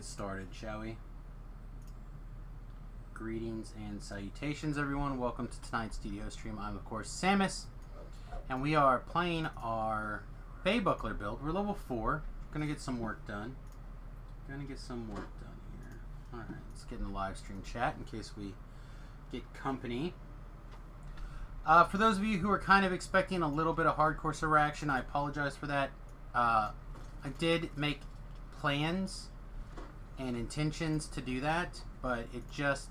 Get started, shall we? Greetings and salutations, everyone. Welcome to tonight's studio stream. I'm, of course, Samus, and we are playing our Feybuckler build. We're level 4. Gonna get some work done. Here. Alright, let's get in the live stream chat in case we get company. For those of you who are kind of expecting a little bit of hardcore server action, I apologize for that. I did make plans and intentions to do that, but it just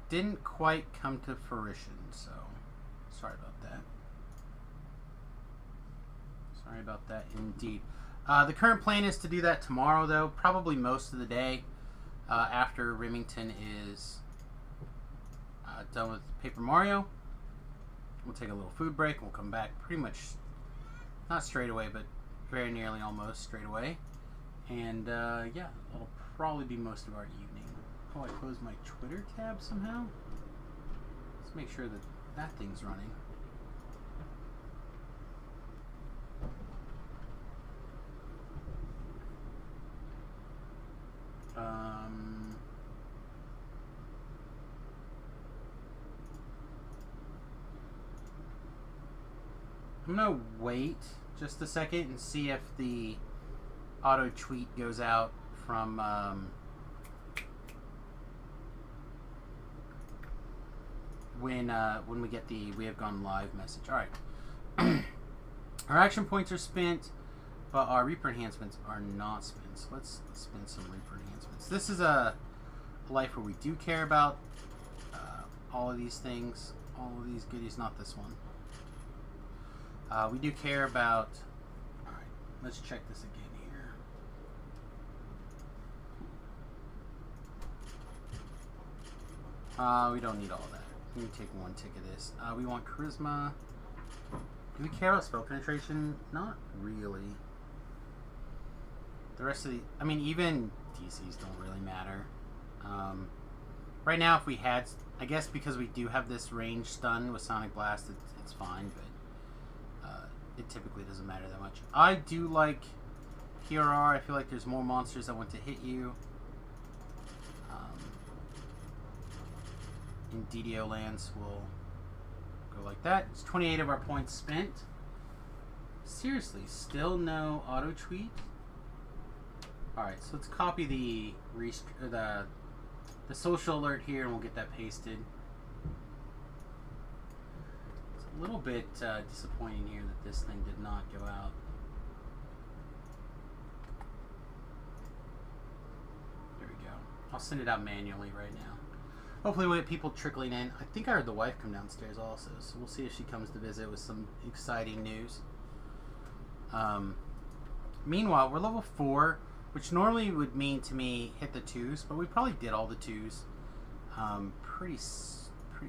didn't quite come to fruition, so sorry about that. Sorry about that indeed. The current plan is to do that tomorrow, though, probably most of the day after Remington is done with Paper Mario. We'll take a little food break and we'll come back pretty much, not straight away, but very nearly almost straight away. And yeah, that'll probably be most of our evening. Oh, I closed my Twitter tab somehow? Let's make sure that that thing's running. I'm gonna wait just a second and see if the auto tweet goes out from when we get the "we have gone live" message. All right, our action points are spent, but our Reaper enhancements are not spent. So let's spend some Reaper enhancements. This is a life where we do care about all of these things, all of these goodies. Not this one. We do care about. All right, let's check this again here. We don't need all that. Let me take one tick of this. We want charisma. Do we care about spell penetration? Not really. The rest of the, I mean, even DCs don't really matter. Right now, if we had, I guess because we do have this range stun with Sonic Blast, it's fine, but it typically doesn't matter that much. I do like PRR. I feel like there's more monsters that want to hit you. In DDO lands, we'll go like that. It's 28 of our points spent. Seriously, still no auto tweet. All right, so let's copy the social alert here, and we'll get that pasted. It's a little bit disappointing here that this thing did not go out. There we go. I'll send it out manually right now. Hopefully we'll get people trickling in. I think I heard the wife come downstairs also, so we'll see if she comes to visit with some exciting news. Meanwhile, we're level 4, which normally would mean to me hit the 2s, but we probably did all the 2s pretty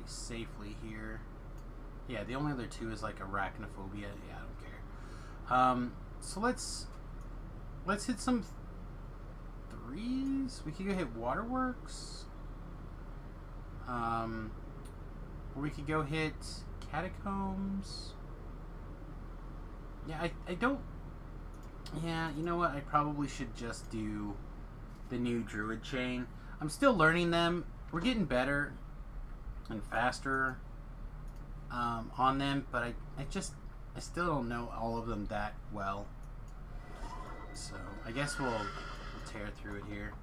safely here. Yeah, the only other 2 is like arachnophobia. Yeah, I don't care. So let's hit some 3s. We could go hit Waterworks. Or we could go hit Catacombs. Yeah, I don't. Yeah, you know what? I probably should just do the new Druid chain. I'm still learning them. We're getting better and faster on them, but I still don't know all of them that well. So I guess we'll tear through it here.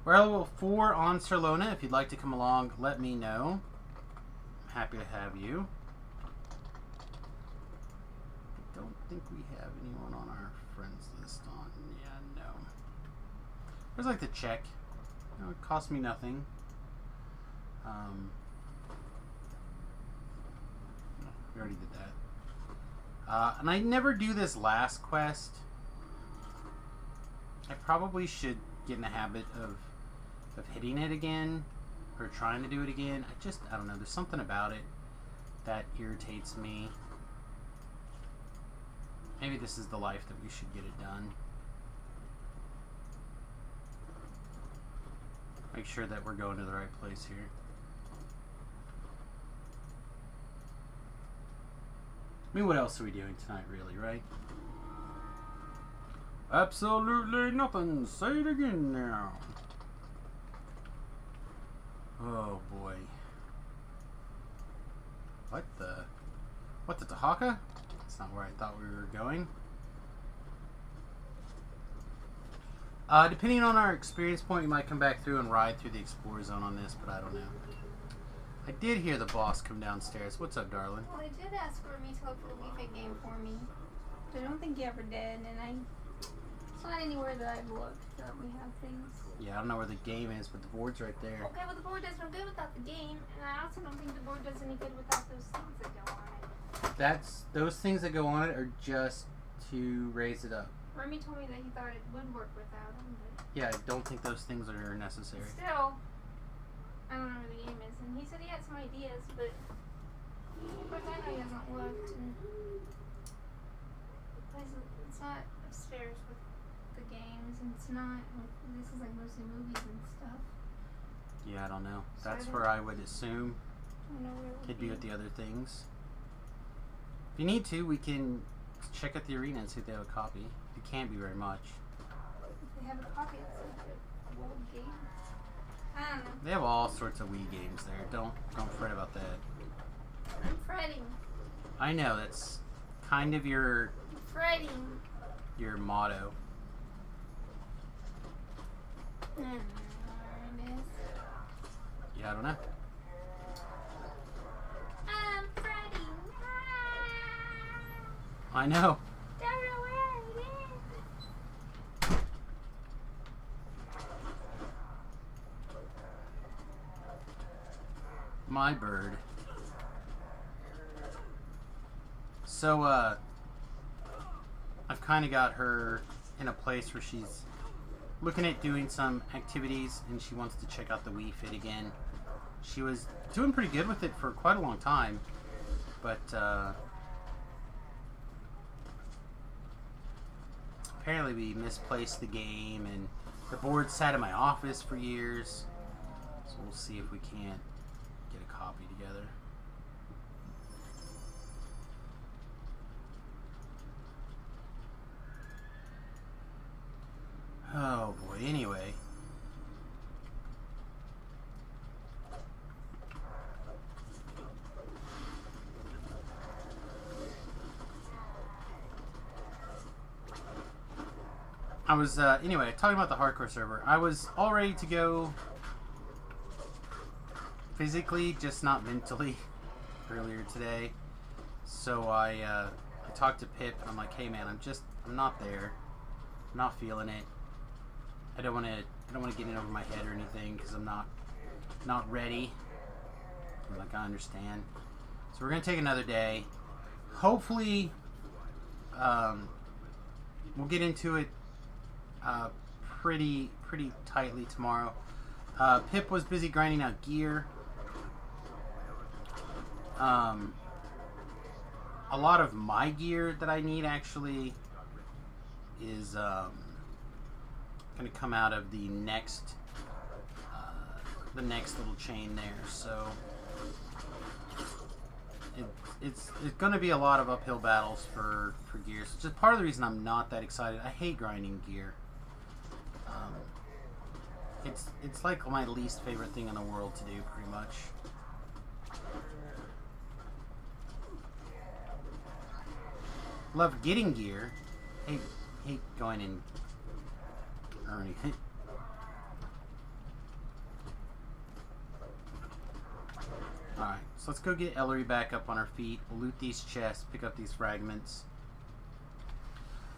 We're at level 4 on Sirlona. If you'd like to come along, let me know. I'm happy to have you. I don't think we have anyone on our friends list on. Yeah, no. I just like to check. You know, it costs me nothing. We already did that. And I never do this last quest. I probably should get in the habit of hitting it again, or trying to do it again. I don't know, there's something about it that irritates me. Maybe this is the life that we should get it done. Make sure that we're going to the right place here. I mean, what else are we doing tonight, really, right? Absolutely nothing. Say it again now. Oh boy. What the? What the Tahaka? That's not where I thought we were going. Depending on our experience point, we might come back through and ride through the Explorer Zone on this, but I don't know. I did hear the boss come downstairs. What's up, darling? Well, he did ask for me to look for the Wii Fit game for me. But I don't think he ever did, and it's not anywhere that I've looked that we have things. Yeah, I don't know where the game is, but the board's right there. Okay, well the board does no good without the game, and I also don't think the board does any good without those things that go on it. Those things that go on it are just to raise it up. Remy told me that he thought it would work without them, but Yeah, I don't think those things are necessary. still, I don't know where the game is, and he said he had some ideas, but of course I know he hasn't looked, and it's not upstairs with the games, and it's not, this is like mostly movies and stuff. Yeah, I don't know. So That's where I would assume I don't know where it would it'd be with the other things. If you need to, we can check out the arena and see if they have a copy. It can't be very much. If they have a copy of the world game. I don't know. They have all sorts of Wii games there. Don't fret about that. I'm fretting. I know, that's kind of your Fretting. motto. I don't know where it is. Yeah, I don't know. I'm fretting. I know. Don't know where it is. My bird. So, I've kind of got her in a place where she's looking at doing some activities and she wants to check out the Wii Fit again. She was doing pretty good with it for quite a long time, but apparently we misplaced the game and the board sat in my office for years. So we'll see if we can't get a copy together. Oh boy, anyway. I was, anyway, talking about the hardcore server. I was all ready to go physically, just not mentally, earlier today. So I talked to Pip and I'm like, hey man, I'm not there. I'm not feeling it. I don't want to get in over my head or anything because I'm not ready. I'm like, I understand. So we're gonna take another day. Hopefully, we'll get into it pretty tightly tomorrow. Pip was busy grinding out gear. A lot of my gear that I need actually is going to come out of the next little chain there. So it's going to be a lot of uphill battles for gear. So just part of the reason I'm not that excited. I hate grinding gear. It's like my least favorite thing in the world to do, pretty much. Love getting gear. Hate going and earning it. Alright, so let's go get Ellery back up on her feet. We'll loot these chests, pick up these fragments.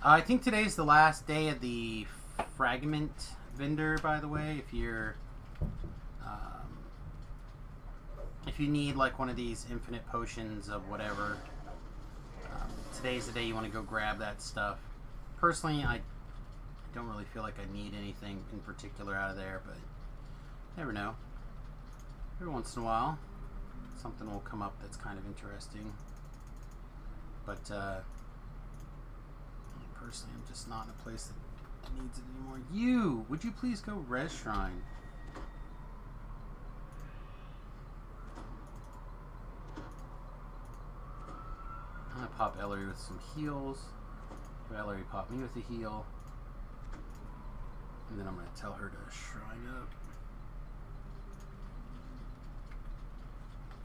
I think today's the last day of the fragment vendor, by the way. If you need like one of these infinite potions of whatever, today's the day you want to go grab that stuff. Personally, I don't really feel like I need anything in particular out of there, but never know. Every once in a while, something will come up that's kind of interesting. But personally, I'm just not in a place that needs it anymore. You! Would you please go res shrine? I'm gonna pop Ellery with some heals. Ellery pop me with a heal. And then I'm going to tell her to shrine up.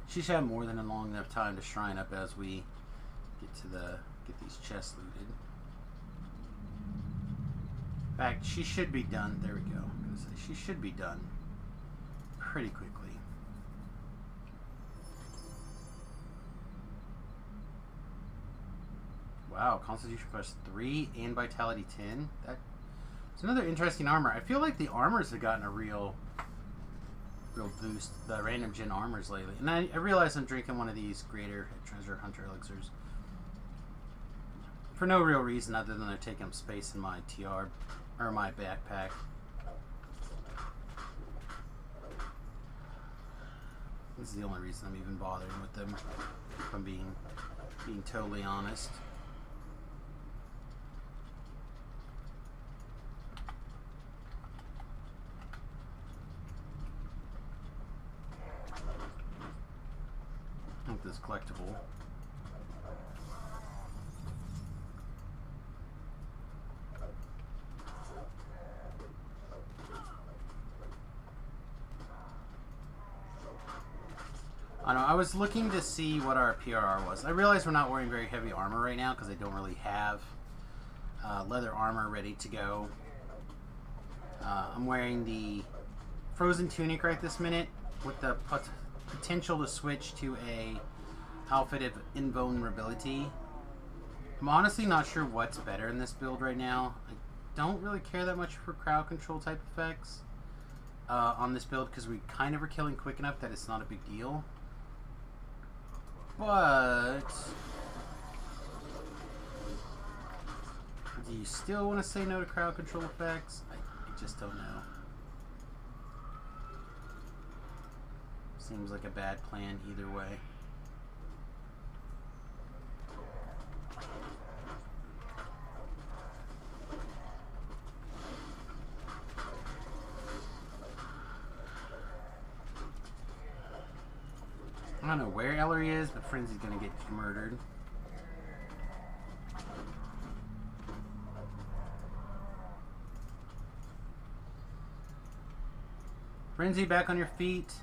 She should have more than a long enough time to shrine up as we get these chests looted. In fact, she should be done. There we go. I'm going to say she should be done pretty quickly. Wow, Constitution +3 and Vitality 10. That's another interesting armor. I feel like the armors have gotten a real boost, the random gen armors lately. And I realize I'm drinking one of these Greater Treasure Hunter elixirs for no real reason other than they're taking up space in my TR, or my backpack. This is the only reason I'm even bothering with them, if I'm being totally honest. With this collectible. I know, I was looking to see what our PRR was. I realize we're not wearing very heavy armor right now because I don't really have leather armor ready to go. I'm wearing the Frozen Tunic right this minute with the potential to switch to a outfit of invulnerability. I'm honestly not sure what's better in this build right now. I don't really care that much for crowd control type effects on this build because we kind of are killing quick enough that it's not a big deal. But do you still want to say no to crowd control effects? I just don't know. Seems like a bad plan either way. I don't know where Ellery is, but Frenzy's gonna get murdered. Frenzy, back on your feet.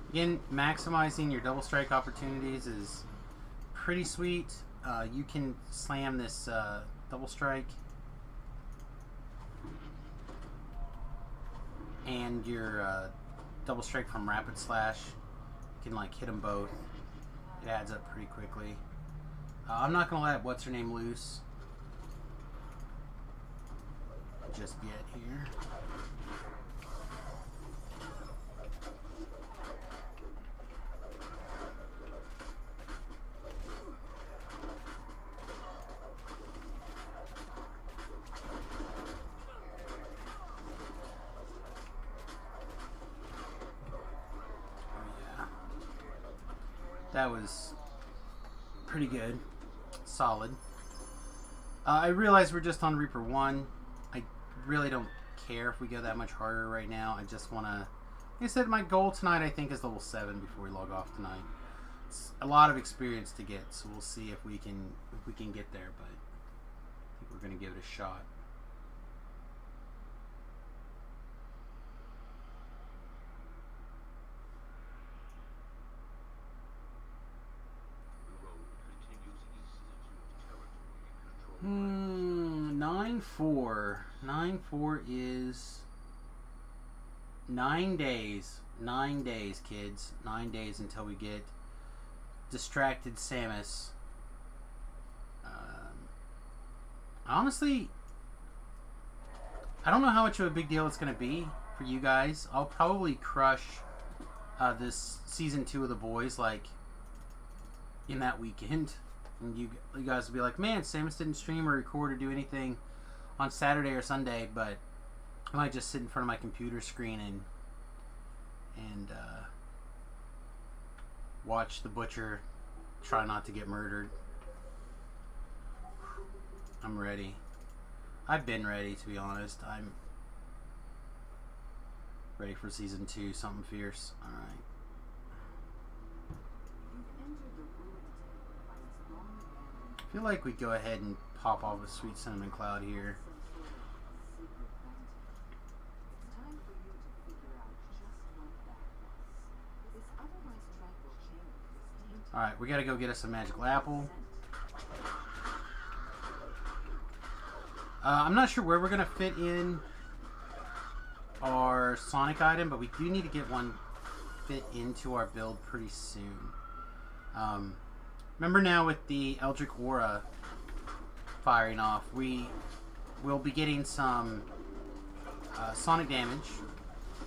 Again, maximizing your double strike opportunities is pretty sweet. You can slam this double strike and your double strike from rapid slash. You can like hit them both. It adds up pretty quickly. I'm not gonna let what's her name loose just yet here. That was pretty good. Solid. I realize we're just on Reaper 1. I really don't care if we go that much harder right now. I just want to... Like I said, my goal tonight I think is level 7 before we log off tonight. It's a lot of experience to get, so we'll see if we can get there, but I think we're going to give it a shot. Hmm, 9-4. 9-4 is 9 days. 9 days, kids. 9 days until we get Distracted Samus. Honestly, I don't know how much of a big deal it's going to be for you guys. I'll probably crush this season 2 of The Boys like in that weekend. And you guys will be like, man, Samus didn't stream or record or do anything on Saturday or Sunday, but I might just sit in front of my computer screen and watch the butcher try not to get murdered. I'm ready. I've been ready, to be honest. I'm ready for season 2, something fierce. Alright. I feel like we go ahead and pop off a sweet cinnamon cloud here. Alright, we gotta go get us a magical apple. I'm not sure where we're gonna fit in our Sonic item, but we do need to get one fit into our build pretty soon. Remember now with the Eldritch Aura firing off, we will be getting some Sonic damage,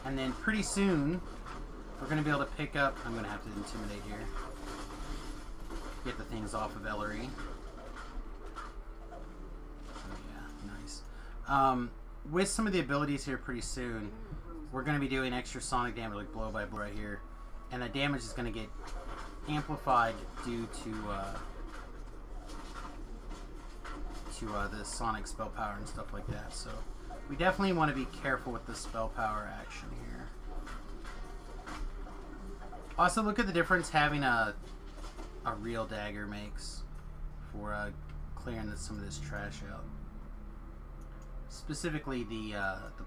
and then pretty soon we're going to be able to pick up... I'm going to have to intimidate here. Get the things off of Ellery. Oh yeah, nice. With some of the abilities here pretty soon, we're going to be doing extra Sonic damage, like blow by blow right here. And the damage is going to get amplified due to the Sonic spell power and stuff like that. So we definitely want to be careful with the spell power action here. Also, look at the difference having a real dagger makes for clearing some of this trash out. Specifically the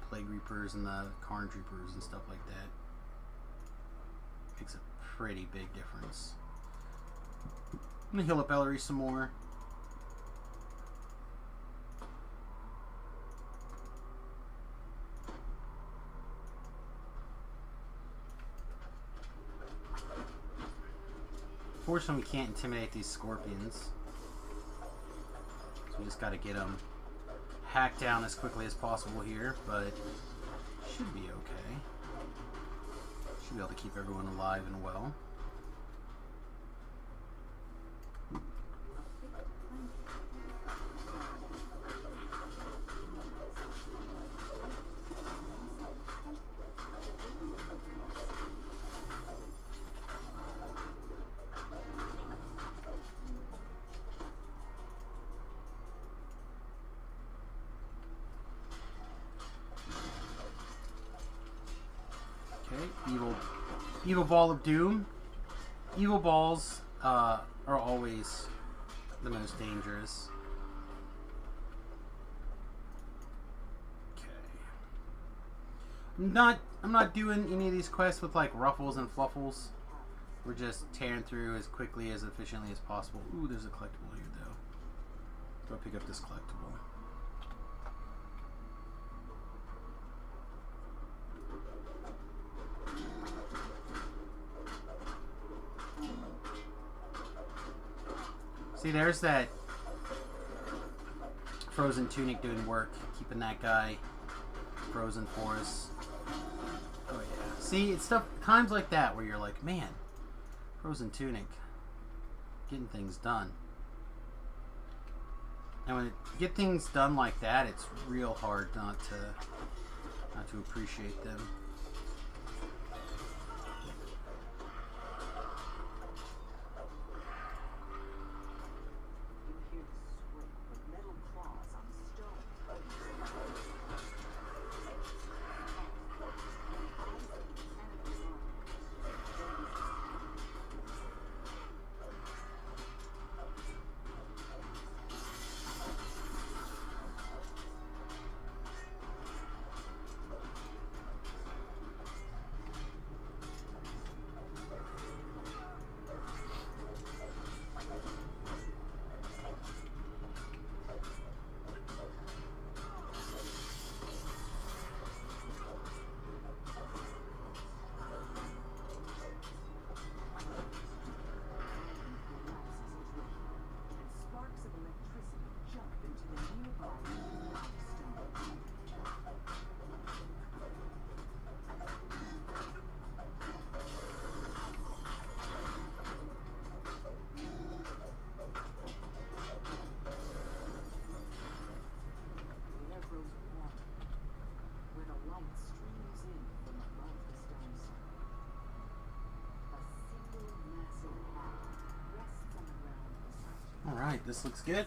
Plague Reapers and the Carnage Reapers and stuff like that. Makes a pretty big difference. I'm gonna heal up Ellery some more. Fortunately, we can't intimidate these scorpions. So we just gotta get them hacked down as quickly as possible here, but should be okay. Should be able to keep everyone alive and well. Evil Ball of Doom. Evil balls are always the most dangerous. Okay. I'm not doing any of these quests with like ruffles and fluffles. We're just tearing through as quickly, as efficiently as possible. Ooh, there's a collectible here though. Go pick up this collectible. See, there's that frozen tunic doing work, keeping that guy frozen for us. Oh yeah. See, it's stuff times like that where you're like, man, frozen tunic, getting things done. And when you get things done like that, it's real hard not to appreciate them. Alright, this looks good.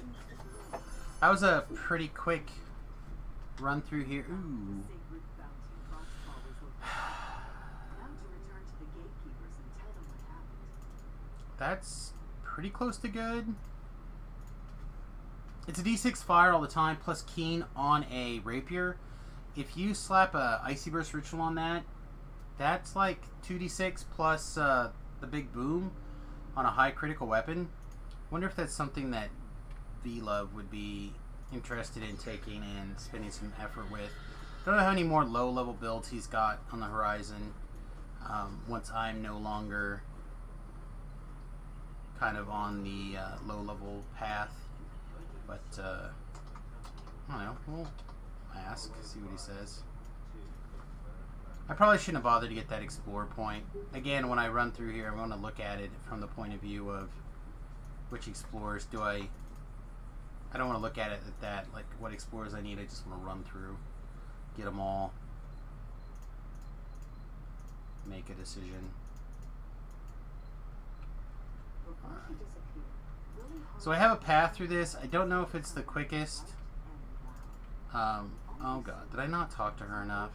That was a pretty quick run through here. Ooh. That's pretty close to good. It's a d6 fire all the time, plus keen on a rapier. If you slap a Icy Burst Ritual on that, that's like 2d6 plus the big boom on a high critical weapon. Wonder if that's something that V-Love would be interested in taking and spending some effort with. Don't know how many more low-level builds he's got on the horizon once I'm no longer kind of on the low-level path. But, I don't know. We'll ask, see what he says. I probably shouldn't have bothered to get that Explore point. Again, when I run through here, I want to look at it from the point of view of which Explorers do I don't want to look at it at that, like what Explorers I need. I just want to run through, get them all, make a decision. Alright. So I have a path through this. I don't know if it's the quickest. Oh god, did I not talk to her enough?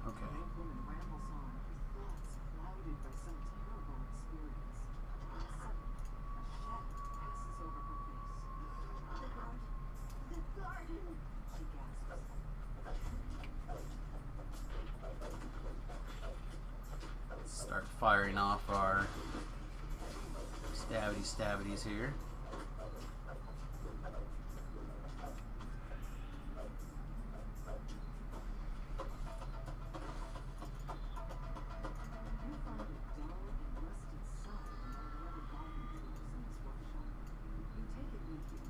Okay. Start firing off our stabbities here.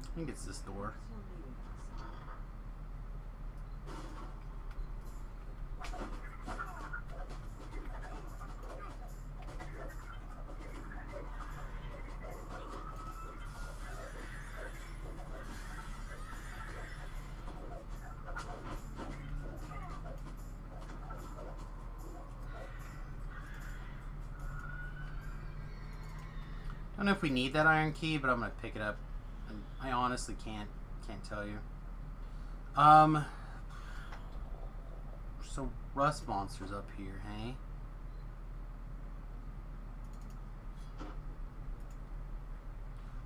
I think it's this door. I don't know if we need that iron key, but I'm gonna pick it up. I honestly can't tell you. So rust monsters up here, hey?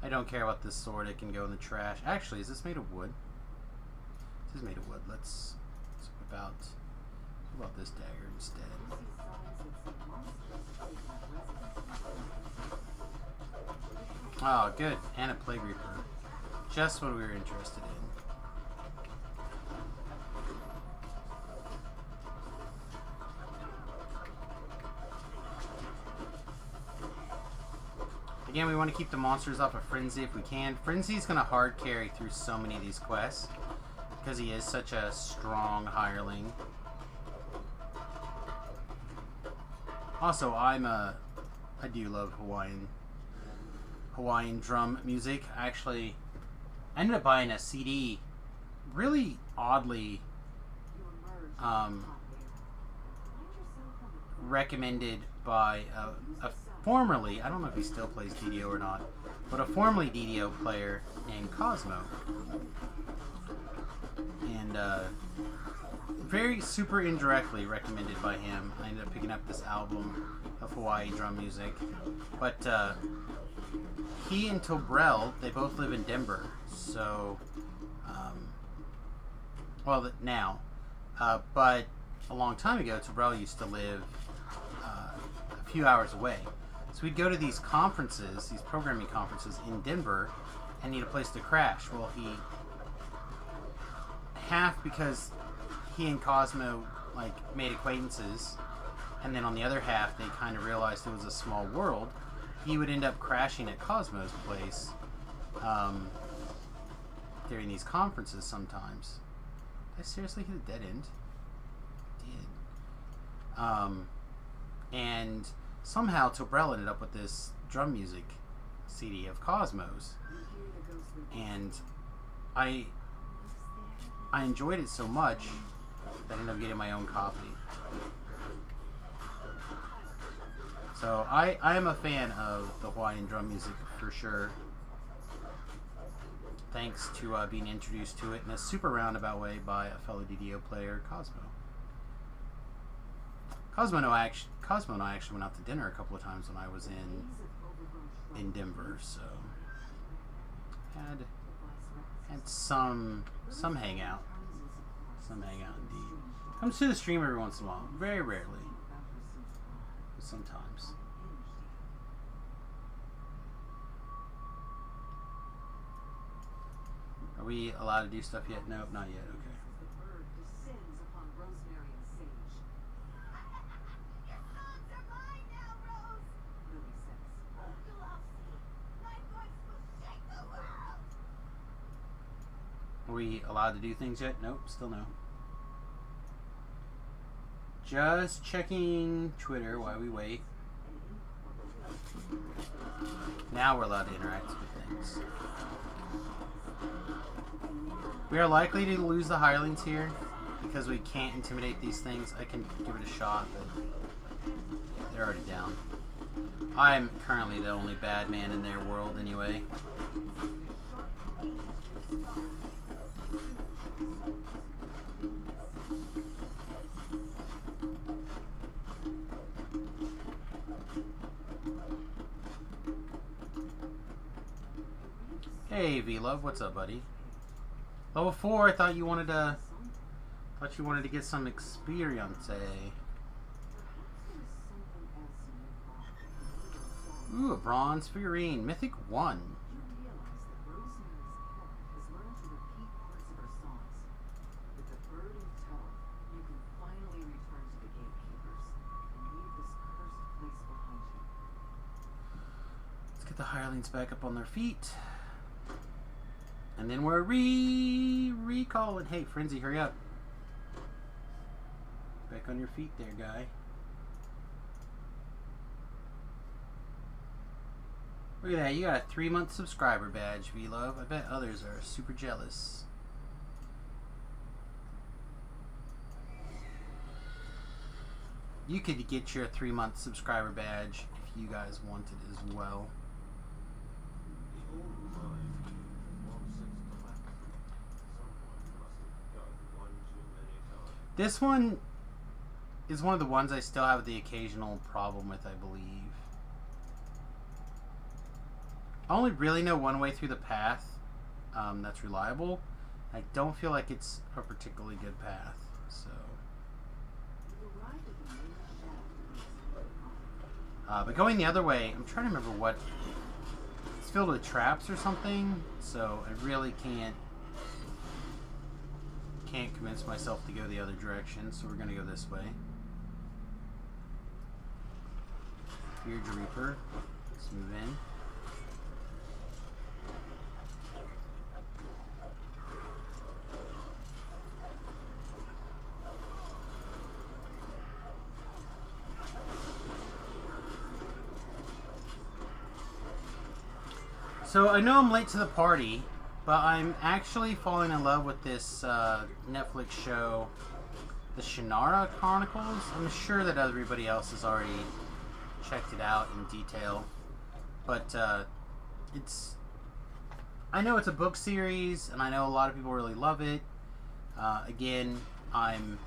I don't care about this sword. It can go in the trash. Actually, is this made of wood? This is made of wood. Let's whip out. What about this dagger instead? Oh, good. And a Plague Reaper. Just what we were interested in. Again, we want to keep the monsters off of Frenzy if we can. Frenzy's going to hard carry through so many of these quests because he is such a strong hireling. Also, I do love Hawaiian drum music. I ended up buying a CD, really oddly recommended by a formerly, I don't know if he still plays DDO or not, but a formerly DDO player named Cosmo. And very super indirectly recommended by him. I ended up picking up this album of Hawaii drum music. But he and Tobrel, they both live in Denver. So, well, now. But a long time ago, Tobrel used to live a few hours away. So we'd go to these conferences, these programming conferences in Denver, and need a place to crash. Well, half because he and Cosmo made acquaintances, and then on the other half they kind of realized it was a small world. He would end up crashing at Cosmo's place during these conferences sometimes. Did I seriously hit a dead end? I did. And somehow Tobrel ended up with this drum music CD of Cosmo's, and I enjoyed it so much that I ended up getting my own copy. So I am a fan of the Hawaiian drum music for sure. Thanks to being introduced to it in a super roundabout way by a fellow DDO player, Cosmo. Cosmo and I actually went out to dinner a couple of times when I was in Denver, so had some hangout. Some hangout indeed. Comes to the stream every once in a while. Very rarely. But sometimes. Are we allowed to do stuff yet? Nope, not yet. Okay. Are we allowed to do things yet? Nope, still no. Just checking Twitter while we wait. Now we're allowed to interact with things. We are likely to lose the hirelings here because we can't intimidate these things. I can give it a shot, but they're already down. I'm currently the only bad man in their world anyway. Hey V-Love, what's up, buddy? Level 4, I thought you wanted to get some experience. Ooh, a bronze figurine, Mythic 1. Let's get the hirelings back up on their feet. And then we're recalling. Hey, Frenzy, hurry up. Back on your feet there, guy. Look at that. You got a 3-month subscriber badge, V-Love. I bet others are super jealous. You could get your 3-month subscriber badge if you guys wanted as well. This one is one of the ones I still have the occasional problem with, I believe. I only really know one way through the path that's reliable. I don't feel like it's a particularly good path, so. But going the other way, I'm trying to remember what. It's filled with traps or something, so I really can't convince myself to go the other direction, so we're going to go this way. Beard's Reaper. Let's move in. So I know I'm late to the party, but I'm actually falling in love with this Netflix show, the Shannara Chronicles. I'm sure that everybody else has already checked it out in detail, but I know it's a book series, and I know a lot of people really love it. Again, I'm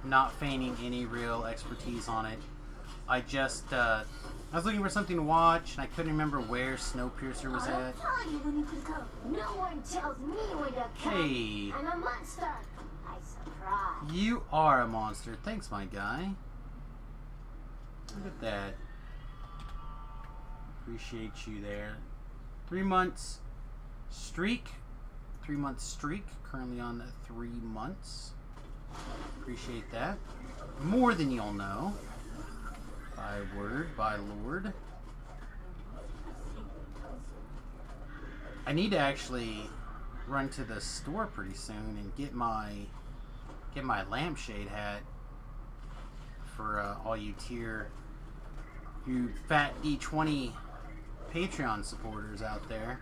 not feigning any real expertise on it. I was looking for something to watch, and I couldn't remember where Snowpiercer was at. I'll tell you when you can go. No one tells me when to come. Hey. I'm a monster. I surprise. You are a monster. Thanks, my guy. Look at that. Appreciate you there. 3 months streak. 3-month streak. Currently on 3 months. Appreciate that. More than you'll know. By word, by lord. I need to actually run to the store pretty soon and get my lampshade hat for all you fat D20 Patreon supporters out there.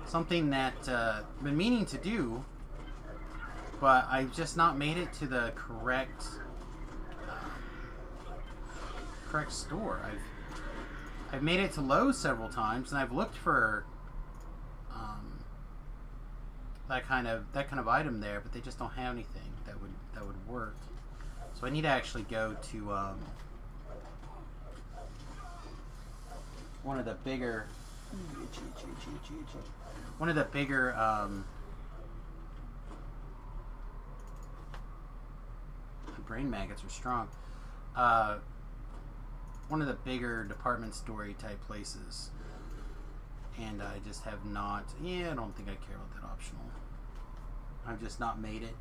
Something that I've been meaning to do, but I've just not made it to the correct correct store. I've made it to Lowe's several times, and I've looked for that kind of item there, but they just don't have anything that would work. So I need to actually go to one of the bigger brain maggots are strong. One of the bigger department store type places, and I just have not. Yeah, I don't think I care about that optional. I've just not made it.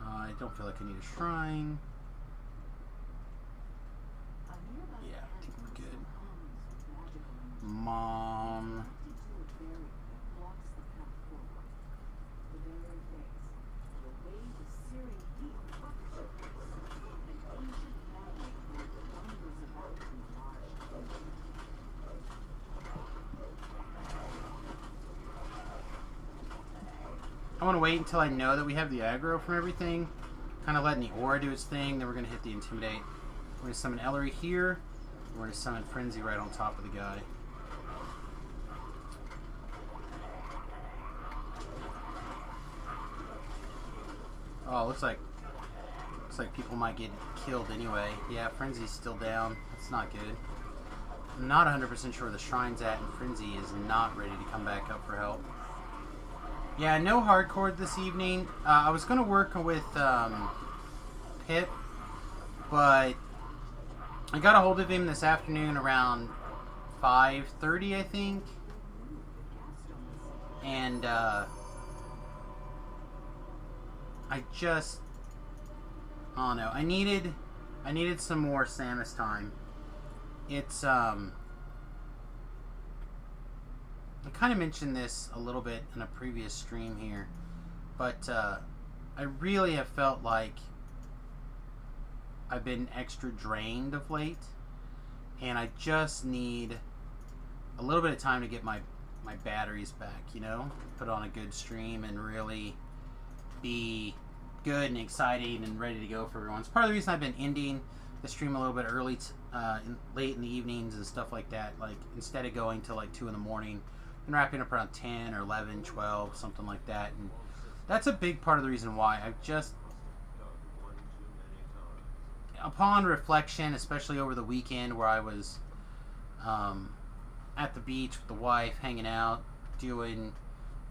I don't feel like I need a shrine. Yeah, I think we're good. Mom. I want to wait until I know that we have the aggro from everything. Kind of letting the aura do its thing. Then we're going to hit the intimidate. We're going to summon Ellery here. We're going to summon Frenzy right on top of the guy. Oh, looks like people might get killed anyway. Yeah, Frenzy's still down. That's not good. I'm not 100% sure where the shrine's at, and Frenzy is not ready to come back up for help. Yeah, no hardcore this evening. I was going to work with Pip, but I got a hold of him this afternoon around 5:30, I think. And I don't know. I needed some more Samus time. It's I kind of mentioned this a little bit in a previous stream here, but I really have felt like I've been extra drained of late, and I just need a little bit of time to get my batteries back, you know? Put on a good stream and really be good and exciting and ready to go for everyone. It's part of the reason I've been ending the stream a little bit early, late in the evenings and stuff like that. Like, instead of going till like 2 in the morning, and wrapping up around 10 or 11, 12, something like that. And that's a big part of the reason why. I've just, upon reflection, especially over the weekend where I was at the beach with the wife, hanging out, doing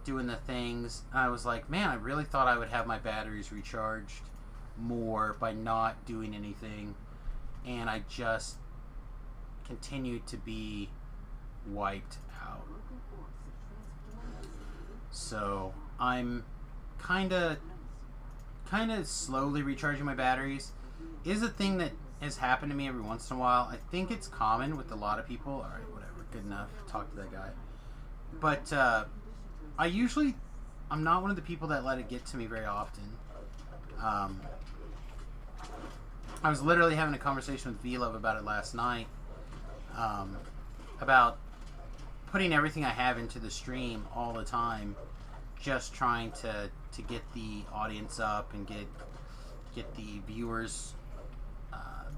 the things, I was like, man, I really thought I would have my batteries recharged more by not doing anything. And I just continued to be wiped out. So I'm kind of slowly recharging my batteries. It is a thing that has happened to me every once in a while. I think it's common with a lot of people. All right, whatever, good enough. Talk to that guy. But I'm not one of the people that let it get to me very often. I was literally having a conversation with V-Love about it last night. About putting everything I have into the stream all the time, just trying to get the audience up and get the viewers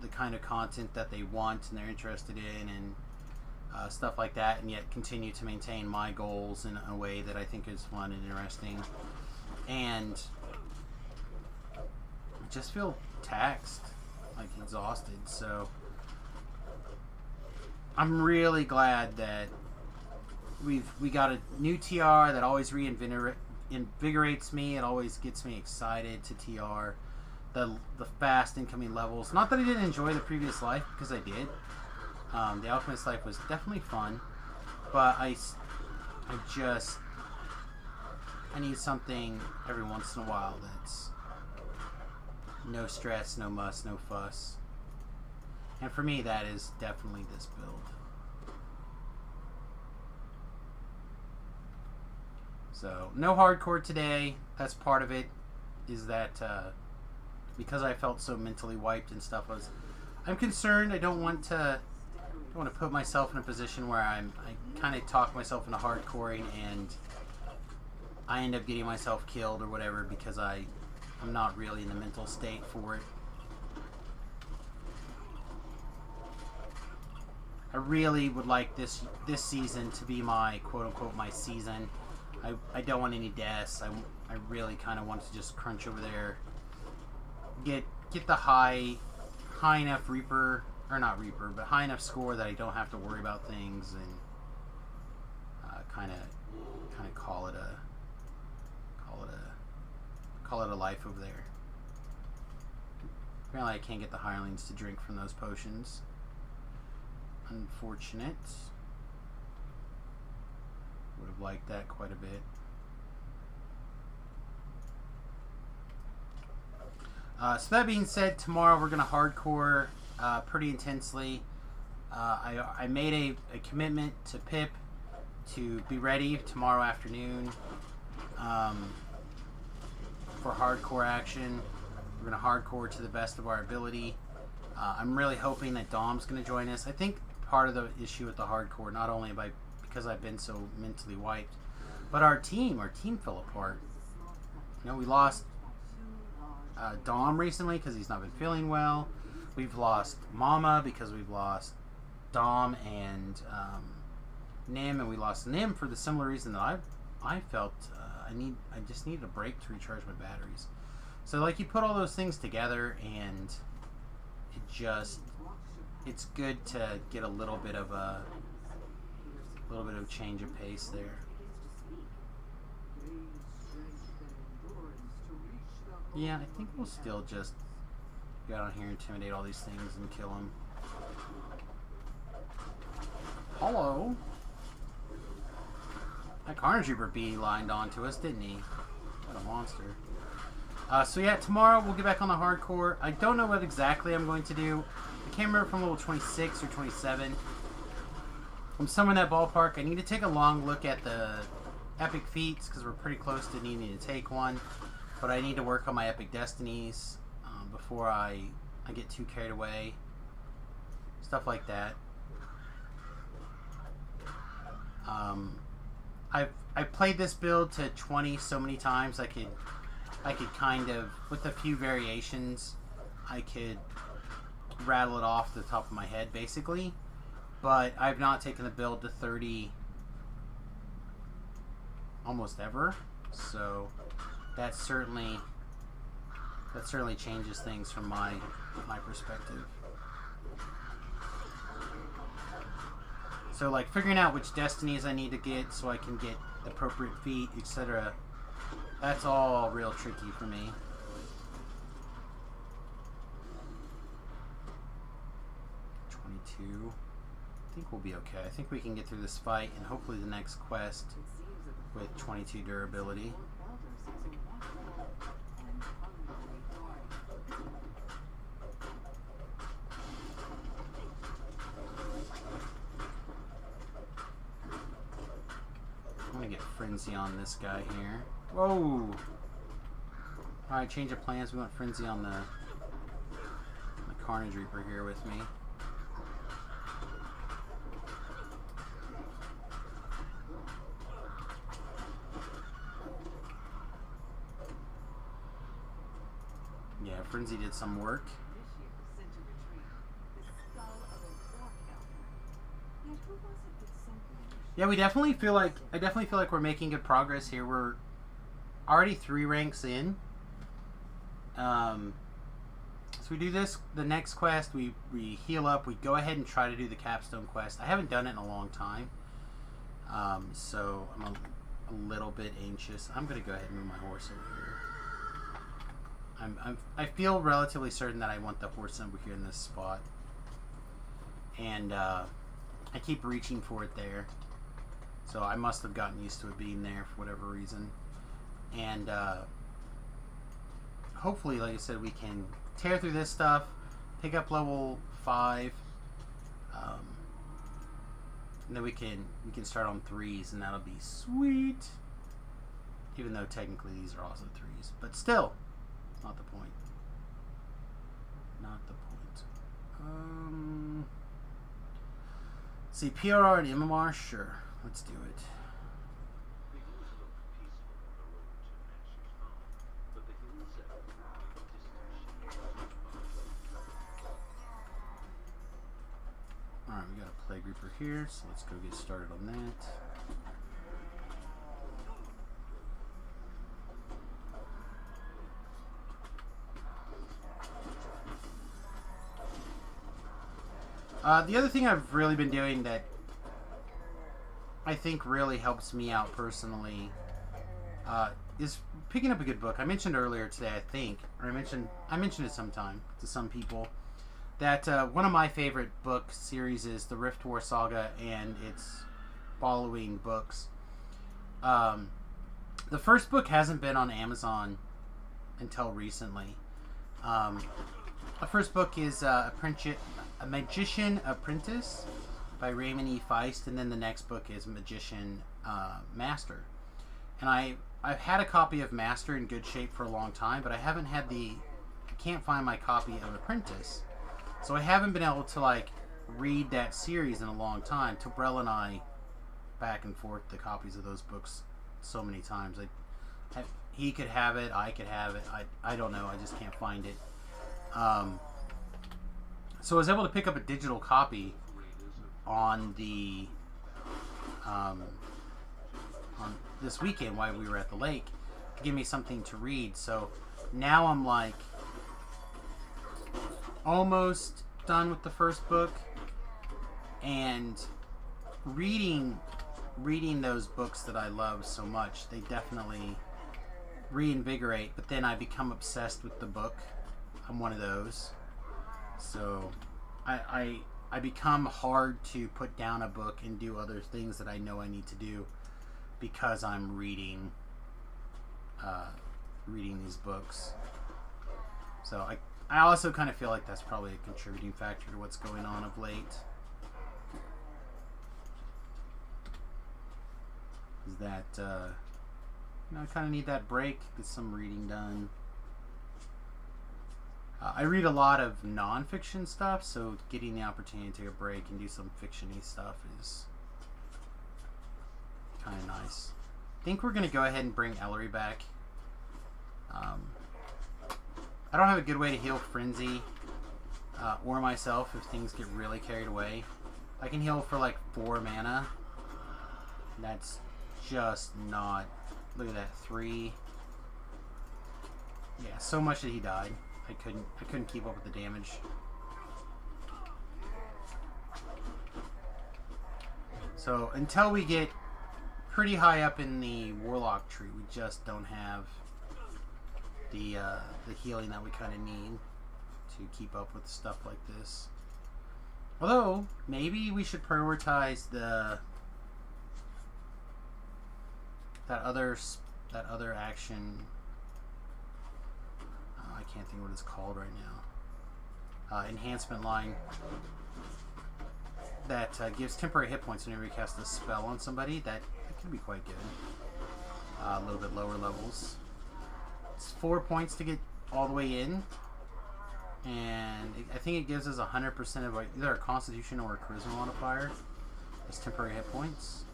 the kind of content that they want and they're interested in, and stuff like that, and yet continue to maintain my goals in a way that I think is fun and interesting. And I just feel taxed, like exhausted. So I'm really glad that we got a new TR that always invigorates me. It always gets me excited to TR. The fast incoming levels. Not that I didn't enjoy the previous life, because I did. The Alchemist life was definitely fun, but I need something every once in a while that's no stress, no muss, no fuss. And for me, that is definitely this build. So, no hardcore today. That's part of it, is that because I felt so mentally wiped and stuff, I'm concerned. I don't want to put myself in a position where I kind of talk myself into hardcoring and I end up getting myself killed or whatever because I'm not really in the mental state for it. I really would like this season to be my quote-unquote my season. I don't want any deaths. I really kind of want to just crunch over there. Get the high enough Reaper, or not Reaper, but high enough score that I don't have to worry about things, and kind of call it a life over there. Apparently I can't get the hirelings to drink from those potions. Unfortunate. Would have liked that quite a bit. So that being said, tomorrow we're going to hardcore pretty intensely. I made a commitment to Pip to be ready tomorrow afternoon for hardcore action. We're going to hardcore to the best of our ability. I'm really hoping that Dom's going to join us. I think part of the issue with the hardcore, not only because I've been so mentally wiped, but our team fell apart. You know, we lost Dom recently because he's not been feeling well. We've lost Mama because we've lost Dom and Nim, and we lost Nim for the similar reason that I felt I just needed a break to recharge my batteries. So like you put all those things together, and it's good to get a little bit of change of pace there. Yeah, I think we'll still just go out here, intimidate all these things, and kill them. Hello. That Carnage Reaper beelined onto us, didn't he? What a monster. So yeah, tomorrow we'll get back on the hardcore. I don't know what exactly I'm going to do. I can't remember from level 26 or 27. I'm somewhere in that ballpark. I need to take a long look at the epic feats because we're pretty close to needing to take one. But I need to work on my epic destinies before I get too carried away. Stuff like that. I've played this build to 20 so many times. I could kind of, with a few variations, I could rattle it off the top of my head basically. But I've not taken the build to 30 almost ever. So that certainly changes things from my perspective. So like figuring out which destinies I need to get so I can get appropriate feat, etc. That's all real tricky for me. I think we'll be okay. I think we can get through this fight and hopefully the next quest with 22 durability. I'm gonna get Frenzy on this guy here. Whoa! Alright, change of plans. We want Frenzy on the Carnage Reaper here with me. Yeah, Frenzy did some work. Yeah, I definitely feel like we're making good progress here. We're already 3 ranks in. So we do this, the next quest, we heal up, we go ahead and try to do the capstone quest. I haven't done it in a long time. So I'm a little bit anxious. I'm going to go ahead and move my horse over here. I feel relatively certain that I want the horse over here in this spot. And I keep reaching for it there. So I must have gotten used to it being there for whatever reason. And hopefully, like I said, we can tear through this stuff, pick up level 5, and then we can start on 3s, and that'll be sweet. Even though technically these are also 3s, but still, not the point. Not the point. See, PRR and MMR, sure, let's do it. Reaper here, so let's go get started on that. The other thing I've really been doing that I think really helps me out personally is picking up a good book. I mentioned earlier today, I think, or I mentioned it sometime to some people, that one of my favorite book series is the Rift War Saga and its following books. The first book hasn't been on Amazon until recently. The first book is A Magician Apprentice by Raymond E. Feist, and then the next book is Magician Master. And I've had a copy of Master in good shape for a long time, but I can't find my copy of Apprentice. So I haven't been able to like read that series in a long time. Tobrell and I back and forth the copies of those books so many times. He could have it, I could have it. I don't know. I just can't find it. So I was able to pick up a digital copy on this weekend while we were at the lake to give me something to read. So now I'm like almost done with the first book, and reading those books that I love so much, they definitely reinvigorate, but then I become obsessed with the book. I'm one of those. So I become hard to put down a book and do other things that I know I need to do because I'm reading these books. So I also kind of feel like that's probably a contributing factor to what's going on of late. Is that I kind of need that break, get some reading done. I read a lot of non-fiction stuff, so getting the opportunity to take a break and do some fiction-y stuff is kind of nice. I think we're going to go ahead and bring Ellery back. I don't have a good way to heal Frenzy or myself if things get really carried away. I can heal for like 4 mana. That's just not... Look at that, 3. Yeah, so much that he died. I couldn't keep up with the damage. So until we get pretty high up in the Warlock tree, we just don't have the healing that we kind of need to keep up with stuff like this. Although maybe we should prioritize that other action. I can't think what it's called right now. Enhancement line that gives temporary hit points whenever you cast a spell on somebody. That can be quite good. A little bit lower levels. It's 4 points to get all the way in, and I think it gives us 100% of either a Constitution or a Charisma modifier as temporary hit points.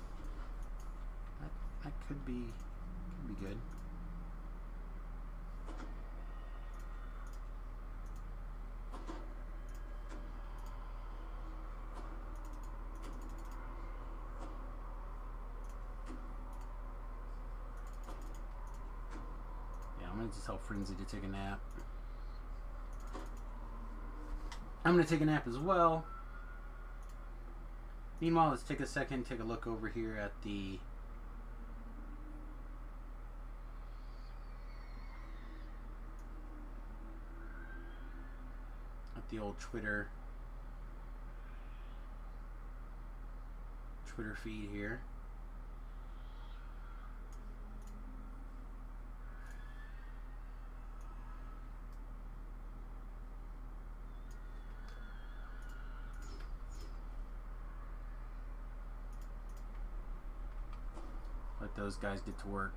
That could be good. I'm going to tell Frenzy to take a nap. I'm going to take a nap as well. Meanwhile, let's take a second, take a look over here at the old Twitter feed here. Let those guys get to work.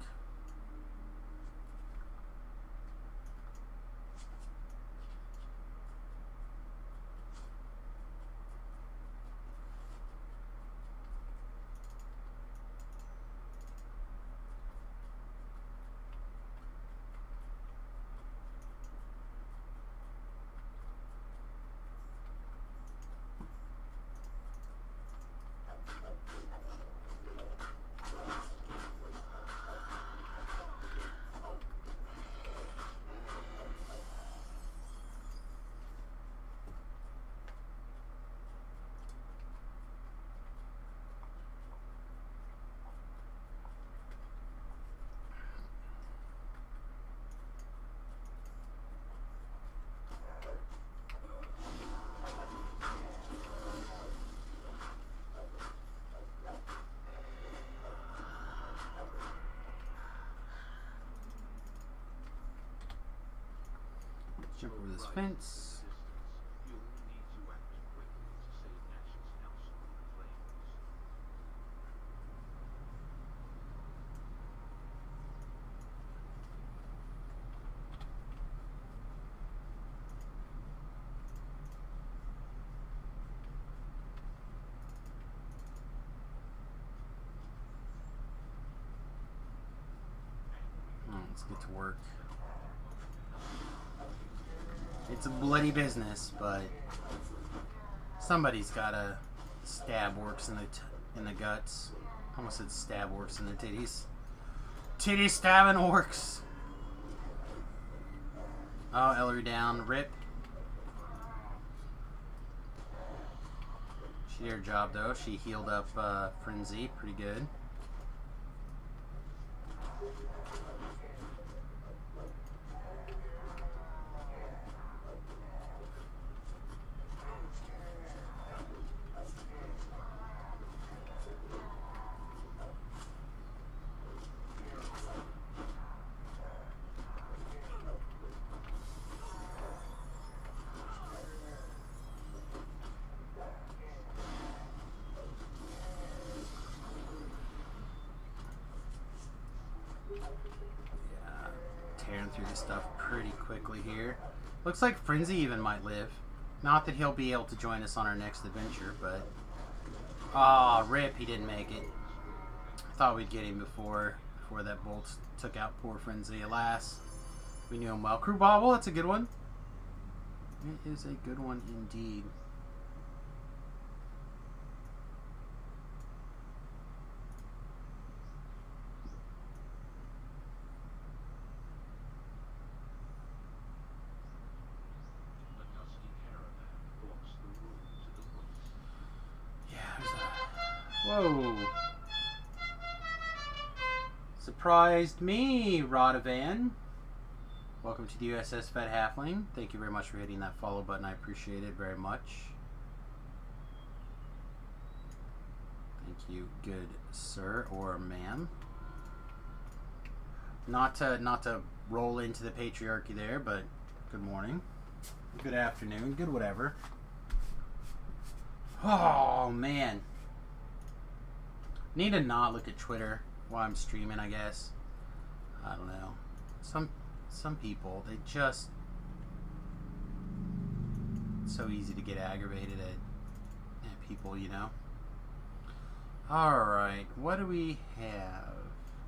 Jump over this fence. Let's get to work. It's a bloody business, but somebody's gotta stab works in the guts. Almost said stab works in the titties. Titty stabbing orcs. Oh, Ellery down. Rip. She did her job though. She healed up Frenzy pretty good. Tearing through this stuff pretty quickly here. Looks like Frenzy even might live. Not that he'll be able to join us on our next adventure, but... Aw, rip, he didn't make it. Thought we'd get him before that bolt took out poor Frenzy. Alas, we knew him well. Crew Bobble, that's a good one. It is a good one indeed. Whoa. Surprised me, Rodovan. Welcome to the USS Fed Halfling. Thank you very much for hitting that follow button. I appreciate it very much. Thank you, good sir or ma'am. Not to roll into the patriarchy there, but good morning. Good afternoon. Good whatever. Oh, man. Need to not look at Twitter while I'm streaming, I guess. I don't know. Some people, they just... It's so easy to get aggravated at people, you know? Alright, what do we have?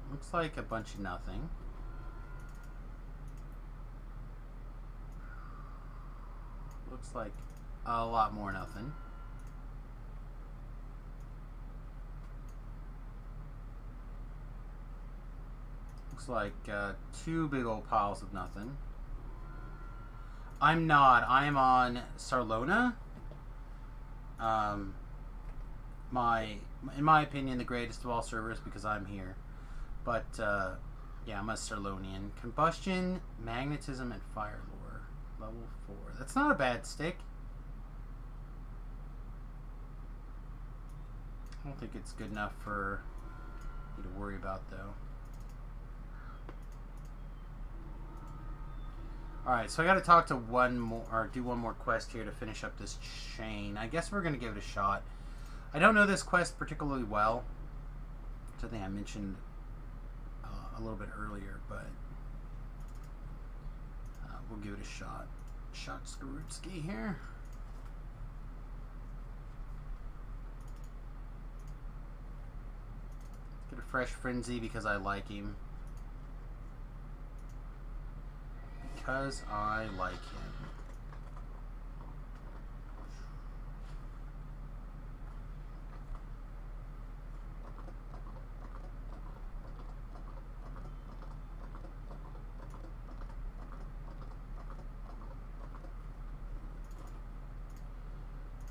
Looks like a bunch of nothing. Looks like a lot more nothing. Looks like two big old piles of nothing. I'm not. I am on Sarlona. In my opinion, the greatest of all servers because I'm here. But yeah, I'm a Sarlonian. Combustion, magnetism, and fire lore. Level 4. That's not a bad stick. I don't think it's good enough for you to worry about, though. Alright, so I gotta talk to one more, or do one more quest here to finish up this chain. I guess we're gonna give it a shot. I don't know this quest particularly well, which I think I mentioned a little bit earlier, but we'll give it a shot. Shot Skarutski here. Let's get a fresh Frenzy because I like him. Because I like him.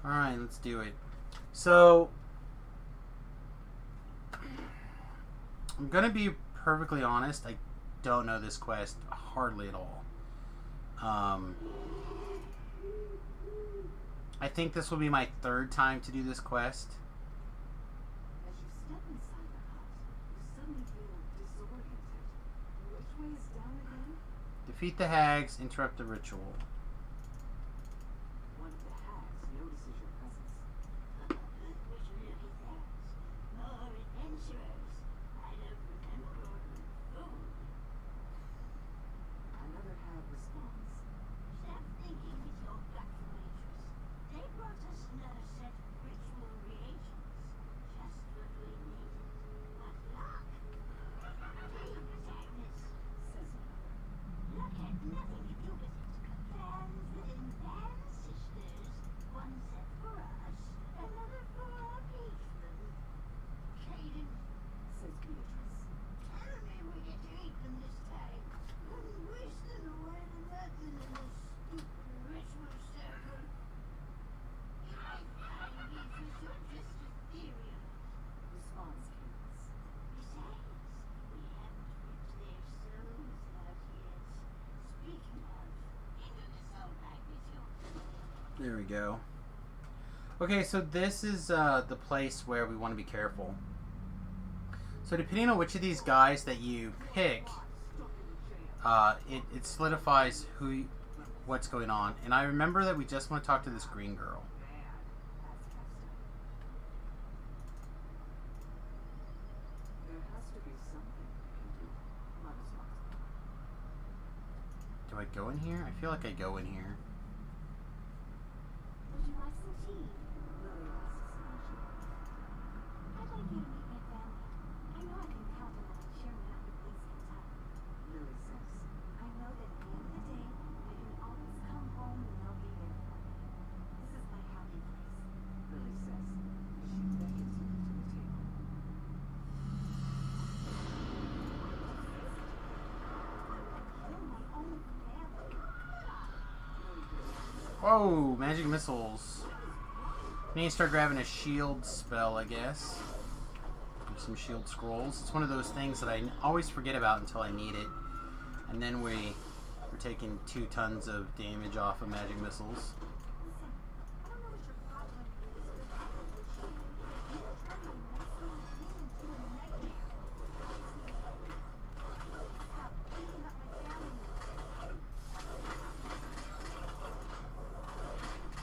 Alright, let's do it. So, I'm gonna be perfectly honest, I don't know this quest hardly at all. I think this will be my third time to do this quest. As you step inside the house, you suddenly feel disoriented. Which way is down again? Defeat the hags, interrupt the ritual. One of the hags notices your presence. More adventurers. I don't remember. Oh, Another hag responds. stop thinking with your gut, waitress. They brought us another set of ritual reagents. Just what we needed. What luck. Dangerous, Agnes. Says another. Luck had nothing to do with it. Plans within plans, sisters. One set for us, another for our patron. Caden, Says Beatrice. tell me we get to eat them this time. Wish them away to nothing in this stupid ritual circle. I find Beatrice are just ethereal. Responds Cadence. Besides, we haven't ripped their souls out yet. Speaking of, into the soul bag with you. There we go. Okay, so this is the place where we want to be careful. So depending on which of these guys that you pick, it solidifies what's going on. And I remember that we just want to talk to this green girl. There has to be something we can do. Let us not. Do I go in here? I feel like I go in here. Would you like some tea? Lily asks usually. I'd like you to meet my family. I know I can count on them to cheer me up when things get tough. Lily says. I know that at the end of the day, I can always come home and they'll be there for me. This is my happy place. Lily says. She beckons you to the table. You're my own family. Whoa, magic missiles. I need to start grabbing a shield spell, I guess. Some shield scrolls. It's one of those things that I always forget about until I need it. And then we're taking 2 tons of damage off of magic missiles. I don't know what your problem is.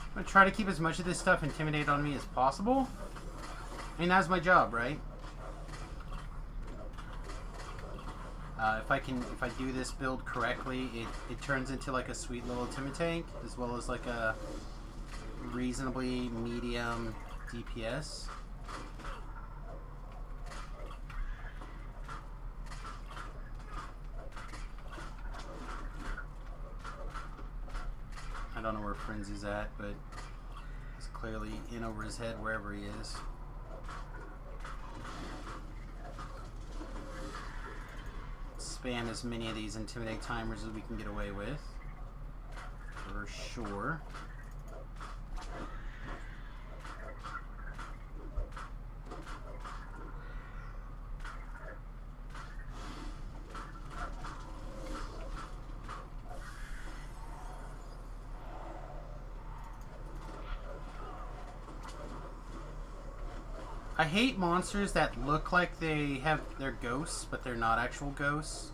I'm gonna try to keep as much of this stuff intimidated on me as possible. I mean, that's my job, right? If I do this build correctly, it turns into like a sweet little Timitank, as well as like a reasonably medium DPS. I don't know where Frenzy's at, but he's clearly in over his head wherever he is. Spam as many of these intimidate timers as we can get away with, for sure. I hate monsters that look like they're ghosts, but they're not actual ghosts.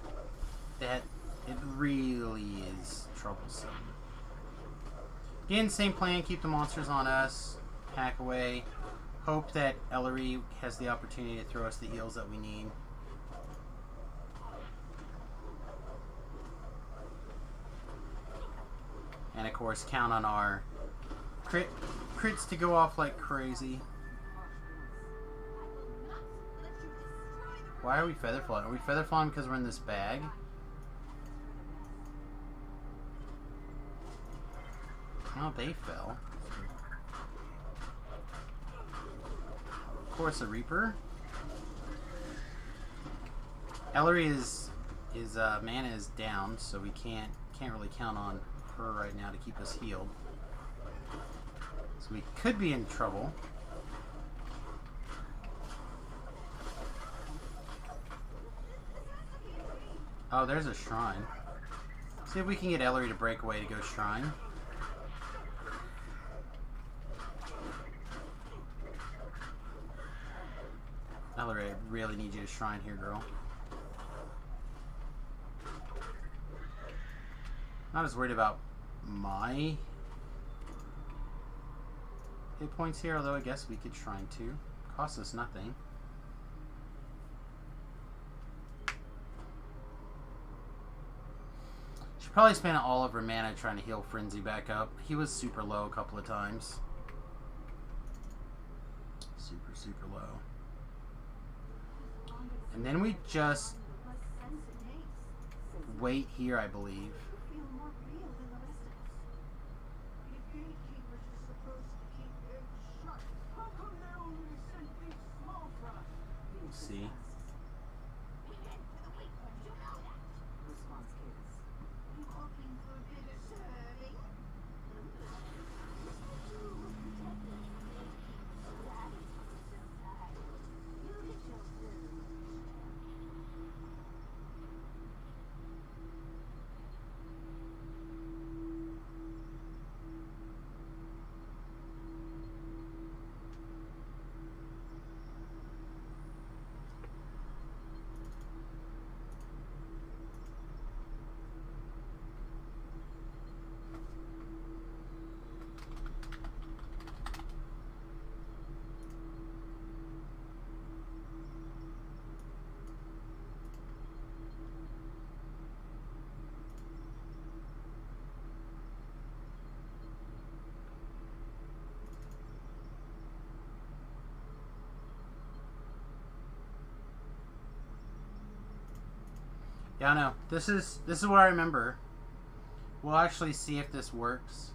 It really is troublesome. Again, same plan, keep the monsters on us, hack away, hope that Ellery has the opportunity to throw us the heals that we need. And of course, count on our crits to go off like crazy. Why are we feather falling? Are we feather falling because we're in this bag? Oh, they fell. Of course, a Reaper. Ellery's mana is down, so we can't really count on her right now to keep us healed. So we could be in trouble. Oh, there's a shrine. See if we can get Ellery to break away to go shrine. Ellery, I really need you to shrine here, girl. Not as worried about my hit points here, although I guess we could Shrine 2. Costs us nothing. Should probably spend all of her mana trying to heal Frenzy back up. He was super low a couple of times. Super, super low. And then we just wait here, I believe. Feel more real than the rest of us. If gatekeepers are supposed to keep their shut, how come they only send these small fry? We'll see. And for the weak ones, you know that. Response cadence. You hoping for a bit of serving? You get your food. Yeah, I know. This is what I remember. We'll actually see if this works.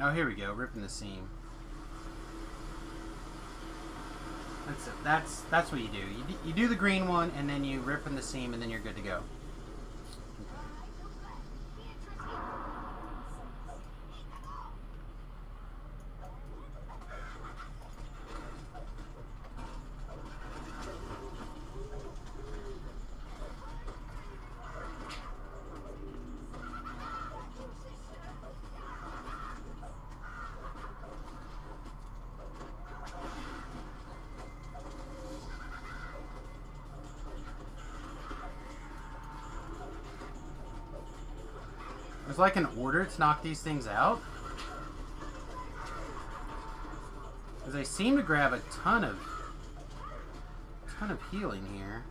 Oh, here we go. Ripping the seam. That's it. That's what you do. You do the green one, and then you rip in the seam, and then you're good to go. There's like an order to knock these things out. Because they seem to grab a ton of healing here.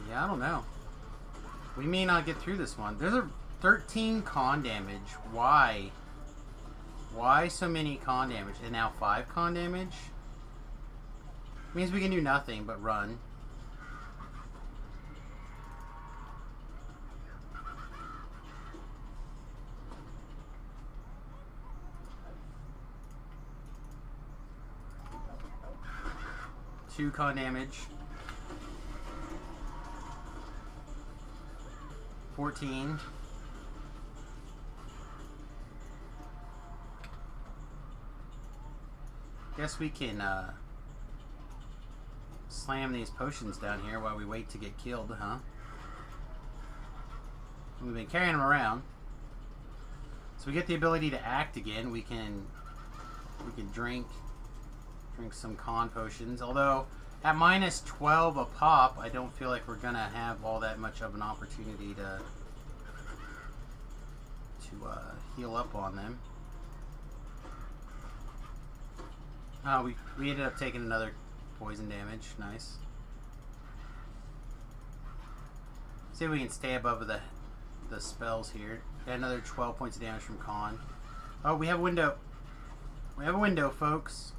Yeah, I don't know. We may not get through this one. There's a 13 con damage. Why? Why so many con damage? And now 5 con damage? Means we can do nothing but run. Two con damage. 14. Guess we can slam these potions down here while we wait to get killed, huh? We've been carrying them around. So we get the ability to act again. We can drink some con potions. Although at minus 12 a pop, I don't feel like we're gonna have all that much of an opportunity to heal up on them. Oh, we ended up taking another poison damage. Nice. See if we can stay above the spells here. Got another 12 points of damage from con. Oh, we have a window. We have a window, folks.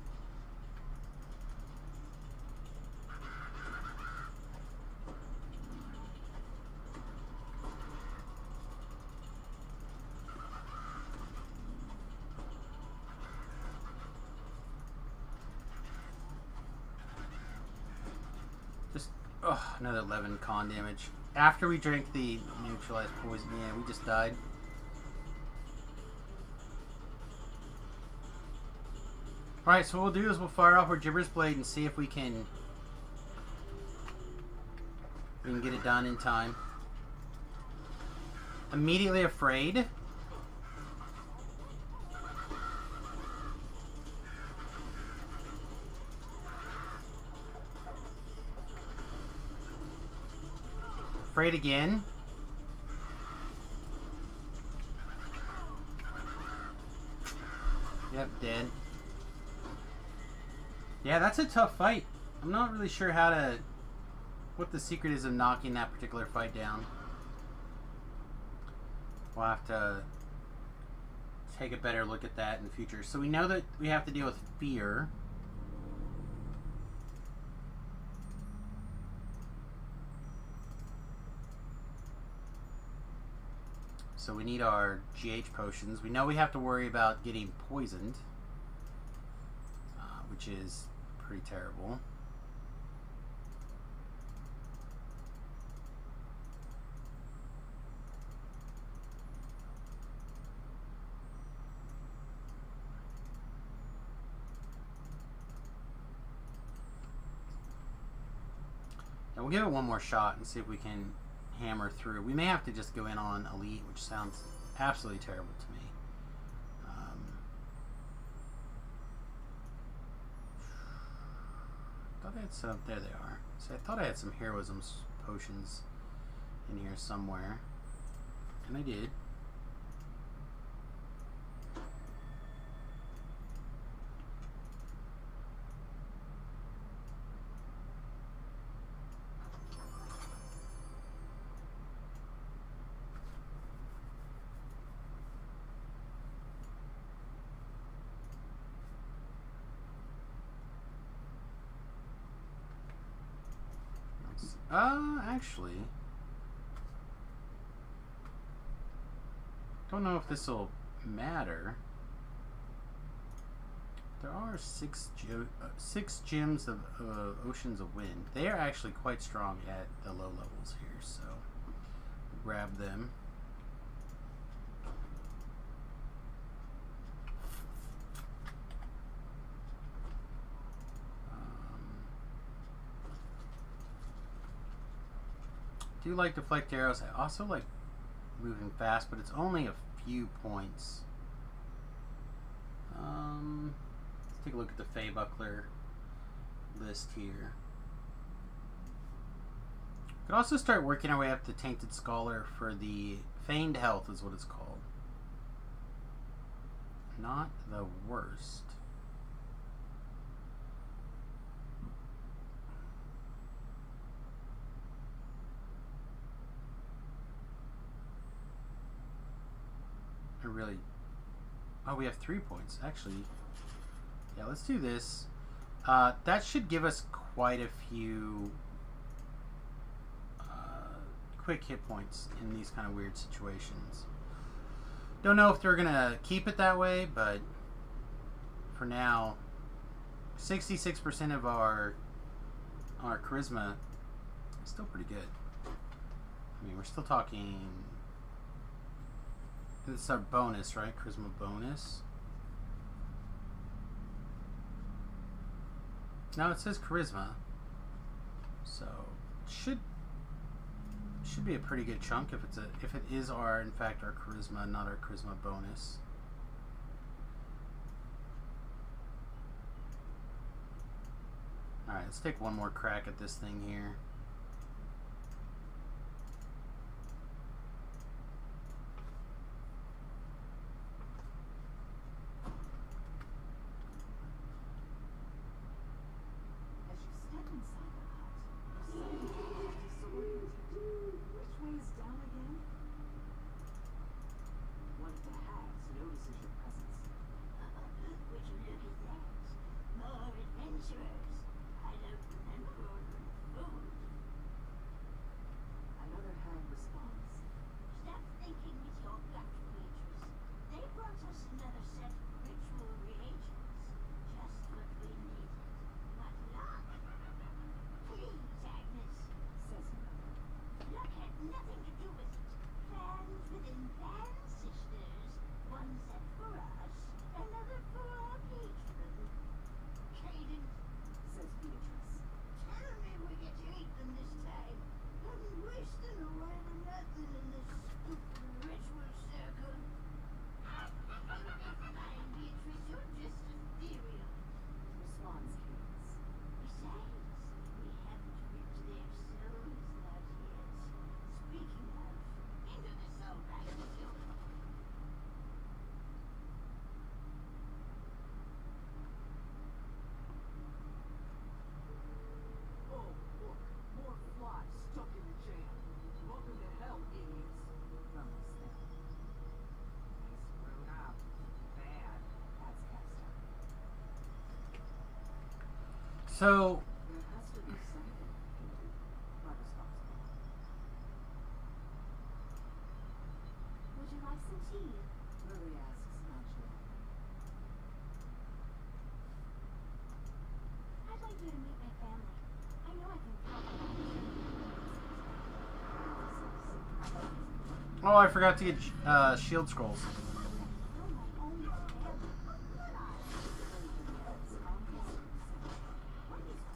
Just, oh, another 11 con damage. After we drank the neutralized poison, yeah, we just died. Alright, so what we'll do is we'll fire off our Gibber's Blade and see if we can get it done in time. Immediately afraid. Afraid again. Yep, dead. Yeah, that's a tough fight. I'm not really sure what the secret is of knocking that particular fight down. We'll have to take a better look at that in the future. So we know that we have to deal with fear. So we need our GH potions. We know we have to worry about getting poisoned, which is pretty terrible. Now we'll give it one more shot and see if we can hammer through. We may have to just go in on Elite, which sounds absolutely terrible to me. I thought I had some. There they are. So I thought I had some heroism potions in here somewhere, and I did. Actually, don't know if this will matter. There are six gems of Oceans of Wind. They are actually quite strong at the low levels here, so we'll grab them. I do like deflect arrows. I also like moving fast, but it's only a few points. Let's take a look at the Feybuckler list here. Could also start working our way up to Tainted Scholar for the Feigned Health is what it's called. Not the worst. Really, oh, we have 3 points actually. Yeah, let's do this. That should give us quite a few quick hit points in these kind of weird situations. Don't know if they're gonna keep it that way, but for now, 66% of our charisma is still pretty good. I mean, we're still talking. This is our bonus, right? Charisma bonus. No, it says charisma. So should be a pretty good chunk if it is our in fact our charisma, not our charisma bonus. Alright, let's take one more crack at this thing here. As you step inside the hut, you suddenly feel disoriented. Which way is down again? One of the hags notices your presence. Would you look at that? More adventurers. I don't remember ordering food. Another hag responds. Stop thinking with your gut, waitress. They brought us another set of ritual reagents. Just what we needed. What luck. Please, Agnes. Says another. Luck had nothing to do with it. Plans within plans, sisters. One set for us, another for our patron. Cadence, Says Beatrice. tell me we get to eat them this time. I'm wasting away to nothing in this stupid ritual circle. Fine, Beatrice, you're just ethereal. Responds Cadence. Besides, we haven't ripped their souls out yet. Speaking of, into the soul bag with you. Oh, look, more flies stuck in the jam. Welcome to hell, idiots. Rumbles them. They screwed up. Bad. That's Capstone. So There has to be something we can do. Not responsible. Would you like some tea? Lily asks nonchalantly. I'd like you to meet my family. I know I can count on oh, I forgot to get shield scrolls. you. My own family. What is wrong with you? I know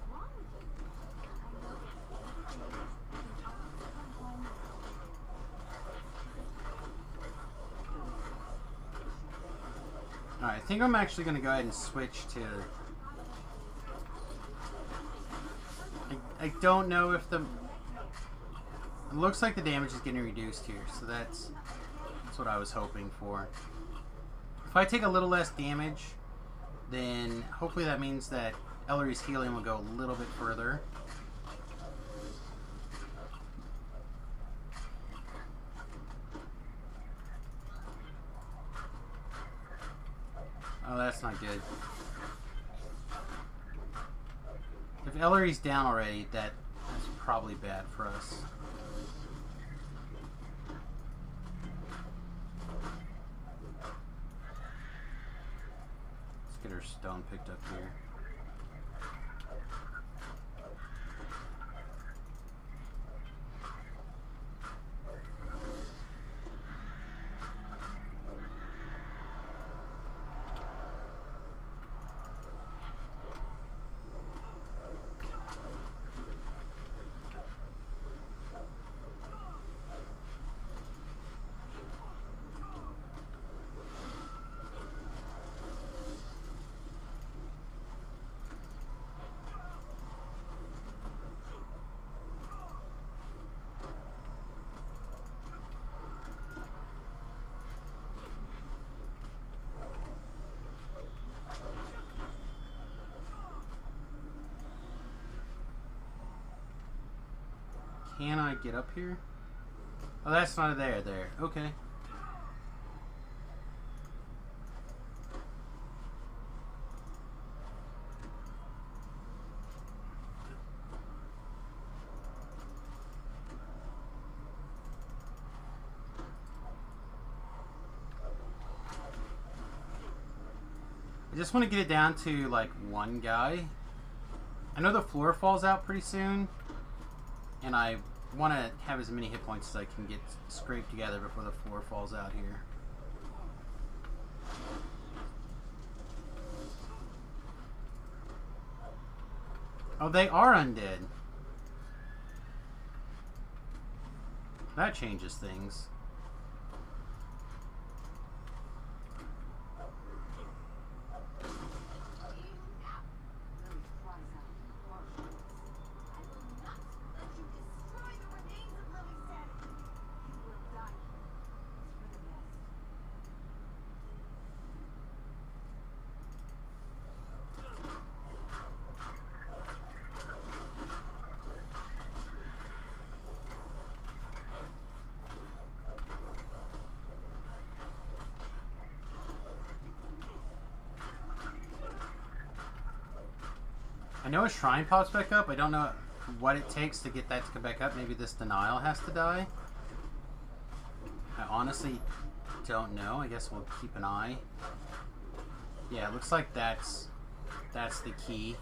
come home. Alright, I think I'm actually going to go ahead and switch to... I don't know if the... It looks like the damage is getting reduced here, so that's what I was hoping for. If I take a little less damage, then hopefully that means that Ellery's healing will go a little bit further. Oh, that's not good. If Ellery's down already, that's probably bad for us. Let's get her stone picked up here. Can I get up here? Oh, that's not there. Okay. I just want to get it down to like one guy. I know the floor falls out pretty soon, and I want to have as many hit points as I can get scraped together before the floor falls out here. Oh, they are undead. That changes things. I know a shrine pops back up. I don't know what it takes to get that to come back up. Maybe this denial has to die. I honestly don't know. I guess we'll keep an eye. Yeah, it looks like that's the key.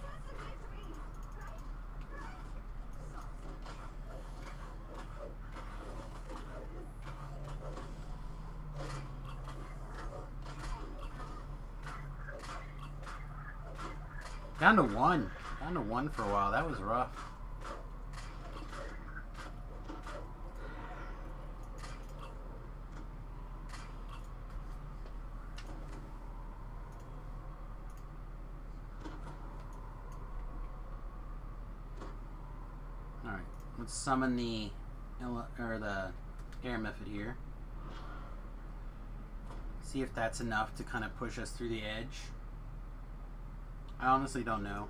Down to one. Down to one for a while. That was rough. Alright. Let's summon the air method here. See if that's enough to kind of push us through the edge. I honestly don't know.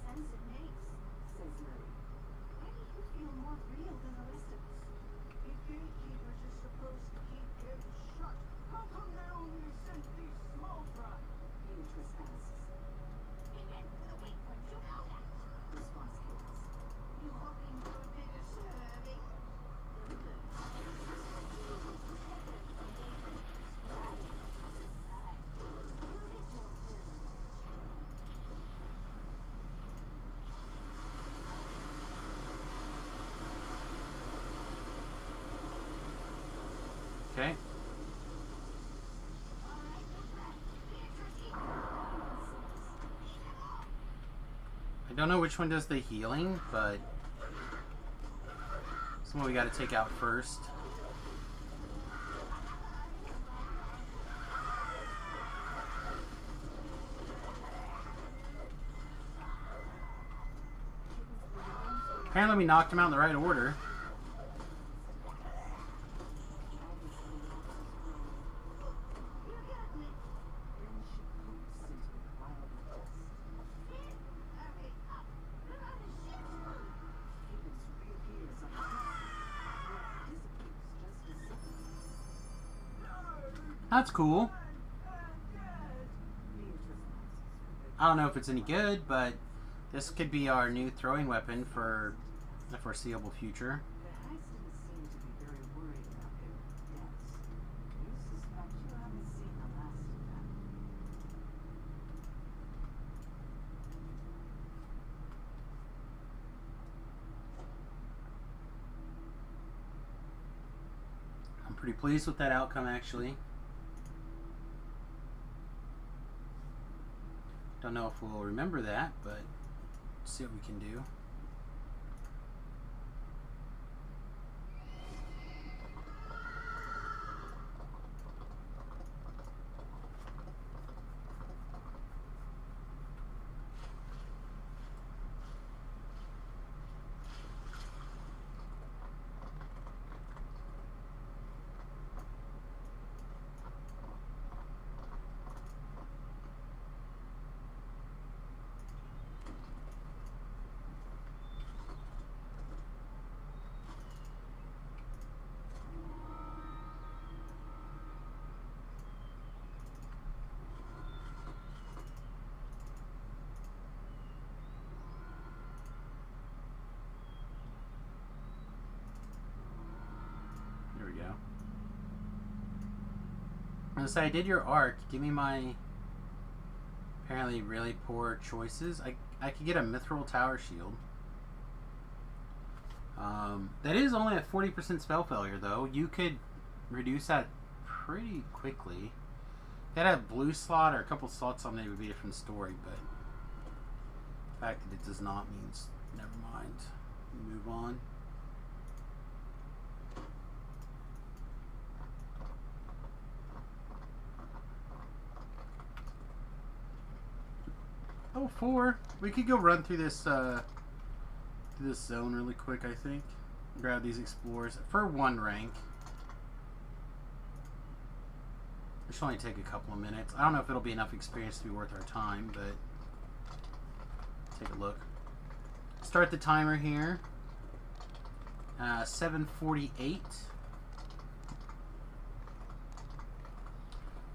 Why do you feel more real than the rest of us? If gatekeepers are supposed to keep gates shut, how come they only sent these small fry? Beatrice asks. Amen for the weak ones, you know that. Response chaos. You hoping for a bigger serving? Okay. I don't know which one does the healing, but some we got to take out first. Apparently we knocked him out in the right order. That's cool. I don't know if it's any good, but this could be our new throwing weapon for the foreseeable future. The Heights didn't seem to be very worried about their deaths. You suspect you haven't seen the last of them. I'm pretty pleased with that outcome, actually. Don't know if we'll remember that, but see what we can do. There we go. I'm gonna say I did your arc. Give me my apparently really poor choices. I could get a mithril tower shield. That is only a 40% spell failure though. You could reduce that pretty quickly. That had a blue slot or a couple slots on there would be a different story, but fact that it does not means never mind. Move on. Oh, 4. We could go run through this zone really quick, I think. Grab these explorers for 1 rank. It should only take a couple of minutes. I don't know if it'll be enough experience to be worth our time, but take a look. Start the timer here. 7:48.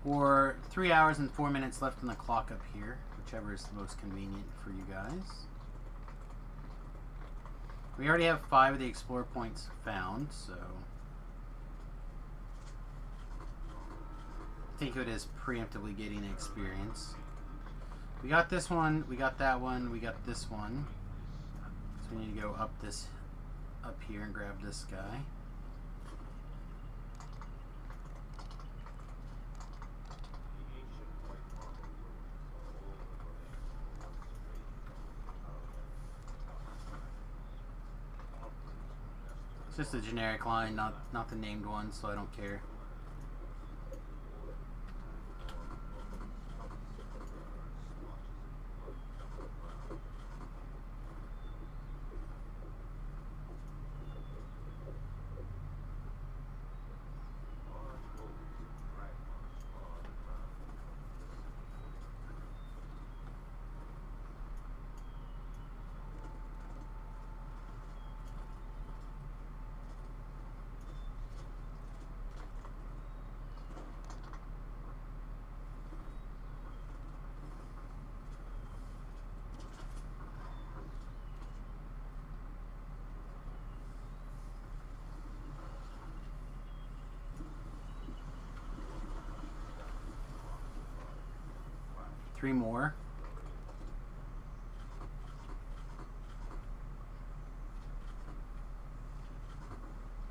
Or 3 hours and 4 minutes left on the clock up here, whichever is the most convenient for you guys. We already have 5 of the explorer points found, so think of it as preemptively getting experience. We got this one, we got that one, we got this one. So we need to go up here and grab this guy. It's just a generic line, not the named one, so I don't care. Three more.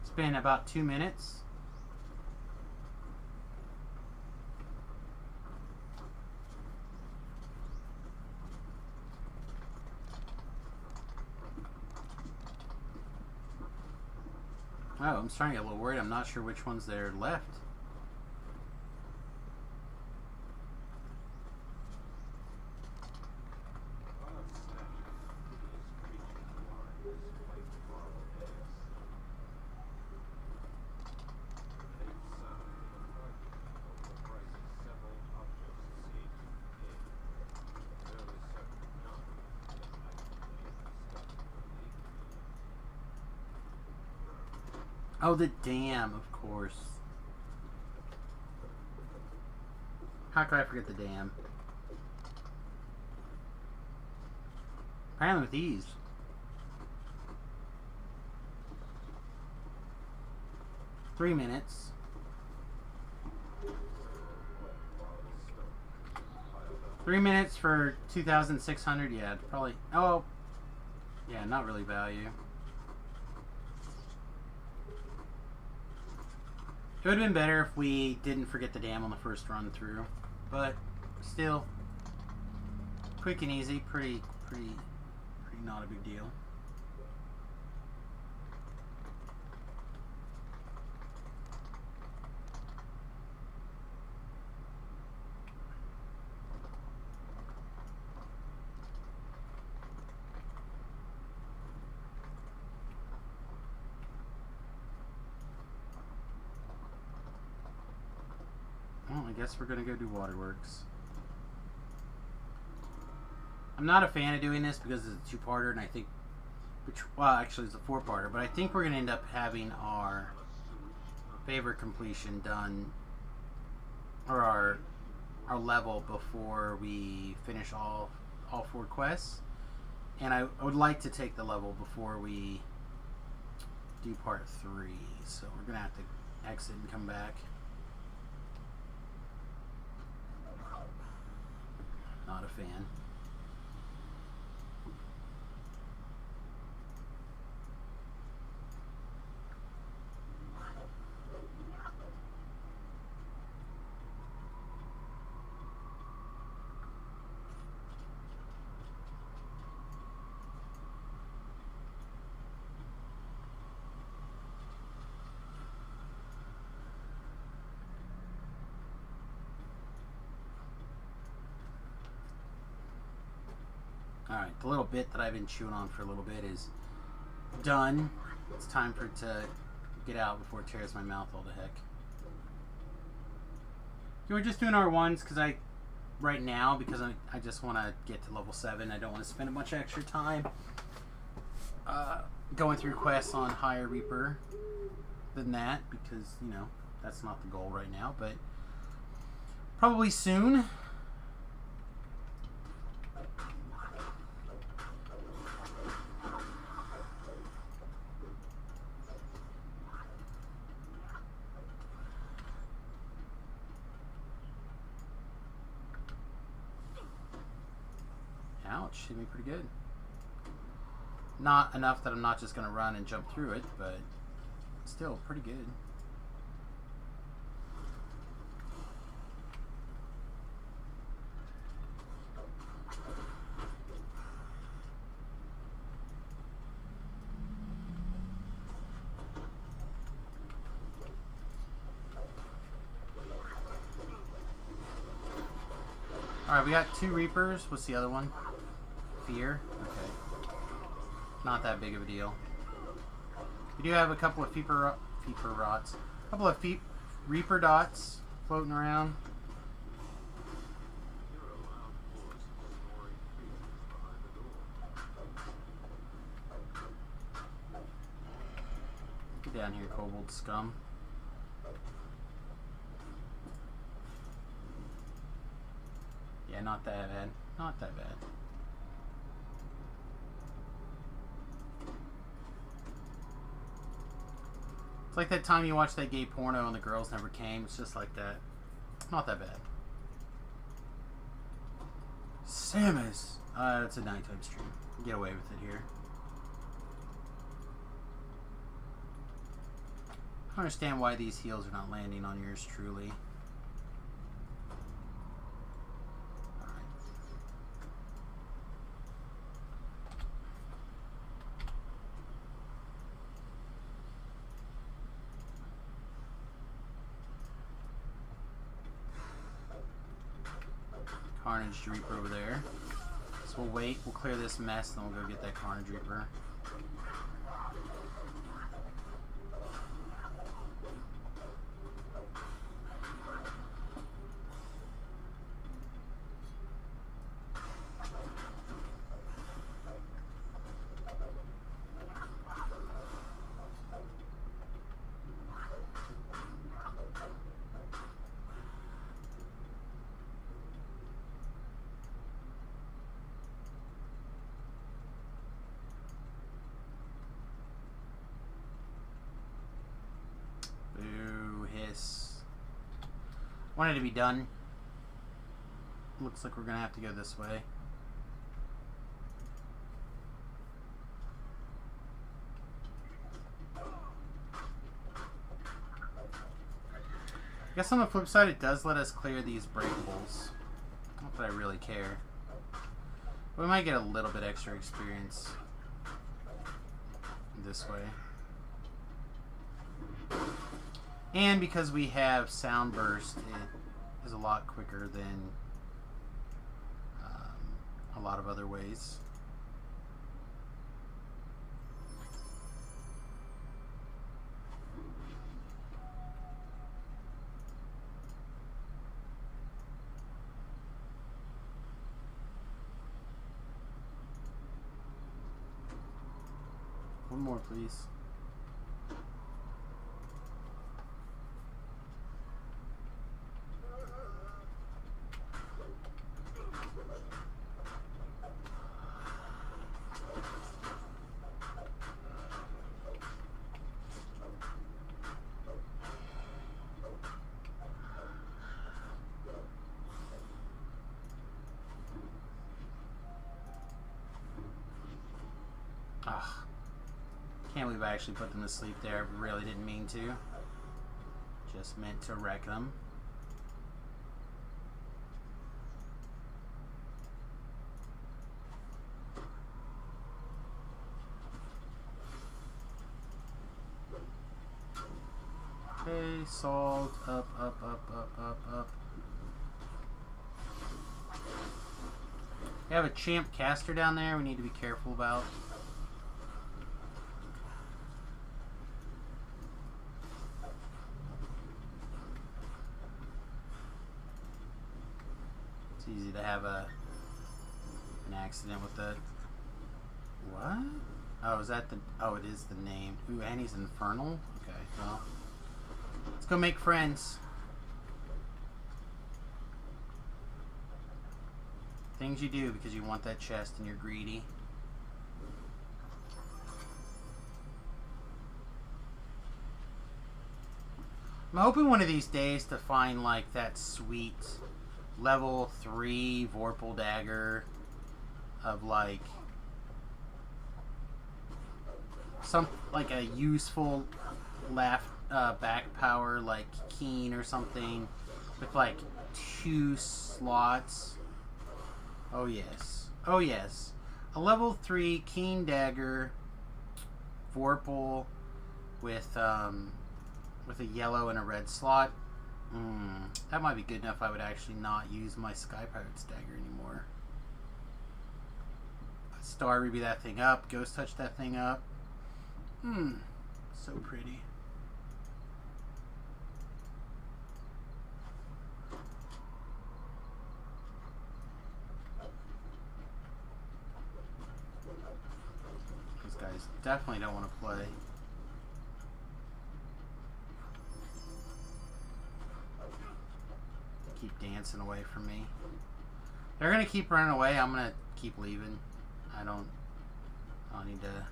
It's been about 2 minutes. Oh, I'm starting to get a little worried. I'm not sure which ones there are left. Oh, the dam, of course. How could I forget the dam? Apparently with these. Three minutes. Three minutes for 2,600, yeah, probably. Oh, yeah, not really value. It would have been better if we didn't forget the dam on the first run through, but still, quick and easy, pretty not a big deal. Well, I guess we're gonna go do waterworks. I'm not a fan of doing this because it's a two-parter, and I think, well, actually it's a four-parter, but I think we're gonna end up having our favorite completion done, or our level before we finish all 4 quests, and I would like to take the level before we do part 3, so we're gonna have to exit and come back. Not a fan. Alright, the little bit that I've been chewing on for a little bit is done. It's time for it to get out before it tears my mouth all to heck. We're just doing our ones because right now, because I just want to get to level 7. I don't want to spend a bunch of extra time going through quests on higher Reaper than that, because, you know, that's not the goal right now, but probably soon. Ouch, hit me pretty good. Not enough that I'm not just going to run and jump through it, but still pretty good. Alright, we got 2 Reapers. What's the other one? Fear? Okay. Not that big of a deal. We do have a couple of Reaper rots. A couple of Reaper dots floating around. Get down here, kobold scum. Yeah, not that bad. Not that bad. It's like that time you watched that gay porno and the girls never came. It's just like that. Not that bad. Samus! It's a nighttime stream. Get away with it here. I don't understand why these heals are not landing on yours truly. Carnage Reaper over there. So we'll wait, we'll clear this mess, and then we'll go get that Carnage Reaper. Wanted to be done. Looks like we're gonna have to go this way. I guess on the flip side, it does let us clear these breakables. Not that I really care. We might get a little bit extra experience this way. And because we have sound burst, it is a lot quicker than a lot of other ways. One more, please. Can't believe I actually put them to sleep there. Really didn't mean to. Just meant to wreck them. Okay, salt, up, up, up, up, up, up. We have a champ caster down there we need to be careful about. It's easy to have an accident with the... What? Oh, is that the... Oh, it is the name. Ooh, and he's infernal? Okay, well... Let's go make friends. Things you do because you want that chest and you're greedy. I'm hoping one of these days to find like that sweet level 3 Vorpal dagger of like some like a useful back power like Keen or something with like 2 slots. Oh yes. Oh yes. A level 3 Keen dagger Vorpal with a yellow and a red slot. That might be good enough. I would actually not use my Sky Pirate's dagger anymore. Star Ruby that thing up. Ghost Touch that thing up. So pretty. These guys definitely don't want to play. Keep dancing away from me. They're gonna keep running away. I'm gonna keep leaving. I don't need to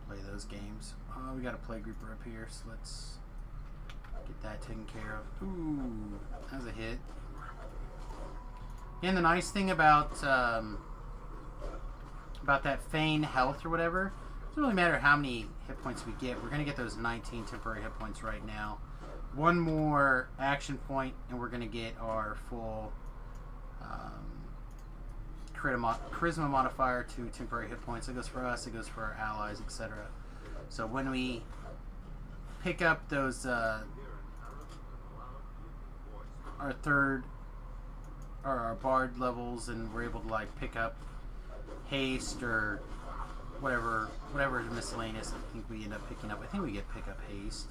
play those games. Oh, we got a plague reaper up here, so let's get that taken care of. Ooh, that was a hit. And the nice thing about that feign health or whatever, it doesn't really matter how many hit points we get. We're gonna get those 19 temporary hit points right now. One more action point, and we're going to get our full charisma modifier to temporary hit points. It goes for us, it goes for our allies, etc. So when we pick up those, our third, or our bard levels, and we're able to like pick up haste or whatever is miscellaneous, I think we end up picking up. I think we get pick up haste.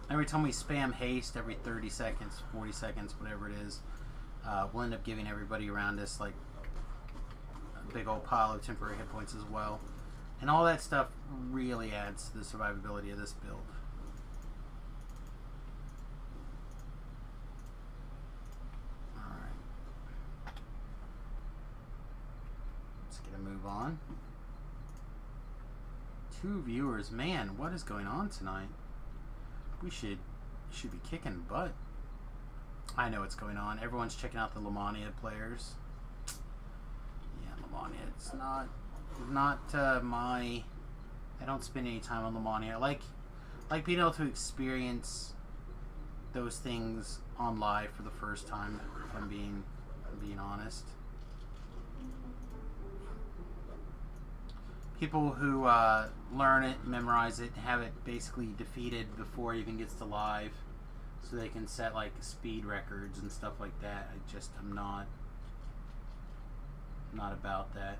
Every time we spam haste every 30 seconds, 40 seconds, whatever it is, we'll end up giving everybody around us like a big old pile of temporary hit points as well. And all that stuff really adds to the survivability of this build. Alright. Let's get a move on. 2 viewers. Man, what is going on tonight? We should be kicking butt. I know what's going on. Everyone's checking out the Lamania players. Yeah, Lamania. It's not my... I don't spend any time on Lamania. I like being able to experience those things on live for the first time, if I'm being honest. People who learn it, memorize it, have it basically defeated before it even gets to live, so they can set like speed records and stuff like that. I'm not about that.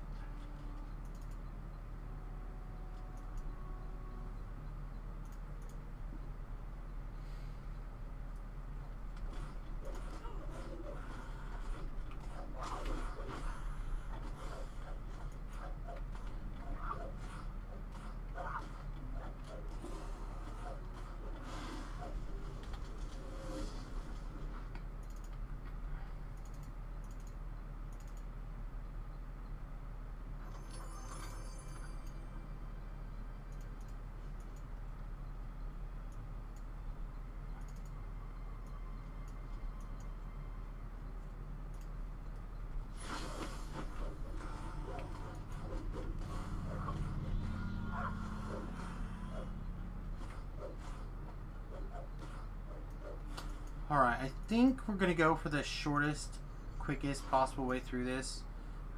Alright, I think we're going to go for the shortest, quickest possible way through this.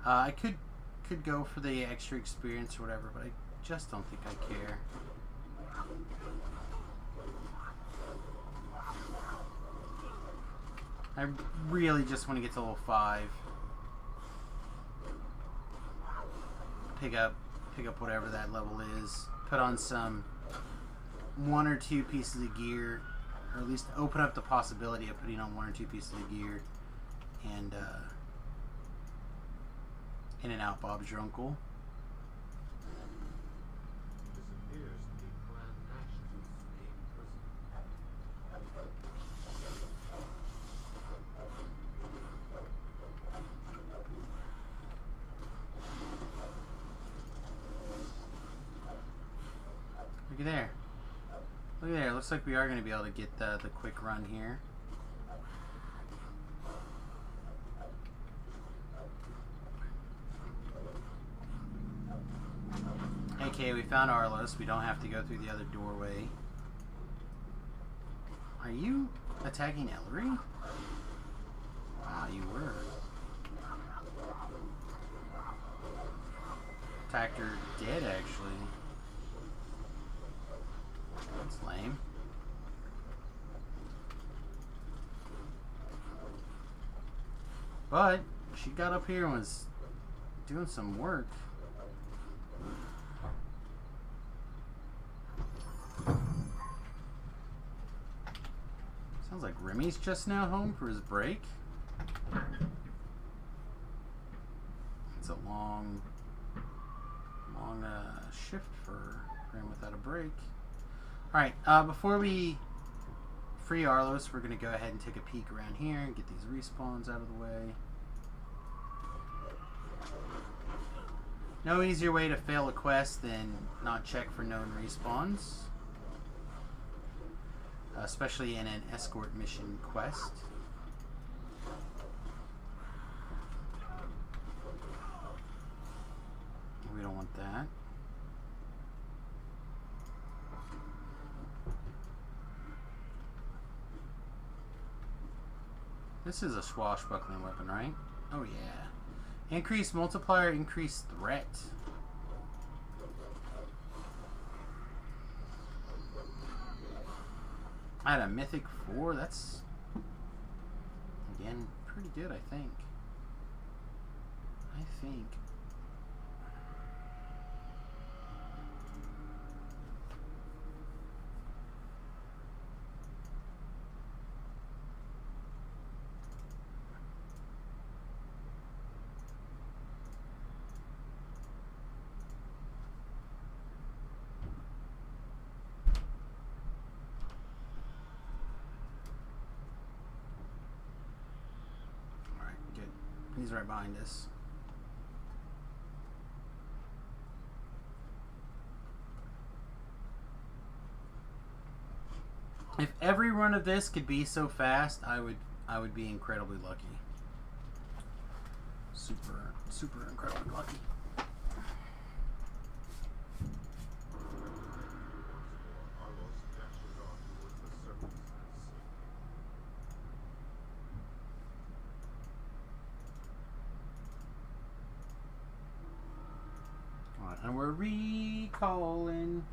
I could go for the extra experience or whatever, but I just don't think I care. I really just want to get to level 5. Pick up whatever that level is. Put on some 1 or 2 pieces of gear, or at least open up the possibility of putting on 1 or 2 pieces of gear, and in and out Bob's your uncle. This appears to be Clan Nashton's main prison. Look at there. Look at there. Looks like we are going to be able to get the quick run here. Okay, we found Arlos. We don't have to go through the other doorway. Are you attacking Ellery? Wow, you were. Attacked her dead, actually. That's lame. But she got up here and was doing some work. Sounds like Remy's just now home for his break. It's a long shift for him without a break. Alright, before we free Arlos, we're going to go ahead and take a peek around here and get these respawns out of the way. No easier way to fail a quest than not check for known respawns. Especially in an escort mission quest. We don't want that. This is a swashbuckling weapon, right? Oh yeah. Increased multiplier, increased threat. I had a mythic 4. That's, again, pretty good, I think. Alright, good. He's right behind us. If every run of this could be so fast, I would be incredibly lucky. Super incredibly lucky. Arlos dashes on towards the serpent's nest. Alright, and we're recalling.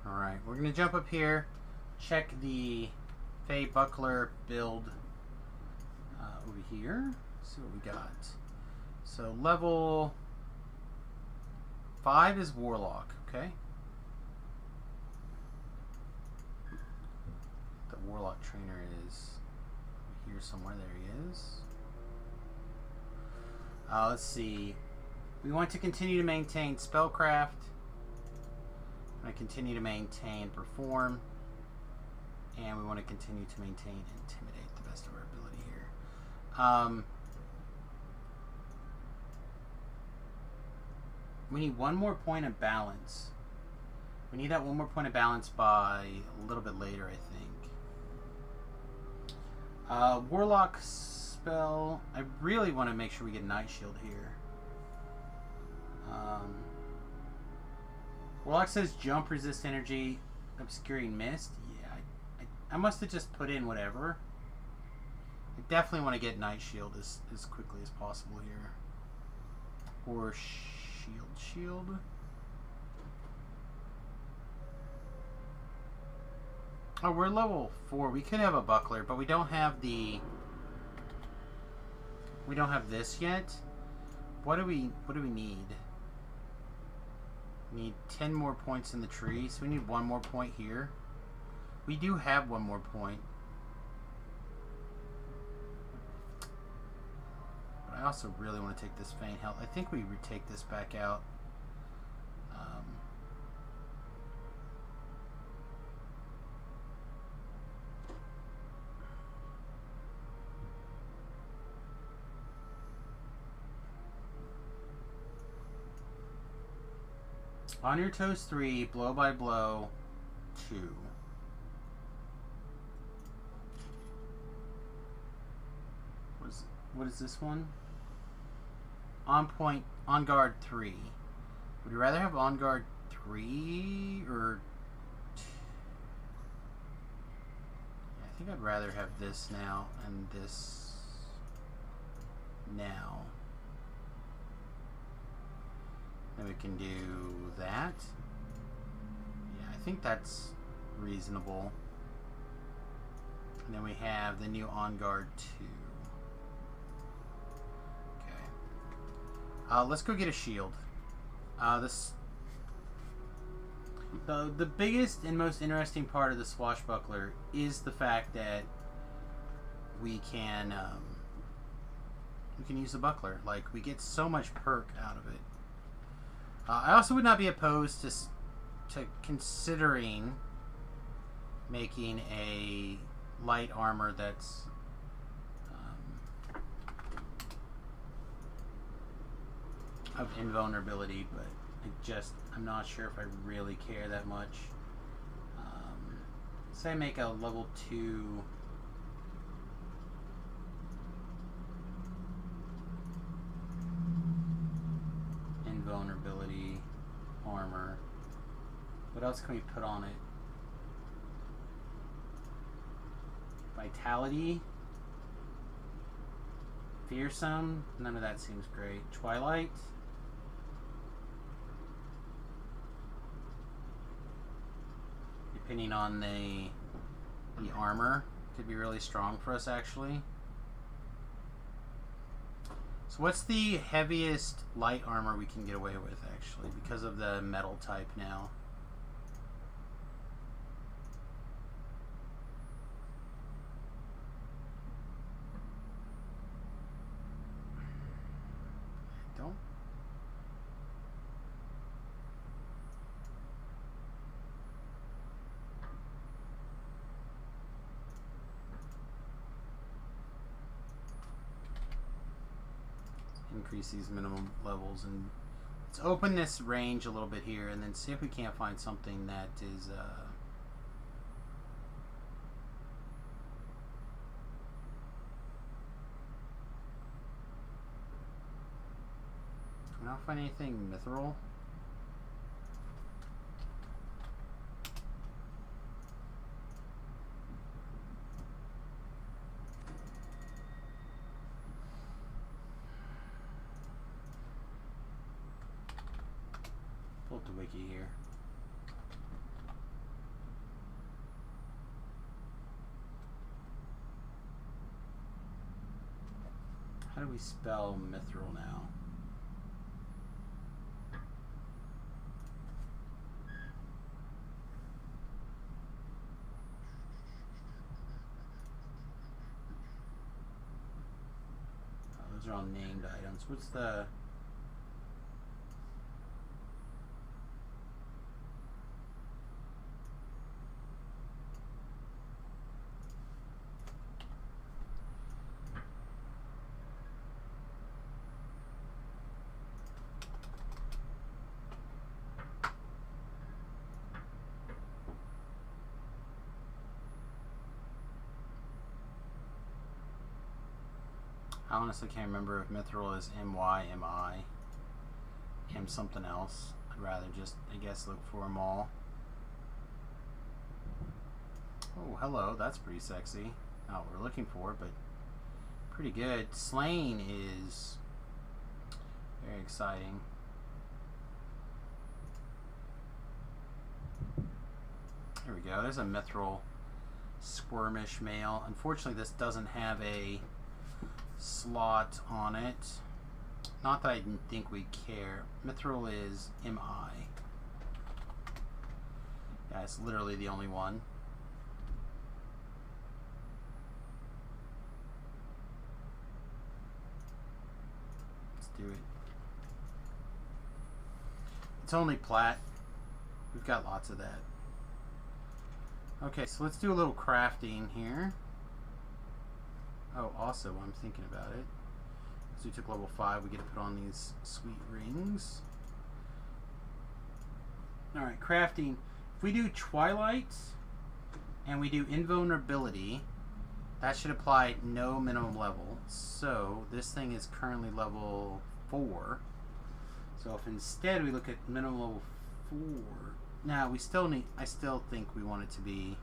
Alright, we're going to jump up here, check the Feybuckler build over here, see what we got. So level 5 is Warlock, okay? The Warlock trainer is here somewhere, there he is. Let's see, we want to continue to maintain Spellcraft. I continue to maintain Perform, and we want to continue to maintain Intimidate, the best of our ability here. We need one more point of balance. We need that one more point of balance by a little bit later, I think. Warlock spell. I really want to make sure we get Night Shield here. Warlock says jump, resist energy, obscuring mist. Yeah, I must have just put in whatever. I definitely want to get Night Shield as quickly as possible here. Or Shield. Oh, we're level 4. We could have a buckler, but we don't have the... We don't have this yet. What do we need? We need 10 more points in the tree, so we need 1 more point here. We do have 1 more point. But I also really want to take this Feign Health. I think we retake this back out. On your toes 3, blow by blow 2. What is this one? On point, on guard 3. Would you rather have on guard 3 or... I think I'd rather have this now and this now. Then we can do that. Yeah, I think that's reasonable. And then we have the new on guard 2. Okay. Let's go get a shield. The biggest and most interesting part of the swashbuckler is the fact that we can use the buckler. Like, we get so much perk out of it. I also would not be opposed to considering making a light armor that's of invulnerability, but I'm not sure if I really care that much. Say I make a level 2 invulnerability armor. What else can we put on it? Vitality, fearsome. None of that seems great. Twilight. Depending on the armor, could be really strong for us actually. So what's the heaviest light armor we can get away with, actually, because of the metal type now? I don't... Increase these minimum levels, and let's open this range a little bit here and then see if we can't find something that is can I find anything mithril? Pull up the wiki here. How do we spell mithril now? Oh, those are all named items. What's the... I honestly can't remember if Mithril is M-Y, M-I, M something else. I'd rather just, I guess, look for them all. Oh, hello. That's pretty sexy. Not what we're looking for, but pretty good. Slain is very exciting. There we go. There's a Mithril Squirmish male. Unfortunately, this doesn't have a slot on it. Not that I didn't think we'd care. Mithril is M-I. Yeah, it's literally the only one. Let's do it. It's only plat. We've got lots of that. Okay, so let's do a little crafting here. Oh, also, I'm thinking about it. So we took level 5, we get to put on these sweet rings. Alright, crafting. If we do Twilight and we do Invulnerability, that should apply no minimum level. So this thing is currently level 4. So if instead we look at minimum level 4, now we still need, I still think we want it to be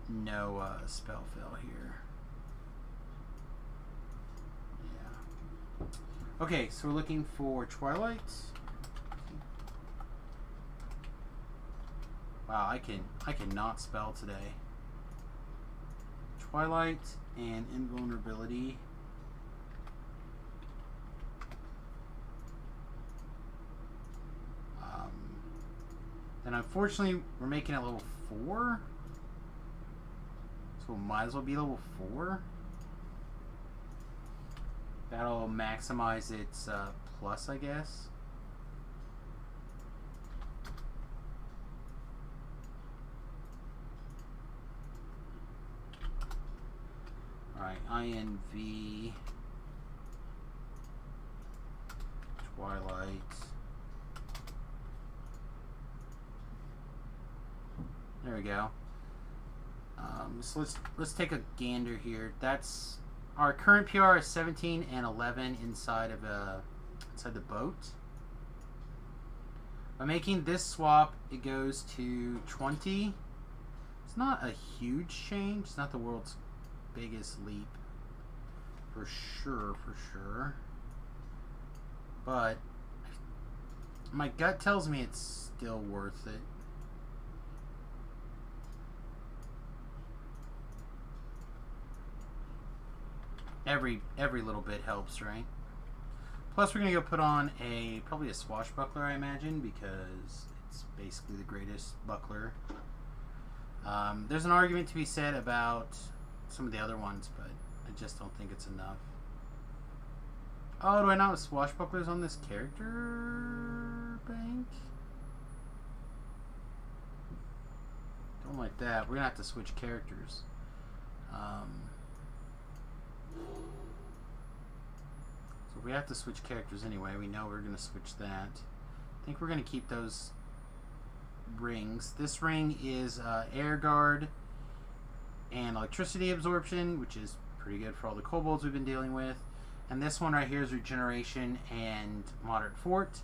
no spell fail here. Yeah. Okay, so we're looking for Twilight. Wow, I cannot spell today. Twilight and Invulnerability. And unfortunately, we're making it level 4. So it might as well be level 4. That'll maximize its plus, I guess. Alright, INV. Twilight. There we go. So let's take a gander here. That's our current PR is 17 and 11 inside of inside the boat. By making this swap, it goes to 20. It's not a huge change. It's not the world's biggest leap, for sure. But my gut tells me it's still worth it. Every little bit helps, right? Plus, we're gonna go put on probably a swashbuckler, I imagine, because it's basically the greatest buckler. There's an argument to be said about some of the other ones, but I just don't think it's enough. Oh, do I not have swashbucklers on this character bank? Don't like that. We're gonna have to switch characters. So if we have to switch characters anyway, we know we're going to switch that. I think we're going to keep those rings. This ring is air guard and electricity absorption, which is pretty good for all the kobolds we've been dealing with. And this one right here is regeneration and moderate fort.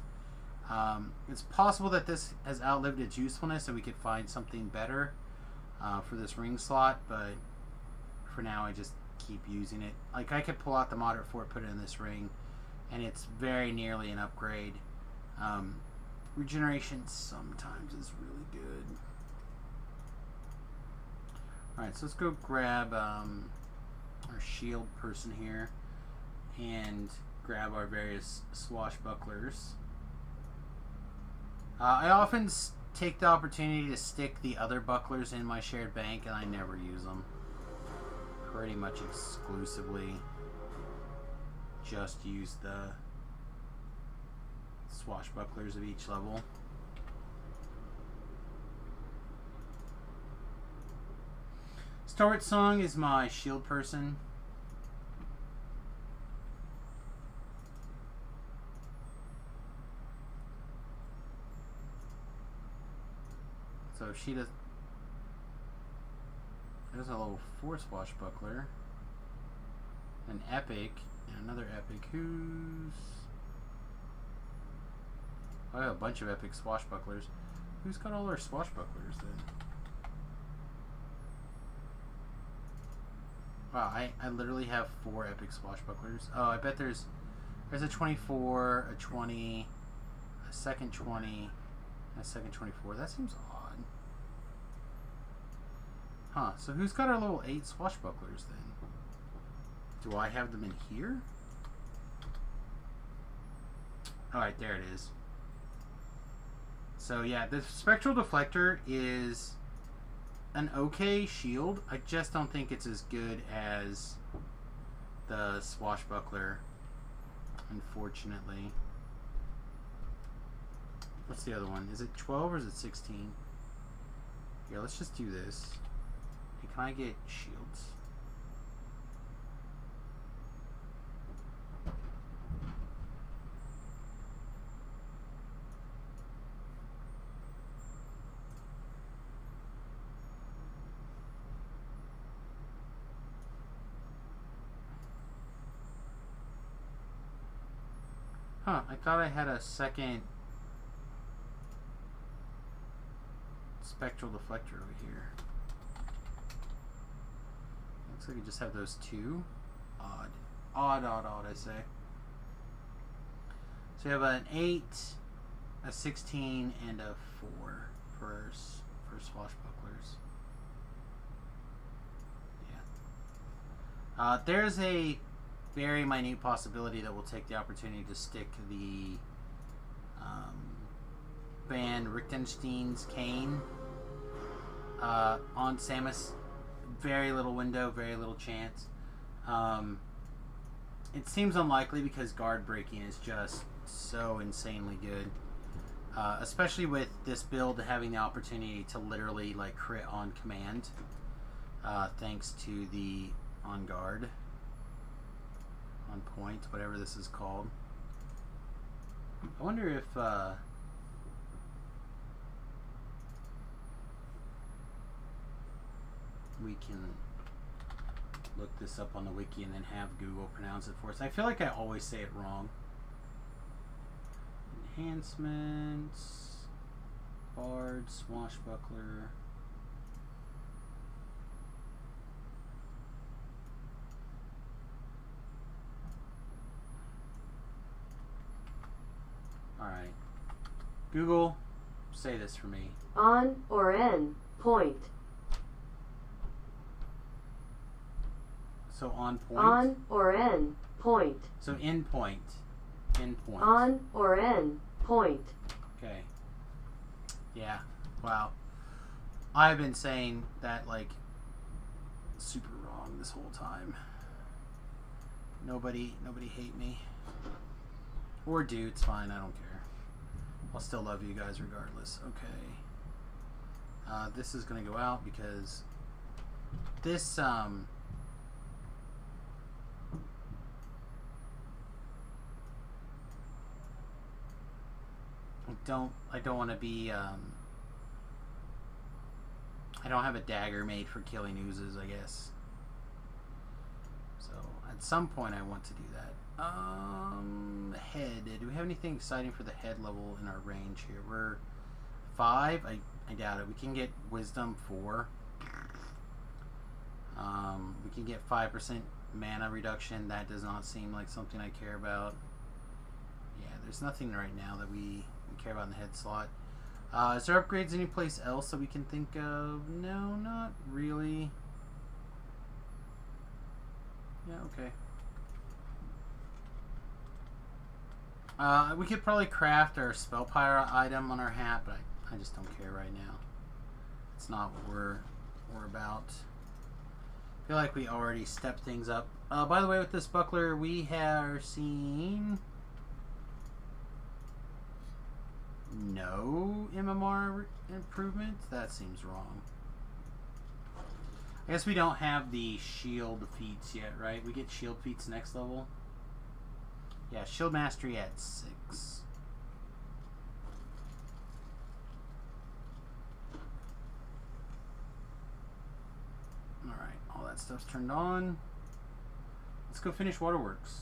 It's possible that this has outlived its usefulness and we could find something better for this ring slot, but for now I just keep using it. Like, I could pull out the moderate fort, put it in this ring, and it's very nearly an upgrade. Regeneration sometimes is really good. Alright, so let's go grab our shield person here and grab our various swashbucklers. I often take the opportunity to stick the other bucklers in my shared bank, and I never use them. Pretty much exclusively just use the swashbucklers of each level. Start Song is my shield person. So she does. There's a level 4 swashbuckler. an epic, and another epic. Who's... Oh, I have a bunch of epic swashbucklers. Who's got all our swashbucklers then? Wow, I literally have 4 epic swashbucklers. Oh, I bet there's a 24, a 20, a second 20, a second 24. That seems odd. Huh, so who's got our level 8 swashbucklers then? Do I have them in here? Alright, there it is. So yeah, the Spectral Deflector is an okay shield. I just don't think it's as good as the Swashbuckler, unfortunately. What's the other one? Is it 12 or is it 16? Here, let's just do this. Hey, can I get shields? Huh, I thought I had a second Spectral Deflector over here. Looks like we just have those 2. Odd. Odd, I say. So we have an 8, a 16, and a 4 for swashbucklers. Yeah. There's a very minute possibility that we'll take the opportunity to stick the Van Richtenstein's cane on Samus. Very little window, very little chance. It seems unlikely because guard breaking is just so insanely good. Especially with this build having the opportunity to literally like crit on command. Thanks to the on guard. On point, whatever this is called. I wonder if we can look this up on the wiki and then have Google pronounce it for us. I feel like I always say it wrong. Enhancements, Bard, Swashbuckler. Alright. Google, say this for me. On or in point. So on point? On or in point. So in point. In point. On or in point. Okay. Yeah. Wow. I've been saying that like super wrong this whole time. Nobody hate me. Or do, it's fine, I don't care. I'll still love you guys regardless. Okay. This is gonna go out because this I don't want to be I don't have a dagger made for killing oozes, I guess. So at some point I want to do that. Head. Do we have anything exciting for the head level in our range here? We're 5. I doubt it. We can get wisdom 4. We can get 5% mana reduction. That does not seem like something I care about. Yeah, there's nothing right now that we care about in the head slot. Is there upgrades anyplace else that we can think of? No, not really. Yeah, okay. We could probably craft our Spellpire item on our hat, but I just don't care right now. It's not what we're about. I feel like we already stepped things up. By the way, with this buckler, we have seen no MMR improvement. That seems wrong. I guess we don't have the shield feats yet, right? We get shield feats next level. Yeah, shield mastery at 6. Alright, all that stuff's turned on. Let's go finish Waterworks.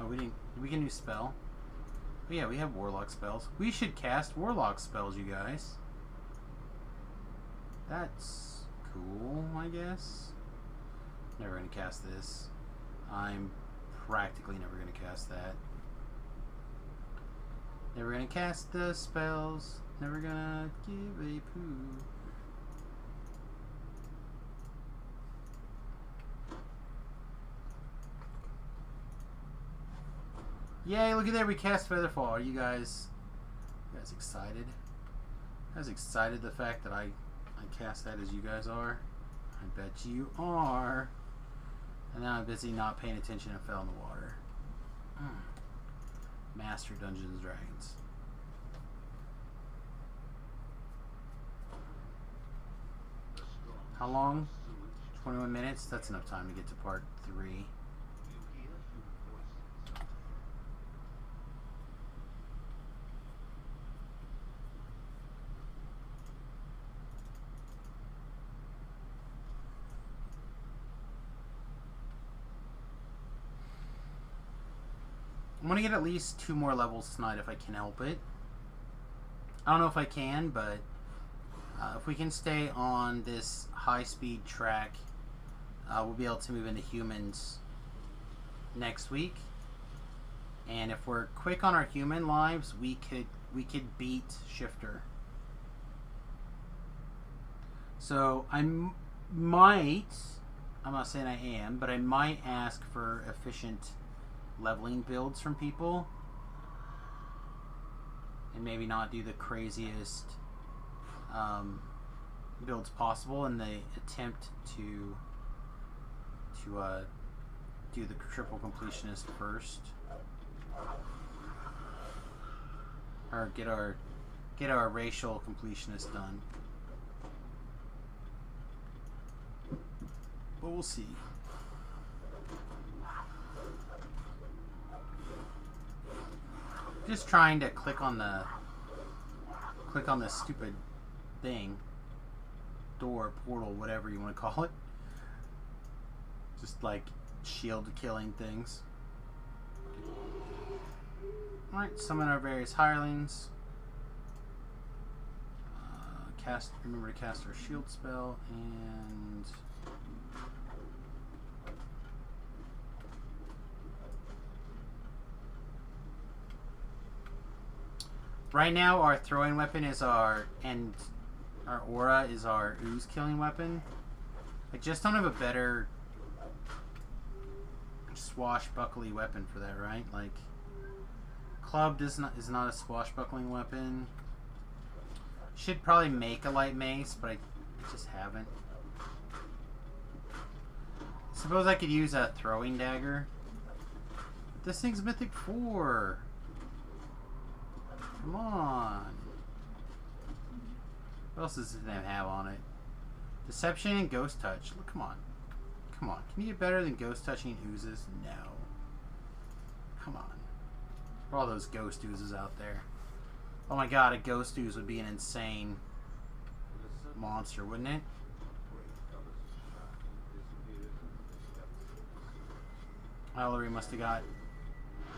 Oh, we didn't. We can do spell. Oh, yeah, we have Warlock spells. We should cast Warlock spells, you guys. That's cool, I guess. Never gonna cast this. I'm practically never gonna cast that. Never gonna cast the spells. Never gonna give a poo. Yay, look at that, we cast Featherfall. Are you guys excited? You guys excited the fact that I cast that as you guys are? I bet you are. And now I'm busy not paying attention and fell in the water. Master Dungeons and Dragons. How long? 21 minutes? That's enough time to get to part 3. I'm gonna get at least 2 more levels tonight if I can help it. I don't know if I can, but if we can stay on this high-speed track, we'll be able to move into humans next week. And if we're quick on our human lives, we could beat Shifter. So I might, I'm not saying I am, but I might ask for efficient leveling builds from people, and maybe not do the craziest builds possible in the attempt to do the triple completionist first, or get our racial completionist done. But we'll see. Just trying to click on the stupid thing, door, portal, whatever you want to call it. Just like shield killing things. Alright, summon our various hirelings. Remember to cast our shield spell, and right now our throwing weapon is our aura is our ooze killing weapon. I just don't have a better swashbuckly weapon for that, right? Like, club is not a swashbuckling weapon. Should probably make a light mace, but I just haven't. Suppose I could use a throwing dagger. But this thing's Mythic 4. Come on. What else does this thing have on it? Deception and Ghost Touch. Look, come on. Come on. Can you get better than Ghost Touching oozes? No. Come on. For all those ghost oozes out there. Oh my god, a ghost ooze would be an insane monster, wouldn't it? Ellery must have got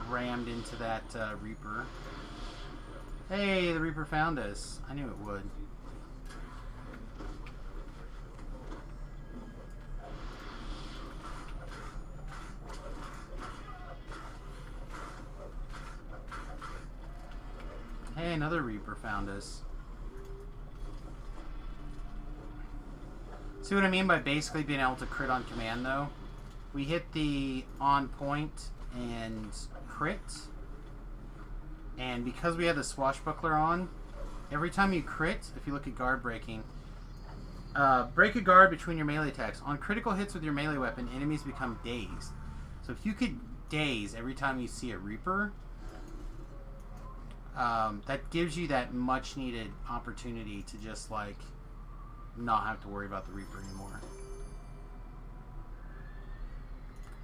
rammed into that Reaper. Hey, the Reaper found us. I knew it would. Hey, another Reaper found us. See what I mean by basically being able to crit on command, though? We hit the on point and crit. And because we have the swashbuckler on, every time you crit, if you look at guard breaking, break a guard between your melee attacks. On critical hits with your melee weapon, enemies become dazed. So if you could daze every time you see a Reaper, that gives you that much needed opportunity to just like not have to worry about the Reaper anymore.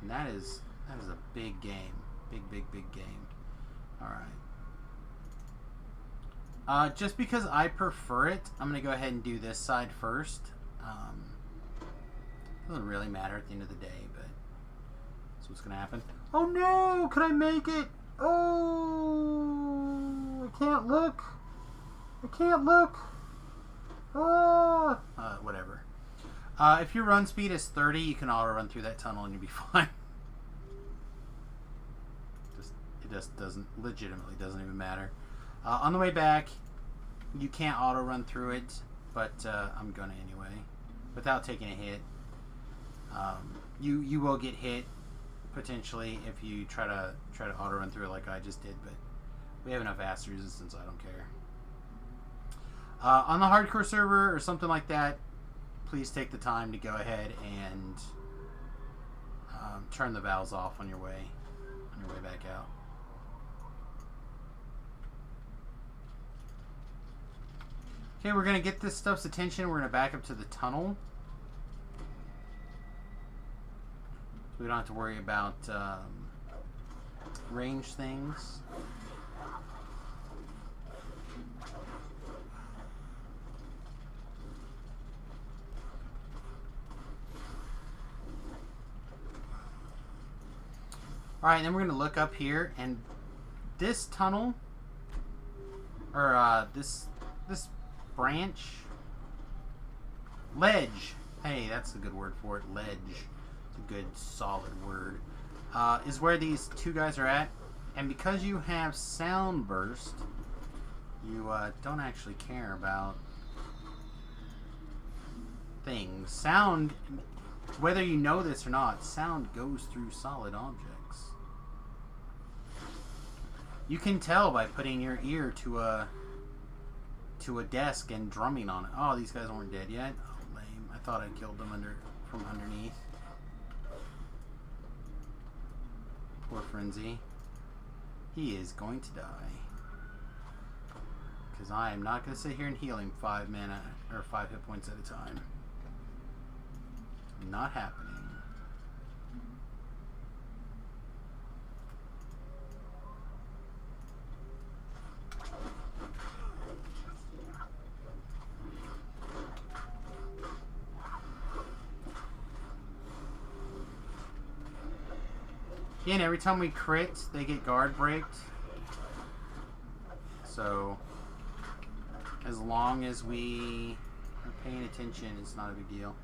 And that is a big game. Big game. Alright. Just because I prefer it, I'm going to go ahead and do this side first. Doesn't really matter at the end of the day, but that's what's gonna happen. Oh no! Can I make it? Oh! I can't look. I can't look. Whatever. If your run speed is 30, you can auto run through that tunnel and you'll be fine. It just doesn't, legitimately doesn't even matter. On the way back, you can't auto run through it, but I'm gonna anyway, without taking a hit. You will get hit potentially if you try to auto run through it like I just did, but we have enough acid resistance, I don't care. On the hardcore server or something like that, please take the time to go ahead and turn the valves off on your way back out. Okay, we're gonna get this stuff's attention. We're gonna back up to the tunnel, so we don't have to worry about range things. Alright, then we're going to look up here, and this tunnel, or this branch, ledge, hey, that's a good word for it, ledge, it's a good solid word, is where these two guys are at, and because you have sound burst, you don't actually care about things. Sound, whether you know this or not, sound goes through solid objects. You can tell by putting your ear to a desk and drumming on it. Oh, these guys weren't dead yet? Oh, lame. I thought I killed them from underneath. Poor Frenzy. He is going to die. Because I am not going to sit here and heal him 5 mana, or 5 hit points at a time. Not happening. Again, every time we crit, they get guard braked. So, as long as we are paying attention, it's not a big deal.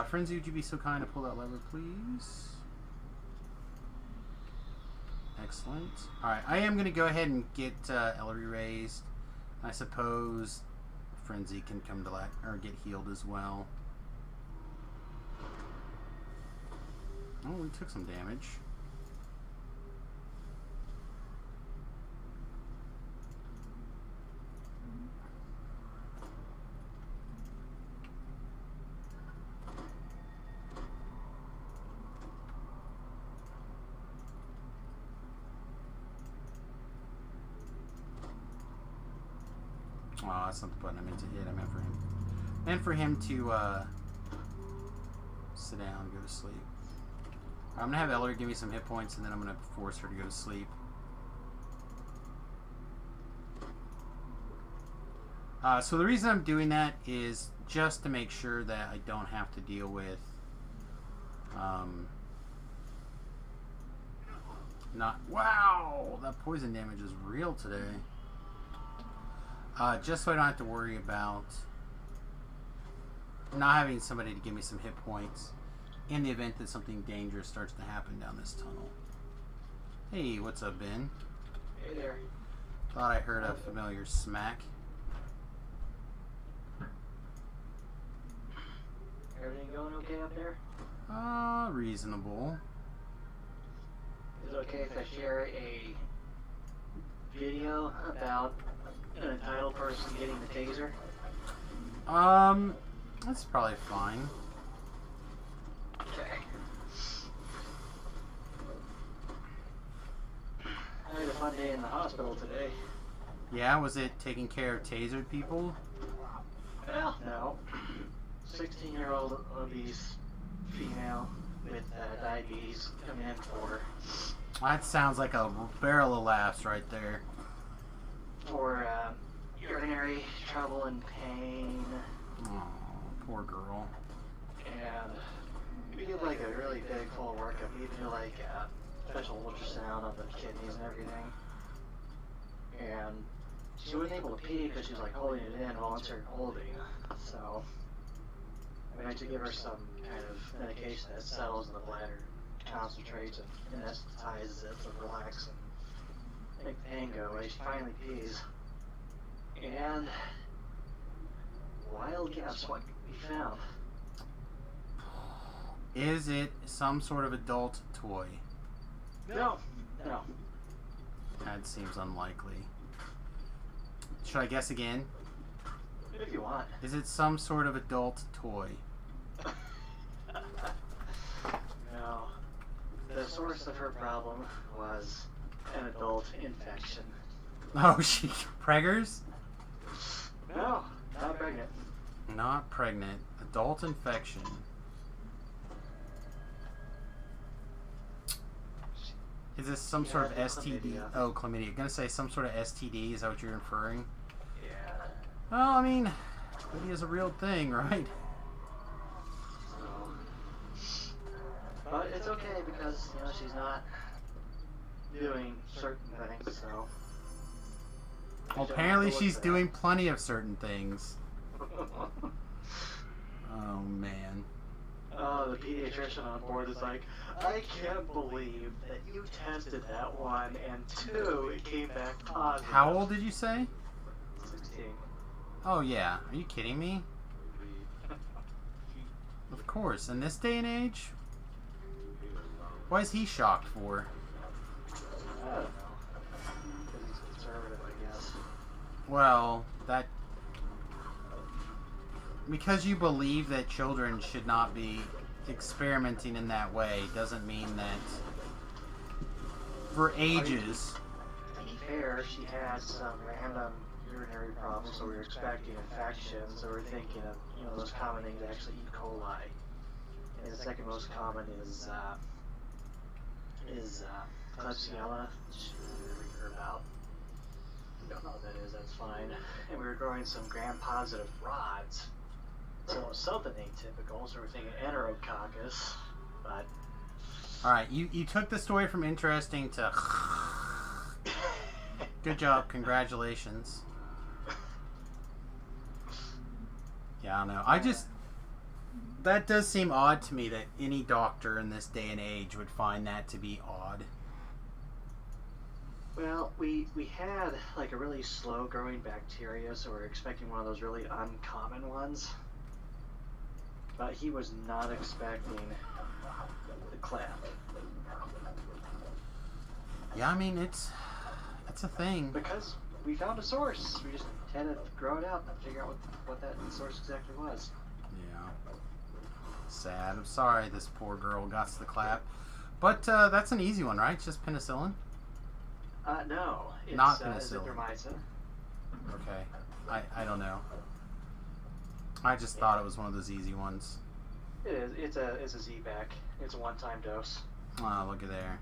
Frenzy, would you be so kind to pull that lever, please? Excellent. Alright, I am going to go ahead and get Ellery raised. I suppose Frenzy can come to or get healed as well. Oh, we took some damage. Oh, that's not the button I meant to hit. I meant for him to sit down and go to sleep. I'm gonna have Ellery give me some hit points, and then I'm gonna force her to go to sleep. So the reason I'm doing that is just to make sure that I don't have to deal with wow, that poison damage is real today. Just so I don't have to worry about not having somebody to give me some hit points in the event that something dangerous starts to happen down this tunnel. Hey, what's up, Ben? Hey there. Thought I heard a familiar smack. Everything going okay up there? Reasonable. Is it okay if I share a video about an entitled person getting the taser? That's probably fine. Okay. I had a fun day in the hospital today. Yeah, was it taking care of tasered people? Well, no. 16-year-old obese female with diabetes coming in That sounds like a barrel of laughs right there. for urinary trouble and pain, Oh, poor girl. and did like a really big full workup. We do like a special ultrasound of the kidneys and everything. And she wasn't able to pee because she was like holding it in while I started holding. So I managed to give her some kind of medication that settles in the bladder, concentrates and anesthetizes it to relax and make the pain go away. She finally pees. And wild guess what we found. Is it some sort of adult toy? No. That seems unlikely. Should I guess again? If you want. Is it some sort of adult toy? No. The source of her problem was an adult infection. Oh, she preggers? No, not pregnant. Not pregnant. Adult infection. Is this some sort of STD? Chlamydia. Oh, chlamydia. I'm gonna say some sort of STD. Is that what you're inferring? Yeah. Well, I mean, chlamydia is a real thing, right? So, but it's okay because she's not doing certain things. So. Well, apparently she's doing plenty of certain things. Oh man. Oh, the pediatrician on board is like, I can't believe that you tested that one and 2, it came back positive. How old did you say? 16. Oh yeah. Are you kidding me? Of course. In this day and age? Why is he shocked for? I don't know. Because he's conservative, I guess. Well, that... Because you believe that children should not be experimenting in that way doesn't mean that for ages... To be fair, she had some random urinary problems, so we were expecting infections, so we're thinking of, those common things, actually E. coli. And the second most common is Klebsiella, which we never heard about. Don't know what that is, that's fine. And we were growing some gram-positive rods. So something atypical, so we're thinking Enterococcus, but... Alright, you took the story from interesting to... Good job, congratulations. Yeah, I don't know. That does seem odd to me that any doctor in this day and age would find that to be odd. Well, we had like a really slow growing bacteria, so we're expecting one of those really uncommon ones. But he was not expecting the clap. Yeah, I mean, it's a thing. Because we found a source. We just had to grow it out and figure out what that source exactly was. Yeah. Sad. I'm sorry this poor girl got the clap. But that's an easy one, right? It's just penicillin? No. It's Not penicillin. azithromycin. Okay. I don't know. I just thought it was one of those easy ones. It is. It's a Z-back. It's a one-time dose. Oh, look at there.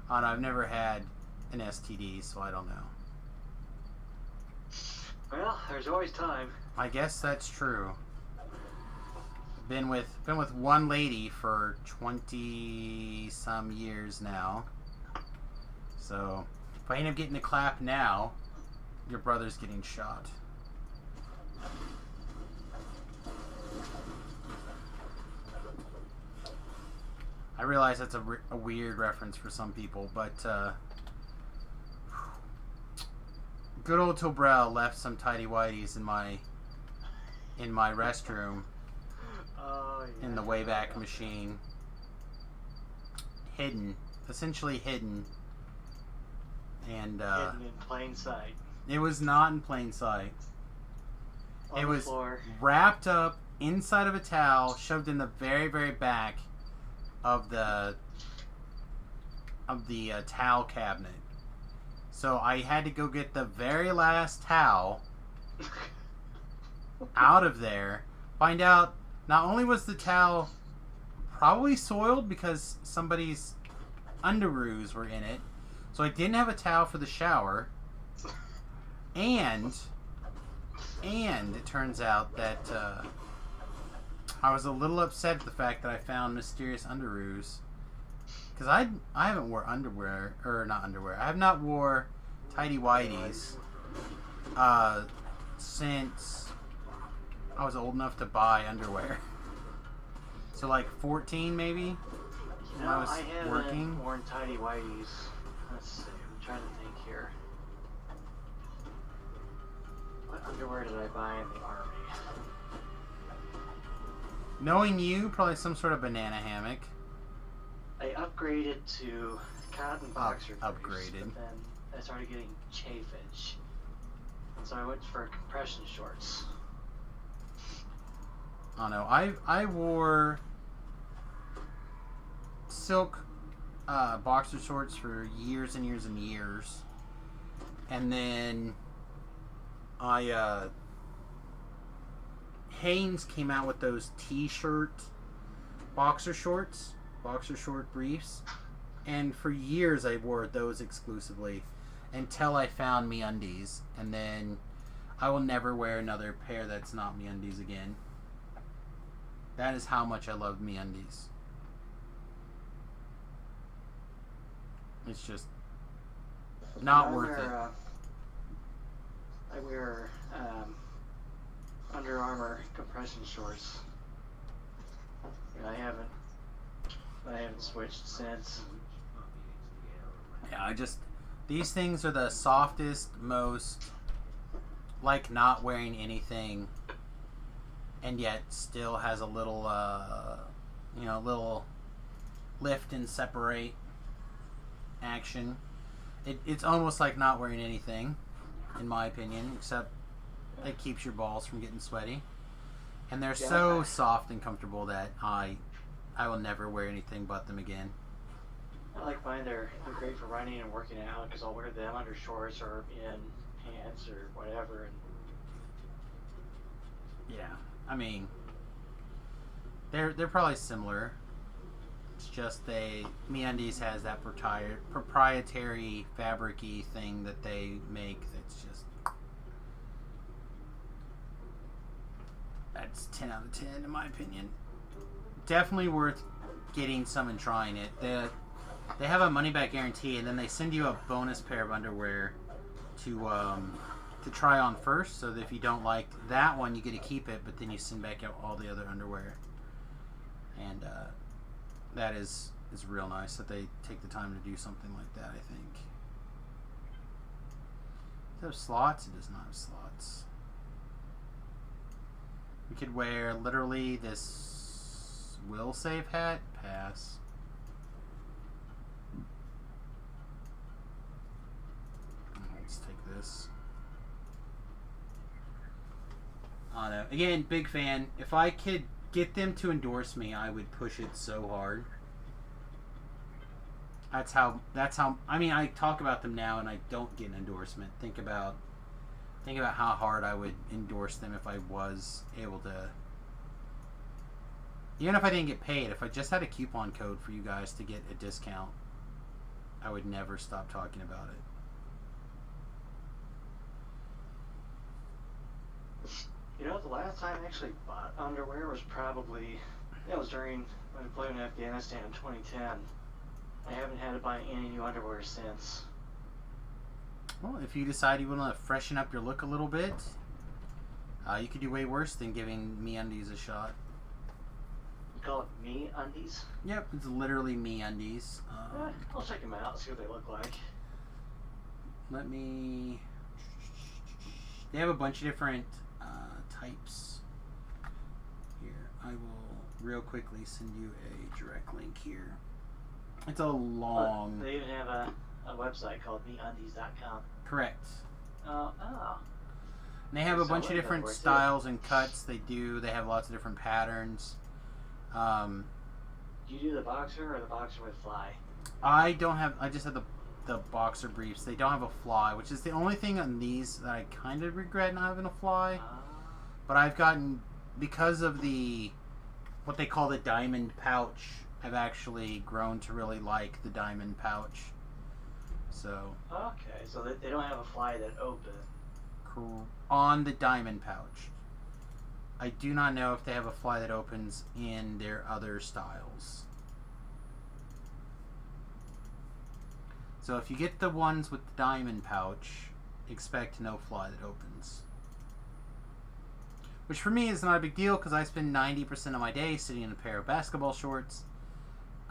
Oh, no, I've never had an STD, so I don't know. Well, there's always time. I guess that's true. Been with one lady for 20 some years now. So if I end up getting the clap now, your brother's getting shot. I realize that's a weird reference for some people, but good old Tobrel left some tidy whities in my restroom. Oh, yeah. In the Wayback Machine. Hidden. Essentially hidden. And Hidden in plain sight. it was not in plain sight. On It the was floor. wrapped up inside of a towel, shoved in the very, very back of the towel cabinet. So I had to go get the very last towel out of there. Find out not only was the towel probably soiled because somebody's underoos were in it, so I didn't have a towel for the shower, and it turns out that I was a little upset at the fact that I found mysterious underoos. Because I haven't wore underwear, or not underwear. I have not wore tidy whities since I was old enough to buy underwear. So like 14 maybe? When I was I haven't working. worn tidy whities. Let's see, I'm trying to think here. What underwear did I buy in the army? Knowing you, probably some sort of banana hammock. I upgraded to cotton boxer briefs, upgraded. but then I started getting chafage. And so I went for compression shorts. I don't know. I wore silk boxer shorts for years and years and years. And then Hanes came out with those t-shirt boxer shorts, boxer short briefs, and for years I wore those exclusively until I found MeUndies, and then I will never wear another pair that's not MeUndies again. That is how much I love MeUndies. It's just not worth it. I wear Under Armour compression shorts. And I haven't switched since. Yeah, these things are the softest, most like not wearing anything, and yet still has a little, little lift and separate action. It's almost like not wearing anything, in my opinion, except it keeps your balls from getting sweaty. And they're so soft and comfortable that I will never wear anything but them again. I like mine. They're great for running and working out because I'll wear them under shorts or in pants or whatever. And yeah, I mean, they're probably similar. It's just MeUndies has that proprietary fabric-y thing that they make that's 10 out of 10 in my opinion. Definitely worth getting some and trying it. They have a money-back guarantee, and then they send you a bonus pair of underwear to try on first, so that if you don't like that one, you get to keep it, but then you send back out all the other underwear. And that is real nice that they take the time to do something like that, I think. Does it have slots? It does not have slots. We could wear literally this will save hat. Pass. Let's take this. I don't know. Again, big fan. If I could get them to endorse me, I would push it so hard. That's how I mean, I talk about them now and I don't get an endorsement. Think about how hard I would endorse them if I was able to. Even if I didn't get paid, if I just had a coupon code for you guys to get a discount, I would never stop talking about it. You know, the last time I actually bought underwear was probably, that was during when I played in Afghanistan in 2010. I haven't had to buy any new underwear since. Well, if you decide you want to freshen up your look a little bit, you could do way worse than giving MeUndies a shot. You call it MeUndies? Yep, it's literally MeUndies. I'll check them out, see what they look like. They have a bunch of different types. Here, I will real quickly send you a direct link here. It's a long... They even have a website called MeUndies.com. Correct. Oh. And they have a bunch of different styles and cuts. They have lots of different patterns. Do you do the boxer or the boxer with fly? I just have the boxer briefs. They don't have a fly, which is the only thing on these that I kind of regret not having a fly. But I've gotten, because of what they call the diamond pouch, I've actually grown to really like the diamond pouch. So. Okay, so they don't have a fly that opens. On the diamond pouch. I do not know if they have a fly that opens in their other styles. So if you get the ones with the diamond pouch, expect no fly that opens. Which for me is not a big deal because I spend 90% of my day sitting in a pair of basketball shorts.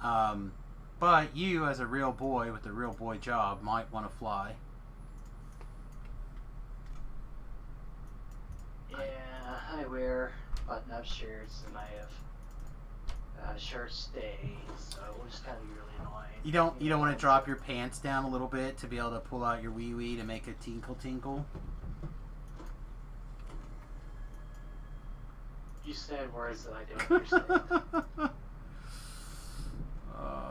But you, as a real boy with a real boy job, might want to fly. Yeah, I wear button-up shirts and I have shirt stays, so it's kind of really annoying. You don't want to drop your pants down a little bit to be able to pull out your wee wee to make a tinkle tinkle. You said words that I don't understand.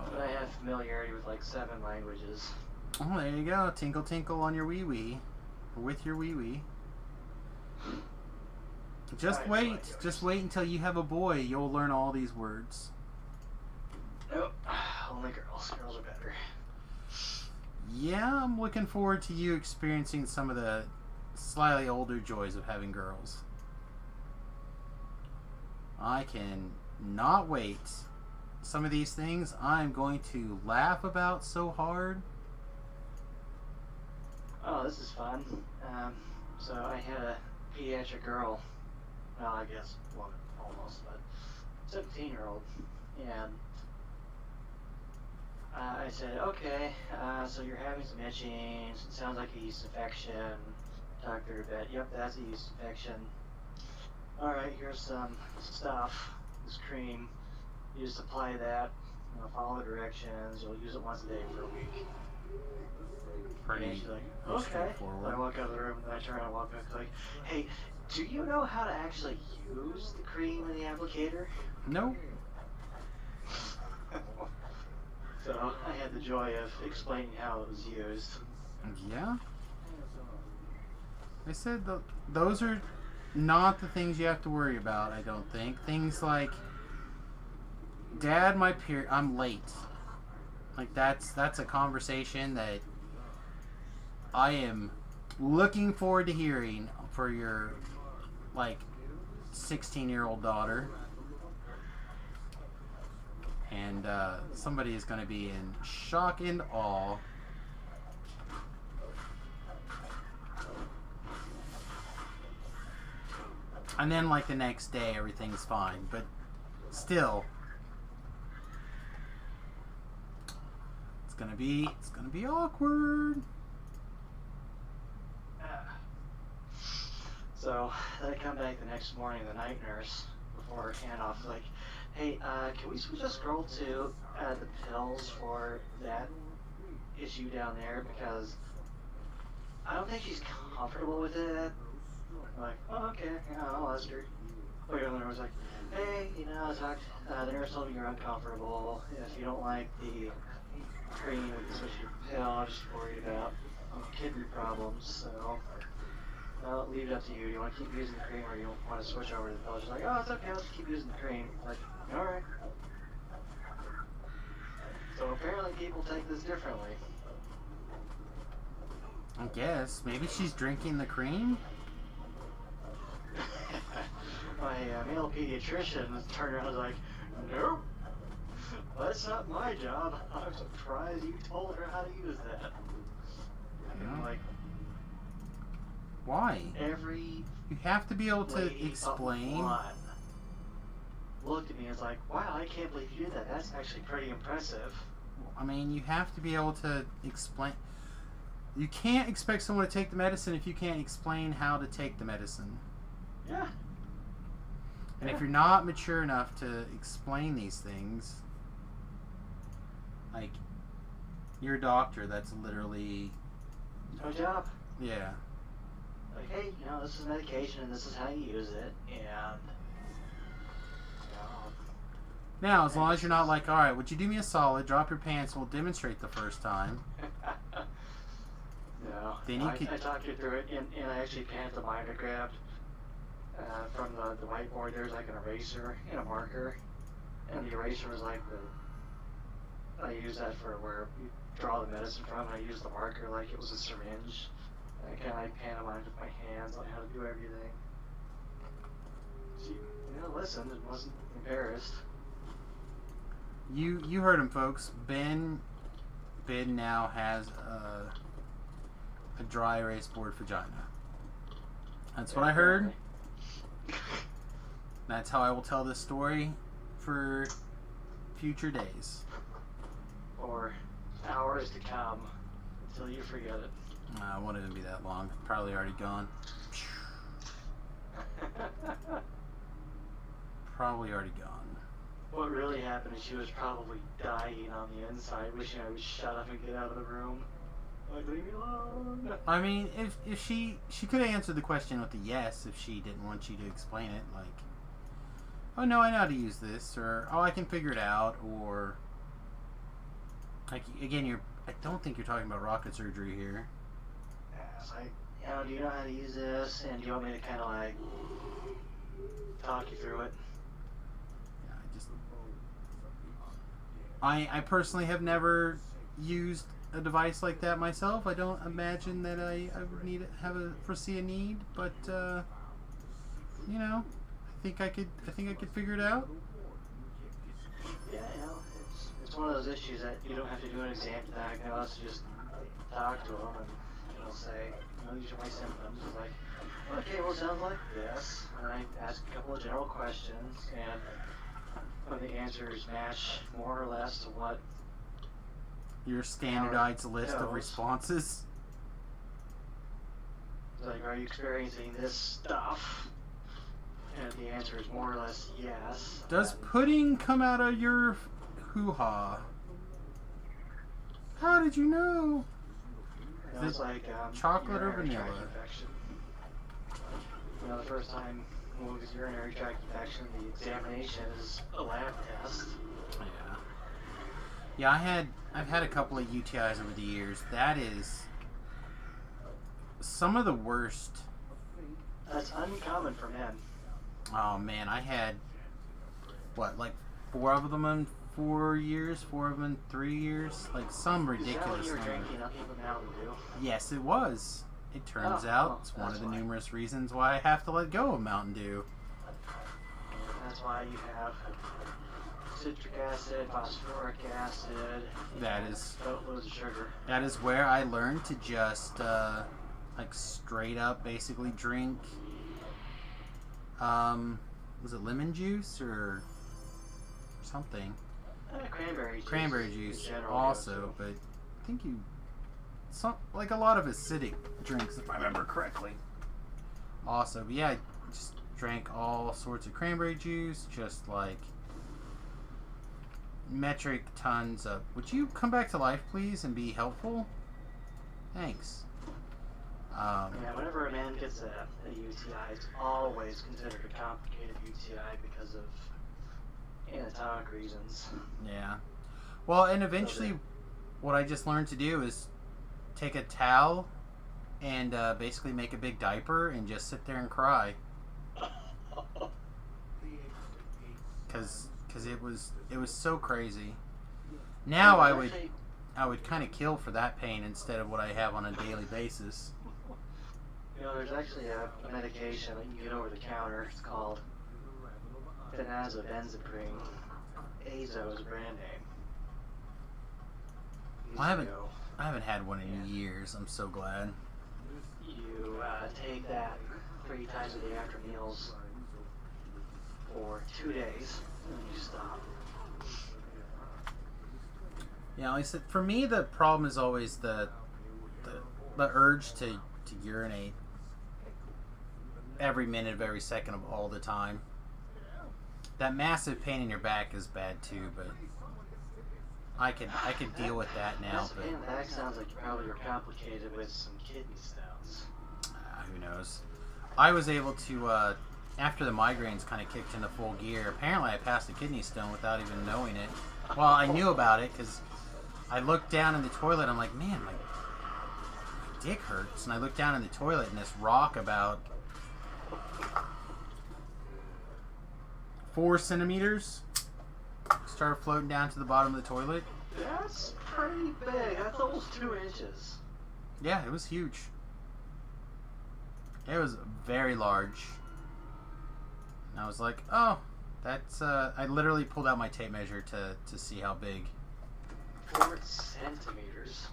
But I have familiarity with like 7 languages. Oh, there you go. Tinkle tinkle on your wee wee. With your wee wee. Just wait until you have a boy. You'll learn all these words. Nope. Only girls. Girls are better. Yeah, I'm looking forward to you experiencing some of the slightly older joys of having girls. I can not wait. Some of these things I'm going to laugh about so hard. Oh, this is fun. So I had a pediatric girl. Well, I guess woman almost, but 17-year-old, and I said, okay, so you're having some itching. It sounds like a yeast infection. Talked through a bit. Yep, that's a yeast infection. All right, here's some stuff. This cream. You just apply that. Follow the directions. You'll use it once a day for a week. Pretty And she's like, okay. straightforward. I walk out of the room and I turn around and walk back like, hey, do you know how to actually use the cream in the applicator? Nope. So I had the joy of explaining how it was used. Yeah. I said those are not the things you have to worry about, I don't think. Things like, Dad, I'm late. Like that's a conversation that I am looking forward to hearing for your 16-year-old daughter. And somebody is going to be in shock and awe. And then the next day everything's fine, but still it's gonna be awkward. So then I come back the next morning, the night nurse, before handoff, like, hey, can we switch this girl to the pills for that issue down there, because I don't think she's comfortable with it. I'm like, oh, okay, yeah, I'll ask her. The other was like, hey, the nurse told me you're uncomfortable. If you don't like the cream, we can switch your pill. I'm just worried about kidney problems, so I'll leave it up to you. Do you want to keep using the cream or do you want to switch over to the pill? She's like, oh, it's okay, I'll just keep using the cream. I'm like, alright. So apparently people take this differently. I guess. Maybe she's drinking the cream? My male pediatrician turned around and was like, nope, that's not my job. I'm surprised you told her how to use that. And I'm like, why? every You have to be able to lady explain. but one looked at me and was like, wow, I can't believe you did that. That's actually pretty impressive. I mean, you have to be able to explain. You can't expect someone to take the medicine if you can't explain how to take the medicine. Yeah. And if you're not mature enough to explain these things, you're a doctor, that's literally... No job. Yeah. Like, hey, this is medication and this is how you use it, and... Now, as long as you're not like, alright, would you do me a solid, drop your pants, and we'll demonstrate the first time. No. Then you could... I talked you through it, and I actually pantomimed or grabbed from the whiteboard. There's like an eraser and a marker, and the eraser was like I use that for where you draw the medicine from, and I use the marker like it was a syringe. And I kind of pantomimed with my hands on how to do everything. She, listened and wasn't embarrassed. You heard him, folks. Ben now has a dry erase board vagina. That's what I heard. That's how I will tell this story for future days. Or hours to come until you forget it. It won't even be that long. Probably already gone. Probably already gone. What really happened is she was probably dying on the inside, wishing I would shut up and get out of the room. Like, leave me alone. I mean, if she could have answered the question with a yes if she didn't want you to explain it, like, oh no, I know how to use this, or oh, I can figure it out, or like, again, I don't think you're talking about rocket surgery here. Yeah, it's like, do you know how to use this? And do you want me to kind of like talk you through it? I personally have never used a device like that myself. I don't imagine that I would foresee a need, but I think I could figure it out. Yeah, it's one of those issues that you don't have to do an exam to diagnose. You just talk to them and they'll say, these are my symptoms. It's like, okay, well, it sounds like this. And I ask a couple of general questions, and when the answers match more or less to what your standardized list of responses. Like, are you experiencing this stuff? And the answer is more or less yes. Does pudding come out of your hoo-ha? How did you know? It's like chocolate or vanilla? Infection. The first time with urinary tract infection, the examination is a lab test. Yeah, I've had a couple of UTIs over the years. That is some of the worst. That's uncommon for men. Oh man, I had like 4 of them in 4 years, 4 of them in 3 years, like some ridiculous. Is that when you were drinking nothing but Mountain Dew? Yes, it was. It turns out it's one of the numerous reasons why I have to let go of Mountain Dew. That's why you have citric acid, phosphoric acid. That is boatloads of sugar. That is where I learned to just like straight up basically drink. Was it lemon juice or something? Cranberry juice. Cranberry juice also, but I think like a lot of acidic drinks, if I remember correctly. Also, but yeah, I just drank all sorts of cranberry juice, just like metric tons of. Would you come back to life, please, and be helpful? Thanks. Whenever a man gets a UTI, it's always considered a complicated UTI because of anatomic reasons. Yeah. Well, and eventually, what I just learned to do is take a towel and basically make a big diaper and just sit there and cry. Because it was so crazy. Now I would kind of kill for that pain instead of what I have on a daily basis. There's actually a medication that you can get over the counter. It's called phenazodiazepine. Azo is a brand name. I haven't had one in years. I'm so glad. You take that 3 times a day after meals for 2 days, and you stop. Yeah, like I said, for me the problem is always the urge to urinate every minute of every second of all the time. That massive pain in your back is bad too, but I could deal with that now. Massive pain in the back sounds like you probably were complicated with some kidney stones. Who knows? I was able to, after the migraines kind of kicked into full gear, apparently I passed a kidney stone without even knowing it. Well, I knew about it because I looked down in the toilet. I'm like, man, my dick hurts. And I looked down in the toilet and this rock about 4 centimeters started floating down to the bottom of the toilet. That's pretty big. That's almost 2 inches. Yeah, it was huge. It was very large. And I was like, oh, that's, I literally pulled out my tape measure to see how big. 4 centimeters.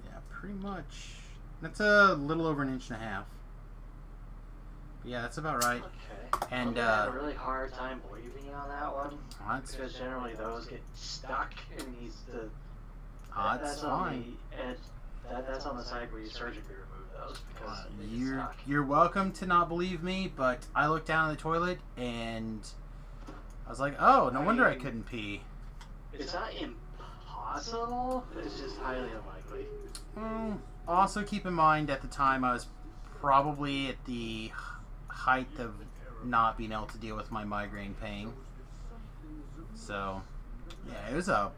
Yeah, pretty much. That's a little over 1.5 inches. Yeah, that's about right. Okay. And, I'm gonna have a really hard time believing you on that one. That's, Because generally those get stuck and needs to. that's That's fine. on the edge. That's on the side where you surgically remove those because they get stuck. You're welcome to not believe me, but I looked down in the toilet and I was like, oh, no wonder I couldn't pee. It's not impossible. It's just highly unlikely. Also, keep in mind at the time I was probably at the height of not being able to deal with my migraine pain. So, yeah, it was a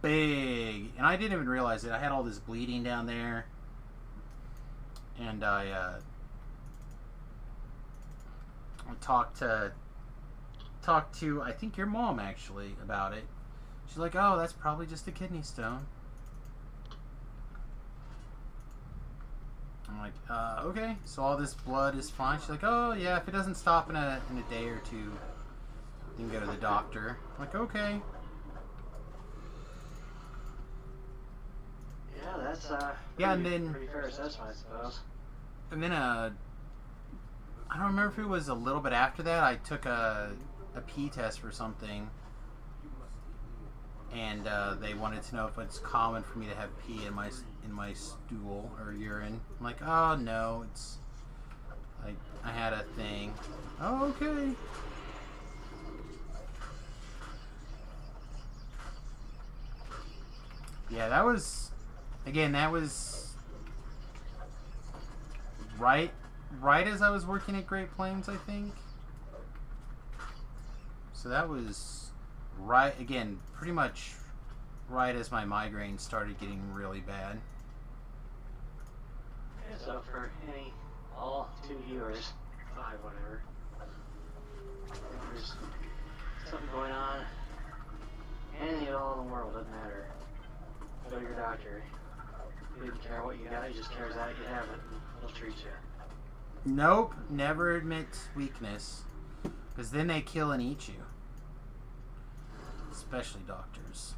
big, and I didn't even realize it. I had all this bleeding down there, and I talked to I think your mom actually about it. She's like, oh, that's probably just a kidney stone. I'm like, okay, so all this blood is fine. She's like, oh yeah, if it doesn't stop in a day or two, you can go to the doctor. I'm like, okay. Yeah, that's Yeah, and then pretty fair assessment, I suppose. And then I don't remember if it was a little bit after that. I took a pee test for something, and they wanted to know if it's common for me to have pee in my stool or urine. I'm like, oh no, it's like I had a thing. Oh, okay. Yeah, that was right as I was working at Great Plains, I think. So that was pretty much right as my migraine started getting really bad. Yeah, so for all 2 viewers, 5, whatever, if there's something going on, anything at all in the world, doesn't matter. Go to your doctor. He didn't care what you got, he just cares that you have it, and he'll treat you. Nope, never admit weakness, because then they kill and eat you. Especially doctors.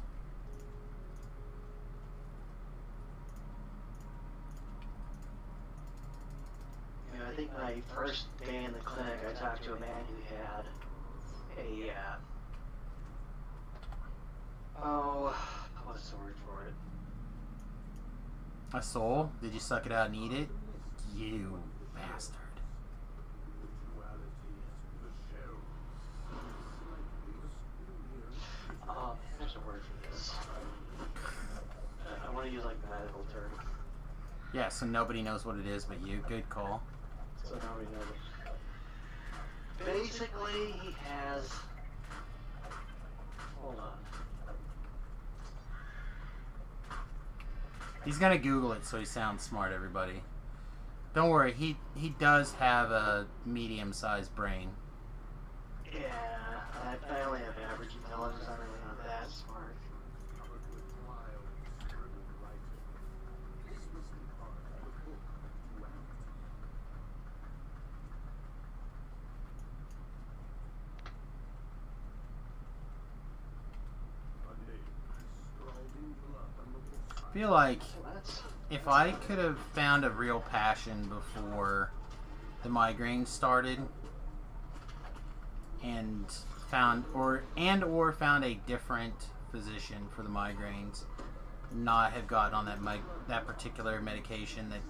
You know, I think my first day in the clinic, I talked to a man who had what's the word for it? A soul? Did you suck it out and eat it? You bastard. There's a word for this. I want to use like the medical term. Yeah, so nobody knows what it is but you. Good call. So nobody knows it. Basically, he has. Hold on. He's gonna Google it so he sounds smart, everybody. Don't worry, he does have a medium-sized brain. Yeah, I only have average intelligence. I'm really not that smart. I feel like if I could have found a real passion before the migraine started and found a different physician for the migraines, not have gotten on that particular medication that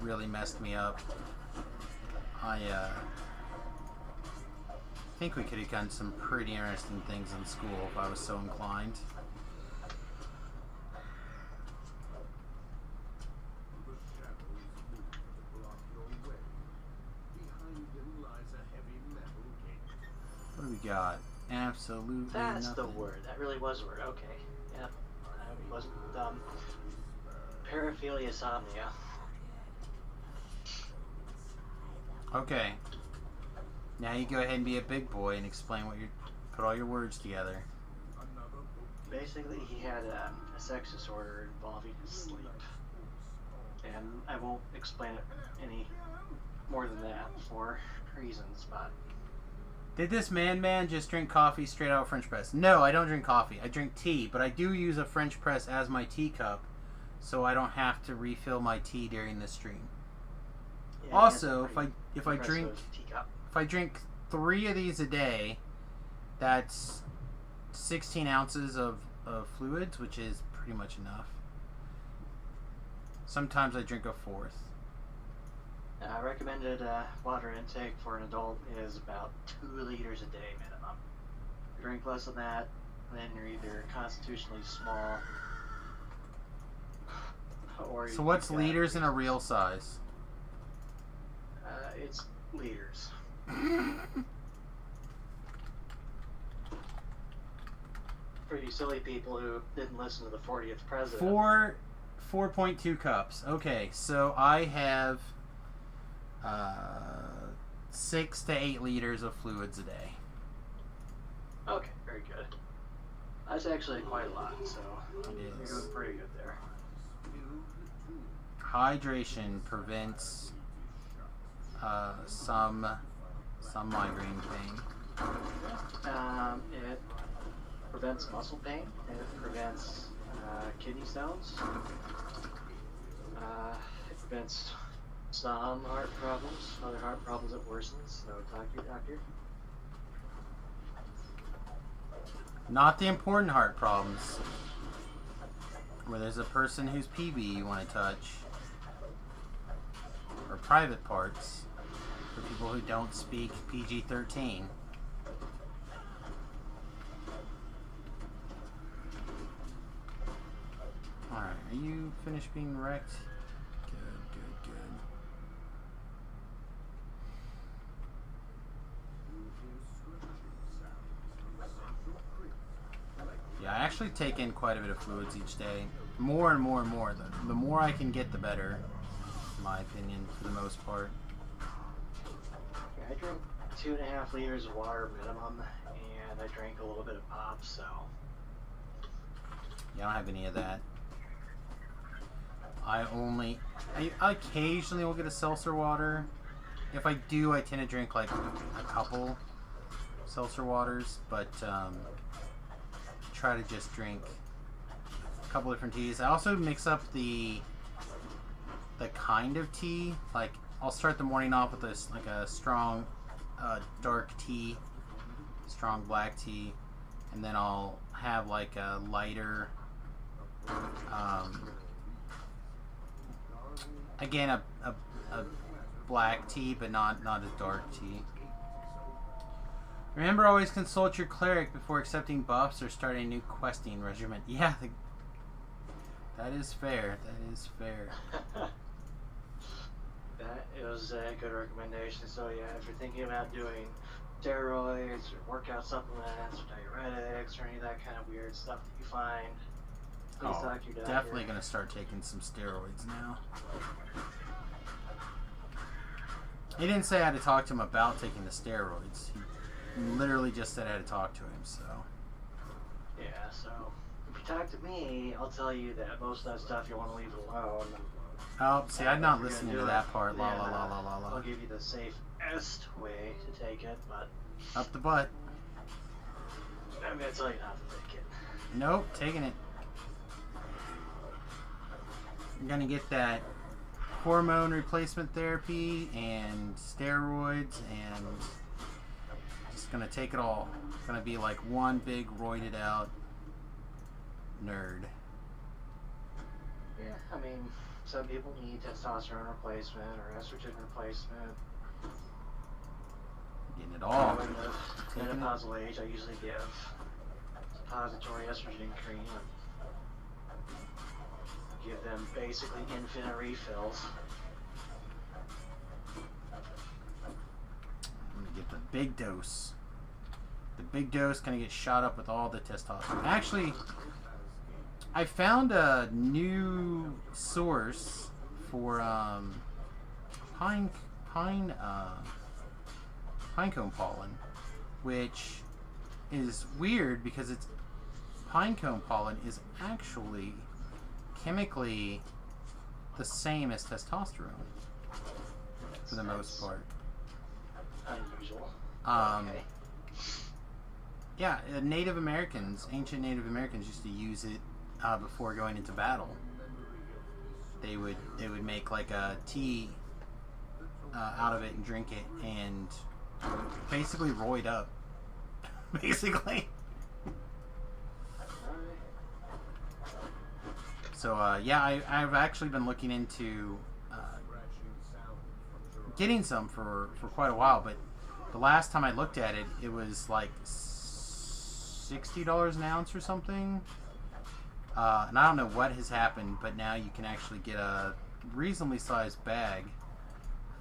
really messed me up, I think we could have done some pretty interesting things in school if I was so inclined. What do we got? Absolutely That's nothing. the word. That really was the word. Okay. Yep. I wasn't dumb. Paraphilia somnia. Okay. Now you go ahead and be a big boy and explain put all your words together. Basically, he had a sex disorder involving his sleep. And I won't explain it any more than that for reasons, but Did this man just drink coffee straight out of French press? No, I don't drink coffee. I drink tea, but I do use a French press as my teacup, so I don't have to refill my tea during the stream. Yeah, Also, that's a if I pretty drink impressive teacup. 3 of these a day, that's 16 ounces of fluids, which is pretty much enough. Sometimes I drink a 4th. Recommended water intake for an adult is about 2 liters a day minimum. If you drink less than that, then you're either constitutionally small or So what's you've got- liters in a real size? It's liters. For you silly people who didn't listen to the 40th president. 4.2 cups. Okay, so I have 6 to 8 liters of fluids a day. Okay, very good. That's actually quite a lot, so It you're is. doing pretty good there. Hydration prevents some migraine pain. It prevents muscle pain. It prevents kidney stones. It prevents some heart problems, other heart problems that worsens. So talk to your doctor. Not the important heart problems, where there's a person whose PB you want to touch, or private parts, for people who don't speak PG-13. Alright, are you finished being wrecked? Good. Yeah, I actually take in quite a bit of fluids each day. More and more. The more I can get, the better, in my opinion, for the most part. Yeah, I drink 2.5 liters of water minimum, and I drink a little bit of pop, so. Yeah, I don't have any of that. I occasionally will get a seltzer water. If I do, I tend to drink like a couple seltzer waters, but try to just drink a couple different teas. I also mix up the kind of tea. Like, I'll start the morning off with this like a strong dark tea, strong black tea, and then I'll have like a lighter again a black tea, but not a dark tea. Remember, always consult your cleric before accepting buffs or starting a new questing regimen. Yeah, that is fair. That is fair. That is a good recommendation. So yeah, if you're thinking about doing steroids or workout supplements or diuretics or any of that kind of weird stuff that you find, please talk to your doctor. Definitely gonna start taking some steroids now. He didn't say I had to talk to him about taking the steroids. He literally just said I had to talk to him, so. Yeah, so if you talk to me, I'll tell you that most of that stuff you want to leave alone. Oh, see, I'm And not if you're listening gonna to do that it, part. La then, la la la la la. I'll give you the safest way to take it, but Up the butt. I'm gonna tell you not to take it. Nope, taking it. I'm gonna get that hormone replacement therapy and steroids and just gonna take it all. It's gonna be like one big roided out nerd. Yeah, I mean, some people need testosterone replacement or estrogen replacement. Getting it all. When the Taking it. menopausal age, I usually give suppository estrogen cream and give them basically infinite refills. I'm gonna get the big dose. The big dose gonna get shot up with all the testosterone. Actually, I found a new source for pinecone pollen, which is weird because it's pinecone pollen is actually chemically the same as testosterone for the most part. Unusual. Um, Okay. Yeah, Native Americans, ancient Native Americans used to use it before going into battle. They would make like a tea out of it and drink it, and basically roid up. Basically. So yeah, I've actually been looking into getting some for quite a while, but the last time I looked at it, it was like $60 an ounce or something. And I don't know what has happened, but now you can actually get a reasonably sized bag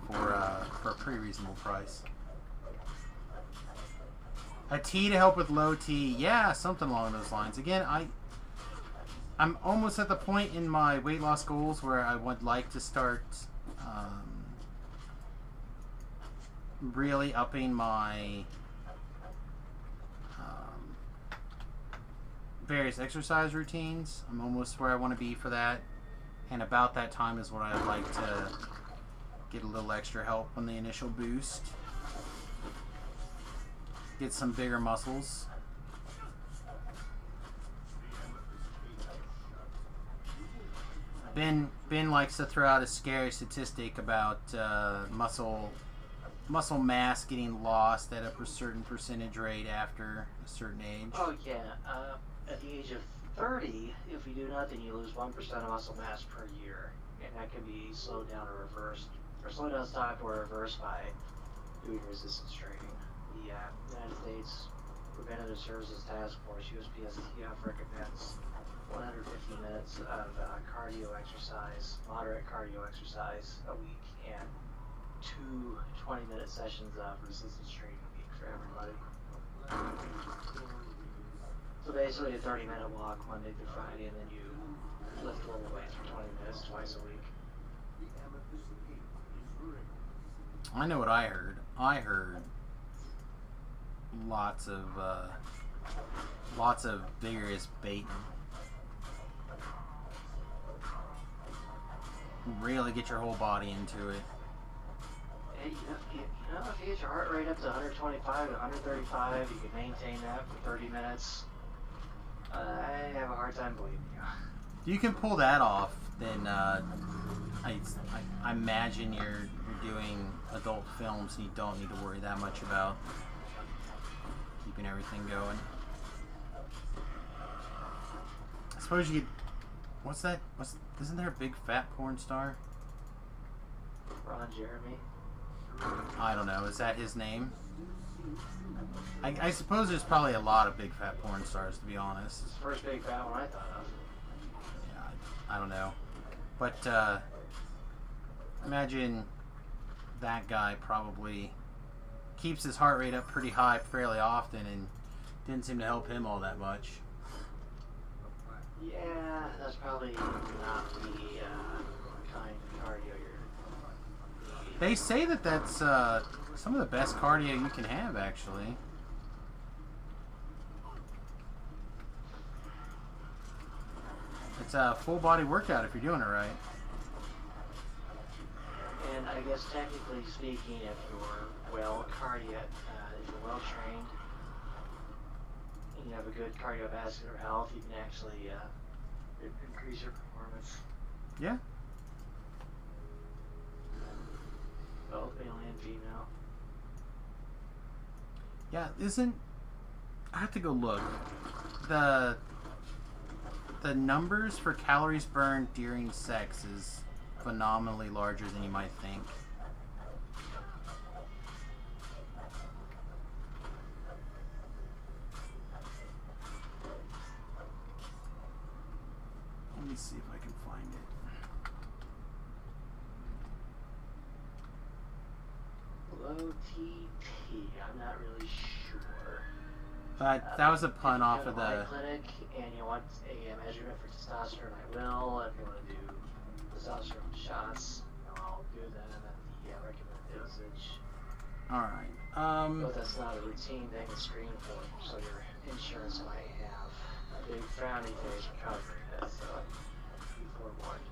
for a pretty reasonable price. A tea to help with low T, yeah, something along those lines. Again, I'm almost at the point in my weight loss goals where I would like to start really upping my various exercise routines. I'm almost where I want to be for that, and about that time is when I'd like to get a little extra help on the initial boost, get some bigger muscles. Ben likes to throw out a scary statistic about muscle mass getting lost at a certain percentage rate after a certain age. Oh yeah, at the age of 30, if you do nothing, you lose 1% of muscle mass per year, and that can be slowed down or reversed, or slowed down, stopped, or reversed by doing resistance training. The United States Preventative Services Task Force (USPSTF) recommends 150 minutes of cardio exercise, moderate cardio exercise a week, and 2 20-minute sessions of resistance training a week for everybody. So basically a 30-minute walk Monday through Friday, and then you lift a little weights for 20 minutes twice a week. I know what I heard. I heard lots of vigorous baiting. Really get your whole body into it. Hey, you know, if you get your heart rate up to 125 to 135, you can maintain that for 30 minutes. I have a hard time believing you. If you can pull that off, then I imagine you're doing adult films and you don't need to worry that much about keeping everything going. I suppose you could... What's that? Isn't there a big fat porn star? Ron Jeremy. I don't know. Is that his name? I suppose there's probably a lot of big fat porn stars, to be honest. It's the first big fat one I thought of. Yeah, I don't know. But imagine that guy probably keeps his heart rate up pretty high fairly often, and didn't seem to help him all that much. Yeah, that's probably not the kind of cardio you're... They say that that's some of the best cardio you can have, actually. It's a full body workout if you're doing it right. And I guess technically speaking, if you're well trained, and you have a good cardiovascular health, you can actually increase your performance. Yeah. Both male and female. Yeah, I have to go look. The numbers for calories burned during sex is phenomenally larger than you might think. Let me see if I can find it. Low TT, I'm not really sure. That was a pun off of the the... clinic, and you want a measurement for testosterone, I will. If you want to do testosterone shots, I'll do them at the recommended dosage. Alright. But that's not a routine thing to screen for, so your insurance might have a big frowny face for covering it, so be forewarned.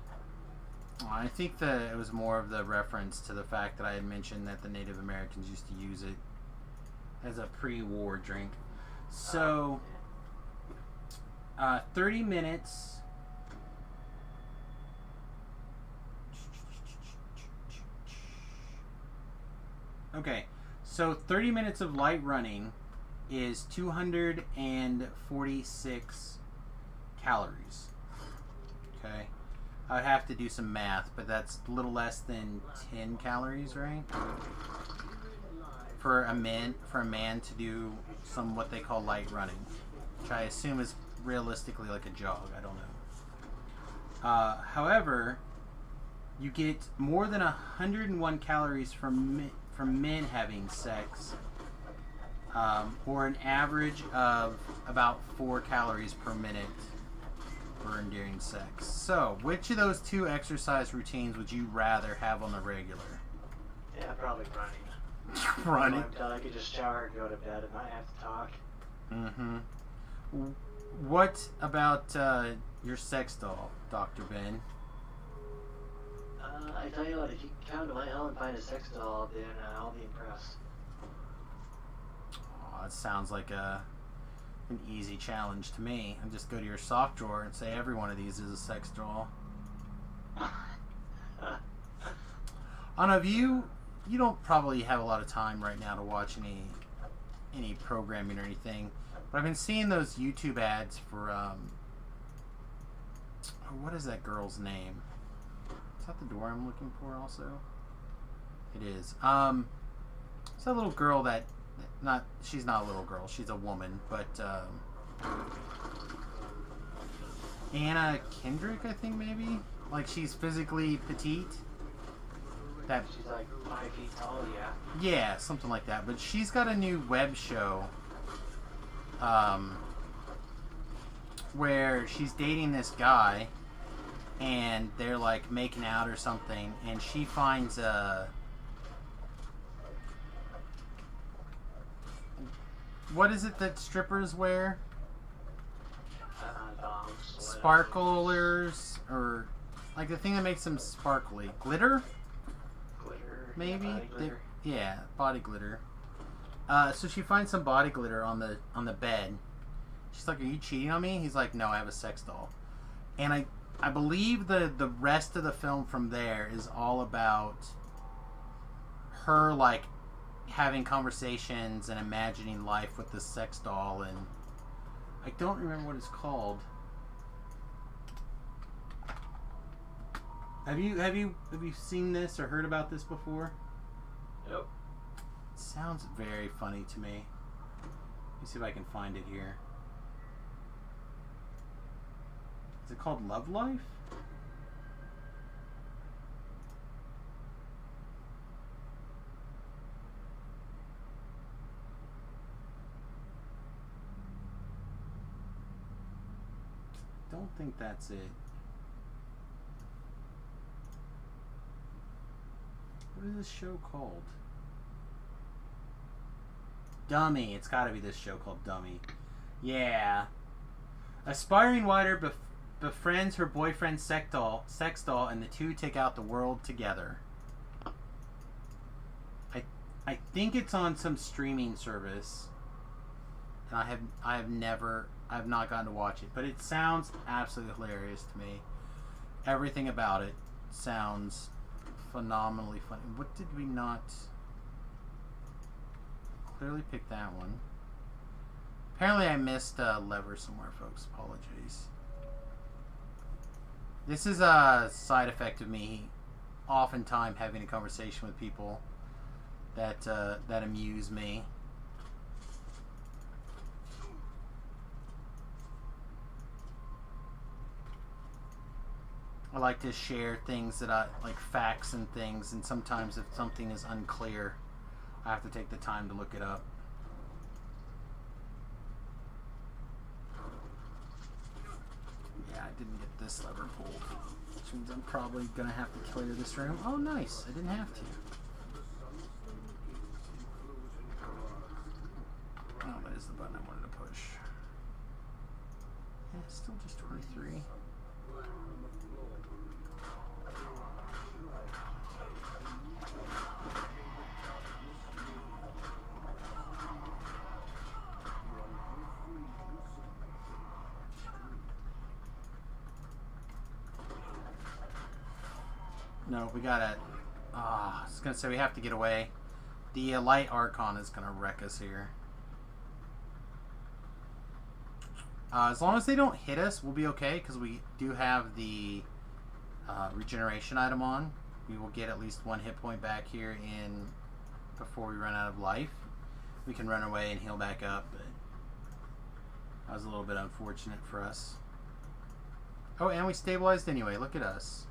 I think that it was more of the reference to the fact that I had mentioned that the Native Americans used to use it as a pre-war drink. So, 30 minutes. Okay, so 30 minutes of light running is 246 calories. Okay, I'd have to do some math, but that's a little less than 10 calories, right? For a man to do some what they call light running, which I assume is realistically like a jog. I don't know. However, you get more than 101 calories from men having sex, or an average of about 4 calories per minute burn during sex. So, which of those two exercise routines would you rather have on the regular? Yeah, probably running. Running. When I'm done, I could just shower and go to bed and not have to talk. Mm-hmm. What about your sex doll, Dr. Ben? I tell you what, if you come to my hell and find a sex doll, then I'll be impressed. Oh, that sounds like an easy challenge to me. And just go to your sock drawer and say every one of these is a sex doll. I don't know if you don't probably have a lot of time right now to watch any programming or anything, but I've been seeing those YouTube ads for what is that girl's name? Is that the door I'm looking for also? It is. It's that little girl she's not a little girl, she's a woman, but Anna Kendrick, I think maybe? Like she's physically petite. She's like 5 feet tall, yeah. Yeah, something like that. But she's got a new web show where she's dating this guy and they're like making out or something, and she finds what is it that strippers wear? Sparklers, or like the thing that makes them sparkly. Glitter? Maybe? Yeah, body glitter. Yeah, body glitter. So she finds some body glitter on the bed. She's like, "Are you cheating on me?" He's like, "No, I have a sex doll." And I believe the rest of the film from there is all about her like having conversations and imagining life with this sex doll, and I don't remember what it's called. Have you seen this or heard about this before? Nope. It sounds very funny to me. Let me see if I can find it here. Is it called Love Life? Don't think that's it. What is this show called? Dummy. It's got to be this show called Dummy. Yeah. Aspiring writer befriends her boyfriend's sex doll, and the two take out the world together. I think it's on some streaming service. And I have not gotten to watch it, but it sounds absolutely hilarious to me. Everything about it sounds phenomenally funny. What did we not clearly pick that one? Apparently I missed a lever somewhere, folks. Apologies. This is a side effect of me oftentimes having a conversation with people that amuse me. I like to share things that I like, facts and things, and sometimes if something is unclear, I have to take the time to look it up. Yeah, I didn't get this lever pulled, which means I'm probably gonna have to clear this room. Oh, nice! I didn't have to. Oh, that is the button I wanted to push. Yeah, it's still just 23. No, we gotta... I was gonna say we have to get away. The light Archon is gonna wreck us here. As long as they don't hit us, we'll be okay, because we do have the regeneration item on. We will get at least 1 hit point back here before we run out of life. We can run away and heal back up, but that was a little bit unfortunate for us. Oh, and we stabilized anyway. Look at us.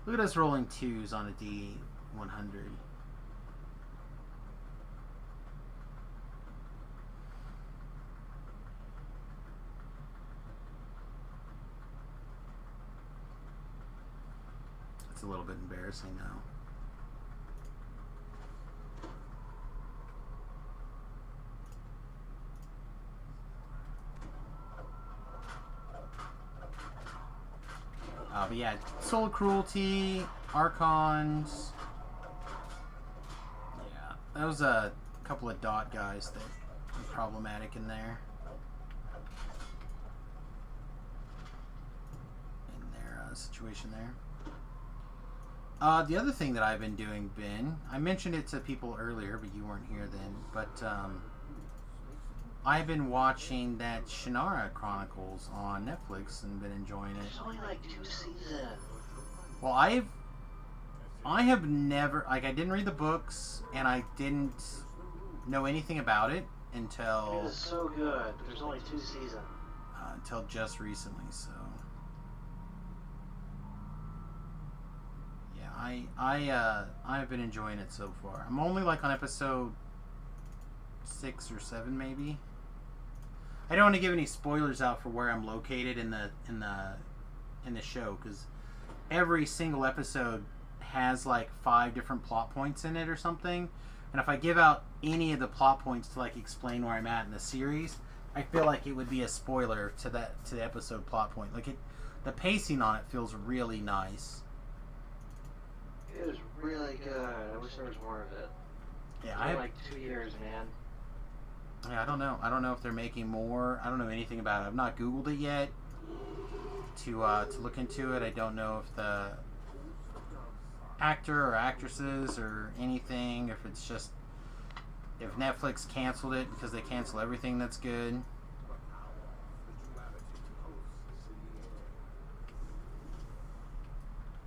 Look at us rolling 2s on a D100. It's a little bit embarrassing now. But yeah, Soul Cruelty, Archons. Yeah, that was a couple of dot guys that were problematic in there. In their situation there. The other thing that I've been doing, Ben, I mentioned it to people earlier, but you weren't here then, but I've been watching that Shannara Chronicles on Netflix and been enjoying it. There's only like 2 seasons. Well, I have never, like, I didn't read the books, and I didn't know anything about it until... It was so good. There's only 2 seasons. Until just recently, so... Yeah, I've been enjoying it so far. I'm only, like, on episode 6 or 7, maybe. I don't want to give any spoilers out for where I'm located in the show, because every single episode has like 5 different plot points in it or something. And if I give out any of the plot points to like explain where I'm at in the series, I feel like it would be a spoiler to the episode plot point. Like the pacing on it feels really nice. It was really good. I wish there was more of it. Yeah, I had like 2 years, man. Yeah, I don't know. I don't know if they're making more. I don't know anything about it. I've not Googled it yet to look into it. I don't know if the actor or actresses or anything, if it's just if Netflix canceled it because they cancel everything that's good.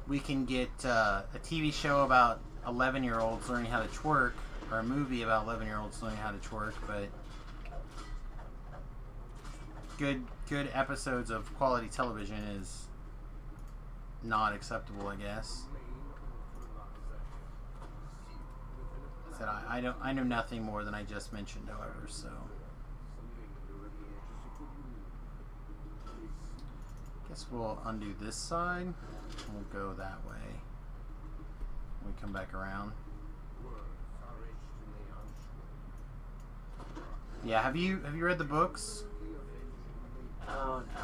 We can get a TV show about 11-year-olds learning how to twerk, or a movie about 11-year-olds learning how to twerk, but good episodes of quality television is not acceptable, I guess. Said I know nothing more than I just mentioned, however, so guess we'll undo this side and we'll go that way when we come back around. Yeah, have you read the books? Oh no.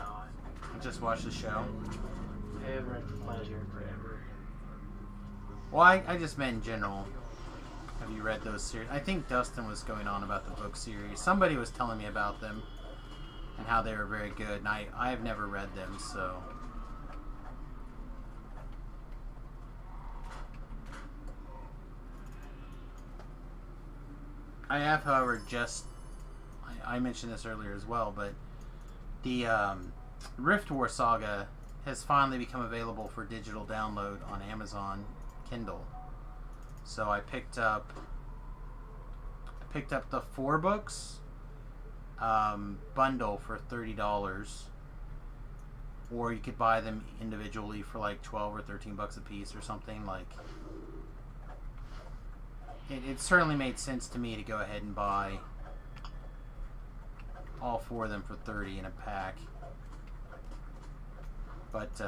I just watched the show. I haven't read Pleasure forever. Well, I just meant in general. Have you read those series? I think Dustin was going on about the book series. Somebody was telling me about them and how they were very good, and I have never read them, so... I have, however, just... I mentioned this earlier as well, but the Rift War Saga has finally become available for digital download on Amazon Kindle. So I picked up the 4 books bundle for $30, or you could buy them individually for like $12 or $13 a piece or something. Like it certainly made sense to me to go ahead and buy all 4 of them for $30 in a pack. But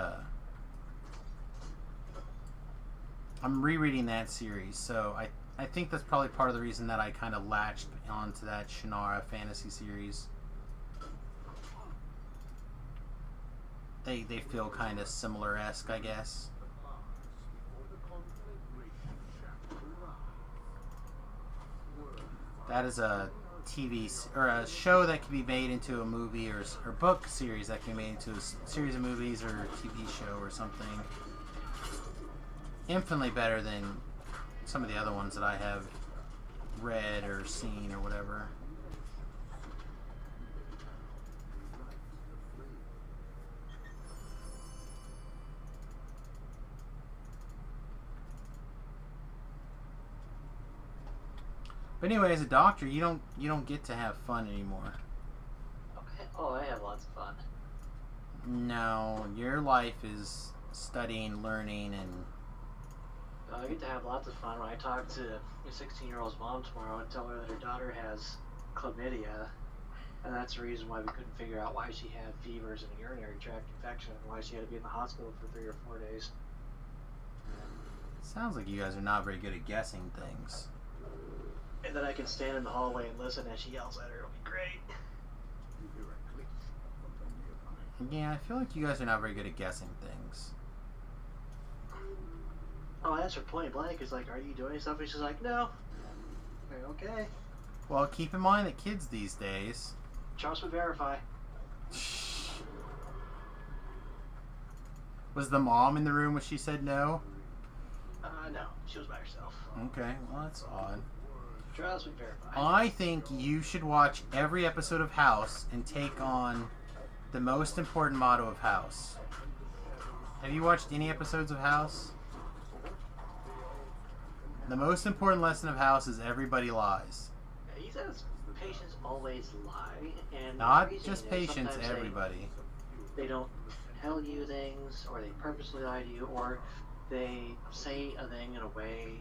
I'm rereading that series, so I think that's probably part of the reason that I kind of latched onto that Shannara fantasy series. They feel kind of similar-esque, I guess. That is a or a show that can be made into a movie, or book series that can be made into a series of movies or a TV show or something. infinitely better than some of the other ones that I have read or seen or whatever. But anyway, as a doctor, you don't get to have fun anymore. Okay. Oh, I have lots of fun. No, your life is studying, learning, and I get to have lots of fun. When I talk to a 16-year-old's mom tomorrow and tell her that her daughter has chlamydia, and that's the reason why we couldn't figure out why she had fevers and a urinary tract infection, and why she had to be in the hospital for 3 or 4 days. sounds like you guys are not very good at guessing things. And then I can stand in the hallway and listen as she yells at her. It'll be great. Yeah, I feel like you guys are not very good at guessing things. Oh, I asked her point blank. It's like, are you doing something? She's like, no. Okay. Well, keep in mind that kids these days... Trust but verify. Was the mom in the room when she said no? No. She was by herself. Okay, well that's odd. Trust but verify. I think you should watch every episode of House and take on the most important motto of House. Have you watched any episodes of House? The most important lesson of House is everybody lies. He says patients always lie, and Not the reason just is patients, sometimes everybody. They don't tell you things, or they purposely lie to you, or they say a thing in a way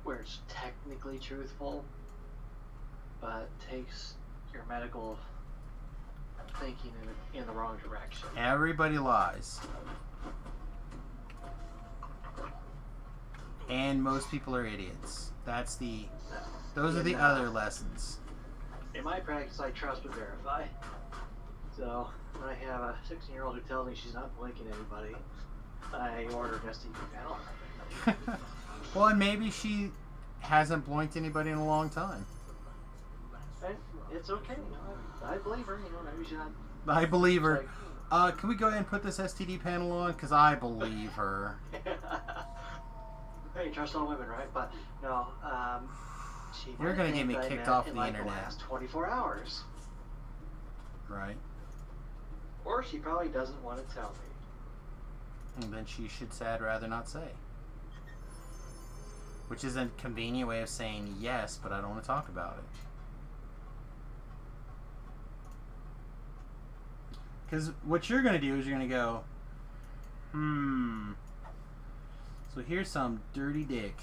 where it's technically truthful, but takes your medical thinking in the wrong direction. Everybody lies. And most people are idiots. Those are the other lessons. In my practice, I trust but verify. So, when I have a 16-year-old who tells me she's not blinking anybody, I order an STD panel. Well, and maybe she hasn't blinked anybody in a long time. And it's okay. I believe her. Maybe she's not. I believe her. Can we go ahead and put this STD panel on? Because I believe her. Hey, trust all women, right? But no, You're gonna get me kicked off the internet. The last 24 hours. Right. Or she probably doesn't want to tell me. And then she should say, I'd rather not say. Which is a convenient way of saying yes, but I don't want to talk about it. Because what you're going to do is you're going to go, so here's some dirty dick.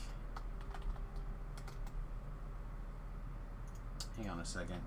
Hang on a second.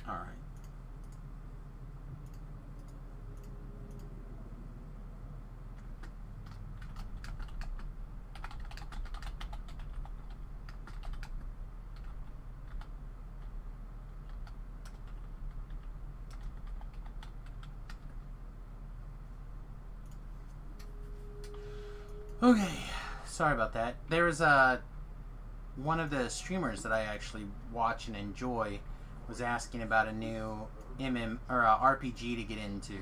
All right. Okay, sorry about that. There was one of the streamers that I actually watch and enjoy was asking about a new RPG to get into,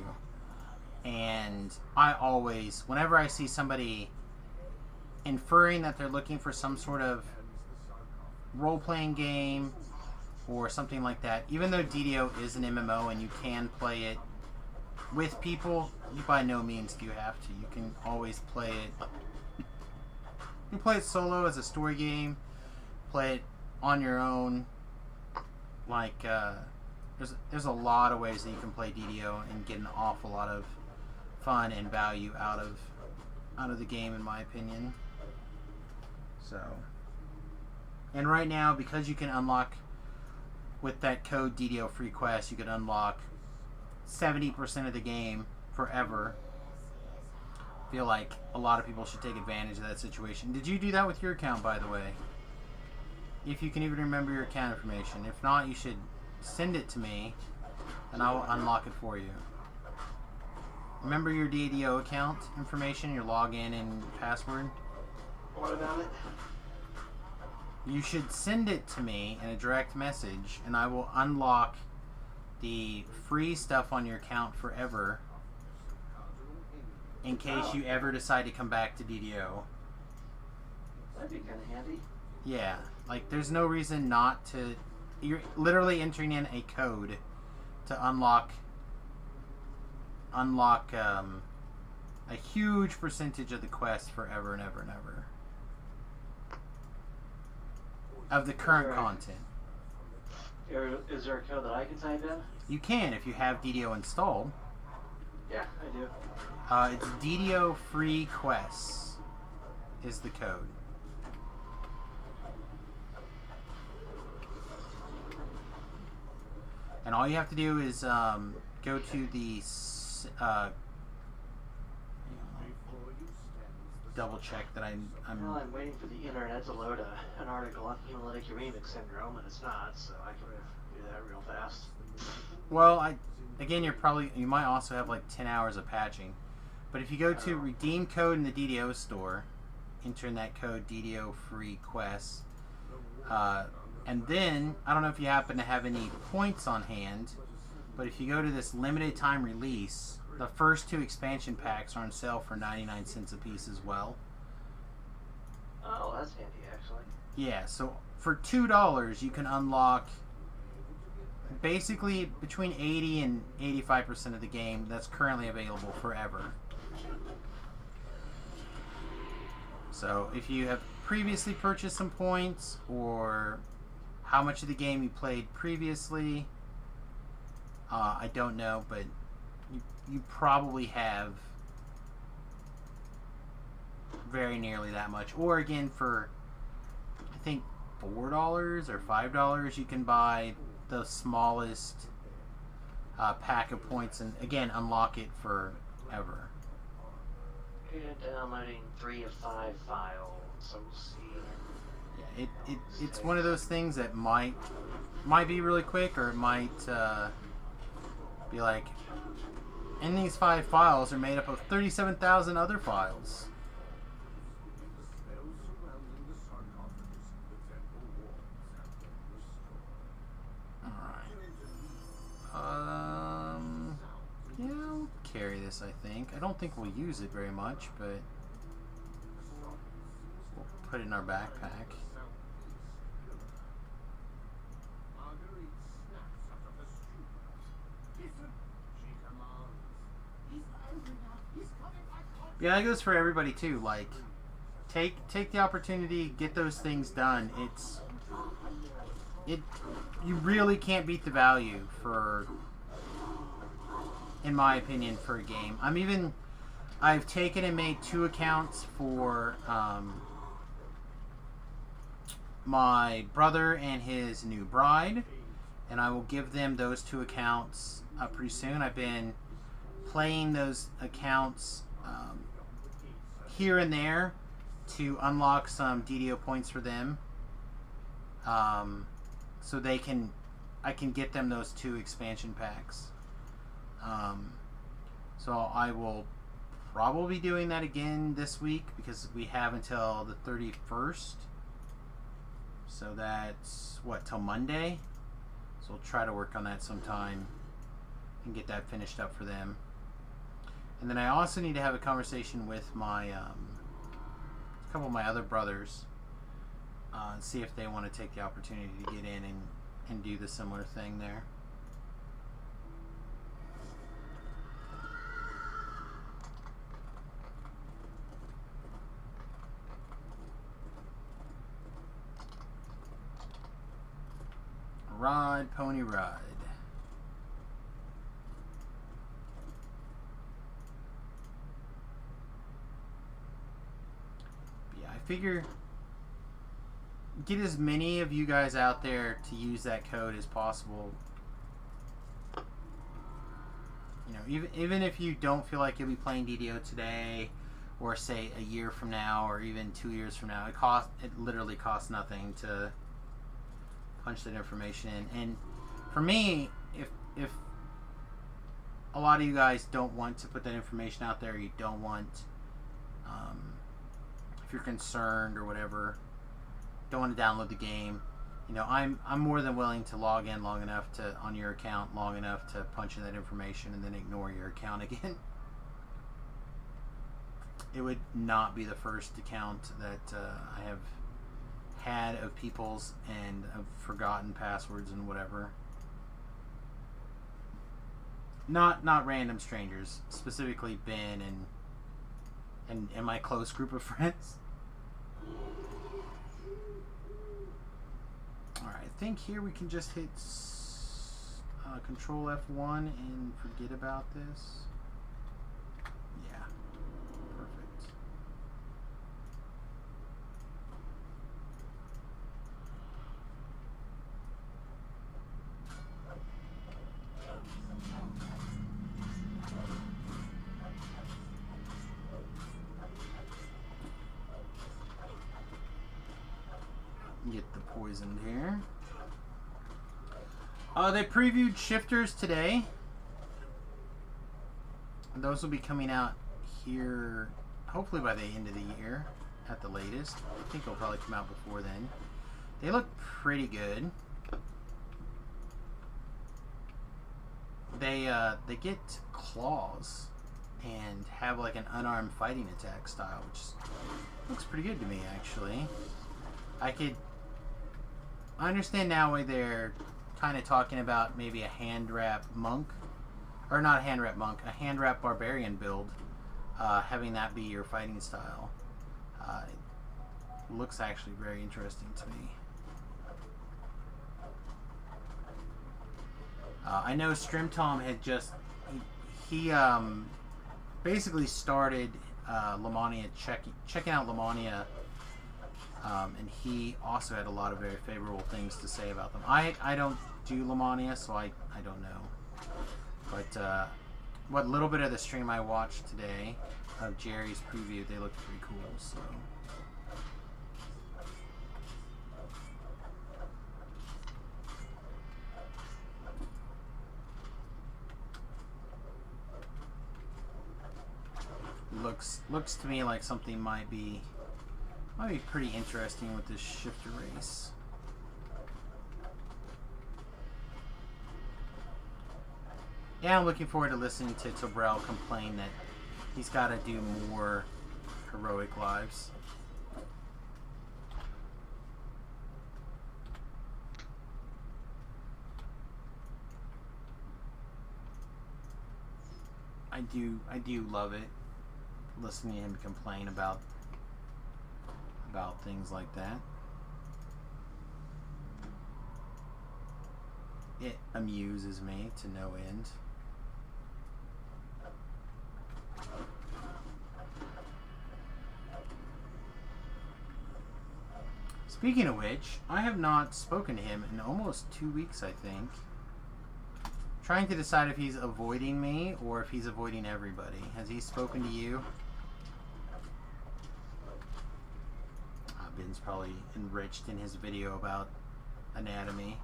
and I always, whenever I see somebody inferring that they're looking for some sort of role-playing game or something like that, even though DDO is an MMO and you can play it with people, you by no means do you have to. You can always play it You can play it solo as a story game. Play it on your own. Like, there's a lot of ways that you can play DDO and get an awful lot of fun and value out of the game, in my opinion. So, and right now, because you can unlock with that code DDO Free Quest, you can unlock 70% of the game forever. I feel like a lot of people should take advantage of that situation. Did you do that with your account, by the way? If you can even remember your account information. If not, you should send it to me and I will unlock it for you. Remember your DDO account information, your login and password? What about it? You should send it to me in a direct message and I will unlock the free stuff on your account forever in case you ever decide to come back to DDO. That'd be kind of handy. Yeah, like there's no reason not to. You're literally entering in a code to unlock a huge percentage of the quest forever and ever and ever of the current content. Is there a code that I can type in? You can if you have DDO installed. Yeah, I do. It's DDO Free Quests is the code. And all you have to do is go to the double check that Well, I'm waiting for the internet to load an article on hemolytic uremic syndrome, and it's not, so I can do that real fast. Well, again, you might also have like 10 hours of patching. But if you go to redeem code in the DDO store, enter in that code DDO Free Quests, and then, I don't know if you happen to have any points on hand, but if you go to this limited time release, the first 2 expansion packs are on sale for 99 cents a piece as well. Oh, that's handy, actually. Yeah, so for $2, you can unlock basically between 80 and 85% of the game that's currently available forever. So if you have previously purchased some points, or how much of the game you played previously, I don't know, but you probably have very nearly that much. Or again, for I think $4 or $5, you can buy the smallest pack of points and again unlock it forever. Okay, downloading 3 of 5 files, so we'll see. Yeah, it's one of those things that might be really quick, or it might be like, and these 5 files are made up of 37,000 other files. Yeah, I'll carry this, I think. I don't think we'll use it very much, but we'll put it in our backpack. Yeah, that goes for everybody too. Like, take the opportunity, get those things done. You really can't beat the value for, in my opinion, for a game. I've taken and made 2 accounts for my brother and his new bride, and I will give them those 2 accounts pretty soon. I've been playing those accounts here and there to unlock some DDO points for them, so I can get them those 2 expansion packs. So I will probably be doing that again this week because we have until the 31st. So that's till Monday. So we'll try to work on that sometime and get that finished up for them. And then I also need to have a conversation with my a couple of my other brothers, see if they want to take the opportunity to get in and do the similar thing there. Ride, pony ride. Yeah, I figure get as many of you guys out there to use that code as possible. You know, even if you don't feel like you'll be playing DDO today, or say a year from now, or even 2 years from now, it literally costs nothing to punch that information in. And for me, if a lot of you guys don't want to put that information out there, you don't want, if you're concerned or whatever, don't want to download the game, you know, I'm more than willing to log in long enough to on your account long enough to punch in that information and then ignore your account again. It would not be the first account that I have had of people's and of forgotten passwords and whatever. Not random strangers, specifically Ben and my close group of friends. Alright, I think here we can just hit Control F1 and forget about this. Yeah, perfect. Get the poisoned here. They previewed Shifters today. And those will be coming out here hopefully by the end of the year at the latest. I think they'll probably come out before then. They look pretty good. They get claws and have like an unarmed fighting attack style, which looks pretty good to me actually. I understand now why they're kind of talking about maybe a hand wrap monk, or not a hand wrap monk, a hand wrap barbarian build, having that be your fighting style. It looks actually very interesting to me. I know Strimtom had just he basically started Lamania checking out Lamania. And he also had a lot of very favorable things to say about them. I don't do Lamania, so I don't know. But what little bit of the stream I watched today of Jerry's preview, they looked pretty cool. So looks to me like something might be pretty interesting with this shifter race. Yeah, I'm looking forward to listening to Tobrel complain that he's got to do more heroic lives. I do love it, listening to him complain about things like that. It amuses me to no end. Speaking of which, I have not spoken to him in almost 2 weeks, I think. Trying to decide if he's avoiding me or if he's avoiding everybody. Has he spoken to you? Ben's probably enriched in his video about anatomy.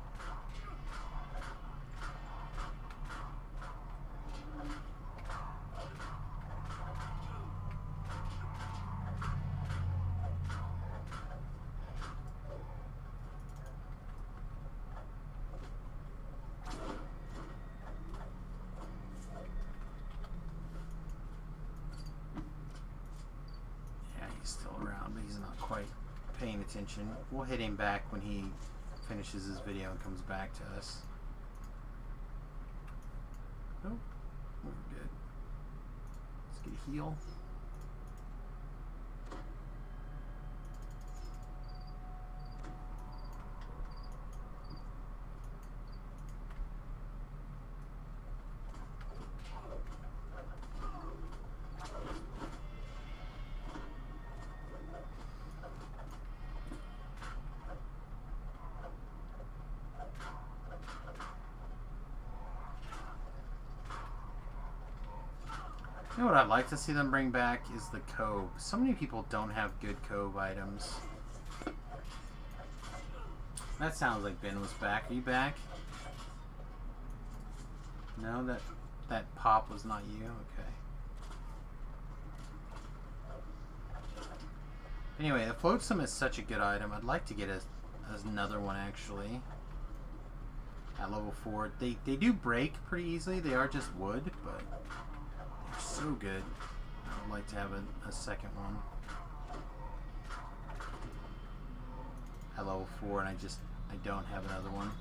Yeah, he's still around, but he's not quite paying attention. We'll hit him back when he finishes his video and comes back to us. Oh, we're good. Let's get a heal. You know what I'd like to see them bring back is the Cove. So many people don't have good Cove items. That sounds like Ben was back. Are you back? No, that pop was not you? Okay. Anyway, the Flotsam is such a good item. I'd like to get another one, actually. At level 4. They do break pretty easily. They are just wood, but they're so good. I would like to have a second one. At level 4, and I don't have another one.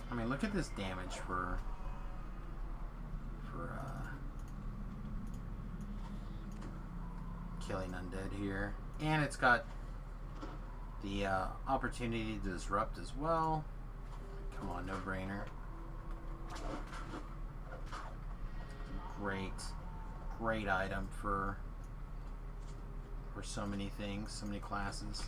I mean, look at this damage for killing undead here, and it's got the opportunity to disrupt as well. Come on, no brainer. Great item for so many things, so many classes.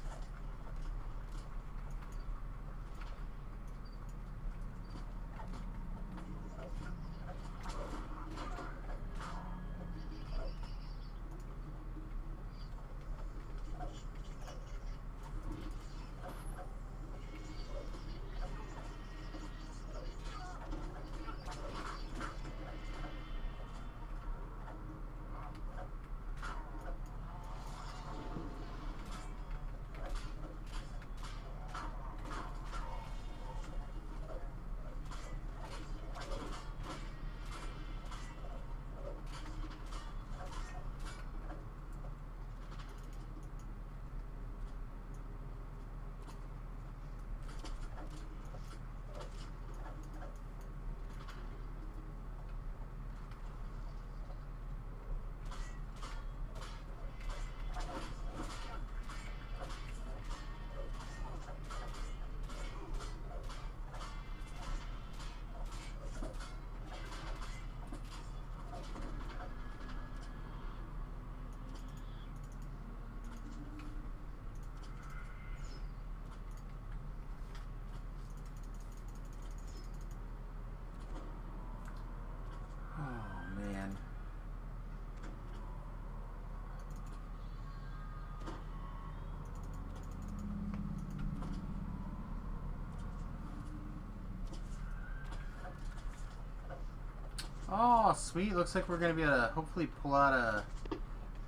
Oh, sweet. Looks like we're going to be able to hopefully pull out a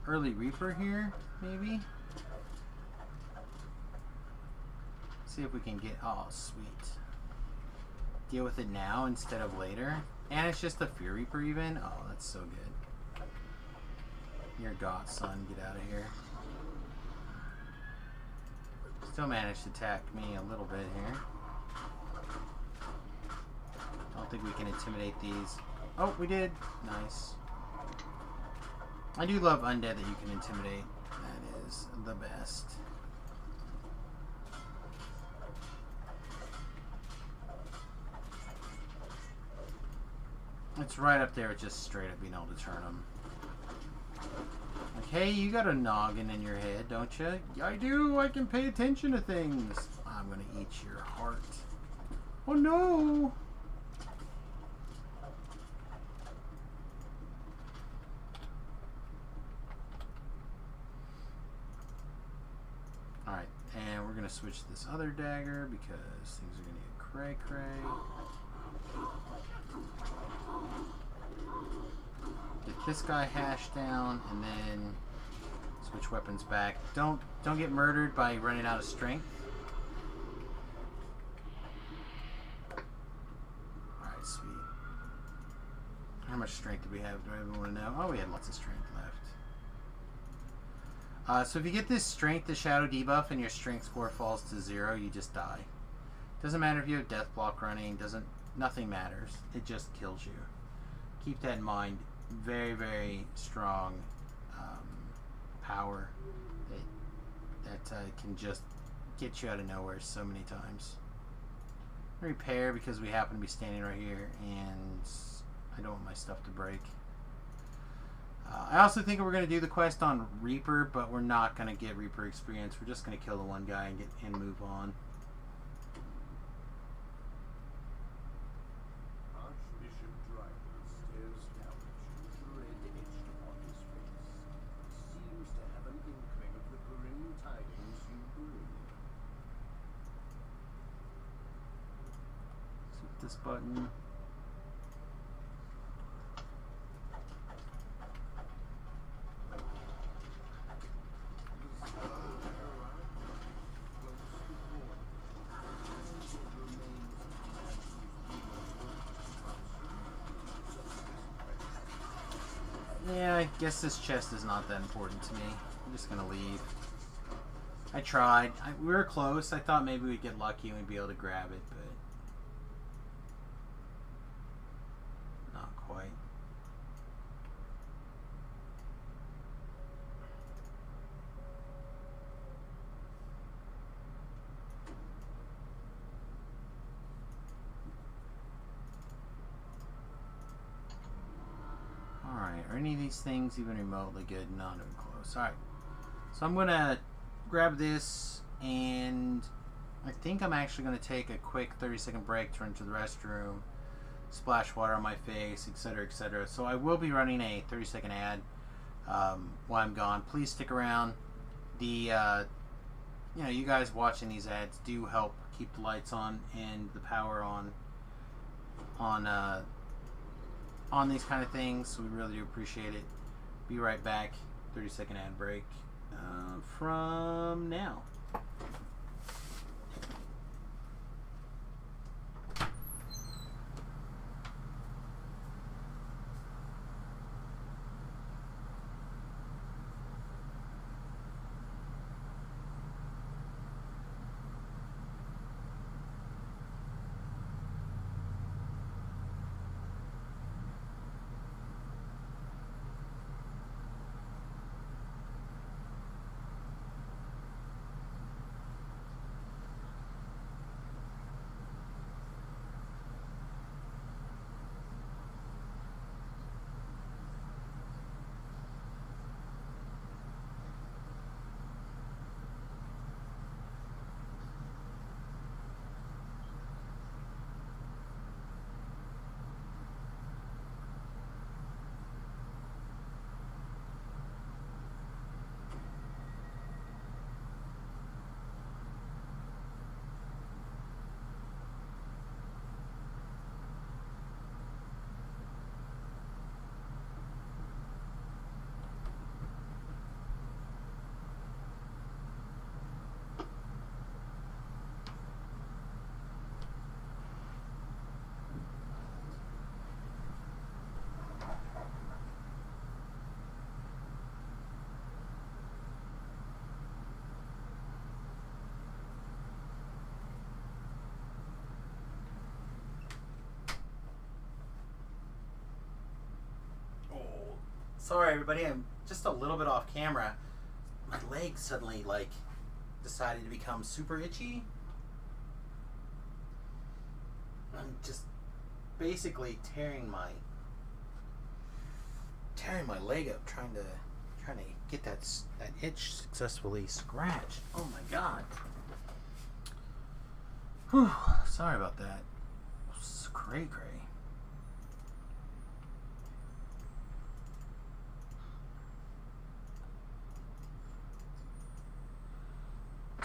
early Reaper here, maybe. See if we can get... Oh, sweet. Deal with it now instead of later. And it's just a Fear Reaper even. Oh, that's so good. Your godson, get out of here. Still managed to attack me a little bit here. Don't think we can intimidate these. Oh, we did. Nice. I do love undead that you can intimidate. That is the best. It's right up there with just straight up being able to turn them. Like, hey, you got a noggin in your head, don't you? I do. I can pay attention to things. I'm gonna eat your heart. Oh no! Alright, and we're gonna switch to this other dagger because things are gonna get cray-cray. Get this guy hashed down, and then switch weapons back. Don't get murdered by running out of strength. Alright, sweet. How much strength do we have? Do I even want to know? Oh, we had lots of strength left. So if you get this strength to shadow debuff and your strength score falls to 0, you just die. Doesn't matter if you have death block running. Nothing matters. It just kills you. Keep that in mind. Very, very strong power that can just get you out of nowhere so many times. repair because we happen to be standing right here, and I don't want my stuff to break. I also think we're going to do the quest on Reaper, but we're not going to get Reaper experience. We're just going to kill the one guy and move on. Archbishop Driver stares down at you, dread etched upon his face. Seems to have an inkling of the grim tidings you bring. Let's hit this button. Yeah, I guess this chest is not that important to me. I'm just gonna leave. I tried. We were close. I thought maybe we'd get lucky and we'd be able to grab it, but not quite. Alright, are any of these things even remotely good? Not even close. Alright, so I'm going to grab this, and I think I'm actually going to take a quick 30-second break to run to the restroom, splash water on my face, etc., etc. So I will be running a 30-second ad while I'm gone. Please stick around. You guys watching these ads do help keep the lights on and the power on these kind of things, so we really do appreciate it. Be right back. 30-second ad break from now. Sorry everybody, I'm just a little bit off camera. My leg suddenly decided to become super itchy. I'm just basically tearing my leg up trying to get that itch successfully scratched. Oh my god. Whew, sorry about that. It's cray.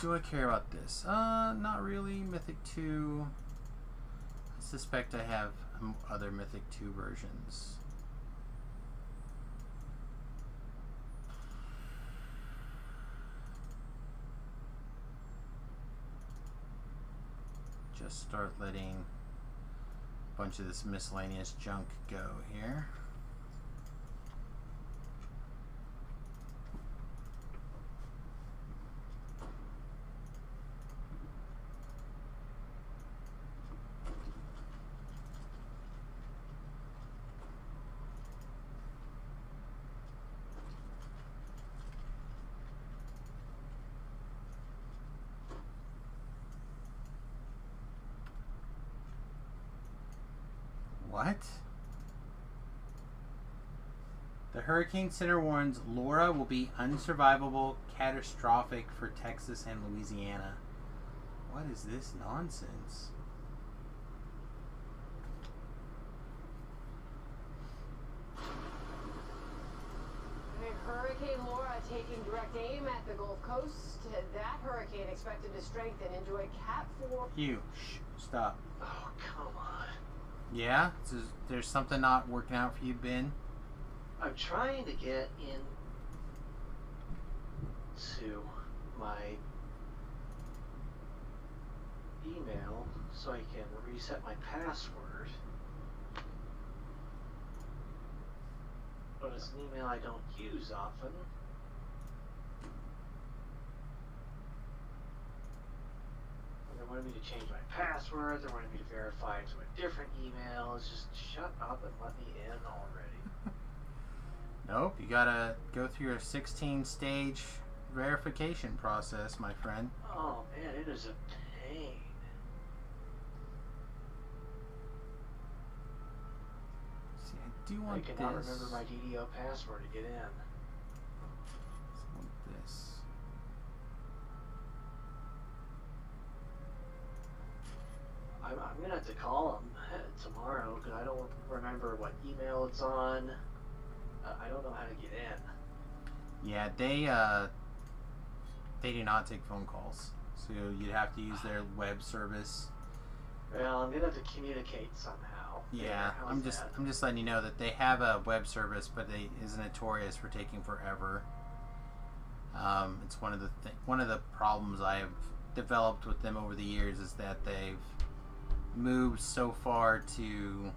Do I care about this? Not really. Mythic 2. I suspect I have other Mythic 2 versions. Just start letting a bunch of this miscellaneous junk go here. What? The Hurricane Center warns Laura will be unsurvivable, catastrophic for Texas and Louisiana. What is this nonsense? Hurricane Laura taking direct aim at the Gulf Coast. That hurricane expected to strengthen into a Cat 4. You, shh, stop. Oh, come on. Yeah? So there's something not working out for you, Ben? I'm trying to get in to my email so I can reset my password. But it's an email I don't use often. They wanted me to change my password, they wanted me to verify it to a different email. It's just shut up and let me in already. Nope, you gotta go through a 16-stage verification process, my friend. Oh man, it is a pain. See, I do I want cannot this. remember my DDO password to get in. I want this. I'm gonna have to call them tomorrow because I don't remember what email it's on. I don't know how to get in. Yeah, they do not take phone calls, so you'd have to use their web service. Well, I'm gonna have to communicate somehow. Yeah, How's I'm that? just letting you know that they have a web service, but it is notorious for taking forever. It's one of the problems I have developed with them over the years is that they've moved so far to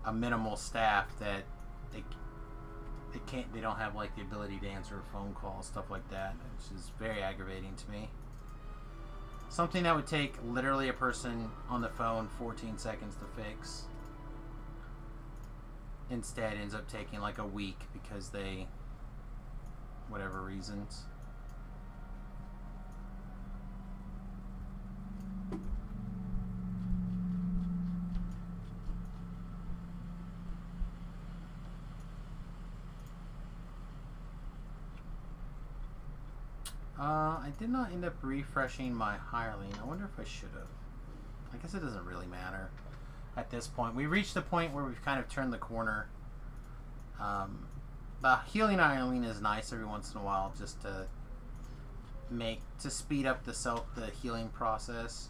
a minimal staff that they don't have like the ability to answer a phone call, stuff like that, which is very aggravating to me. Something that would take literally a person on the phone 14 seconds to fix instead ends up taking like a week because they whatever reasons. I did not end up refreshing my hireling. I wonder if I should have. I guess it doesn't really matter at this point. We reached the point where we've kind of turned the corner. The healing hireling is nice every once in a while just to speed up the healing process.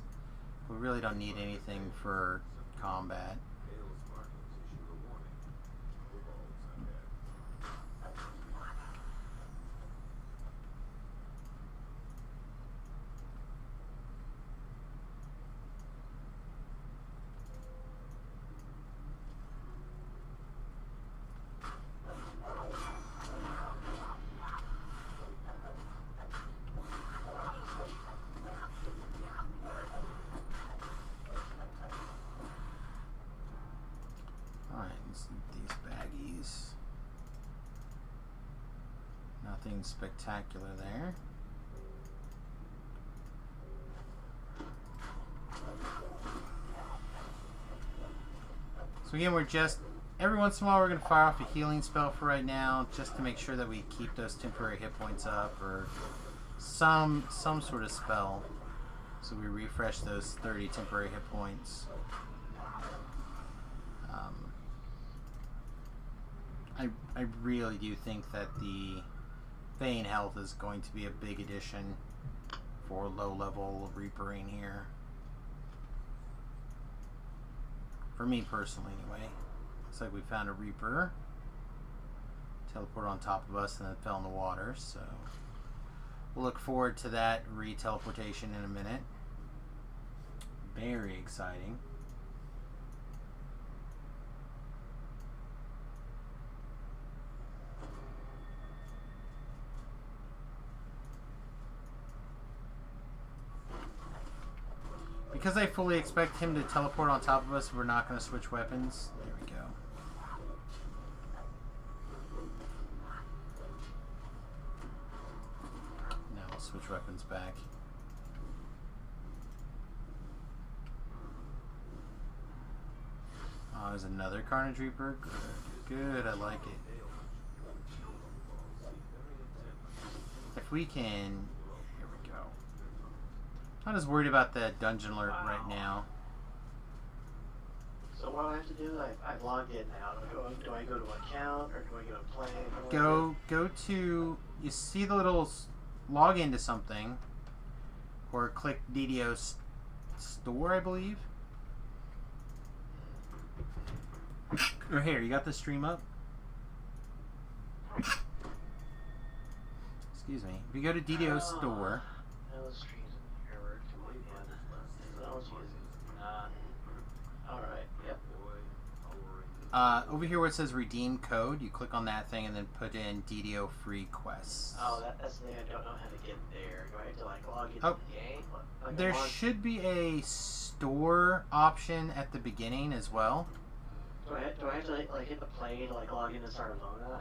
We really don't need anything for combat. Nothing spectacular there. So again, we're just every once in a while we're going to fire off a healing spell for right now, just to make sure that we keep those temporary hit points up, or some sort of spell. So we refresh those 30 temporary hit points. I really do think that the Bane health is going to be a big addition for low-level Reapering here. For me personally, anyway. Looks like we found a Reaper. Teleported on top of us and then fell in the water, so we'll look forward to that re-teleportation in a minute. Very exciting. Because I fully expect him to teleport on top of us, we're not going to switch weapons. There we go. Now we'll switch weapons back. Oh, there's another Carnage Reaper. Good, I like it. If we can... Here we go. I'm not as worried about the dungeon alert right now. So what do I have to do? I've logged in now. Do I go to account or do I go to play? Go to... You see the little... Log into something. Or click DDO store, I believe. Or here, you got the stream up? Excuse me. If you go to DDO store... No streams in here. We're completely on technology is not... Alright, yep. Over here where it says redeem code, you click on that thing and then put in DDO free quests. Oh, that's the thing. I don't know how to get there. Do I have to like log into Oh. the game? Like, There should be a store option at the beginning as well. Do I have to like hit the play to like log in and start Alona?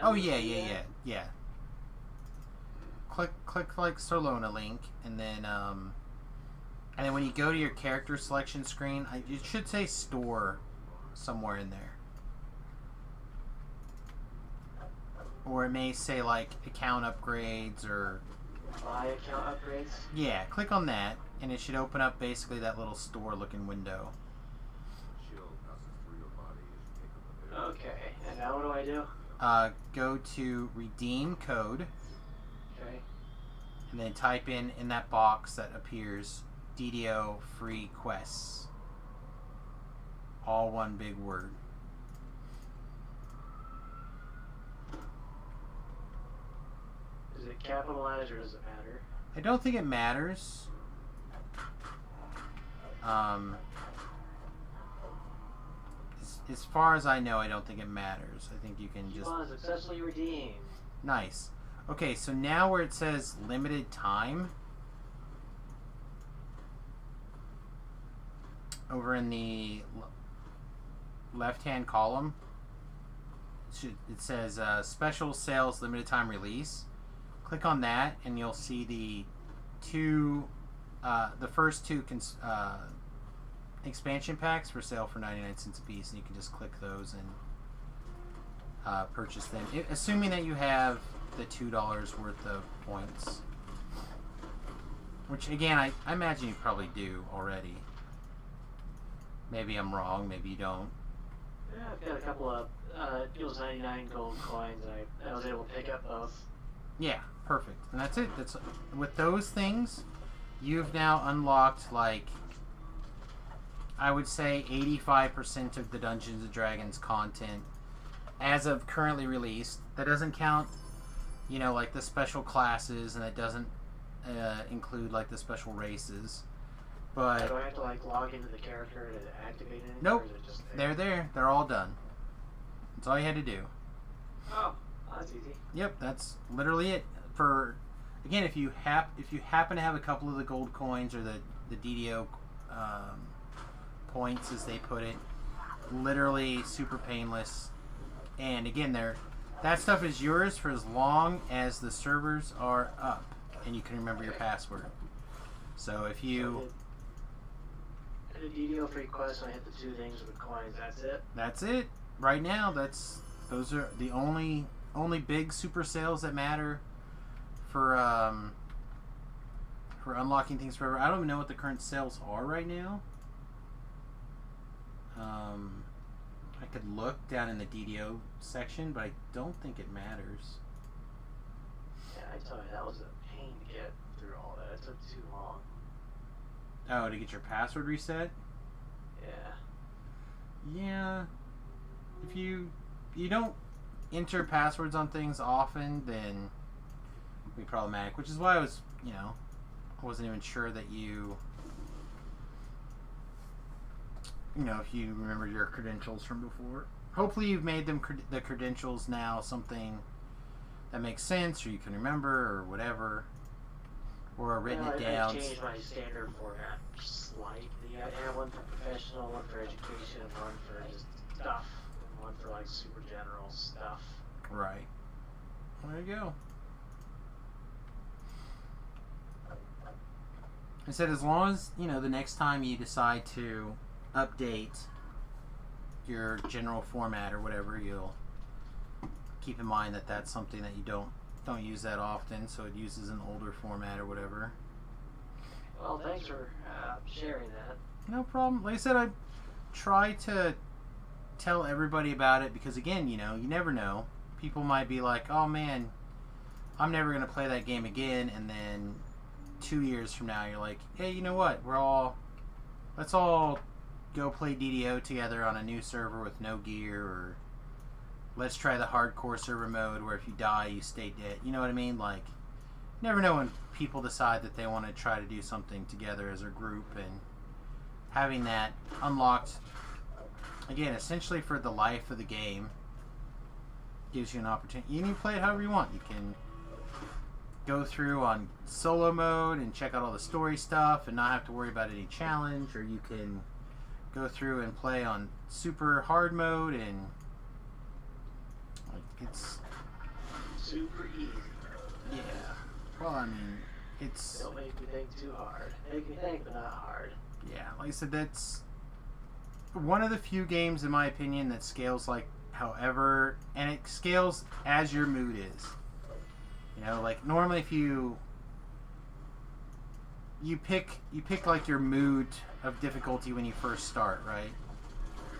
Oh yeah. Click like Solona link, and then when you go to your character selection screen, it should say store somewhere in there, or it may say like account upgrades or My account upgrades? yeah. Click on that, and it should open up basically that little store looking window. Okay, and now what do I do? Go to redeem code. Okay. And then type in that box that appears DDO free quests. All one big word. Is it capitalized or does it matter? I don't think it matters. As far as I know, I don't think it matters. I think you can just... Coupon successfully redeemed. Nice. Okay, so now where it says limited time, over in the left-hand column, it says special sales limited time release. Click on that, and you'll see the first two expansion packs for sale for 99 cents a piece, and you can just click those and purchase them, assuming that you have the $2 worth of points, which again I imagine you probably do already. Maybe I'm wrong, maybe you don't. Yeah, I've got a couple of Fuels 99 gold coins, and I was able to pick up those. Yeah, perfect. And that's it. That's with those things, you've now unlocked, like, I would say 85% of the Dungeons and Dragons content as of currently released. That doesn't count, you know, like the special classes, and it doesn't include like the special races. But do I have to like log into the character to activate it? nope, or is it just there? they're there. They're all done. That's all you had to do. Oh, that's easy. Yep, that's literally it. For again, if you happen to have a couple of the gold coins or the DDO points, as they put it, literally super painless. And again, that stuff is yours for as long as the servers are up and you can remember your password. So if you I did DDO free quest and I hit the two things with coins. That's it. That's it. Right now, those are the only big super sales that matter for unlocking things forever. I don't even know what the current sales are right now. I could look down in the DDO section, but I don't think it matters. Yeah, I tell you, that was a pain to get through all that. It took too long. Oh, to get your password reset? Yeah. Yeah. If you don't enter passwords on things often, then it can be problematic, which is why I wasn't even sure that if you remember your credentials from before. Hopefully you've made them the credentials now something that makes sense, or you can remember, or whatever, or written it down. I changed my standard format slightly. I have one for professional, one for education, and one for just stuff, and one for like super general stuff. Right. There you go. I said as long as, the next time you decide to update your general format or whatever, you'll keep in mind that that's something that you don't use that often, so it uses an older format or whatever. Well, thanks for sharing that. No problem. Like I said, I try to tell everybody about it because, again, you know, you never know. People might be like, oh man, I'm never going to play that game again, and then 2 years from now you're like, hey, you know what, let's all go play DDO together on a new server with no gear, or let's try the hardcore server mode where if you die you stay dead. You know what I mean? Like, you never know when people decide that they want to try to do something together as a group, and having that unlocked, again, essentially for the life of the game, gives you an opportunity. You can play it however you want. You can go through on solo mode and check out all the story stuff and not have to worry about any challenge, or you can go through and play on super hard mode, and like, it's super easy. Yeah. Well, I mean, it's... Don't make me think too hard. Make me think, but not hard. Yeah, like I said, that's one of the few games, in my opinion, that scales like however, and it scales as your mood is. You know, like normally if you pick like your mood of difficulty when you first start, right?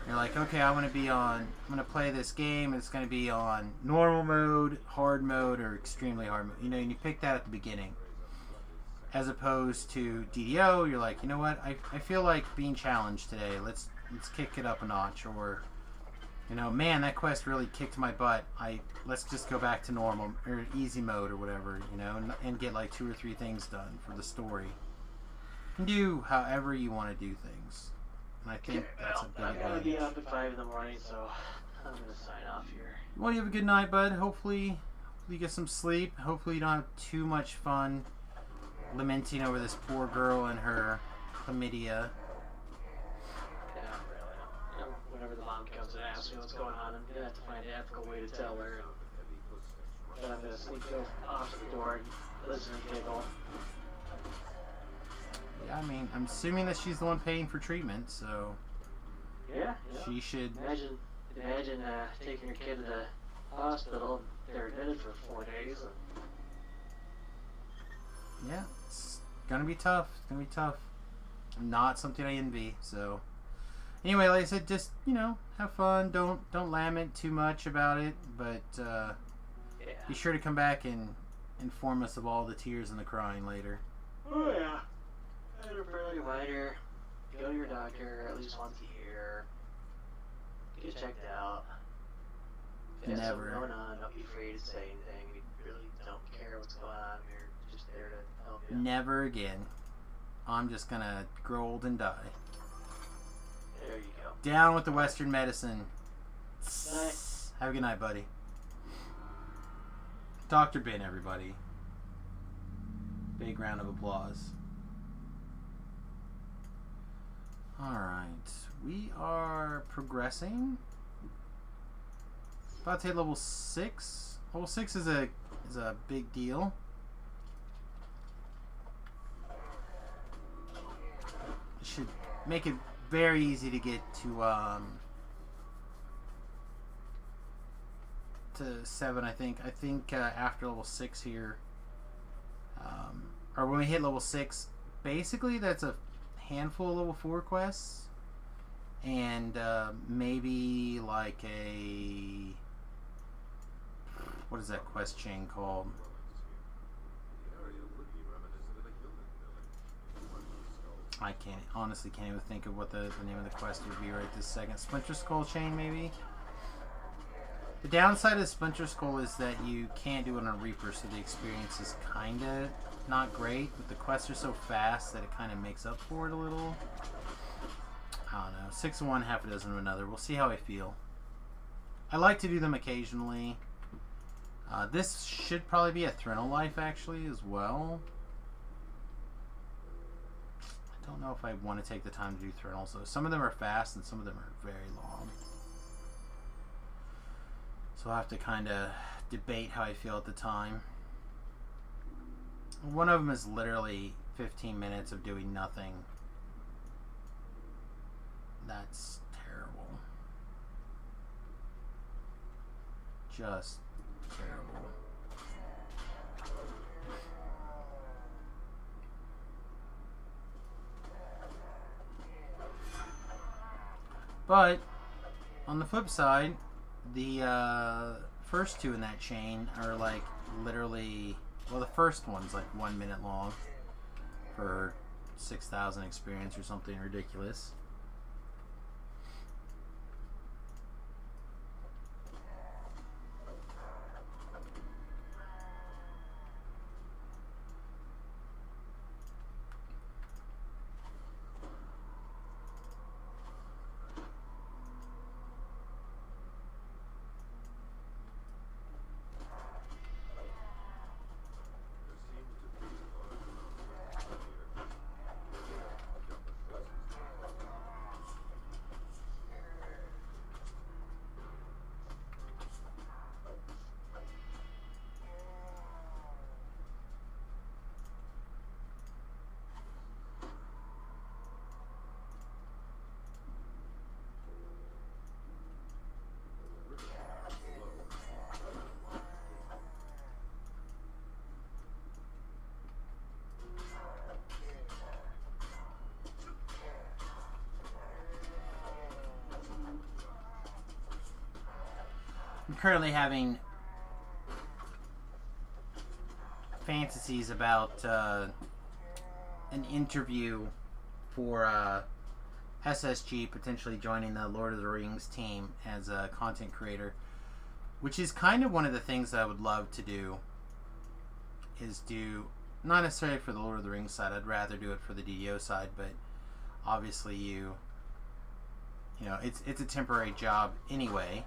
You're like, okay, I'm gonna play this game, and it's gonna be on normal mode, hard mode, or extremely hard mode. You know, and you pick that at the beginning. As opposed to DDO, you're like, you know what, I feel like being challenged today. Let's kick it up a notch, or, you know, man, that quest really kicked my butt. Let's just go back to normal or easy mode or whatever, you know, and get like 2 or 3 things done for the story. You can do however you want to do things, and I think that's a big I'm gonna advantage. be up at 5 in the morning, so I'm gonna sign off here. Well, you have a good night, bud. Hopefully you get some sleep. Hopefully you don't have too much fun lamenting over this poor girl and her chlamydia. Yeah, really. You know, whenever the mom comes and asks me what's going on, I'm gonna have to find an ethical way to tell her. Then I'm gonna sneak off the door and listen and giggle. Yeah, I mean, I'm assuming that she's the one paying for treatment, so Yeah. she should. Imagine taking your kid to the hospital. They're admitted for 4 days. Yeah, it's gonna be tough. It's gonna be tough. Not something I envy. So, anyway, like I said, just, you know, have fun. Don't lament too much about it, but be sure to come back and inform us of all the tears and the crying later. Oh yeah. And a friendly reminder: go to your doctor at least once a year. Get checked out. If there's something Never. going on, don't be afraid to say anything. We really don't care what's going on. We're just there to help you. Never again. I'm just gonna grow old and die. There you go. Down with the Western medicine. Night. Have a good night, buddy. Dr. Ben, everybody. Big round of applause. Alright. We are progressing. About to hit level 6. Level 6 is a big deal. It should make it very easy to get to 7, I think. I think after level 6 here, or when we hit level 6, basically that's a handful of level 4 quests, and maybe like a, what is that quest chain called? I honestly can't even think of what the name of the quest would be right this second. Splinter Skull chain, maybe? The downside of Splinter Skull is that you can't do it on Reaper, so the experience is kind of not great, but the quests are so fast that it kind of makes up for it a little. I don't know. 6 of one, half a dozen of another. We'll see how I feel. I like to do them occasionally. This should probably be a Threnal Life, actually, as well. I don't know if I want to take the time to do Threnals, though. Some of them are fast, and some of them are very long. So I'll have to kind of debate how I feel at the time. One of them is literally 15 minutes of doing nothing. That's terrible. just terrible. But on the flip side, the first two in that chain are like literally, well, the first one's like 1 minute long for 6,000 experience or something ridiculous. I'm currently having fantasies about an interview for SSG potentially joining the Lord of the Rings team as a content creator, which is kind of one of the things that I would love to do, is do, not necessarily for the Lord of the Rings side, I'd rather do it for the DDO side, but obviously you know, it's a temporary job anyway,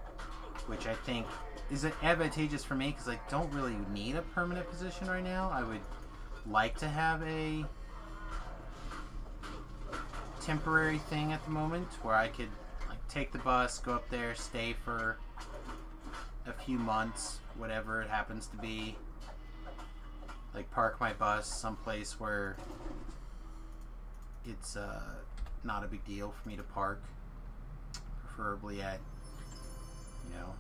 which I think is advantageous for me because I don't really need a permanent position right now. I would like to have a temporary thing at the moment where I could like take the bus, go up there, stay for a few months, whatever it happens to be, like park my bus someplace where it's not a big deal for me to park, preferably at, you know,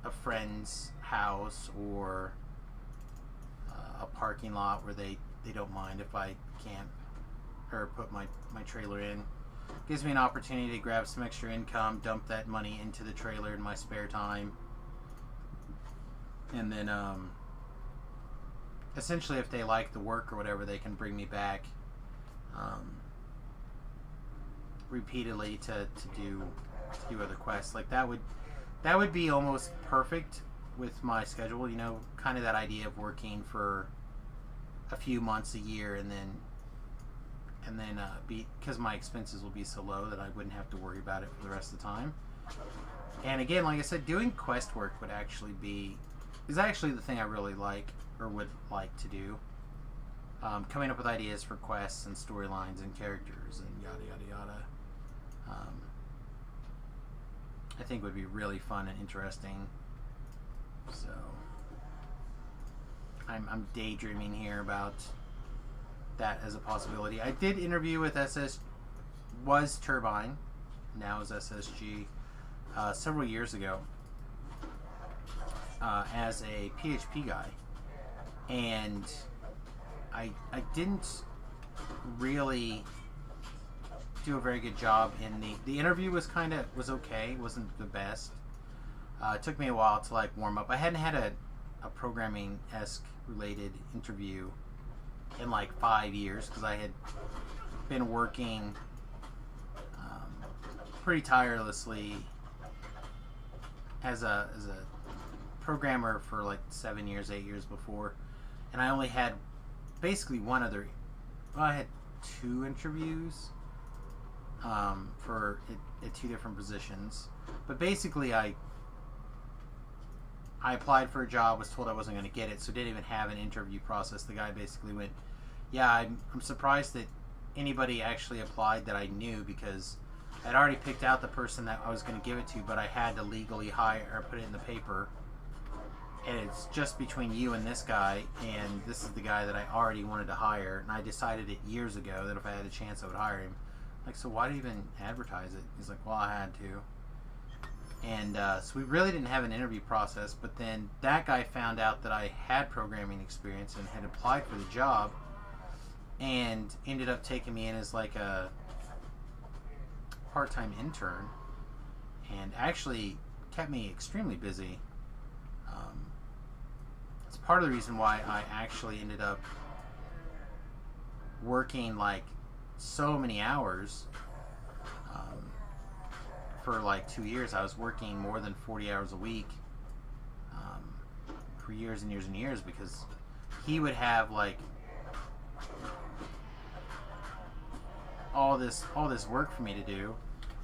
a friend's house or a parking lot where they don't mind if I camp or put my trailer in. Gives me an opportunity to grab some extra income, dump that money into the trailer in my spare time, and then essentially if they like the work or whatever, they can bring me back repeatedly to do other quests. Like that would be almost perfect with my schedule, you know, kind of that idea of working for a few months a year and then because my expenses will be so low that I wouldn't have to worry about it for the rest of the time. And again, like I said, doing quest work is actually the thing I really like or would like to do. Coming up with ideas for quests and storylines and characters and yada yada yada. I think would be really fun and interesting. So I'm daydreaming here about that as a possibility. I did interview with was Turbine, now is SSG, several years ago as a PHP guy, and I didn't really do a very good job in the interview. Was okay, wasn't the best. It took me a while to like warm up. I hadn't had a programming-esque related interview in like 5 years because I had been working pretty tirelessly as a programmer for like 7 years, 8 years before, and I only had basically I had 2 interviews for at 2 different positions, but basically I applied for a job, was told I wasn't going to get it, so didn't even have an interview process. The guy basically went, yeah, I'm surprised that anybody actually applied that I knew, because I'd already picked out the person that I was going to give it to, but I had to legally hire or put it in the paper, and it's just between you and this guy, and this is the guy that I already wanted to hire, and I decided it years ago that if I had a chance I would hire him. Like, so why do you even advertise it? He's like, well, I had to. And so we really didn't have an interview process, but then that guy found out that I had programming experience and had applied for the job and ended up taking me in as like a part-time intern and actually kept me extremely busy. It's part of the reason why I actually ended up working like so many hours. For like 2 years, I was working more than 40 hours a week for years and years and years, because he would have like all this work for me to do,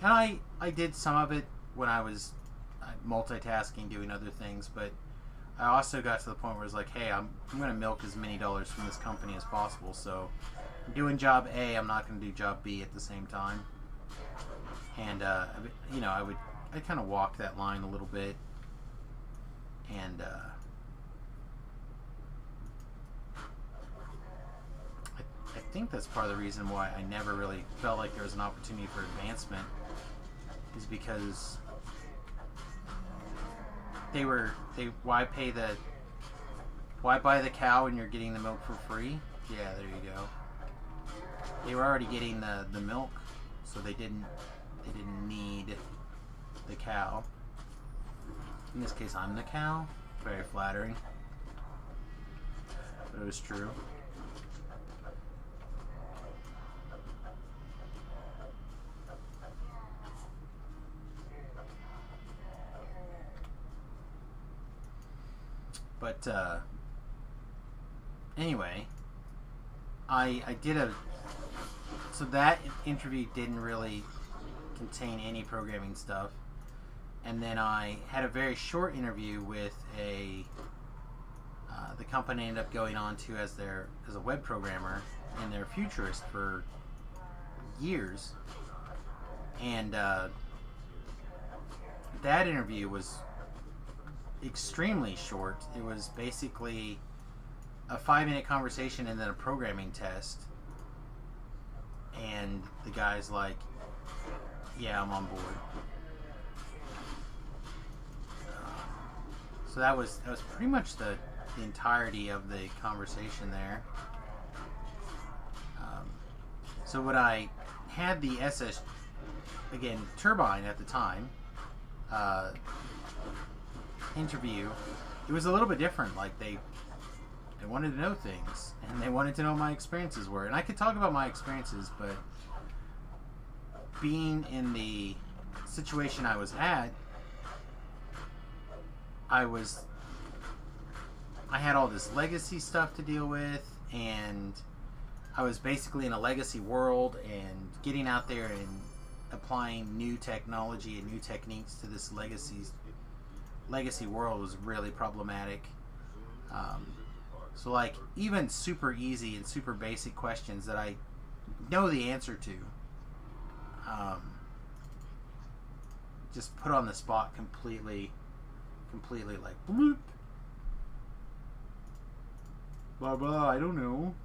and I did some of it when I was multitasking, doing other things, but I also got to the point where it's like, hey, I'm going to milk as many dollars from this company as possible, so I'm doing job A, I'm not going to do job B at the same time. And you know, I kind of walked that line a little bit, and I think that's part of the reason why I never really felt like there was an opportunity for advancement, is because why buy the cow when you're getting the milk for free? Yeah, there you go. They were already getting the milk, so they didn't need the cow. In this case, I'm the cow. Very flattering. But it was true. But anyway, I did so that interview didn't really contain any programming stuff, and then I had a very short interview with the company I ended up going on to as a web programmer, and they're futurist for years, and that interview was extremely short. It was basically a 5-minute conversation and then a programming test, and the guy's like, yeah, I'm on board. So that was pretty much the entirety of the conversation there. So when I had the SS, again, Turbine at the time, interview, it was a little bit different. Like they wanted to know things, and they wanted to know what my experiences were, and I could talk about my experiences, but being in the situation I was at, I had all this legacy stuff to deal with, and I was basically in a legacy world, and getting out there and applying new technology and new techniques to this legacy world was really problematic. So like even super easy and super basic questions that I know the answer to, just put on the spot completely like bloop, blah blah, I don't know.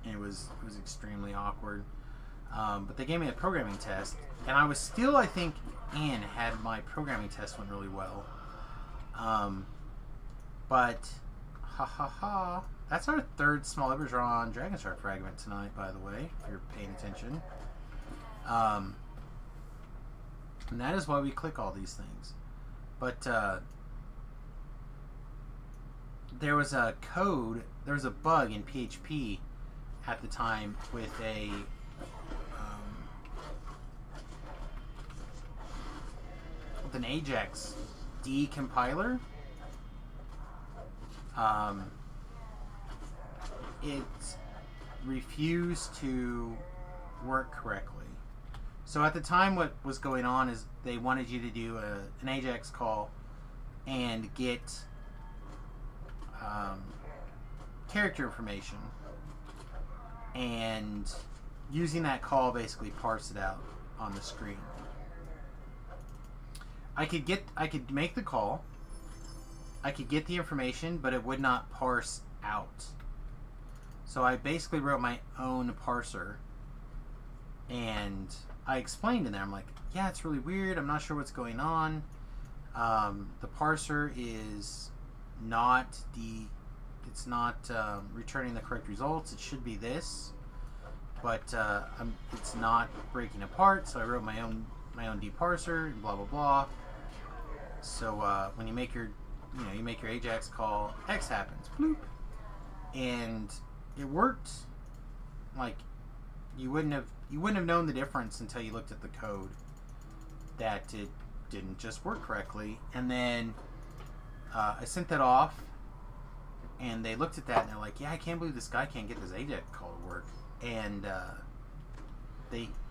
And it was extremely awkward. But they gave me a programming test, and I was still, I think, had my programming test went really well. But that's our third small Eberron Dragonstar fragment tonight, by the way, if you're paying attention. And that is why we click all these things. But there was a bug in PHP at the time with an Ajax decompiler. It refused to work correctly. So at the time, what was going on is they wanted you to do an Ajax call and get character information, and using that call basically parse it out on the screen. I could make the call, I could get the information, but it would not parse out. So I basically wrote my own parser, and I explained in there, I'm like, yeah, it's really weird. I'm not sure what's going on. The parser is not returning the correct results. It should be this, but it's not breaking apart. So I wrote my own deparser and blah blah blah. So when you make your Ajax call, X happens, bloop, and it worked. Like you wouldn't have known the difference until you looked at the code that it didn't just work correctly. And then I sent that off, and they looked at that and they're like, yeah, I can't believe this guy can't get this Ajax call to work. And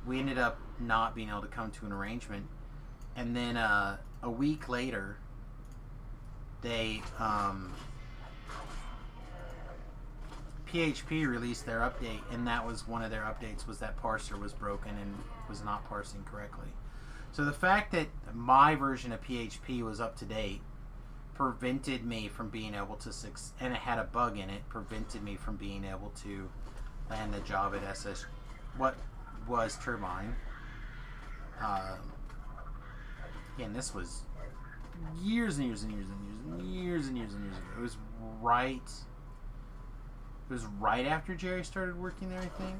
we ended up not being able to come to an arrangement. And then a week later, they PHP released their update, and that was one of their updates, was that parser was broken and was not parsing correctly. So the fact that my version of PHP was up to date prevented me from being able to and it had a bug in it, prevented me from being able to land the job at what was Turbine. Again, this was years and years and years and years and years and years ago. It was right after Jerry started working there, I think.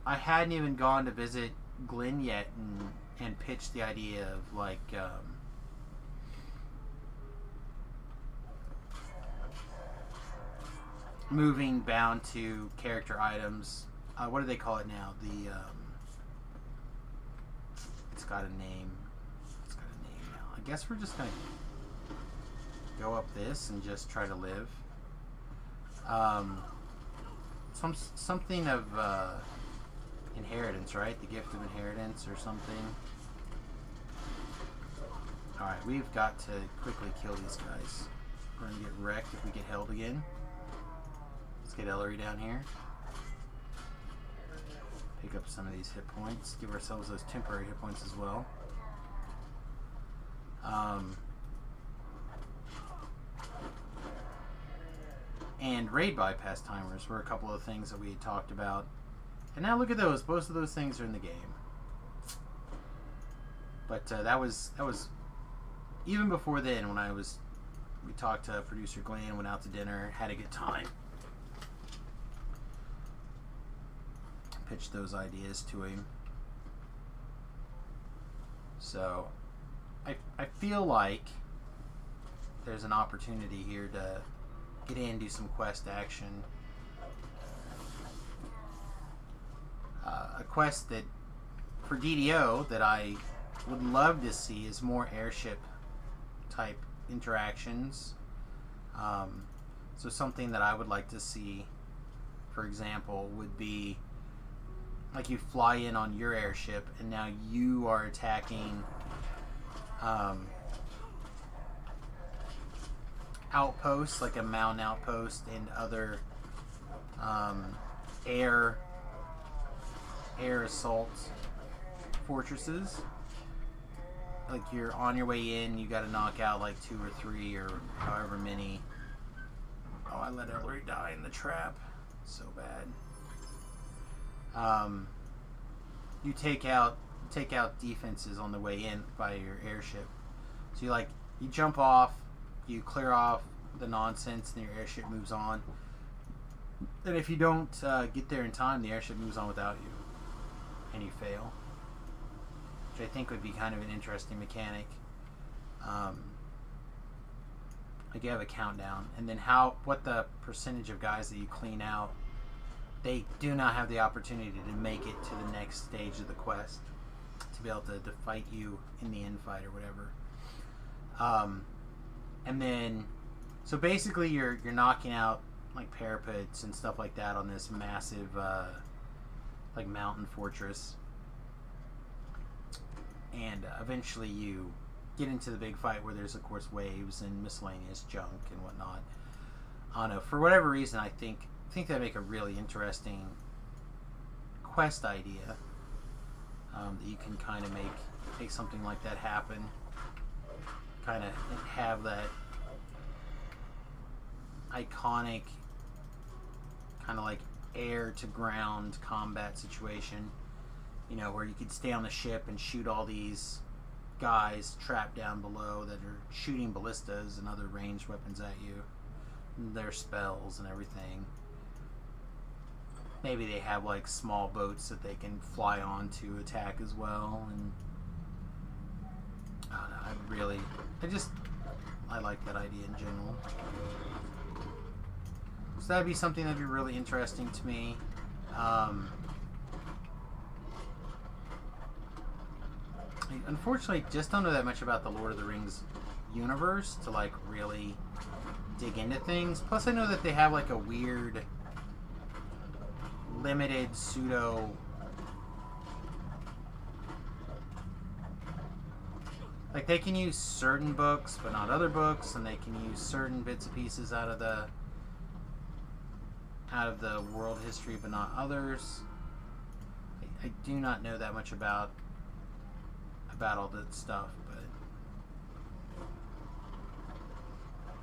I hadn't even gone to visit Glenn yet and pitched the idea of like moving bound to character items. What do they call it now? It's got a name. It's got a name now. I guess we're just gonna go up this and just try to live. Something of inheritance, right? The gift of inheritance or something. Alright, we've got to quickly kill these guys. We're gonna get wrecked if we get held again. Let's get Ellery down here. Pick up some of these hit points. Give ourselves those temporary hit points as well. And raid bypass timers were a couple of things that we had talked about. And now look at those. Both of those things are in the game. But that was even before then, when we talked to producer Glenn, went out to dinner, had a good time. Pitched those ideas to him. So I feel like there's an opportunity here to get in and do some quest action. A quest that for DDO that I would love to see is more airship type interactions. So something that I would like to see, for example, would be like you fly in on your airship and now you are attacking outposts, like a mountain outpost and other air assault fortresses. Like you're on your way in, you got to knock out like 2 or 3 or however many. Oh, I let Ellery die in the trap. So bad. You take out defenses on the way in by your airship. So you jump off, you clear off the nonsense, and your airship moves on. And if you don't get there in time, the airship moves on without you, and you fail. Which I think would be kind of an interesting mechanic. Like you have a countdown, and then what the percentage of guys that you clean out, they do not have the opportunity to make it to the next stage of the quest to be able to fight you in the end fight or whatever. And then, so basically you're knocking out like parapets and stuff like that on this massive like mountain fortress, and eventually you get into the big fight where there's of course waves and miscellaneous junk and whatnot. I don't know, for whatever reason I think that'd make a really interesting quest idea, that you can kind of make something like that happen, kind of have that iconic kind of like air to ground combat situation, you know, where you could stay on the ship and shoot all these guys trapped down below that are shooting ballistas and other ranged weapons at you, and their spells and everything. Maybe they have like small boats that they can fly on to attack as well. And I don't know, I like that idea in general. So that'd be something that'd be really interesting to me. Unfortunately, just don't know that much about the Lord of the Rings universe to like really dig into things. Plus, I know that they have like a weird, limited pseudo. Like they can use certain books, but not other books, and they can use certain bits and pieces out of the world history, but not others. I do not know that much about all that stuff, but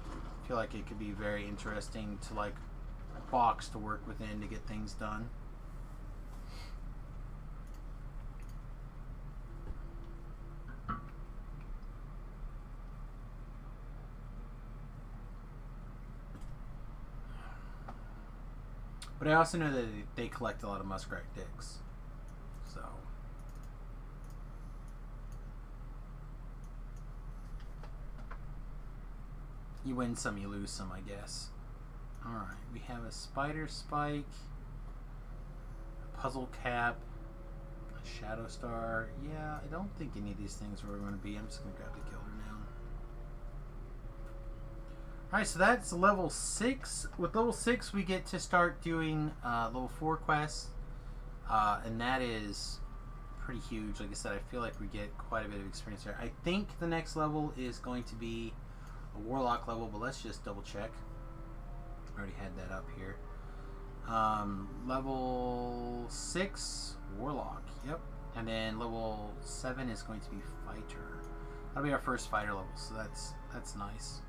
I feel like it could be very interesting to like box to work within to get things done. But I also know that they collect a lot of muskrat dicks. So you win some, you lose some, I guess. Alright, we have a spider spike, a puzzle cap, a shadow star. Yeah, I don't think any of these things are where we're going to be. I'm just going to grab the gilder now. Alright, so that's level 6. With level 6, we get to start doing level 4 quests. And that is pretty huge. Like I said, I feel like we get quite a bit of experience there. I think the next level is going to be a warlock level, but let's just double check. I already had that up here. Level 6, warlock. Yep. And then level 7 is going to be fighter. That'll be our first fighter level, so that's nice.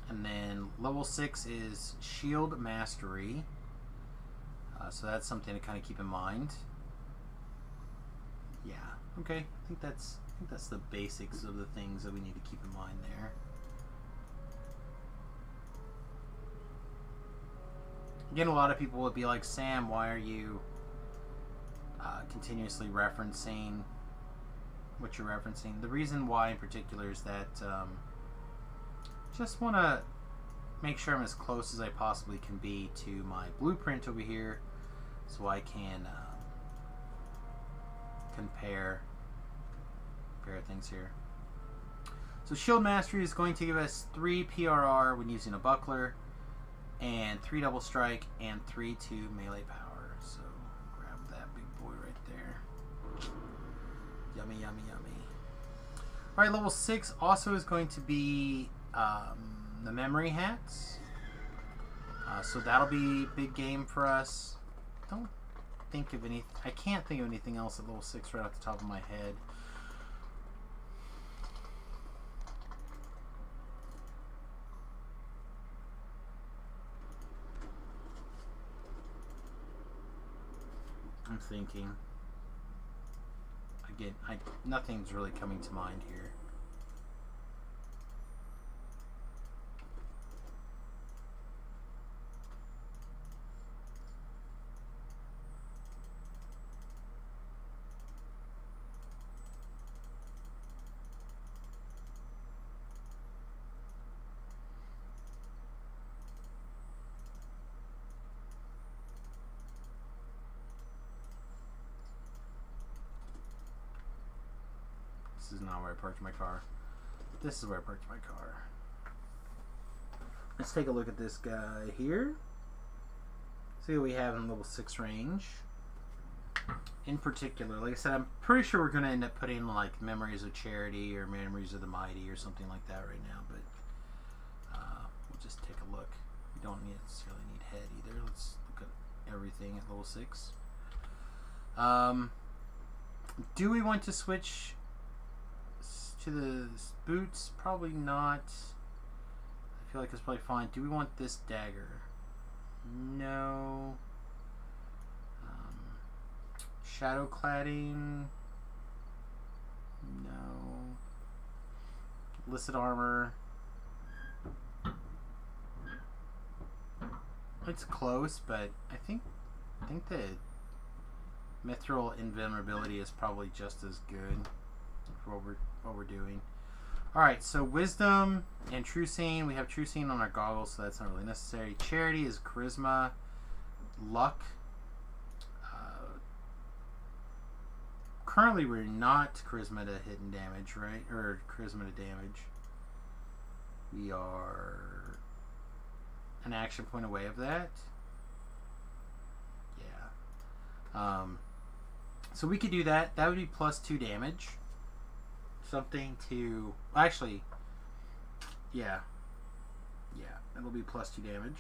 And then level 6 is shield mastery. So that's something to kind of keep in mind. Yeah. Okay. I think that's the basics of the things that we need to keep in mind there. Again, a lot of people would be like, Sam, why are you continuously referencing what you're referencing? The reason why in particular is that just want to make sure I'm as close as I possibly can be to my blueprint over here so I can compare things here. So shield mastery is going to give us 3 PRR when using a buckler, and 3 double strike, and 3 to melee power. So grab that big boy right there. Yummy, yummy, yummy. Alright, level 6 also is going to be the memory hats. So that'll be big game for us. I can't think of anything else at level 6 right off the top of my head. I'm thinking. Again, nothing's really coming to mind here. This is not where I parked my car. This is where I parked my car. Let's take a look at this guy here. See what we have in level 6 range. In particular, like I said, I'm pretty sure we're going to end up putting like Memories of Charity or Memories of the Mighty or something like that right now, but we'll just take a look. We don't necessarily need head either. Let's look at everything at level 6. Do we want to switch to the boots? Probably not. I feel like it's probably fine. Do we want this dagger? No. Shadow cladding. No. Illicit armor. It's close, but I think the mithril invulnerability is probably just as good for what we're doing. All right, so wisdom and true seeing. We have true seeing on our goggles, so that's not really necessary. Charity is charisma, luck. Currently, we're not charisma to hit and damage, right? Or charisma to damage. We are an action point away of that. Yeah. So we could do that. That would be plus 2 damage. Something to... Actually, yeah. Yeah, it'll be plus 2 damage.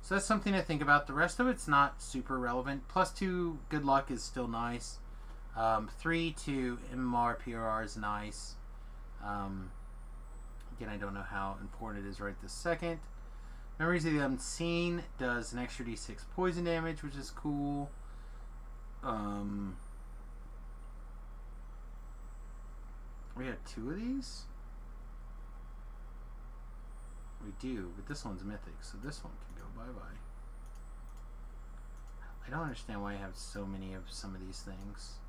So that's something to think about. The rest of it's not super relevant. Plus 2 good luck is still nice. 3 to MMR PRR is nice. Again, I don't know how important it is right this second. Memories of the Unseen does an extra d6 poison damage, which is cool. We have 2 of these? We do, but this one's mythic, so this one can go bye-bye. I don't understand why I have so many of some of these things.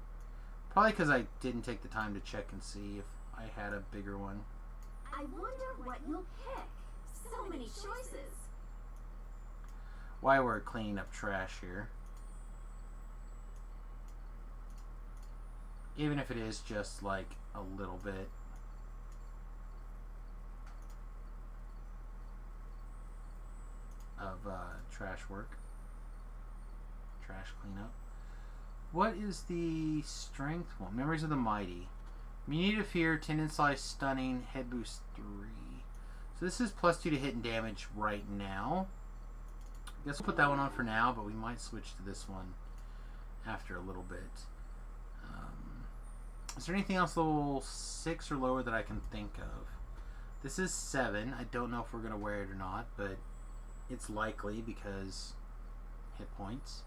Probably because I didn't take the time to check and see if I had a bigger one. I wonder what you'll pick. So many choices. Why we're cleaning up trash here. Even if it is just like a little bit. Of trash work. Trash cleanup. What is the strength one? Memories of the Mighty. Immunity to fear, tendon slice, stunning, head boost 3. So this is plus 2 to hit and damage right now. I guess we'll put that one on for now, but we might switch to this one after a little bit. Is there anything else level 6 or lower that I can think of? This is 7. I don't know if we're going to wear it or not, but it's likely because hit points.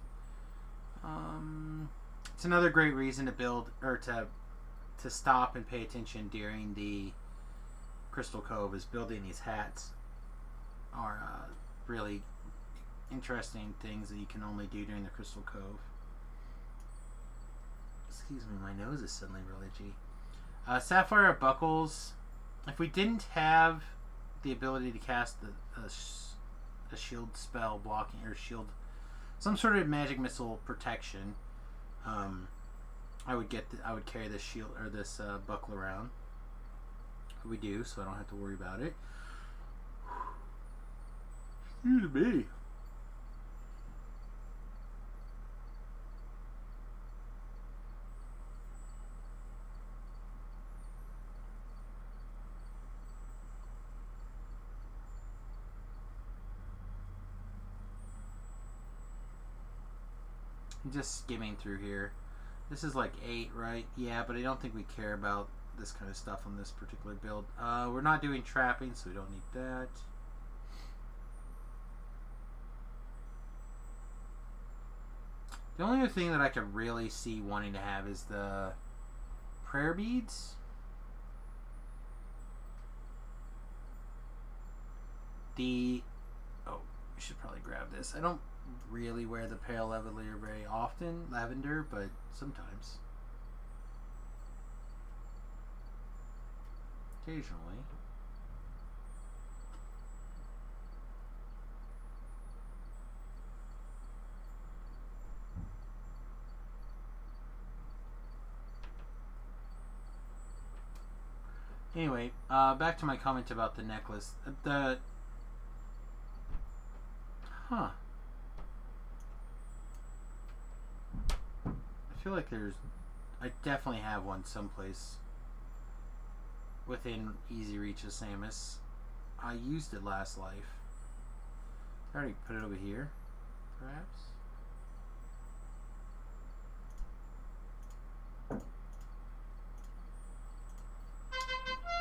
It's another great reason to build, or to stop and pay attention during the Crystal Cove, is building these hats are really interesting things that you can only do during the Crystal Cove. Excuse me, my nose is suddenly real itchy. Sapphire Buckles. If we didn't have the ability to cast a shield spell blocking, or shield, some sort of magic missile protection, I would carry this shield or this buckle around. We do, so I don't have to worry about it. Excuse me. I'm just skimming through here. This is like 8, right? Yeah, but I don't think we care about this kind of stuff on this particular build. We're not doing trapping, so we don't need that. The only other thing that I could really see wanting to have is the prayer beads. Oh, we should probably grab this. I don't really wear the pale lavender very often, but sometimes. Occasionally. Anyway, back to my comment about the necklace. I feel like I definitely have one someplace within easy reach of Samus. I used it last life. I already put it over here, perhaps.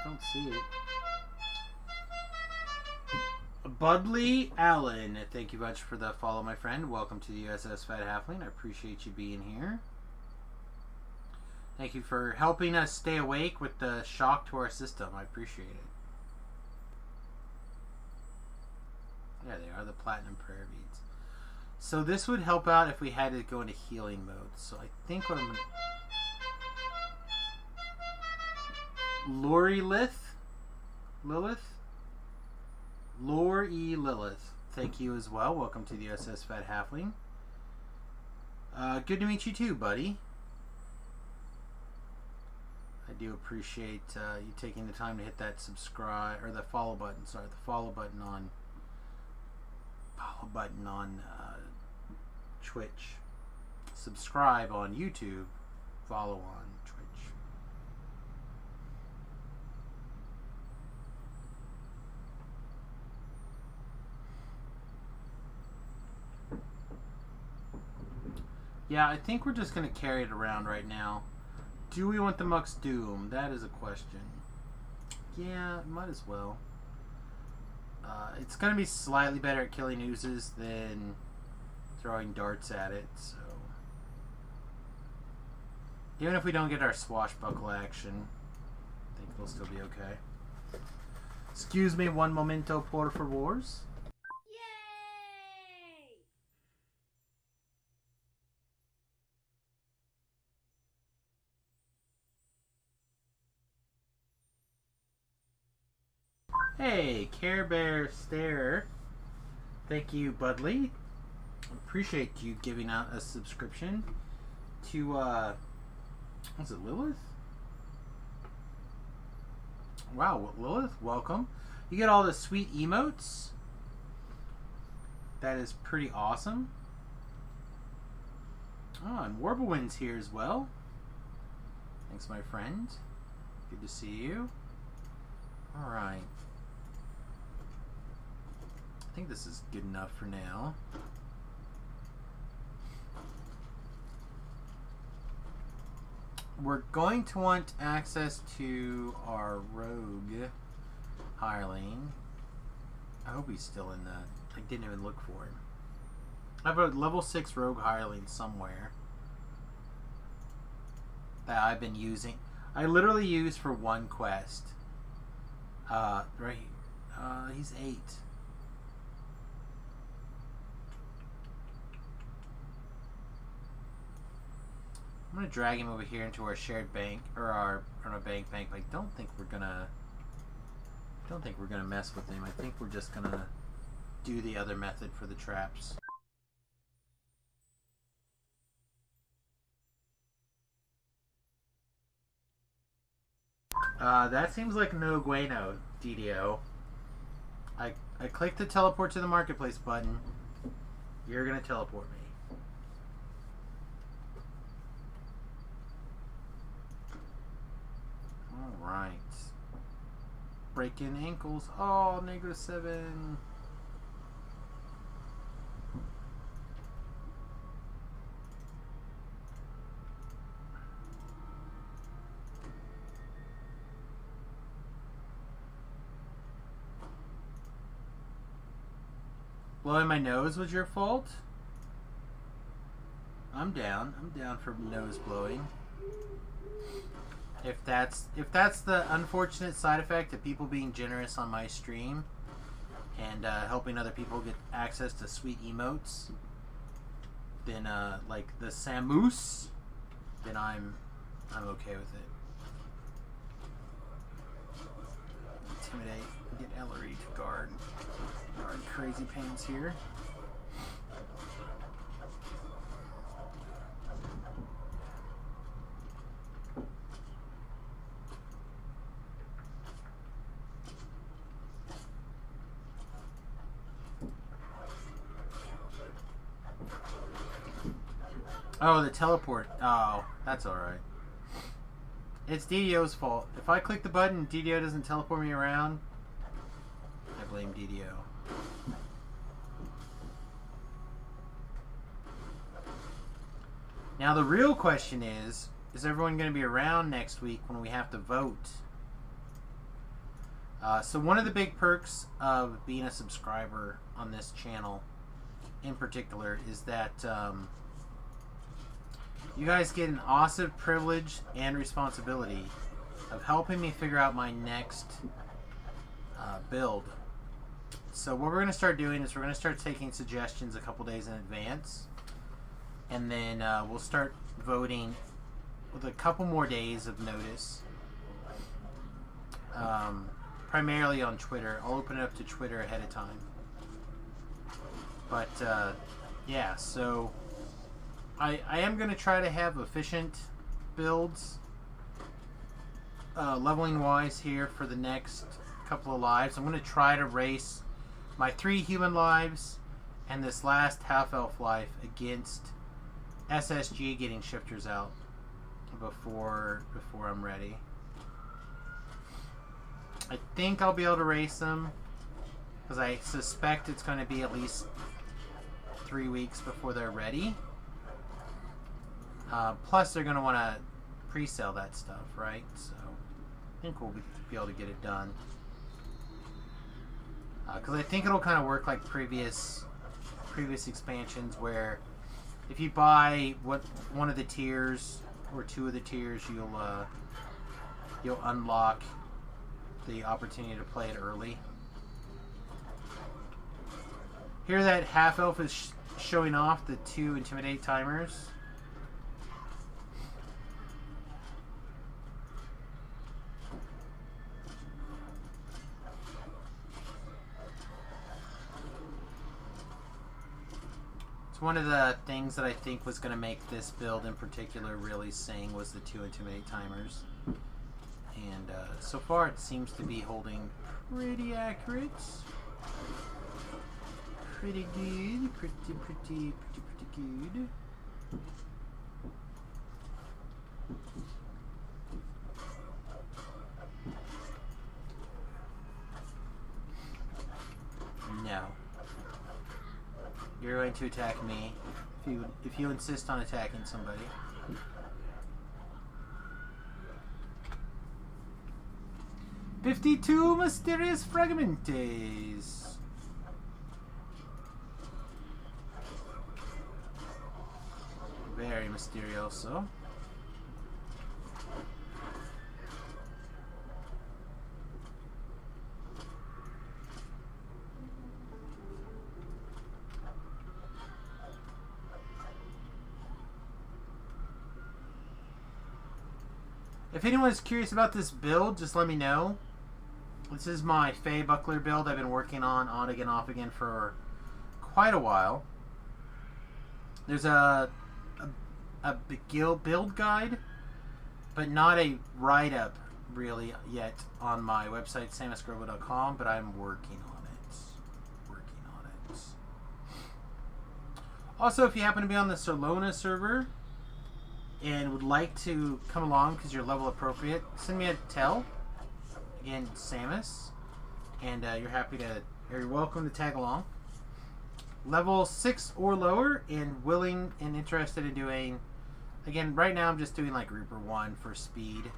Don't see it. A Budley Allen, thank you much for the follow, my friend. Welcome to the USS Fat Halfling. I appreciate you being here. Thank you for helping us stay awake with the shock to our system. I appreciate it. There they are, the platinum prayer beads. So this would help out if we had to go into healing mode. So I think what I'm going to... Lori Lilith? Lilith. Thank you as well. Welcome to the USS Fat Halfling. Good to meet you too, buddy. I do appreciate you taking the time to hit that subscribe or the follow button. Sorry, the follow button on Twitch. Subscribe on YouTube. Follow on Twitch. Yeah, I think we're just going to carry it around right now. Do we want the Muck's Doom? That is a question. Yeah, might as well. It's going to be slightly better at killing oozes than throwing darts at it, so... Even if we don't get our swashbuckle action, I think we'll still be okay. Excuse me, one momento, por favors. Hey, Care Bear Stare. Thank you, Budley. Appreciate you giving out a subscription to, was it Lilith? Wow, Lilith, welcome. You get all the sweet emotes. That is pretty awesome. Oh, and Warblewind's here as well. Thanks, my friend. Good to see you. Alright. I think this is good enough for now. We're going to want access to our rogue hireling. I hope he's still in the... I didn't even look for him. I have a level 6 rogue hireling somewhere that I've been using. I literally use for one quest. Right here. He's 8. I'm gonna drag him over here into our shared bank, or our bank. But I don't think we're gonna mess with him. I think we're just gonna do the other method for the traps. That seems like no bueno, DDO. I clicked the teleport to the marketplace button. You're gonna teleport me. Alright. Breaking ankles. Oh, -7. Blowing my nose was your fault? I'm down. I'm down for nose blowing. If that's the unfortunate side effect of people being generous on my stream and helping other people get access to sweet emotes, then like the Samus, then I'm okay with it. Intimidate, get Ellery to guard Crazy Pants here. Oh, the teleport. Oh, that's alright. It's DDO's fault. If I click the button and DDO doesn't teleport me around, I blame DDO. Now the real question is everyone going to be around next week when we have to vote? So one of the big perks of being a subscriber on this channel in particular is that you guys get an awesome privilege and responsibility of helping me figure out my next build. So what we're going to start doing is we're going to start taking suggestions a couple days in advance, and then we'll start voting with a couple more days of notice. Primarily on Twitter. I'll open it up to Twitter ahead of time. But yeah, so I am going to try to have efficient builds leveling wise here for the next couple of lives. I'm going to try to race my 3 human lives and this last half-elf life against SSG getting shifters out before I'm ready. I think I'll be able to race them because I suspect it's going to be at least 3 weeks before they're ready. Plus they're going to want to pre-sell that stuff, right? So I think we'll be able to get it done. Because I think it'll kind of work like previous expansions, where if you buy one of the tiers or 2 of the tiers, you'll unlock the opportunity to play it early. Here that half elf is showing off the 2 intimidate timers. One of the things that I think was going to make this build in particular really sing was the 2 intimidate timers. And so far it seems to be holding pretty accurate. Pretty good. Pretty good. No. You're going to attack me if you insist on attacking somebody. "52 mysterious fragmentes." Very mysterioso. If anyone's curious about this build, just let me know. This is my Feybuckler build I've been working on again, off again for quite a while. There's a build guide, but not a write-up really yet on my website, samusgrobo.com, but I'm working on it. Also, if you happen to be on the Solona server and would like to come along because you're level appropriate, send me a tell. Again, Samus, and you're welcome to tag along. Level 6 or lower, and willing and interested in doing. Again, right now I'm just doing like Reaper 1 for speed.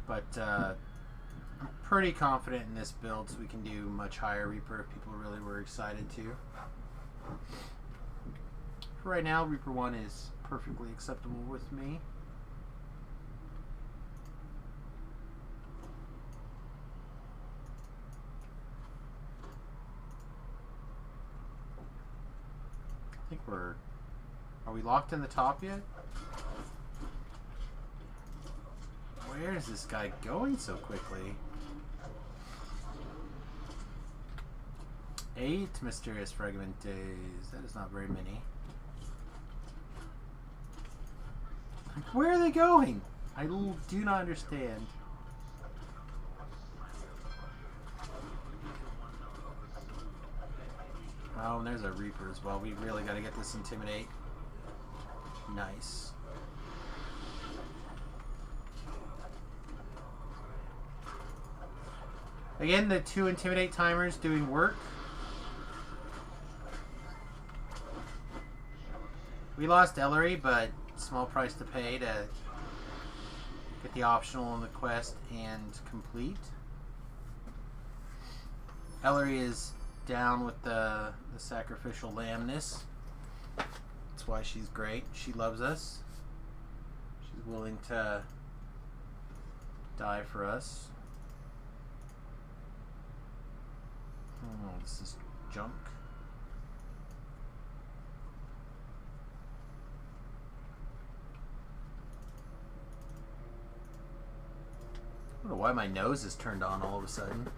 But I'm pretty confident in this build, so we can do much higher Reaper if people really were excited to. For right now, Reaper 1 is perfectly acceptable with me. I think are we locked in the top yet? Where is this guy going so quickly? 8 mysterious fragmentes. That is not very many. Where are they going? I do not understand. Oh, and there's a Reaper as well. We really got to get this Intimidate. Nice. Again, the 2 Intimidate timers doing work. We lost Ellery, but small price to pay to get the optional on the quest and complete. Ellery is down with the sacrificial lambness. That's why she's great. She loves us. She's willing to die for us. Oh, this is junk. I don't know why my nose is turned on all of a sudden.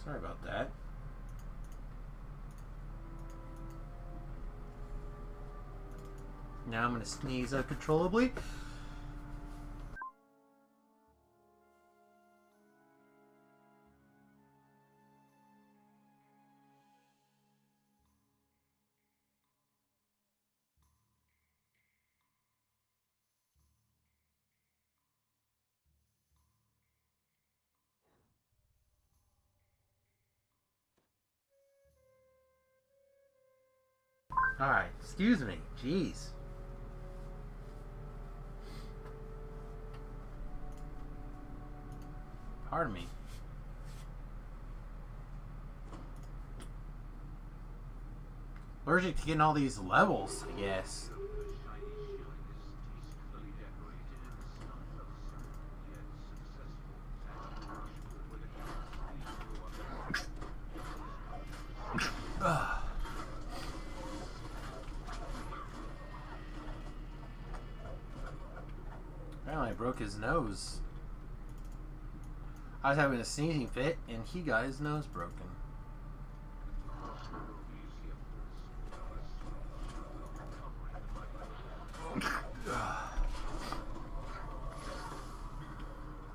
Sorry about that. Now I'm going to sneeze uncontrollably. Alright, excuse me. Jeez. Pardon me. Allergic to getting all these levels, I guess. Apparently I broke his nose. I was having a sneezing fit and he got his nose broken.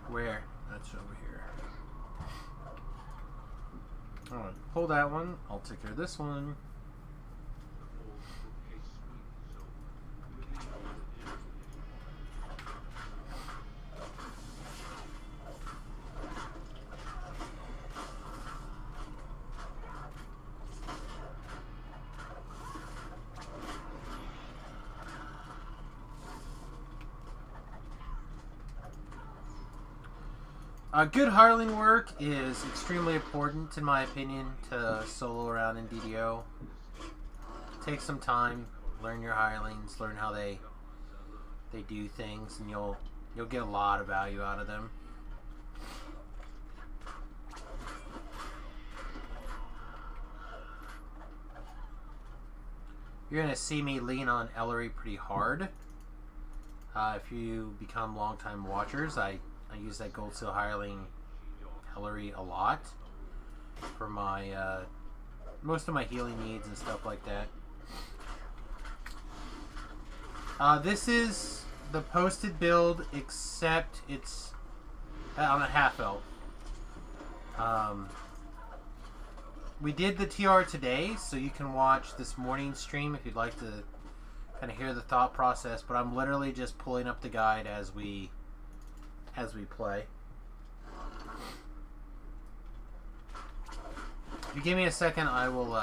Where? That's over here. Alright, pull that one. I'll take care of this one. Good hireling work is extremely important, in my opinion, to solo around in DDO. Take some time, learn your hirelings, learn how they do things, and you'll get a lot of value out of them. You're going to see me lean on Ellery pretty hard. If you become longtime watchers, I use that Gold Seal hireling Ellery a lot for my most of my healing needs and stuff like that. This is the posted build, except it's on a half elf. We did the TR today, so you can watch this morning's stream if you'd like to kind of hear the thought process. But I'm literally just pulling up the guide as we play. If you give me a second, I will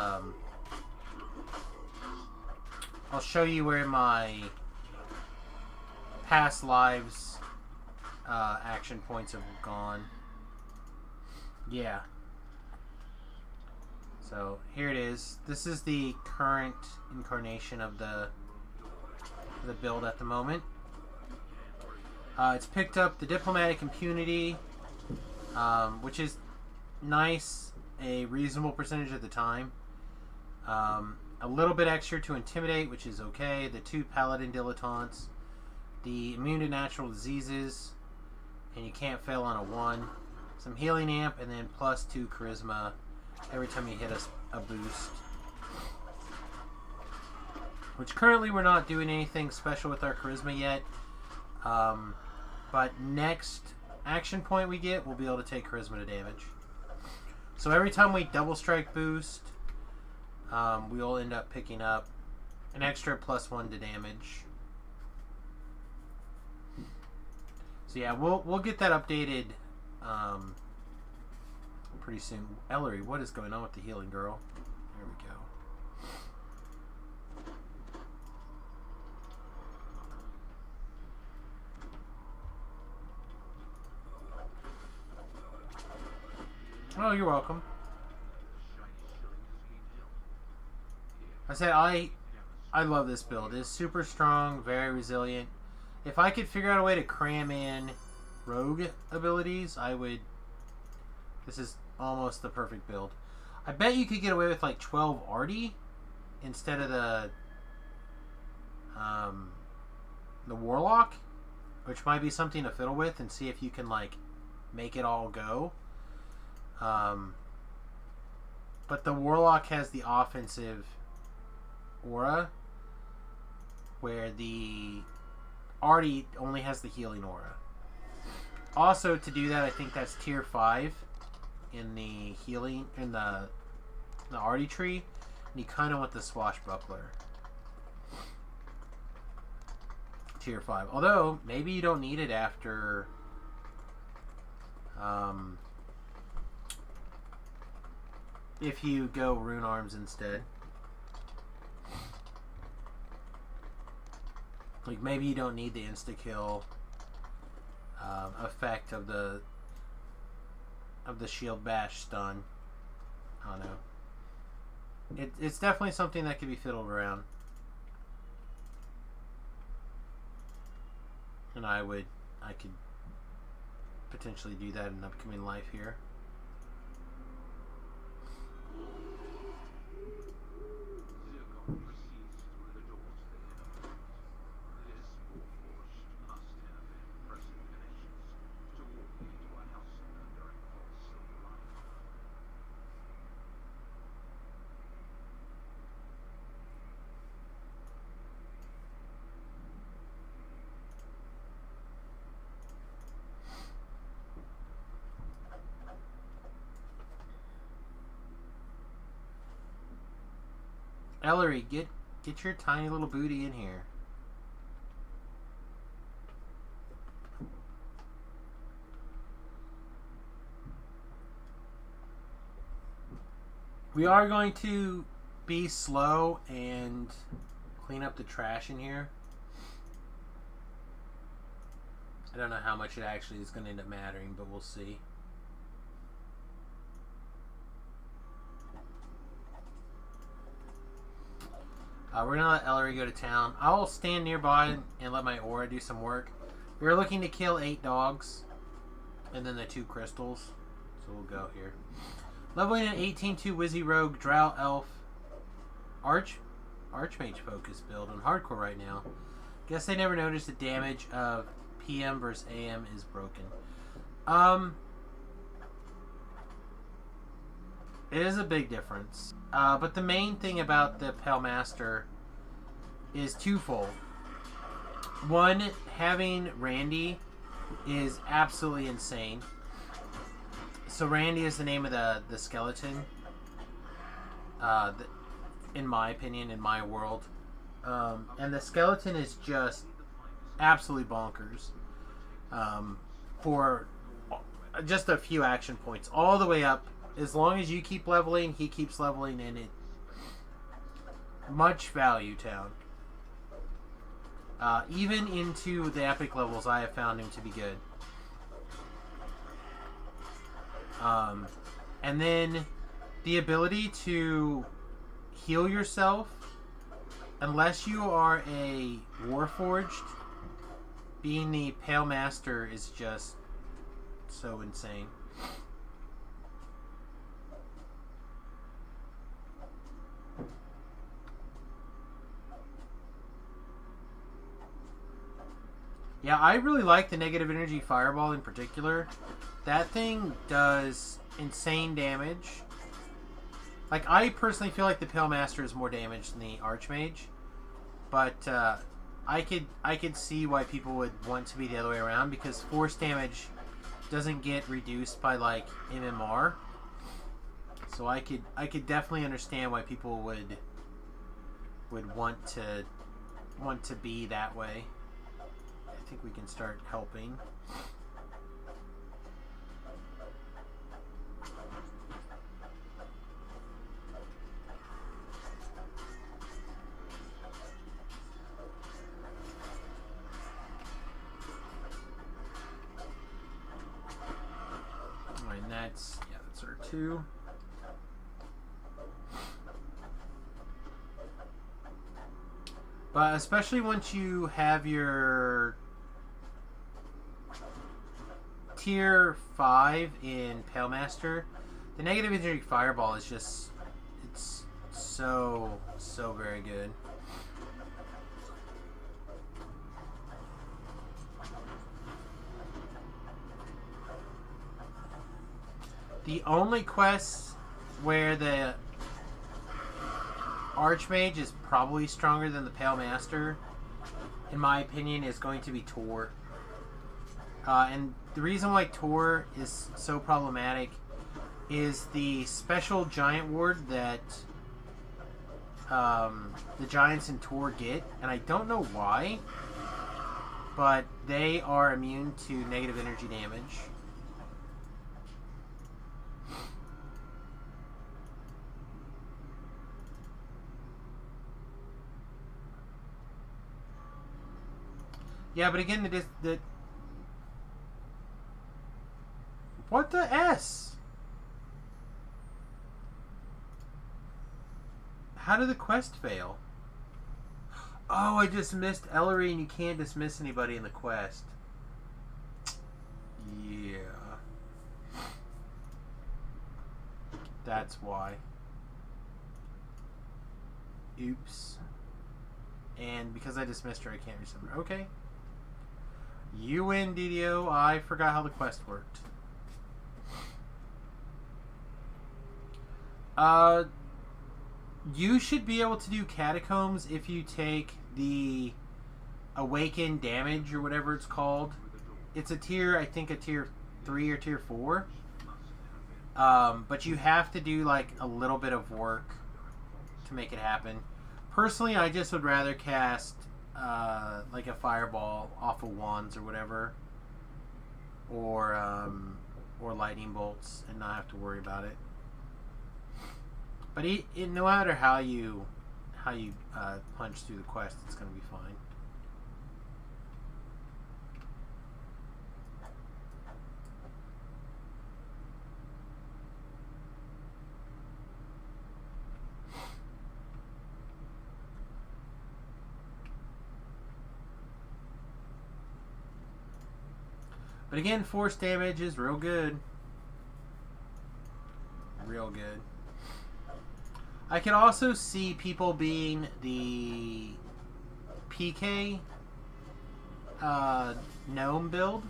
I'll show you where my past lives action points have gone. Yeah. So here it is. This is the current incarnation of the build at the moment. It's picked up the diplomatic impunity, which is nice, a reasonable percentage of the time. A little bit extra to intimidate, which is okay. The 2 paladin dilettantes, the immune to natural diseases, and you can't fail on a 1. Some healing amp, and then plus 2 charisma every time you hit a boost. Which currently we're not doing anything special with our charisma yet. But next action point we get, we'll be able to take charisma to damage. So every time we double strike boost, we'll end up picking up an extra +1 to damage. So yeah, we'll get that updated pretty soon. Ellery, what is going on with the healing girl? There we go. Oh, you're welcome. I said I love this build. It's super strong, very resilient. If I could figure out a way to cram in rogue abilities, I would. This is almost the perfect build. I bet you could get away with like 12 Artie instead of the Warlock, which might be something to fiddle with and see if you can like make it all go. But the Warlock has the offensive aura, where the Artie only has the healing aura. Also, to do that, I think that's tier 5 in the healing, in the Artie tree, and you kind of want the Swashbuckler. Tier 5. Although, maybe you don't need it after if you go Rune Arms instead. Like, maybe you don't need the insta-kill effect of the shield bash stun. I don't know. It's definitely something that could be fiddled around. And I could potentially do that in upcoming life here. Ellery, get your tiny little booty in here. We are going to be slow and clean up the trash in here. I don't know how much it actually is going to end up mattering, but we'll see. We're going to let Ellery go to town. I'll stand nearby and let my aura do some work. We're looking to kill 8 dogs. And then the 2 crystals. So we'll go here. Leveling an 18-2 Wizzy Rogue, Drow Elf, Archmage focus build on hardcore right now. Guess they never noticed the damage of PM versus AM is broken. It is a big difference. But the main thing about the Pale Master is twofold. One, having Randy is absolutely insane. So Randy is the name of the skeleton. In my opinion, in my world. And the skeleton is just absolutely bonkers. For just a few action points. All the way up. As long as you keep leveling, he keeps leveling, and it much value town. Even into the epic levels, I have found him to be good. And then the ability to heal yourself, unless you are a Warforged, being the Pale Master is just so insane. Yeah, I really like the negative energy fireball in particular. That thing does insane damage. Like, I personally feel like the Pale Master is more damage than the Archmage. But I could see why people would want to be the other way around, because force damage doesn't get reduced by like MMR. So I could definitely understand why people would would want to be that way. I think we can start helping. Alright, that's our 2. But especially once you have your tier 5 in Palemaster, the negative energy fireball is just, it's so very good. The only quest where the Archmage is probably stronger than the Palemaster, in my opinion, is going to be Tor. And the reason why Tor is so problematic is the special giant ward that the giants in Tor get, and I don't know why, but they are immune to negative energy damage. Yeah, but again, what the S? How did the quest fail? Oh, I just missed Ellery, and you can't dismiss anybody in the quest. Yeah. That's why. Oops. And because I dismissed her, I can't resummon her. Okay. You win, DDO. I forgot how the quest worked. You should be able to do Catacombs if you take the Awaken damage or whatever it's called. It's a tier, I think a tier 3 or tier 4. But you have to do like a little bit of work to make it happen. Personally, I just would rather cast like a fireball off of wands or whatever, or lightning bolts, and not have to worry about it. But no matter how you punch through the quest, it's going to be fine. But again, force damage is real good. Real good. I can also see people being the PK gnome build.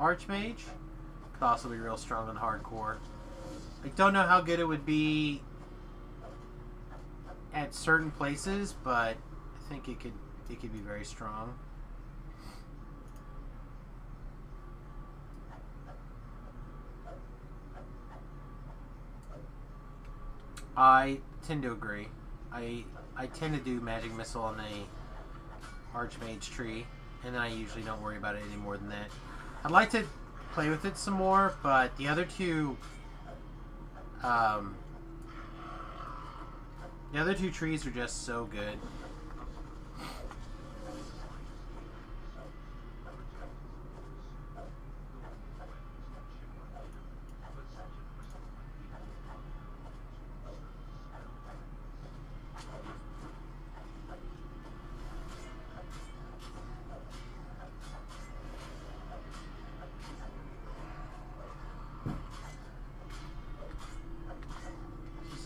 Archmage could also be real strong in hardcore. I don't know how good it would be at certain places, but I think it could be very strong. I tend to agree. I tend to do Magic Missile on a Archmage tree, and then I usually don't worry about it any more than that. I'd like to play with it some more, but the other two trees are just so good.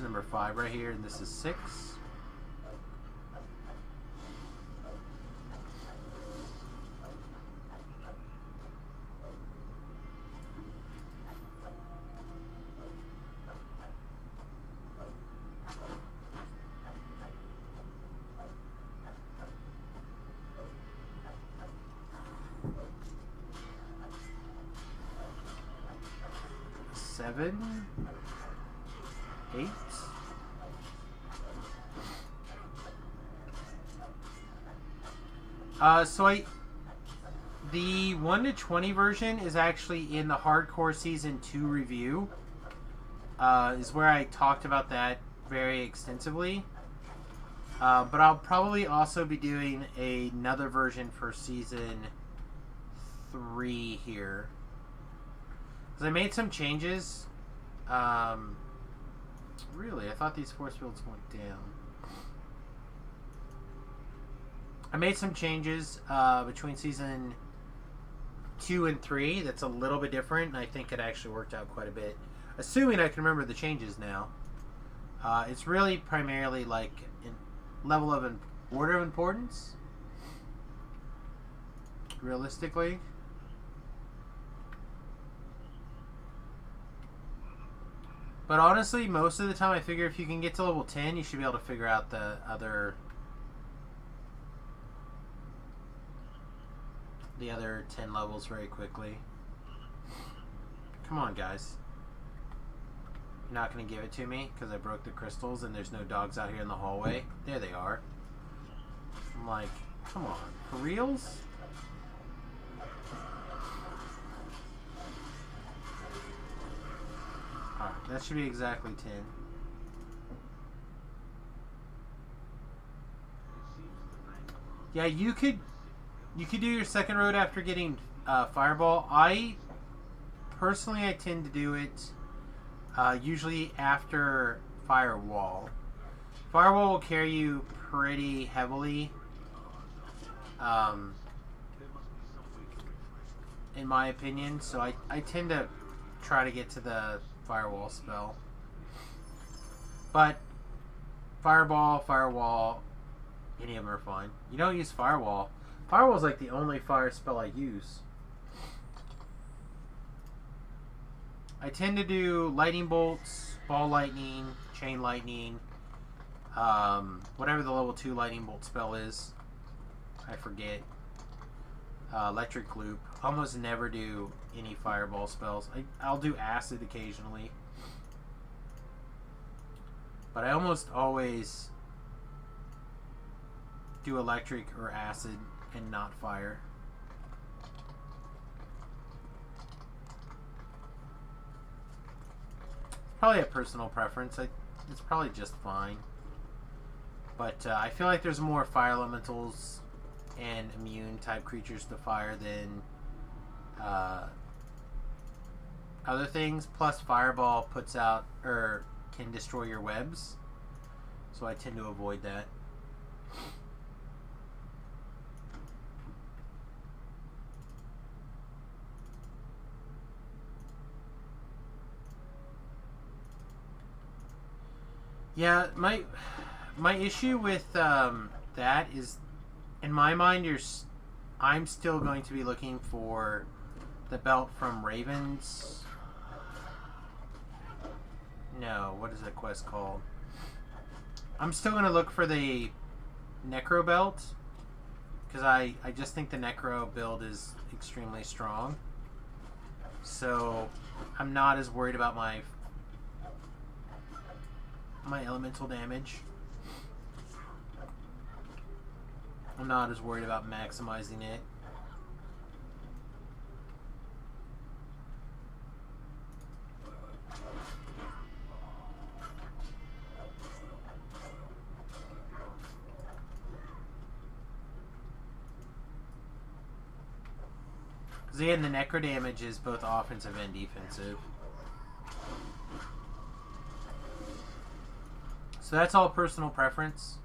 Number 5 right here, and this is 6. Seven, 8. The 1 to 20 version is actually in the Hardcore Season 2 review. Is where I talked about that very extensively. But I'll probably also be doing another version for Season 3 here. Because I made some changes. Really? I thought these force fields went down. I made some changes between Season 2 and 3 that's a little bit different, and I think it actually worked out quite a bit. Assuming I can remember the changes now. It's really primarily like in level of order of importance. Realistically. But honestly, most of the time I figure if you can get to level 10, you should be able to figure out the other 10 levels very quickly. Come on, guys. You're not going to give it to me because I broke the crystals and there's no dogs out here in the hallway? There they are. I'm like, come on. For reals? Alright, that should be exactly 10. Yeah, you could do your second road after getting Fireball. I tend to do it usually after Firewall. Firewall will carry you pretty heavily, in my opinion. So I tend to try to get to the Firewall spell. But Fireball, Firewall, any of them are fine. You don't use Firewall. Firewall is like the only fire spell I use. I tend to do lightning bolts, ball lightning, chain lightning, whatever the level 2 lightning bolt spell is. I forget. Electric loop. Almost never do any fireball spells. I'll do acid occasionally. But I almost always do electric or acid and not fire. Probably a personal preference. It's probably just fine. But I feel like there's more fire elementals and immune type creatures to fire than other things. Plus Fireball puts out or can destroy your webs. So I tend to avoid that. Yeah, my issue with that is, in my mind, I'm still going to be looking for the belt from Ravens. No, what is that quest called? I'm still going to look for the Necro belt, because I just think the Necro build is extremely strong. So I'm not as worried about my elemental damage. I'm not as worried about maximizing it. Because again, the necro damage is both offensive and defensive. So that's all personal preference.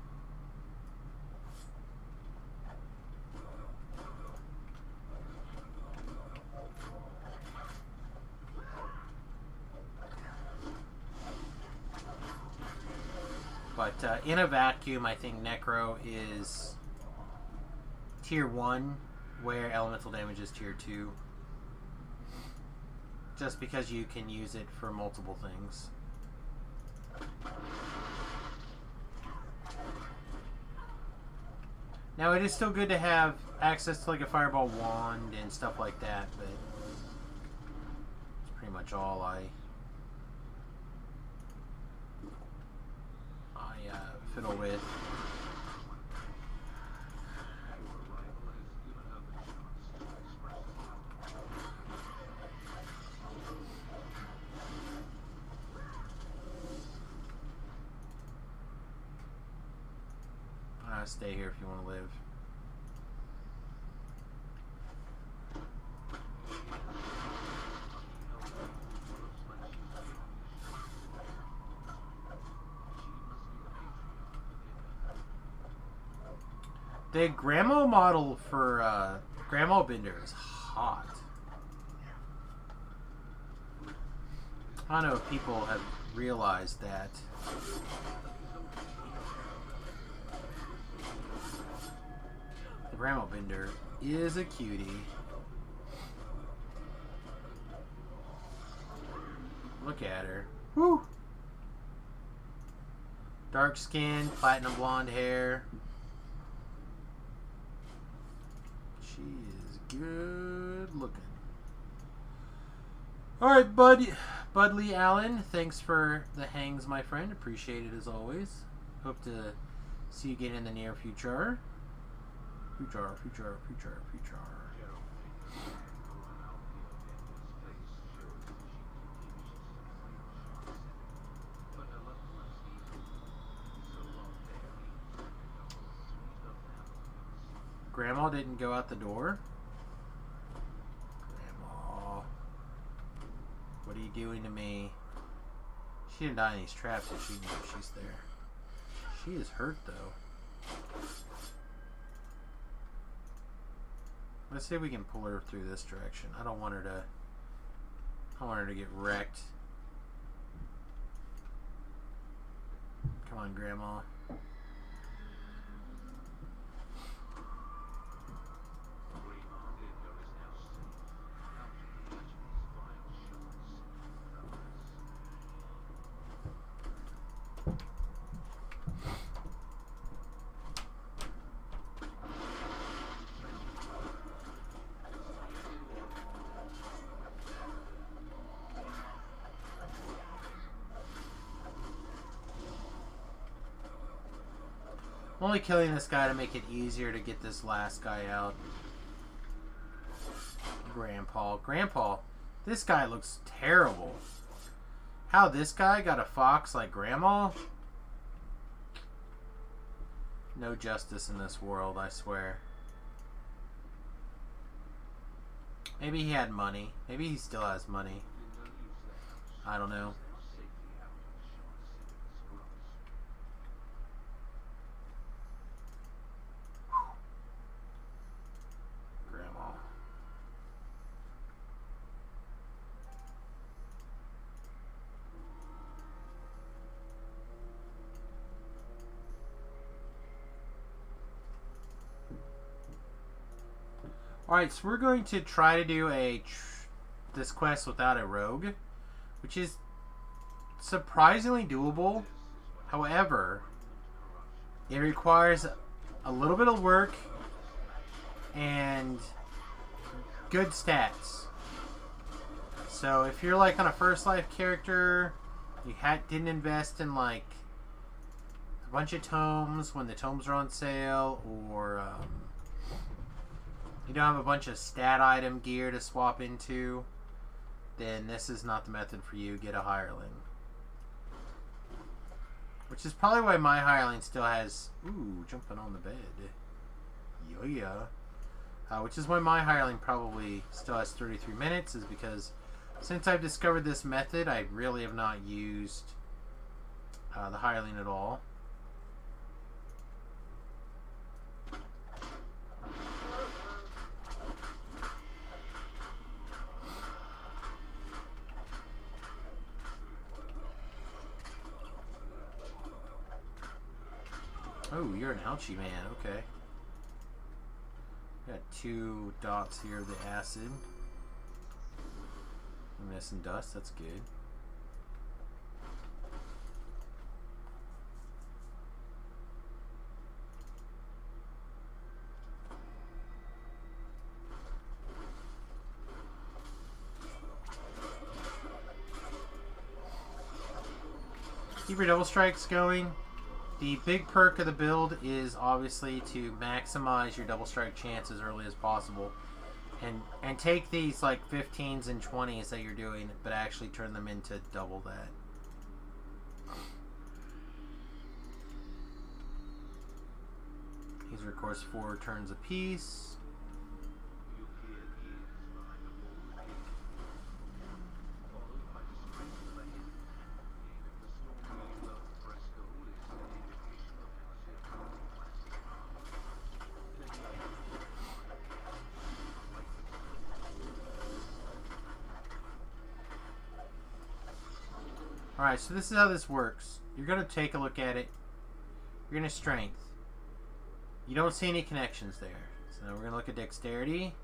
But in a vacuum, I think Necro is tier 1, where elemental damage is tier 2. Just because you can use it for multiple things. Now, it is still good to have access to like a fireball wand and stuff like that, but it's pretty much all I fiddle with. gotta stay here if you want to live. The grandma model for Grandma Bender is hot. I don't know if people have realized that. The Grandma Bender is a cutie. Look at her. Woo! Dark skin, platinum blonde hair. She is good looking. Alright, Budley Allen, thanks for the hangs, my friend. Appreciate it as always. Hope to see you again in the near future. Future. Grandma didn't go out the door? Grandma. What are you doing to me? She didn't die in these traps if she knew she's there. She is hurt though. Let's see if we can pull her through this direction. I don't want her to get wrecked. Come on, Grandma. I'm only killing this guy to make it easier to get this last guy out. Grandpa. This guy looks terrible. How this guy got a fox like Grandma? No justice in this world, I swear. Maybe he had money. Maybe he still has money. I don't know. Alright, so we're going to try to do this quest without a rogue, which is surprisingly doable. However, it requires a little bit of work and good stats. So if you're like on a first life character, you didn't invest in like a bunch of tomes when the tomes are on sale, or you don't have a bunch of stat item gear to swap into, then this is not the method for you. Get a hireling. Which is probably why my hireling still has... Ooh, jumping on the bed. Yeah. Which is why my hireling probably still has 33 minutes, is because since I've discovered this method, I really have not used the hireling at all. Oh, you're an ouchie man, okay. Got 2 dots here of the acid. I'm missing dust, that's good. Keep your double strikes going. The big perk of the build is obviously to maximize your double strike chance as early as possible, and take these like 15s and 20s that you're doing, but actually turn them into double that. These are, of course, 4 turns apiece. Alright, so this is how this works. You're going to take a look at it. You're going to strength. You don't see any connections there. So now we're going to look at dexterity.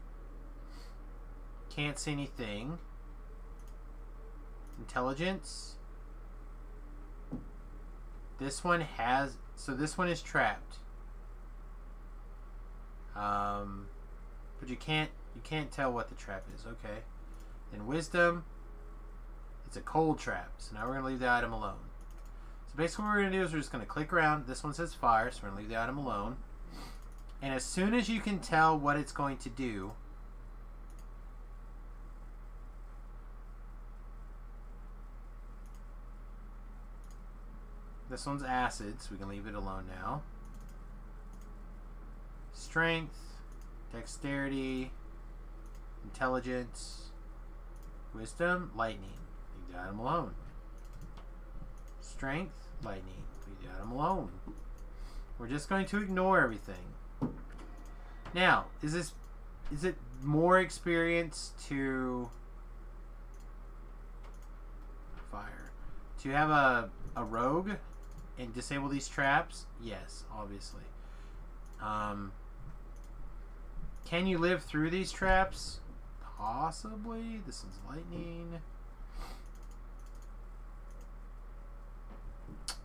Can't see anything. Intelligence. This one has... So this one is trapped. But you can't tell what the trap is. Okay. Then wisdom. It's a cold trap. So now we're going to leave the item alone. So basically what we're going to do is we're just going to click around. This one says fire, so we're going to leave the item alone. And as soon as you can tell what it's going to do, this one's acid, so we can leave it alone now. Strength, dexterity, intelligence, wisdom, lightning. Leave the item alone. Strength, lightning. Leave the item alone. We're just going to ignore everything. Now, is it more experience to fire? To have a rogue and disable these traps? Yes, obviously. Can you live through these traps? Possibly. This one's lightning.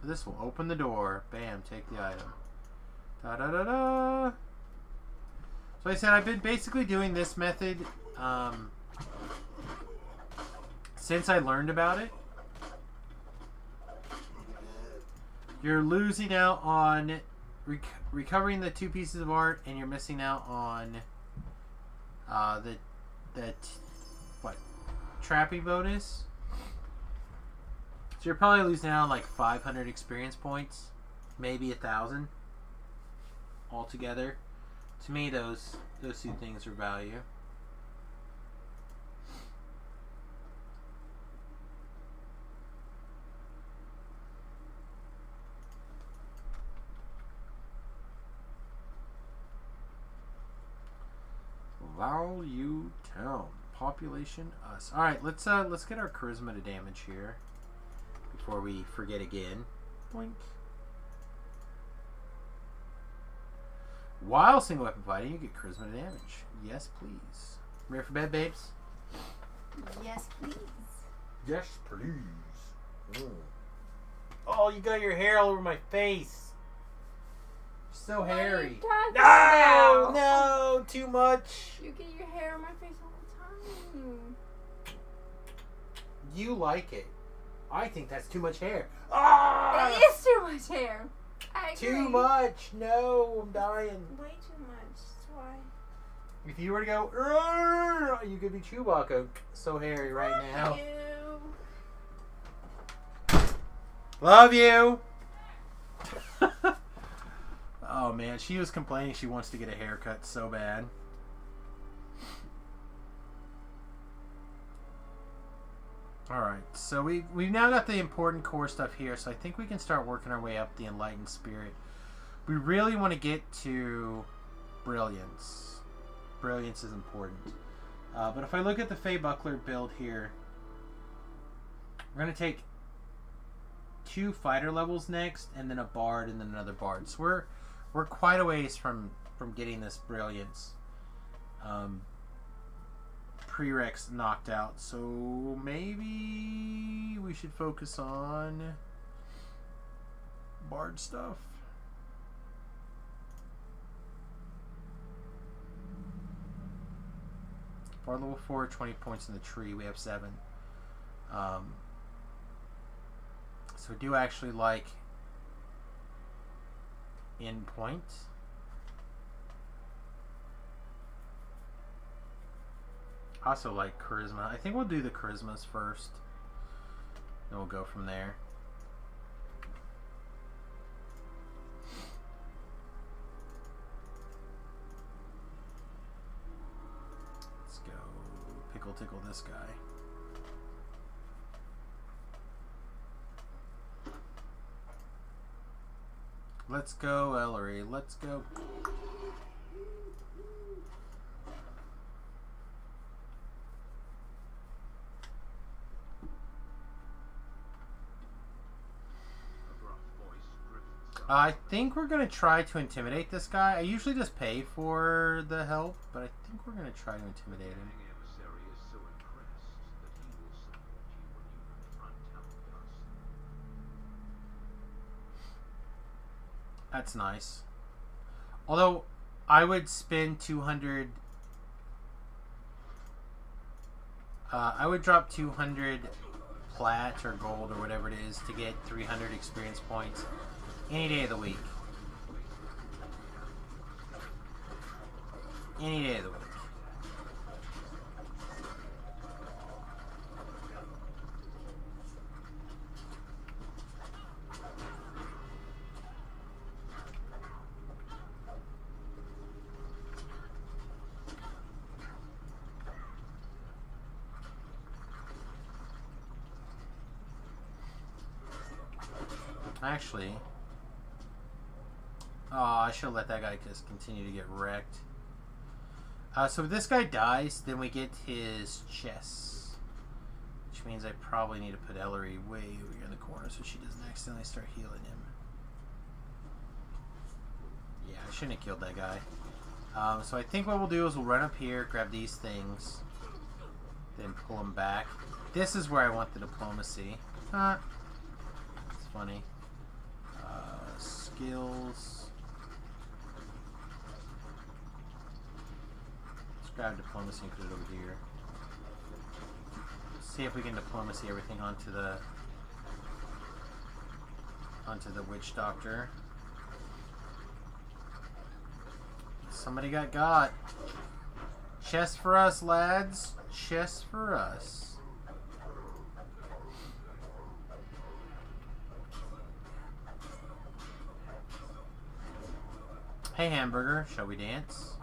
This will open the door. Bam, take the item. Da da da da. So like I said, I've been basically doing this method since I learned about it. You're losing out on recovering the 2 pieces of art, and you're missing out on the trapping bonus. So you're probably losing out on like 500 experience points, maybe 1,000 altogether. To me, those 2 things are value. Value town. Population us. Alright, let's get our charisma to damage here before we forget again. Boink. While single weapon fighting, you get charisma to damage. Yes, please. Ready for bed, babes? Yes, please. Yes, please. Oh, you got your hair all over my face. So hairy. No, no, too much. You get your hair on my face all the time. You like it. I think that's too much hair. Ah! It is too much hair. I agree. Too much. No, I'm dying. Way too much. That's why. If you were to go, "Rrr," you could be Chewbacca. So hairy right now. Love you. Oh man, she was complaining she wants to get a haircut so bad. Alright, so we've now got the important core stuff here, so I think we can start working our way up the Enlightened Spirit. We really want to get to Brilliance. Brilliance is important. But if I look at the Feybuckler build here, we're going to take 2 fighter levels next, and then a bard, and then another bard. So we're quite a ways from getting this Brilliance prereqs knocked out. So maybe we should focus on bard stuff. Bard level 4, 20 points in the tree. We have 7. So we do actually like in point. Also like charisma. I think we'll do the charismas first. Then we'll go from there. tickle this guy. Let's go, Ellery. Let's go. I think we're going to try to intimidate this guy. I usually just pay for the help, but I think we're going to try to intimidate him. That's nice. Although, I would spend 200... I would drop 200 plat or gold or whatever it is to get 300 experience points any day of the week. Any day of the week. Actually, oh, I should let that guy just continue to get wrecked. So if this guy dies, then we get his chest, which means I probably need to put Ellery way over here in the corner so she doesn't accidentally start healing him. Yeah, I shouldn't have killed that guy. So I think what we'll do is we'll run up here, grab these things, then pull them back. This is where I want the diplomacy. It's funny. Skills. Let's grab diplomacy and put it over here. See if we can diplomacy everything onto the witch doctor. Somebody got. Chest for us, lads. Chest for us. Hey, hamburger, shall we dance?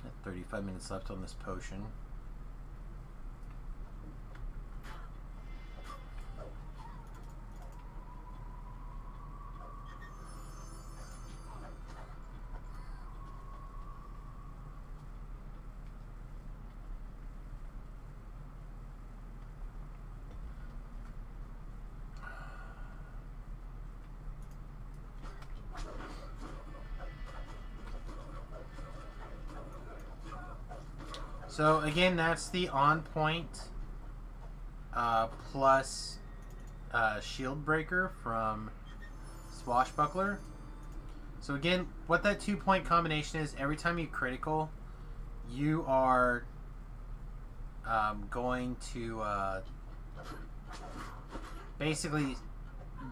Got 35 minutes left on this potion. So again, that's the on point plus shield breaker from Swashbuckler. So again, what that 2-point combination is, every time you critical, you are going to basically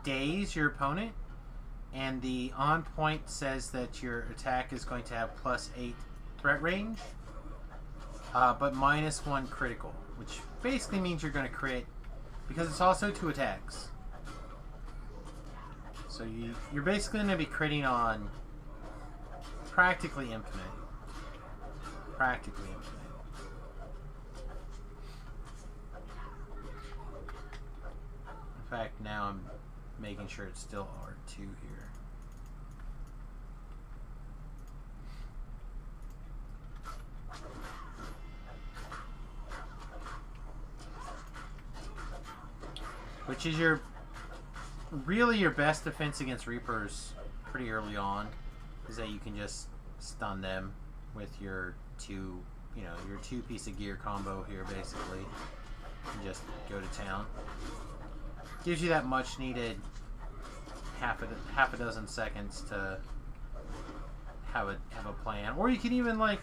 daze your opponent, and the on point says that your attack is going to have +8 threat range. But -1 critical, which basically means you're going to crit, because it's also 2 attacks. So you're basically going to be critting on practically infinite. Practically infinite. In fact, now I'm making sure it's still R2 here. Which is really your best defense against Reapers pretty early on, is that you can just stun them with your two piece of gear combo here, basically, and just go to town. Gives you that much needed half a dozen seconds to have a plan, or you can even like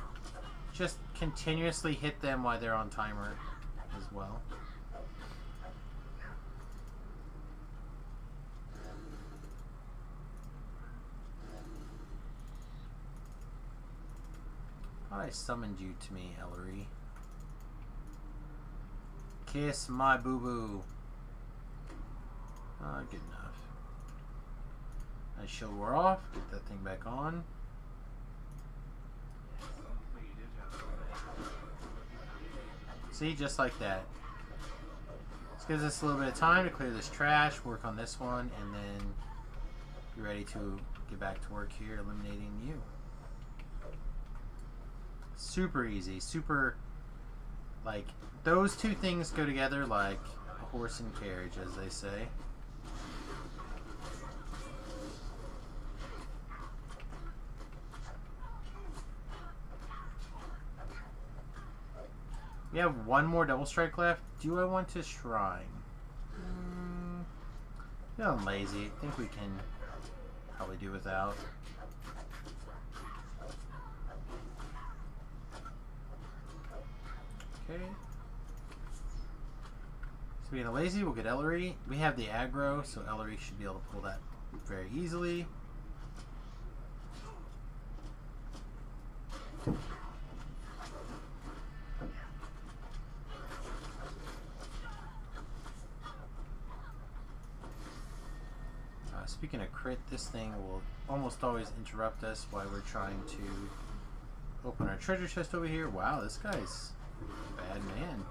just continuously hit them while they're on timer as well. Thought I summoned you to me, Ellery. Kiss my boo-boo. Good enough. Nice shield wore off. Get that thing back on. See, just like that. This gives us a little bit of time to clear this trash, work on this one, and then be ready to get back to work here, eliminating you. Super easy. Super, like, those two things go together like a horse and carriage, as they say. We have one more double strike left. Do I want to shrine? I'm lazy. I think we can probably do without. Okay. So being lazy, we'll get Ellery. We have the aggro, so Ellery should be able to pull that very easily. Speaking of crit, this thing will almost always interrupt us while we're trying to open our treasure chest over here. Wow, this guy's a bad man.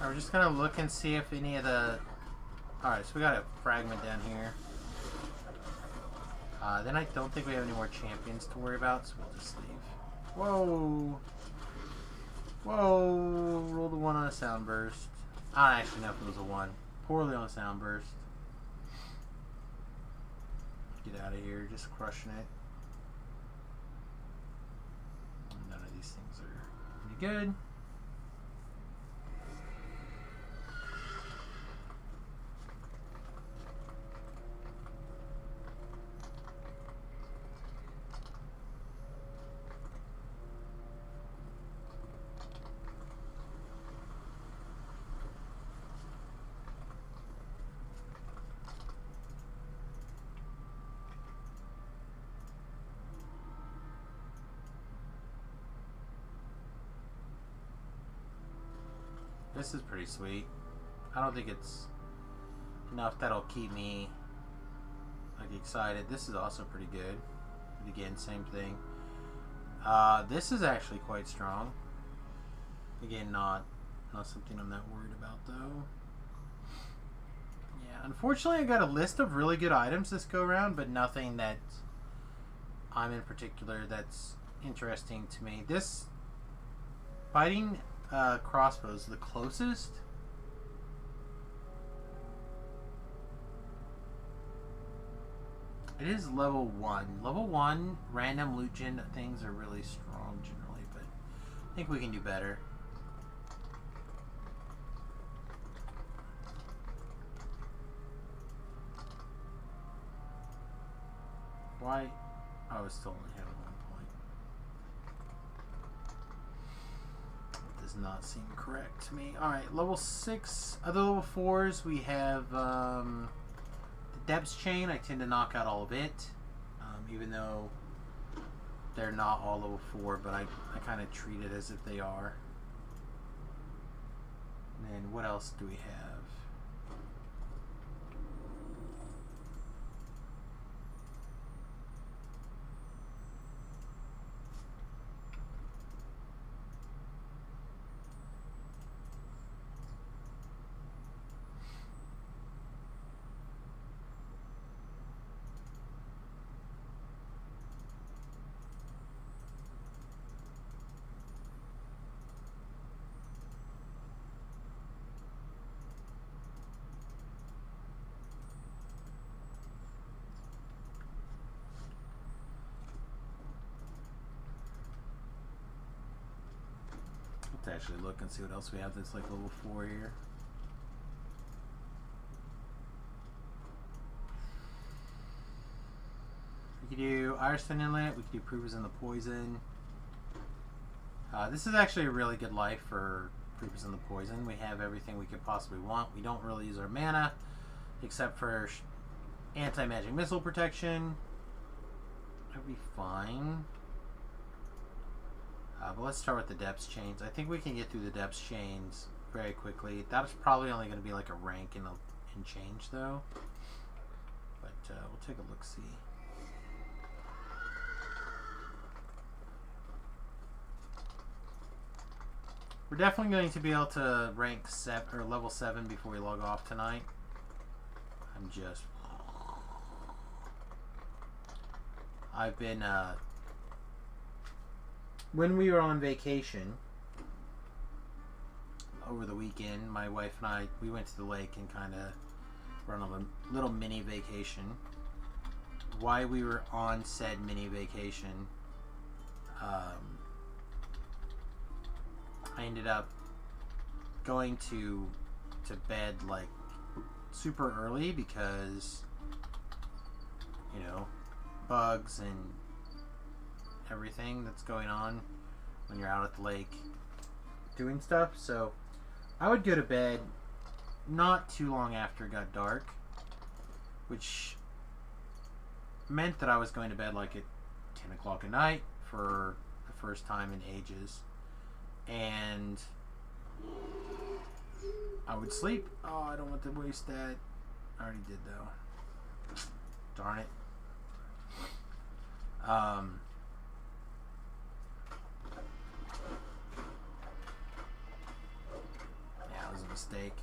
We're just gonna look and see if any of the... Alright, so we got a fragment down here. Then I don't think we have any more champions to worry about, so we'll just leave. Whoa! Whoa! Rolled a 1 on a sound burst. I don't actually know if it was a 1. Poorly on a sound burst. Get out of here, just crushing it. None of these things are pretty good. This is pretty sweet. I don't think it's enough that'll keep me like excited. This is also pretty good. But again, same thing. This is actually quite strong. Again, not something I'm that worried about though. Yeah, unfortunately I got a list of really good items this go around, but nothing that I'm in particular that's interesting to me. This fighting crossbows the closest. It is level 1. Level 1 random loot gen things are really strong generally, but I think we can do better. Why? I was still only having 1 point. Does not seem correct to me. Alright, level 6. Other level 4s, we have the Depths Chain. I tend to knock out all of it, even though they're not all level 4, but I kind of treat it as if they are. And then what else do we have? Let's actually look and see what else we have that's like level 4 here. We could do Iriston Inlet. We could do Provers in the Poison. This is actually a really good life for Provers in the Poison. We have everything we could possibly want. We don't really use our mana, except for anti-magic missile protection. That'd be fine. But let's start with the Depths Chains. I think we can get through the Depths Chains very quickly. That's probably only going to be like a rank and change, though. But we'll take a look-see. We're definitely going to be able to rank 7 or level 7 before we log off tonight. I've been when we were on vacation over the weekend, my wife and I, we went to the lake and kind of were on a little mini vacation. While we were on said mini vacation, I ended up going to bed like super early because, you know, bugs and everything that's going on when you're out at the lake doing stuff. So I would go to bed not too long after it got dark, which meant that I was going to bed like at 10 o'clock at night for the first time in ages. And I would sleep. Oh, I don't want to waste that. I already did, though. Darn it. Yeah, it was a mistake.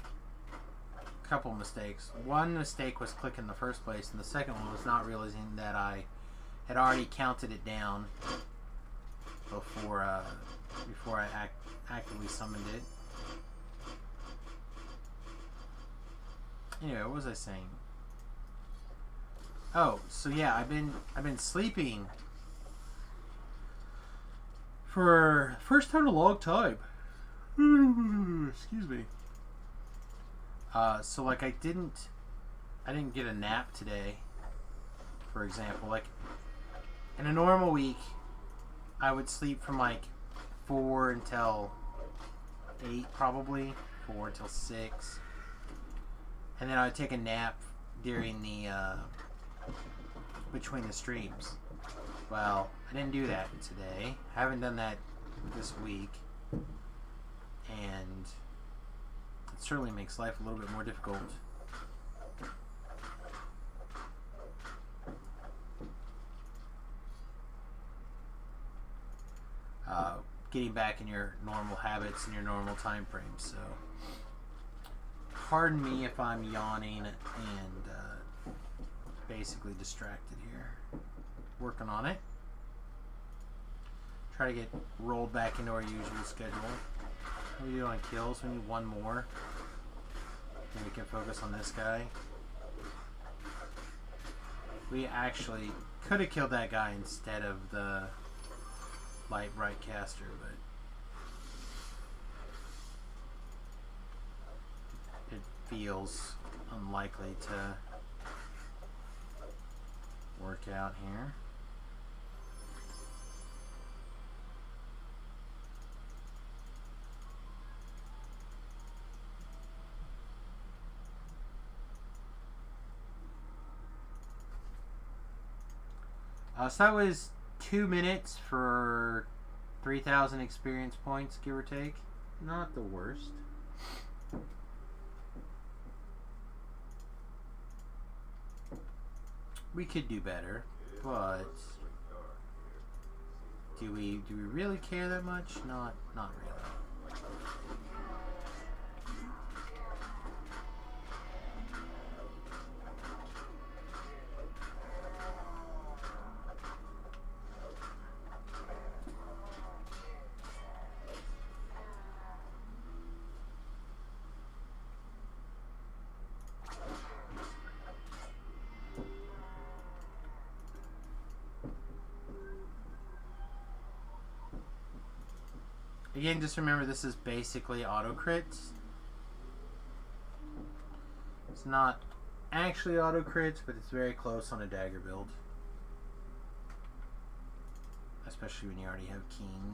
A couple mistakes. One mistake was clicking in the first place, and the second one was not realizing that I had already counted it down before I actively summoned it. Anyway, what was I saying? Oh, so yeah, I've been sleeping for first time in a long time. Excuse me. So like I didn't get a nap today, for example. Like in a normal week, I would sleep from like 4 until 8 probably, 4 until 6. And then I would take a nap during the between the streams. Well, I didn't do that today. I haven't done that this week. And it certainly makes life a little bit more difficult. Getting back in your normal habits and your normal time frame. So pardon me if I'm yawning and basically distracted here. Working on it. Try to get rolled back into our usual schedule. What are we doing on kills? We need one more. Then we can focus on this guy. We actually could have killed that guy instead of the light bright caster, but it feels unlikely to work out here. So that was 2 minutes for 3,000 experience points, give or take. Not the worst. We could do better, but do we really care that much? Not really. Again, just remember this is basically auto crits. It's not actually auto crits, but it's very close on a dagger build. Especially when you already have Keen.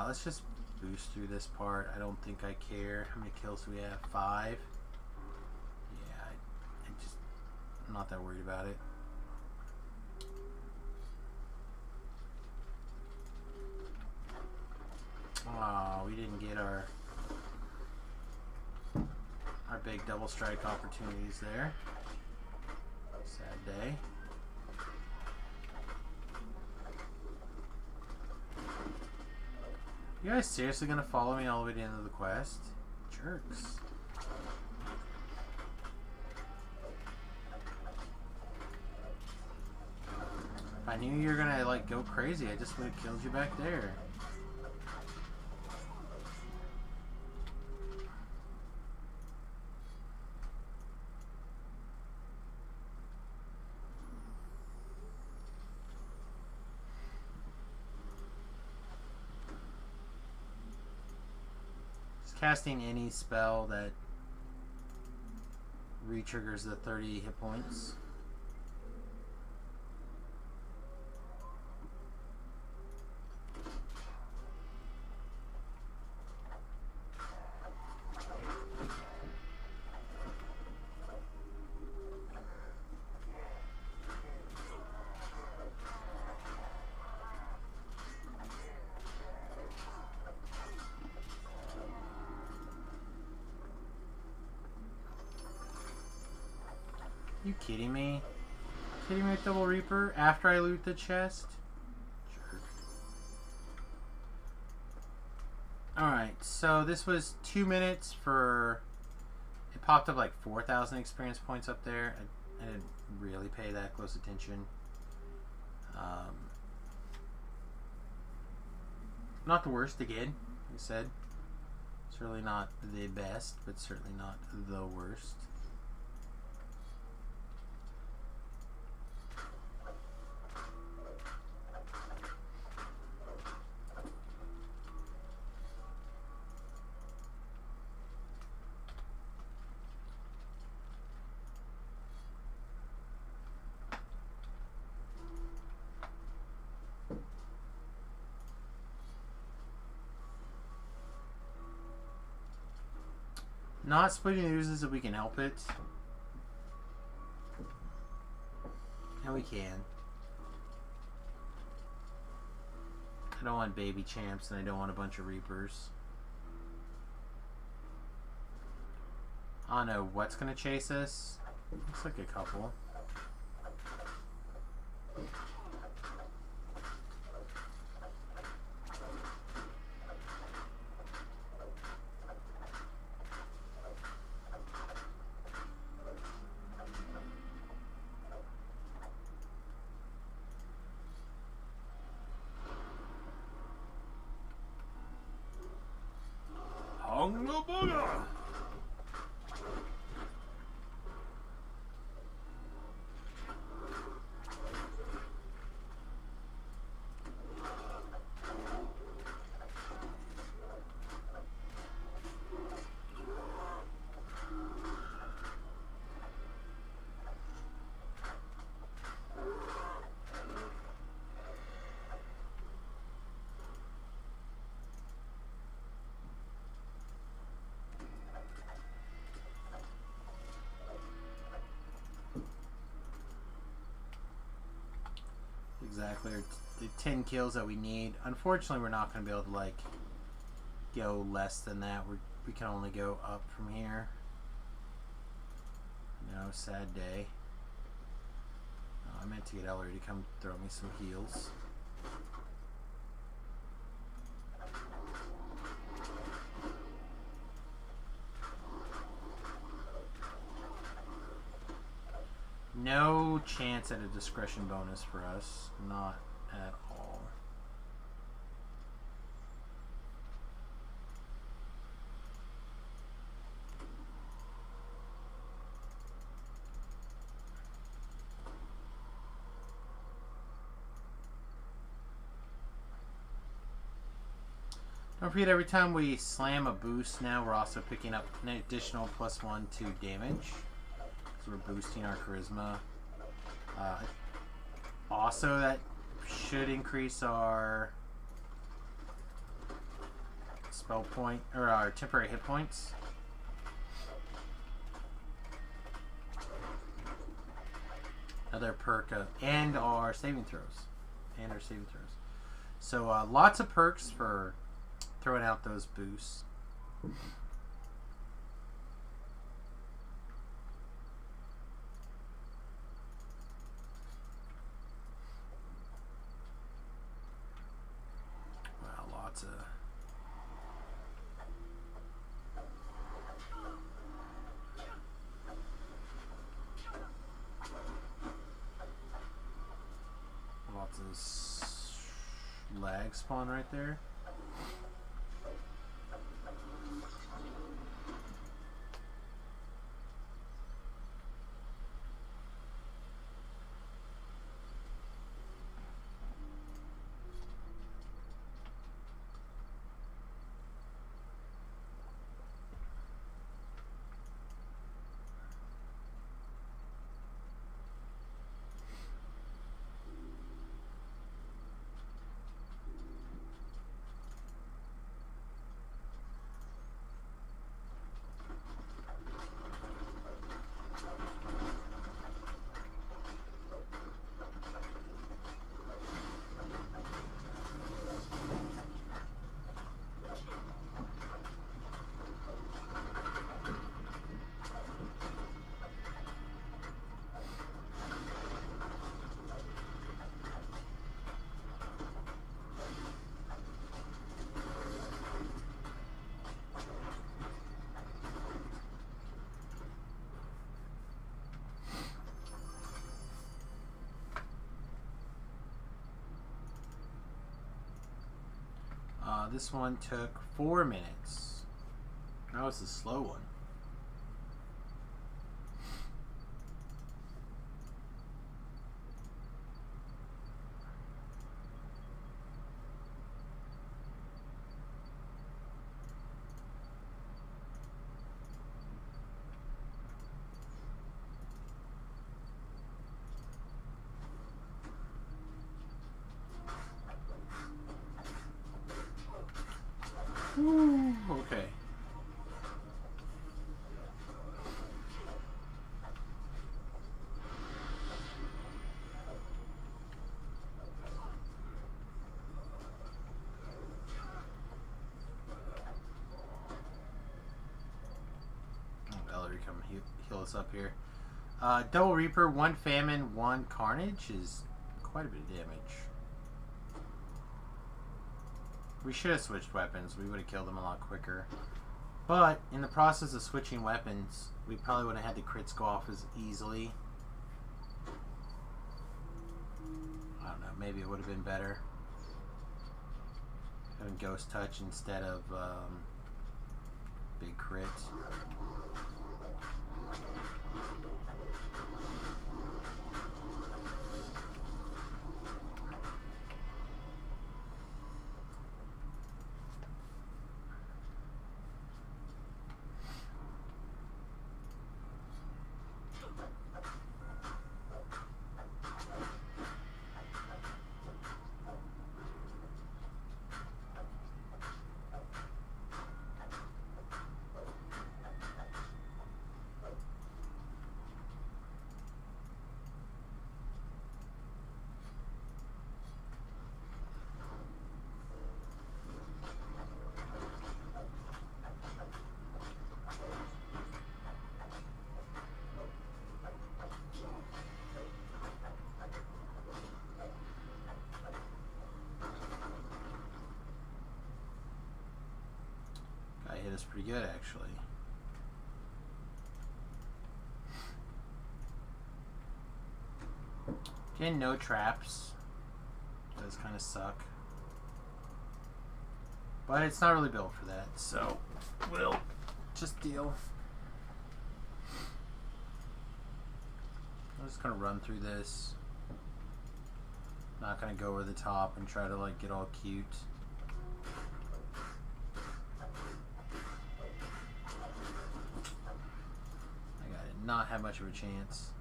Let's just boost through this part. I don't think I care. How many kills do we have? 5? Yeah, I'm not that worried about it. Oh, we didn't get our big double strike opportunities there. Sad day. You guys seriously gonna follow me all the way to the end of the quest? Jerks. If I knew you were gonna like go crazy, I just would have killed you back there. Casting any spell that re-triggers the 30 hit points. You kidding me? Kidding me with Double Reaper after I loot the chest? Jerk. Alright, so this was 2 minutes for... It popped up like 4,000 experience points up there. I didn't really pay that close attention. Not the worst again, like I said. Certainly not the best, but certainly not the worst. Not splitting oozes if we can help it. And we can. I don't want baby champs and I don't want a bunch of reapers. I don't know what's gonna chase us. Looks like a couple. Exactly, or the 10 kills that we need. Unfortunately, we're not going to be able to like go less than that. We can only go up from here. No, sad day. Oh, I meant to get Ellery to come throw me some heals. No chance at a discretion bonus for us. Not at all. Don't forget, every time we slam a boost now, we're also picking up an additional +1 to damage. So we're boosting our charisma. Also, that should increase our spell point, or our temporary hit points. Another perk, and our saving throws. So lots of perks for throwing out those boosts. Wow, lots of... Lots of lag spawn right there. This one took 4 minutes. That was the slow one. Okay. Ellery, come heal us up here. Double Reaper, 1 Famine, 1 Carnage is quite a bit of damage. We should have switched weapons. We would have killed them a lot quicker. But in the process of switching weapons, we probably wouldn't have had the crits go off as easily. I don't know. Maybe it would have been better having Ghost Touch instead of big crit. Hit us pretty good, actually. Again, no traps. Does kind of suck. But it's not really built for that, so we'll just deal. I'm just gonna run through this. Not gonna go over the top and try to like get all cute. not have much of a chance.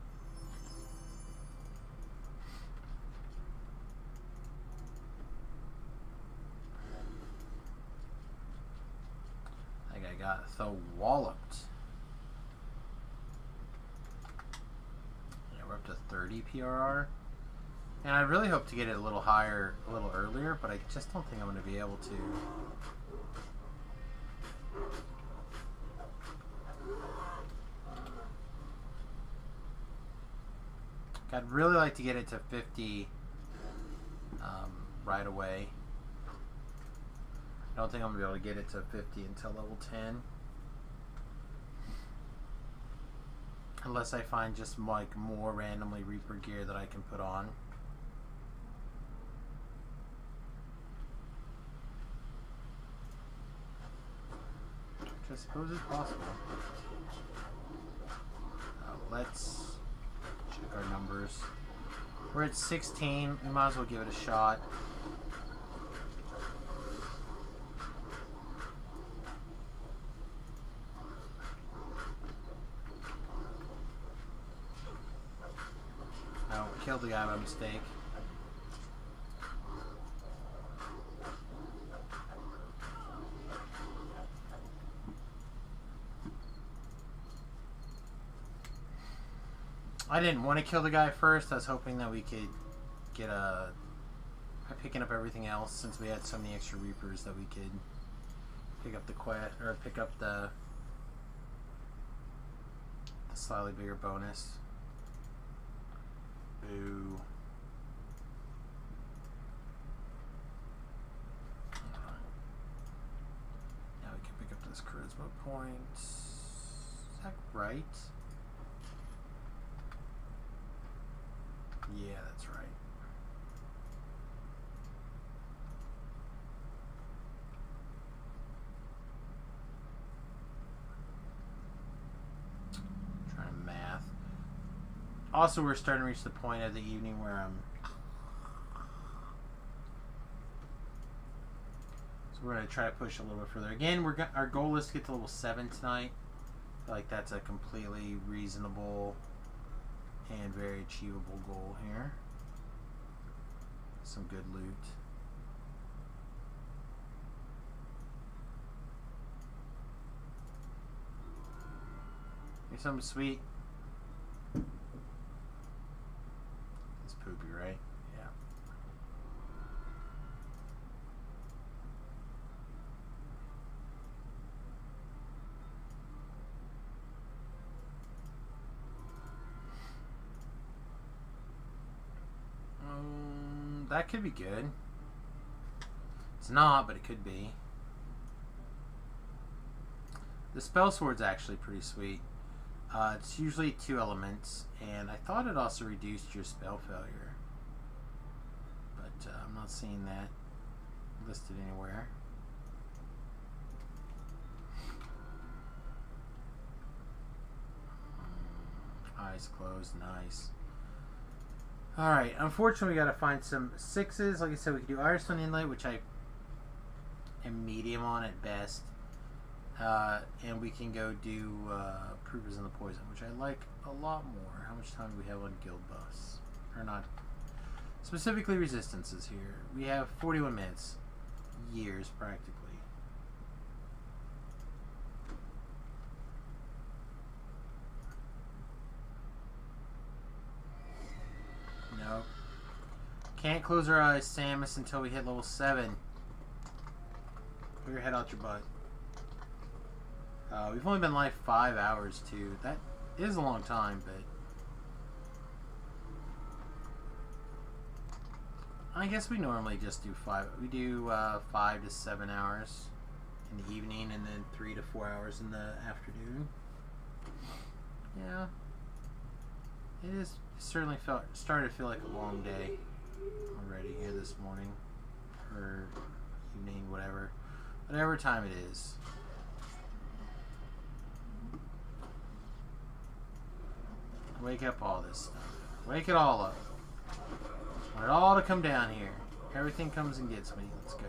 That guy got so walloped. Yeah, we're up to 30 PRR. And I really hope to get it a little higher, a little earlier, but I just don't think I'm going to be able to. I'd really like to get it to 50 right away. I don't think I'm going to be able to get it to 50 until level 10. Unless I find just like more randomly Reaper gear that I can put on. Which I suppose is possible. Let's check our numbers. We're at 16. We might as well give it a shot. Oh, we killed the guy by mistake. I didn't want to kill the guy first. I was hoping that we could get by picking up everything else, since we had so many extra Reapers, that we could pick up the quest, or pick up the slightly bigger bonus. Boo. Now we can pick up this charisma point. Is that right? Yeah, that's right. Trying to math. Also, we're starting to reach the point of the evening where so we're going to try to push a little bit further. Again, our goal is to get to level 7 tonight. I feel like that's a completely reasonable and very achievable goal here. Some good loot. Here's something sweet. It's poopy, right? Yeah. That could be good. It's not, but it could be. The spell sword's actually pretty sweet. It's usually 2 elements, and I thought it also reduced your spell failure, but I'm not seeing that listed anywhere. Eyes closed, nice. Alright, unfortunately we gotta find some 6s. Like I said, we can do Irestone Inlet, which I am medium on at best. And we can go do Provers in the Poison, which I like a lot more. How much time do we have on guild buffs? Or not. Specifically resistances here. We have 41 minutes. Years, practically. Nope. Can't close our eyes, Samus, until we hit level 7. Put your head out your butt. We've only been live 5 hours, too. That is a long time, but I guess we normally just do 5. We do 5 to 7 hours in the evening, and then 3 to 4 hours in the afternoon. Yeah. It is certainly started to feel like a long day already here this morning, or evening, whatever time it is. Wake up all this stuff. Wake it all up. I want it all to come down here. Everything comes and gets me. Let's go.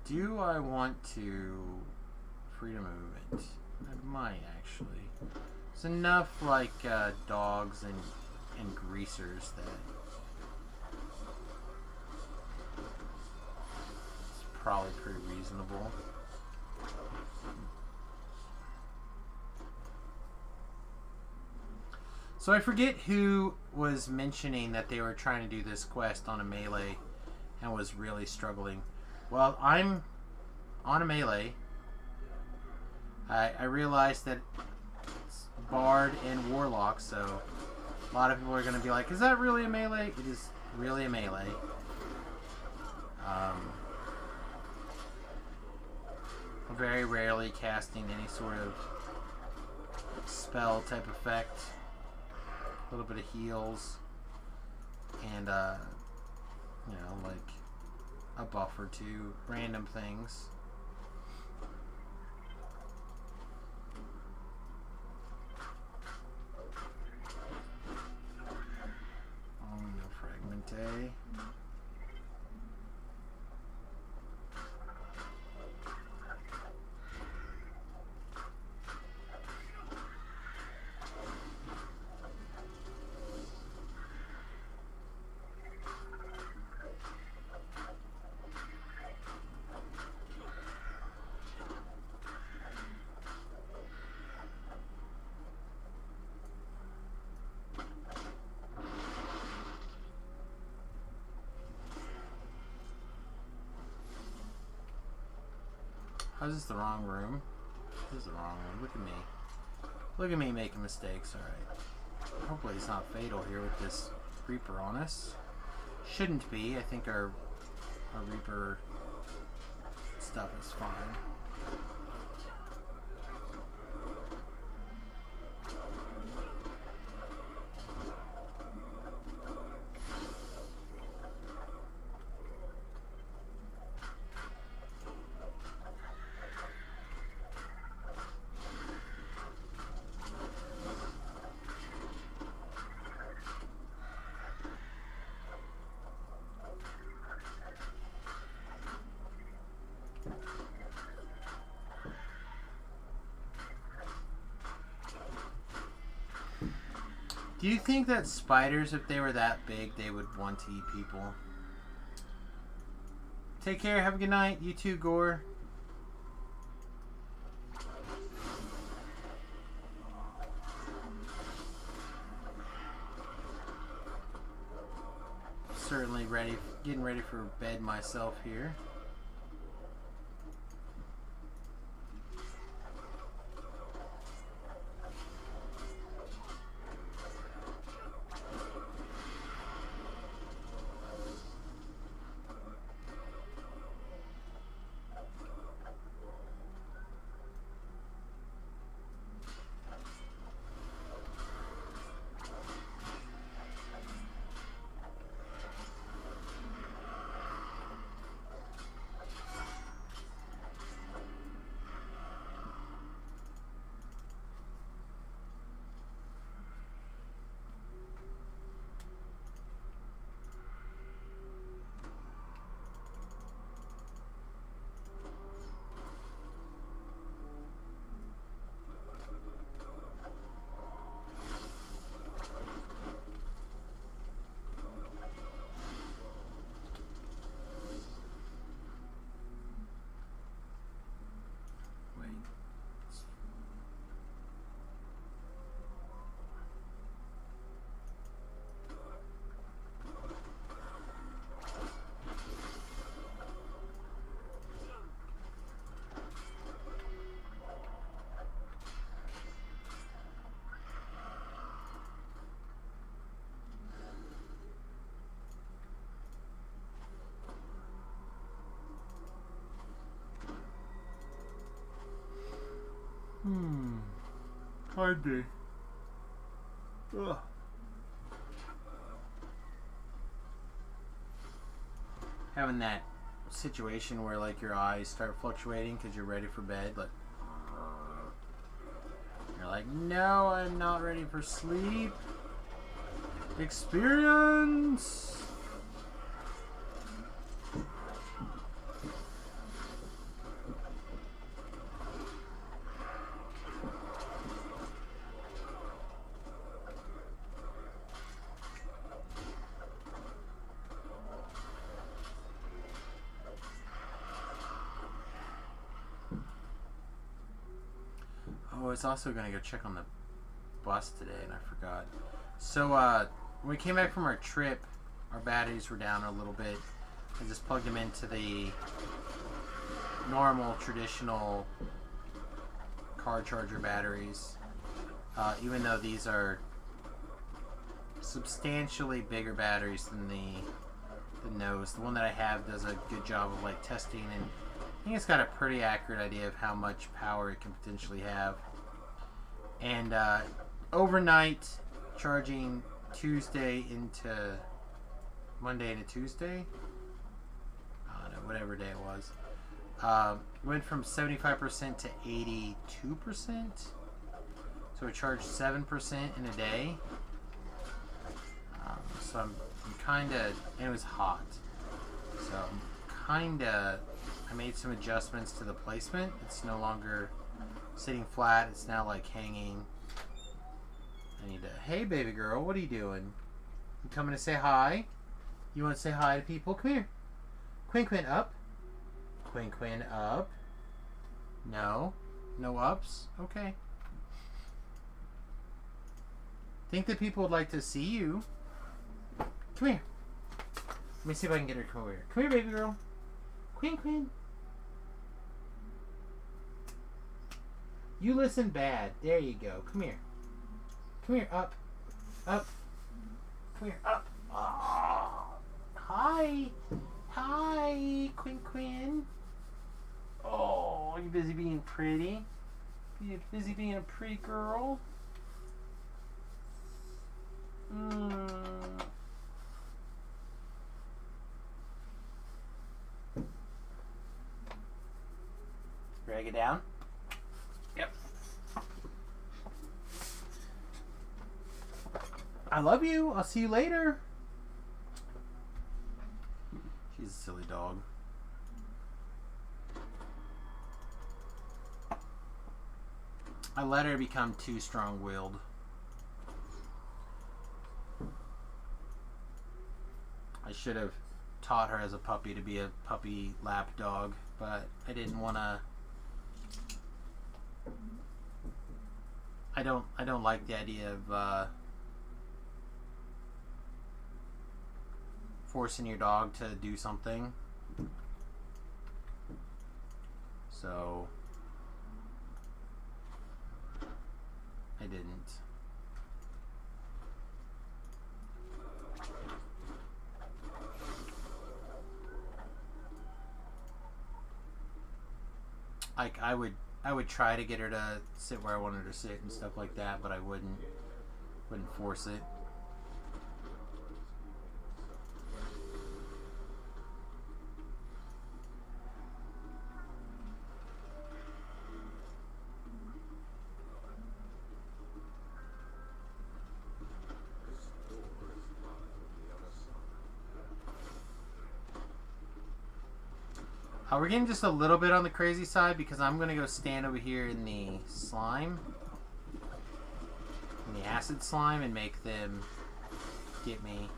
Do I want to freedom of movement? I might actually. It's enough like dogs and greasers that it's probably pretty reasonable. So I forget who was mentioning that they were trying to do this quest on a melee and was really struggling. Well, I'm on a melee. I realized that it's Bard and Warlock, so a lot of people are going to be like, is that really a melee? It is really a melee. Very rarely casting any sort of spell type effect. A little bit of heals. And, you know, like a buff or two. Random things. No fragmente. Oh, is this the wrong room? This is the wrong room. Look at me. Look at me making mistakes. Alright. Hopefully it's not fatal here with this Reaper on us. Shouldn't be. I think our Reaper stuff is fine. Do you think that spiders, if they were that big, they would want to eat people? Take care. Have a good night. You too, Gore. Certainly ready, getting ready for bed myself here. Hard day. Ugh. Having that situation where like your eyes start fluctuating because you're ready for bed, like you're like, no, I'm not ready for sleep. Experience. was also going to go check on the bus today, and I forgot. So, when we came back from our trip, our batteries were down a little bit. I just plugged them into the normal, traditional car charger batteries. Even though these are substantially bigger batteries than the nose. The one that I have does a good job of like testing, and I think it's got a pretty accurate idea of how much power it can potentially have. And overnight, charging Tuesday into Monday into Tuesday, I don't know, whatever day it was, went from 75% to 82%. So it charged 7% in a day. So I'm kind of, and it was hot. So I'm kind of, I made some adjustments to the placement. It's no longer sitting flat. It's now like hanging. I need to, hey baby girl, what are you doing? You coming to say hi? You want to say hi to people? Come here. Quinn Quinn up. Quinn Quinn up. No. No ups? Okay. Think that people would like to see you. Come here. Let me see if I can get her to come over here. Come here, baby girl. Quinn Quinn. You listen bad. There you go. Come here. Come here. Up. Up. Come here. Up. Oh. Hi. Hi, Quinn Quinn. Oh, you busy being pretty? You busy being a pretty girl? Drag it down. Yep. I love you. I'll see you later. She's a silly dog. I let her become too strong-willed. I should have taught her as a puppy to be a puppy lap dog, but I didn't want to. I don't like the idea of forcing your dog to do something. So I didn't. Like I would try to get her to sit where I wanted her to sit and stuff like that, but I wouldn't force it. We're getting just a little bit on the crazy side because I'm going to go stand over here in the slime, in the acid slime, and make them get me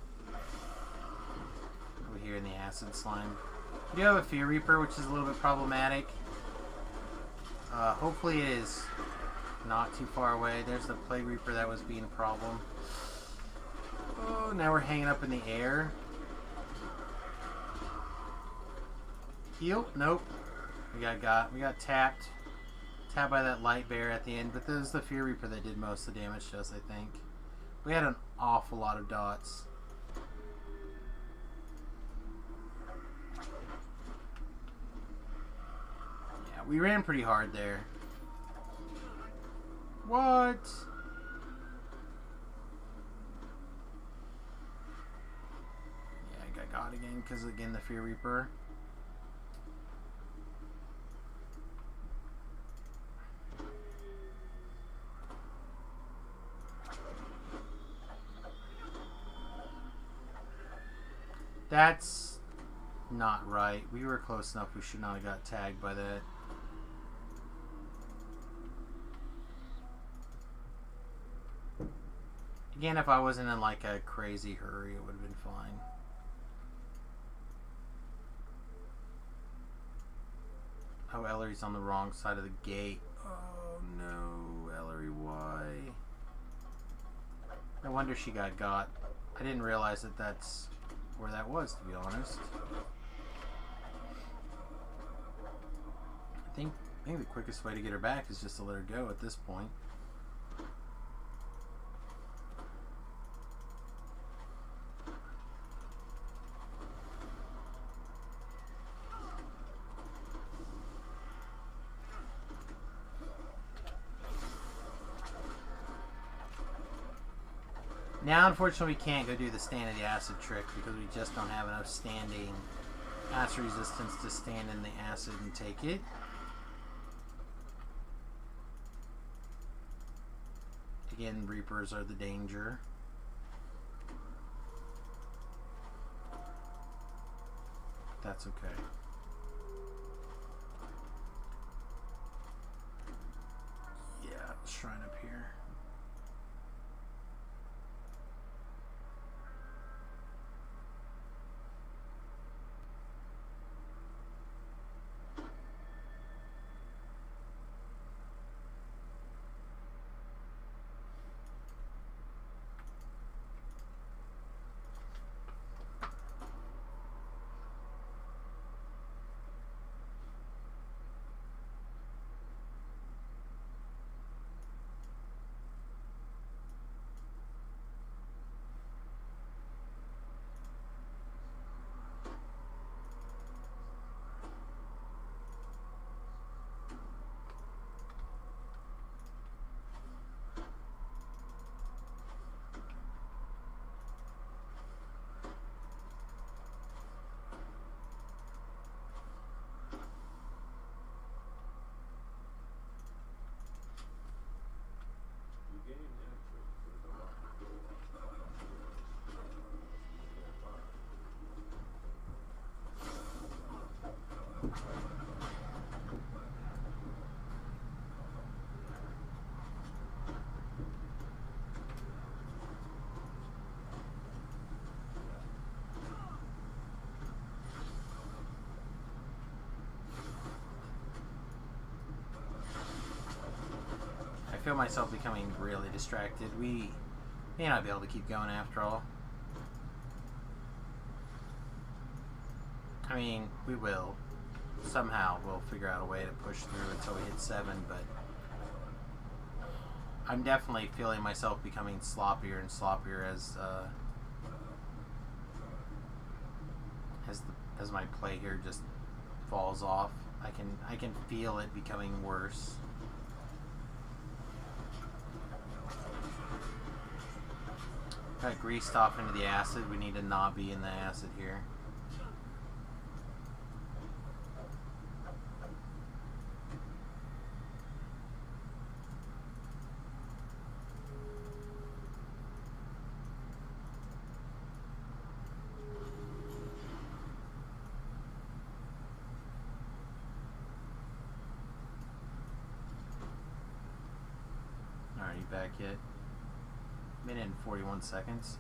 over here in the acid slime. We do have a Fear Reaper, which is a little bit problematic. Hopefully it is not too far away. There's the Plague Reaper that was being a problem. Oh, now we're hanging up in the air. Heal? Nope. We got tapped. Tapped by that light bear at the end, but this is the Fear Reaper that did most of the damage to us, I think. We had an awful lot of dots. Yeah, we ran pretty hard there. What? Yeah, I got again because, again, the Fear Reaper. That's not right. We were close enough. We should not have got tagged by that. Again, if I wasn't in like a crazy hurry, it would have been fine. Oh, Ellery's on the wrong side of the gate. Oh no, No wonder she got. I didn't realize that that's where that was, to be honest. I think maybe the quickest way to get her back is just to let her go at this point. Now, unfortunately, we can't go do the stand of the acid trick because we just don't have enough standing acid resistance to stand in the acid and take it. Again, Reapers are the danger. That's okay. Yeah, shrine up here. I feel myself becoming really distracted. We may not be able to keep going after all. I mean, we will. Somehow we'll figure out a way to push through until we hit 7, but I'm definitely feeling myself becoming sloppier and sloppier as my play here just falls off. I can feel it becoming worse. Got greased off into the acid. We need to not be in the acid here. Alright, you back yet? Minute and 41 seconds.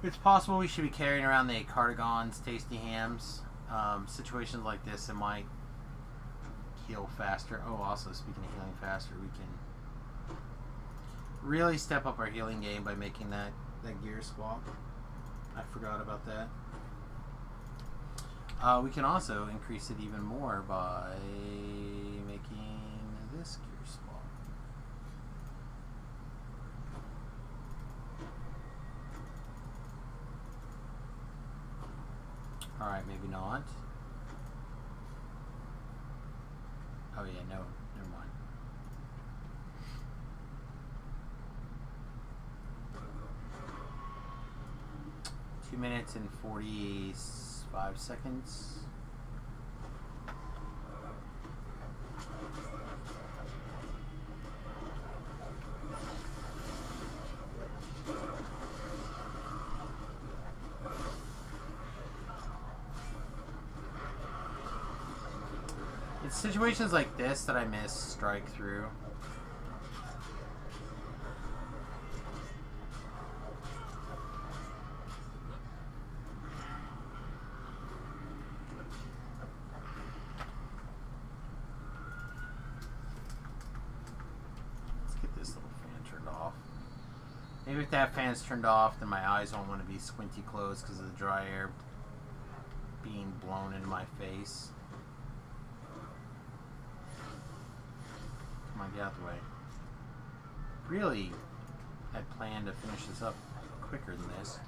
It's possible we should be carrying around the cardigans, tasty hams. Situations like this, it might heal faster. Oh, also, speaking of healing faster, we can really step up our healing game by making that gear swap. I forgot about that. We can also increase it even more by making this gear swap. Alright, maybe not. Oh yeah, no, never mind. Two minutes and 45 seconds. It's situations like this that I miss strike through. get that fans turned off, then my eyes won't want to be squinty closed because of the dry air being blown into my face. Come on, get out the way. Really, I planned to finish this up quicker than this.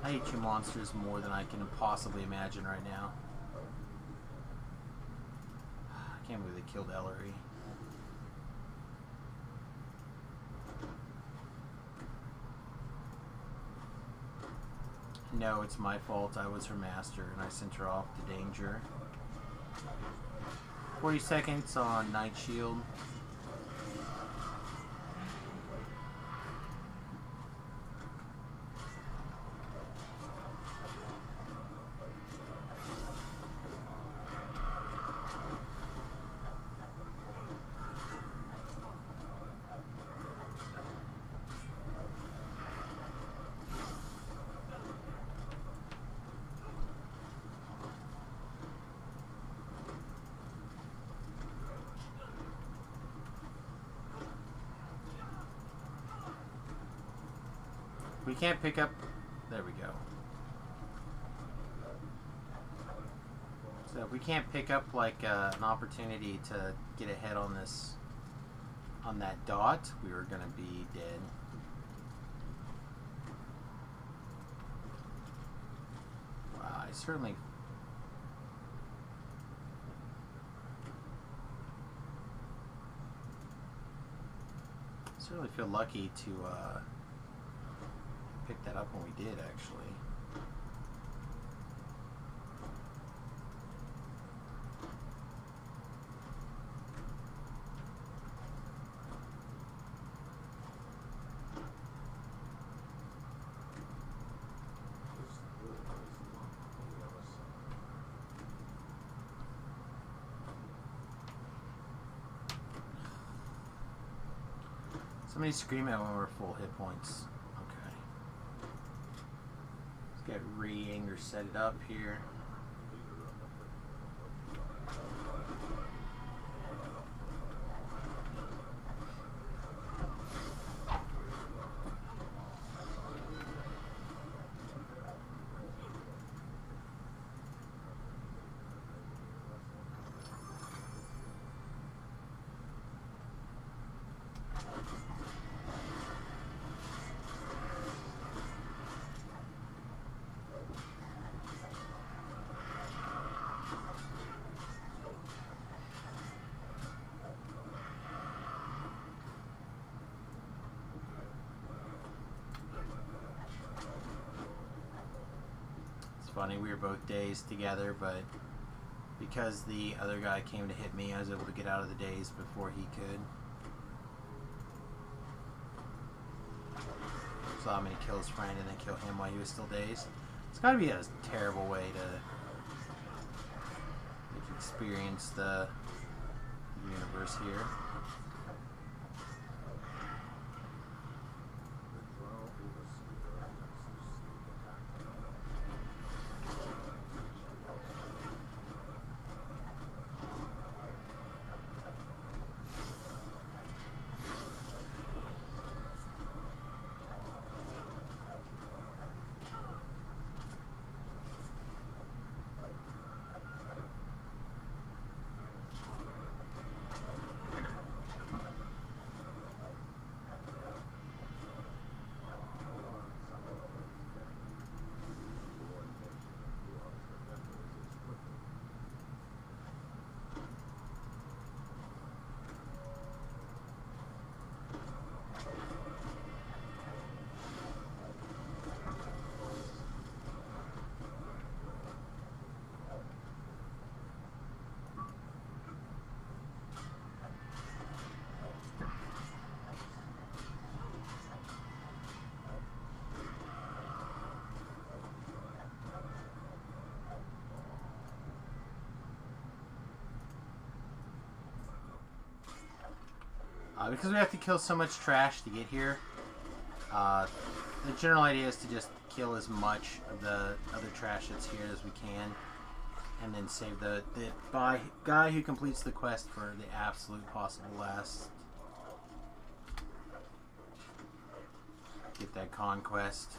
I hate you monsters more than I can possibly imagine right now. I can't believe they killed Ellery. No, it's my fault. I was her master and I sent her off to danger. 40 seconds on Night Shield. We can't pick up... There we go. So if we can't pick up like an opportunity to get ahead on this, on that dot, we were gonna be dead. Wow, I certainly feel lucky to pick that up when we did, actually. Somebody scream at when we're full hit points. Okay. Let's get re-anger set it up here. Funny, we were both dazed together, but because the other guy came to hit me, I was able to get out of the daze before he could. So I'm gonna kill his friend and then kill him while he was still dazed. It's gotta be a terrible way to experience the universe here. Because we have to kill so much trash to get here, the general idea is to just kill as much of the other trash that's here as we can, and then save the guy who completes the quest for the absolute possible last. Get that conquest.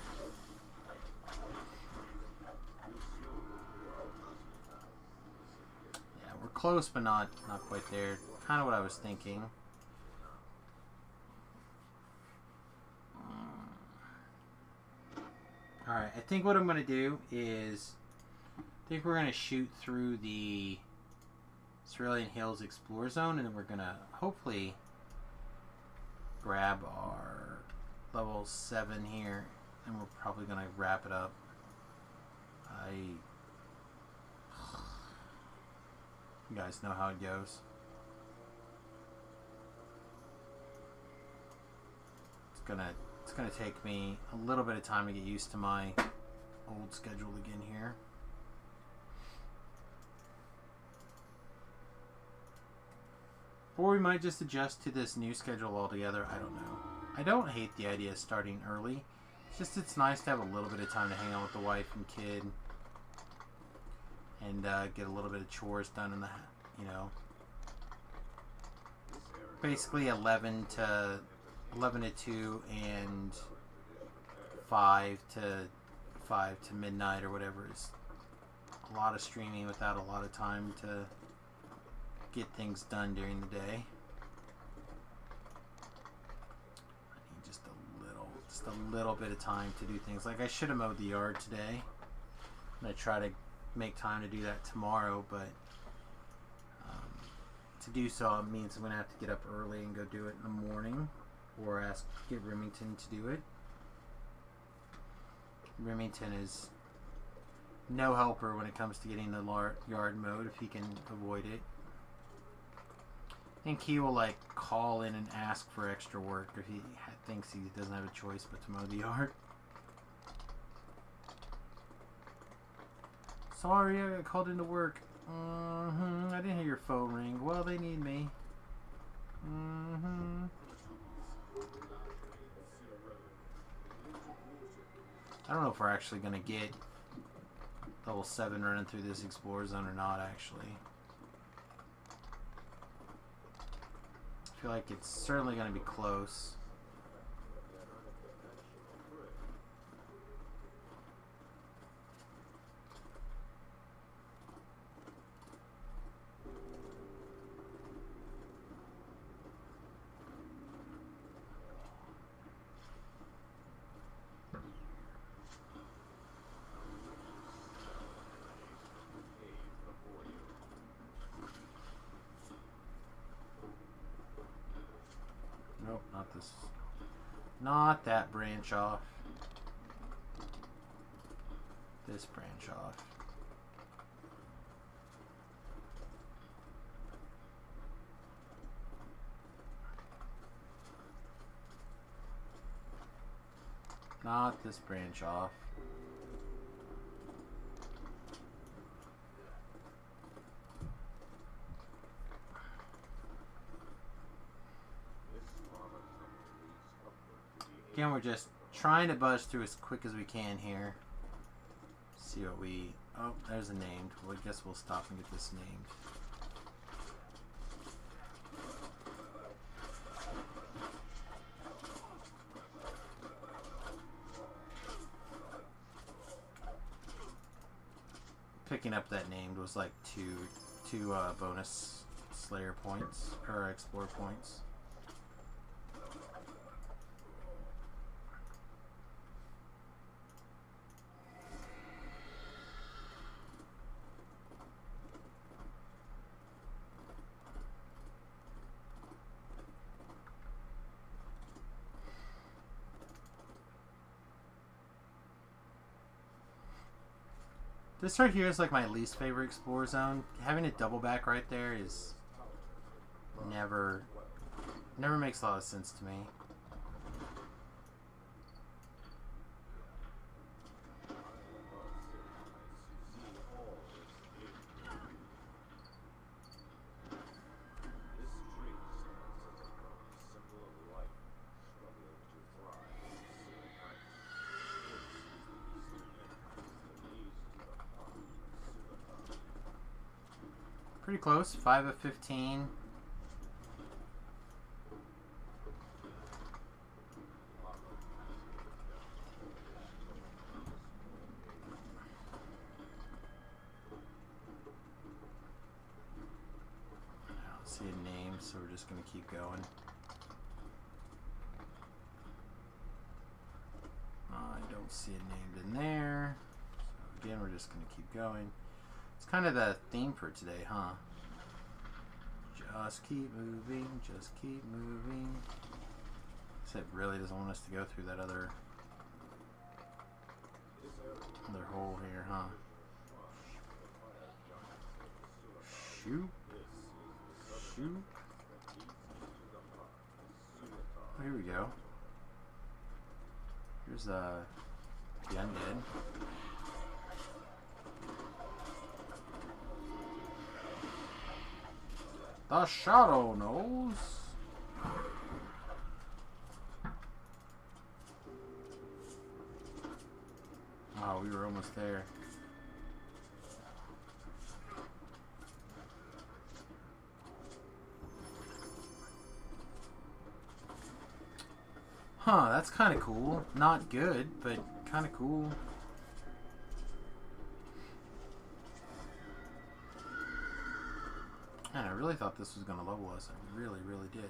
Yeah, we're close, but not quite there. Kind of what I was thinking. Alright, I think what I'm going to do is, I think we're going to shoot through the Cerulean Hills Explore Zone, and then we're going to hopefully grab our level 7 here, and we're probably going to wrap it up. You guys know how it goes. It's gonna take me a little bit of time to get used to my old schedule again here. Or we might just adjust to this new schedule altogether. I don't know. I don't hate the idea of starting early. It's just it's nice to have a little bit of time to hang out with the wife and kid, and get a little bit of chores done in the, basically 11 to 2 and 5 to midnight or whatever is a lot of streaming without a lot of time to get things done during the day. I need just a little bit of time to do things. Like I should have mowed the yard today. I'm gonna try to make time to do that tomorrow, but to do so it means I'm gonna have to get up early and go do it in the morning, or get Remington to do it. Remington is no helper when it comes to getting the yard mowed if he can avoid it. I think he will like call in and ask for extra work if he thinks he doesn't have a choice but to mow the yard. Sorry, I got called into work. I didn't hear your phone ring. Well, they need me. I don't know if we're actually going to get level 7 running through this Explorer Zone or not, actually. I feel like it's certainly going to be close. Nope, not this. Not that branch off. This branch off. Not this branch off. Again, we're just trying to buzz through as quick as we can here. See what we... Oh, there's a named. Well, I guess we'll stop and get this named. Picking up that named was like two bonus Slayer points, or Explore points. This right here is like my least favorite Explorer Zone. Having a double back right there is never makes a lot of sense to me. Pretty close. 5 of 15. I don't see a name, so we're just going to keep going. I don't see it named in there. So again, we're just going to keep going. It's kind of the theme for today, huh? Just keep moving, just keep moving. Except it really doesn't want us to go through that other hole here, huh? Shoot. Shoot. Oh, here we go. Here's the undead. The shadow knows. Oh, we were almost there. Huh, that's kind of cool. Not good, but kind of cool. Man, I really thought this was going to level us. I really, really did.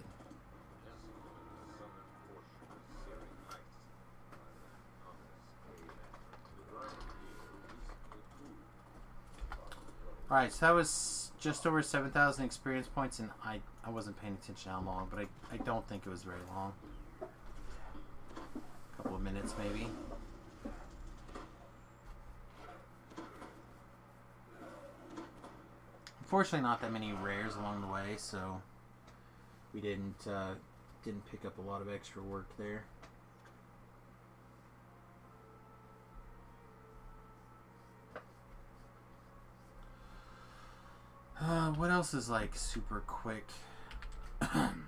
Alright, so that was just over 7,000 experience points, and I wasn't paying attention how long, but I don't think it was very long. A couple of minutes, maybe. Unfortunately, not that many rares along the way, so we didn't pick up a lot of extra work there. What else is like super quick? I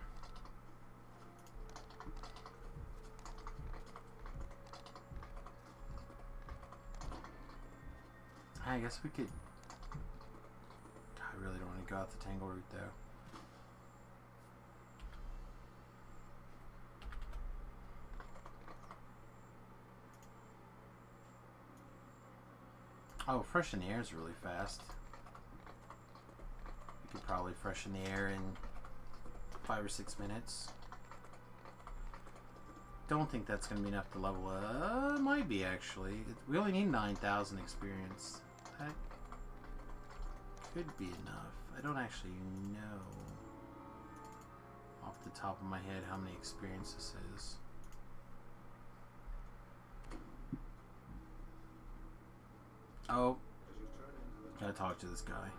guess we could. I really don't want to go out the Tangle route though. Oh, Fresh in the Air is really fast. We could probably freshen the air in 5 or 6 minutes. Don't think that's going to be enough to level up. Might be, actually. We only need 9,000 experience. That could be enough. I don't actually know off the top of my head how many experience this is. Oh, gotta talk to this guy.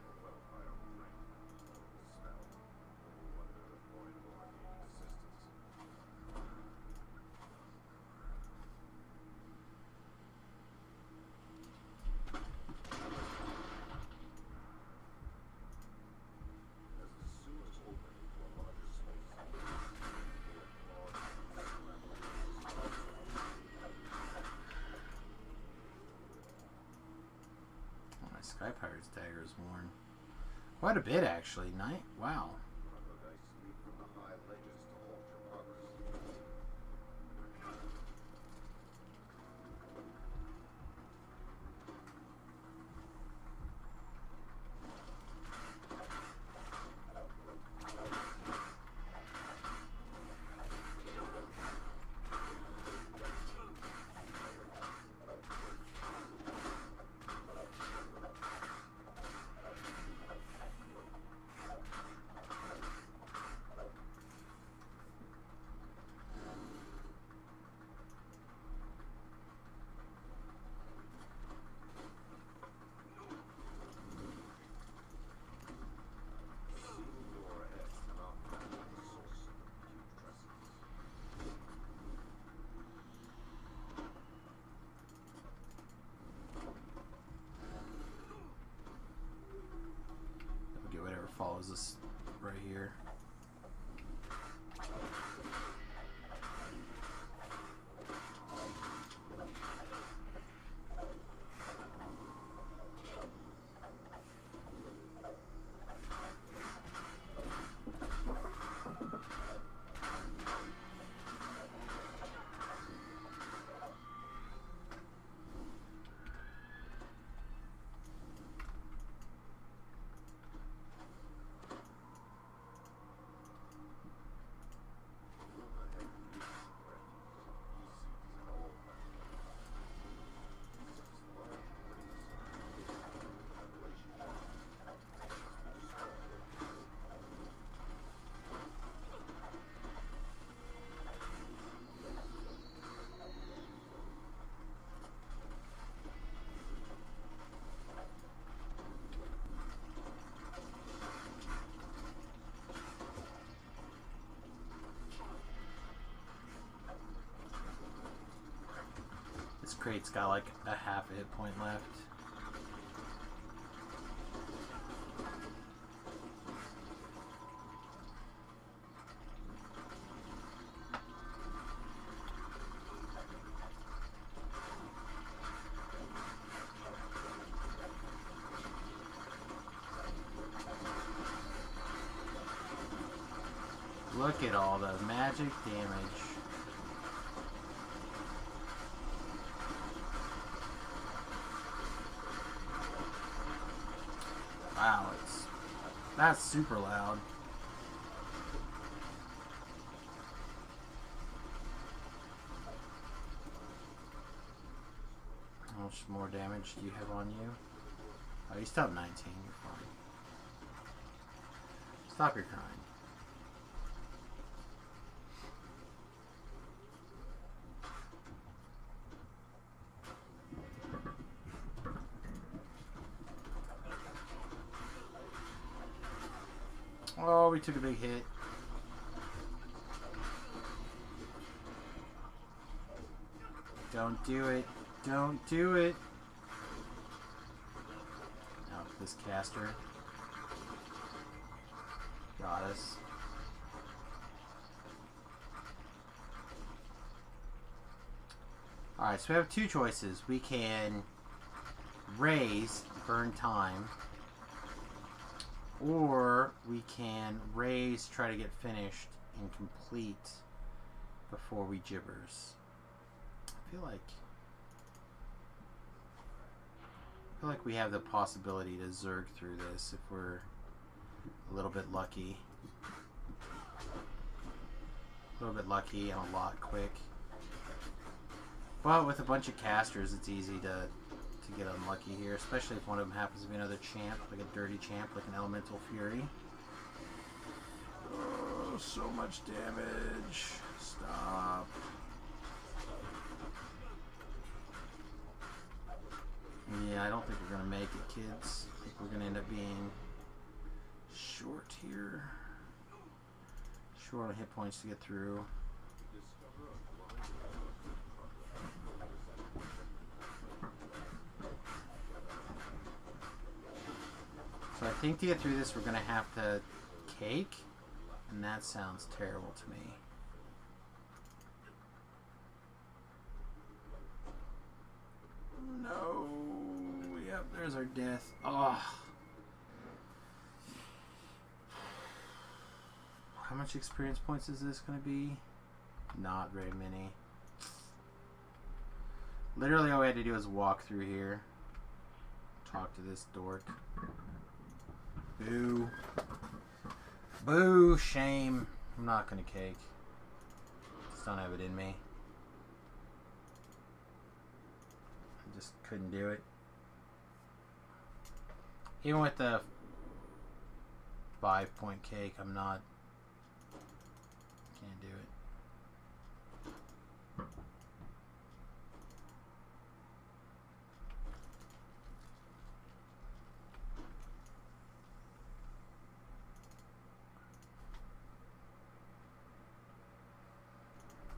Sky Pirate's dagger is worn. Quite a bit, actually. Wow. Follows us right here. crate's got like a half a hit point left. Look at all the magic damage. Wow, that's super loud. How much more damage do you have on you? Oh, you still have 19. You're fine. Stop your crying. Oh, we took a big hit. Don't do it. Don't do it. Oh, this caster got us. Alright, so we have two choices. We can raise, burn time, or we can raise, try to get finished, and complete before we gibbers. I feel like we have the possibility to zerg through this if we're a little bit lucky. A little bit lucky and a lot quick. But with a bunch of casters, it's easy to get unlucky here, especially if one of them happens to be another champ, like a dirty champ, like an Elemental Fury. Oh, so much damage. Stop. Yeah, I don't think we're going to make it, kids. I think we're going to end up being short here. Short on hit points to get through. So I think to get through this, we're going to have to cake, and that sounds terrible to me. No. Yep, there's our death. Oh. How much experience points is this going to be? Not very many. Literally all we had to do was walk through here. Talk to this dork. Boo. Boo. Shame. I'm not going to cake. Just don't have it in me. I just couldn't do it. Even with the 5-point cake, I'm not. Can't do it.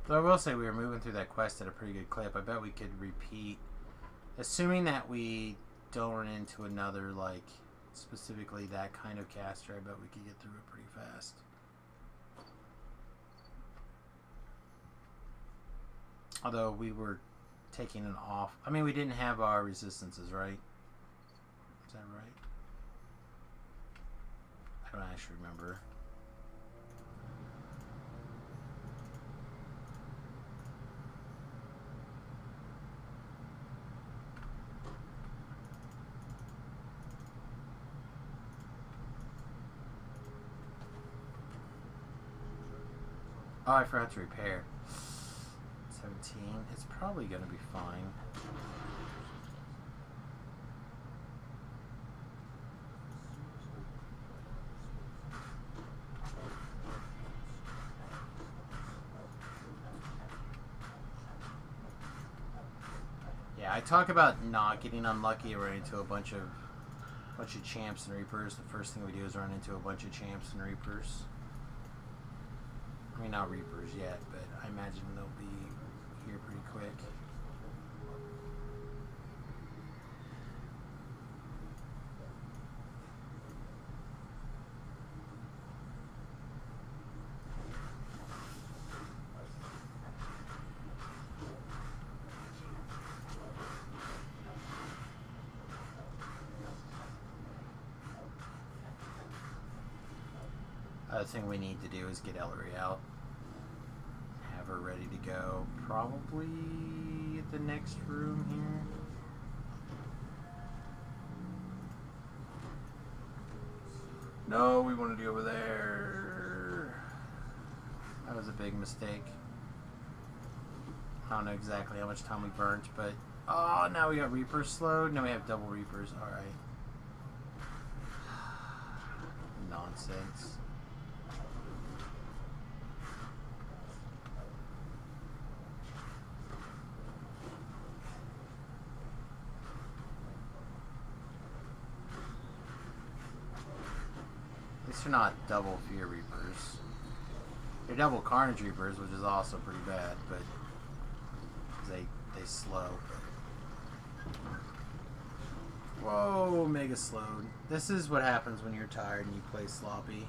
Though I will say we were moving through that quest at a pretty good clip. I bet we could repeat. Assuming that we don't run into another, like, specifically that kind of caster, I bet we could get through it pretty fast. Although we were taking it off. I mean, we didn't have our resistances, right? Is that right? I don't actually remember. Oh, I forgot to repair. 17. It's probably going to be fine. Yeah, I talk about not getting unlucky or run into a bunch of champs and reapers. The first thing we do is run into a bunch of champs and reapers. I mean, not reapers yet, but I imagine they'll be here pretty quick. Other thing we need to do is get Ellery out. Have her ready to go. Probably the next room here. No, we want to be over there. That was a big mistake. I don't know exactly how much time we burnt, but... Oh, now we got Reapers slowed. Now we have double Reapers. Alright. Nonsense. At least they're not double Fear Reapers. They're double Carnage Reapers, which is also pretty bad, but they slow. Whoa, mega slowed. This is what happens when you're tired and you play sloppy.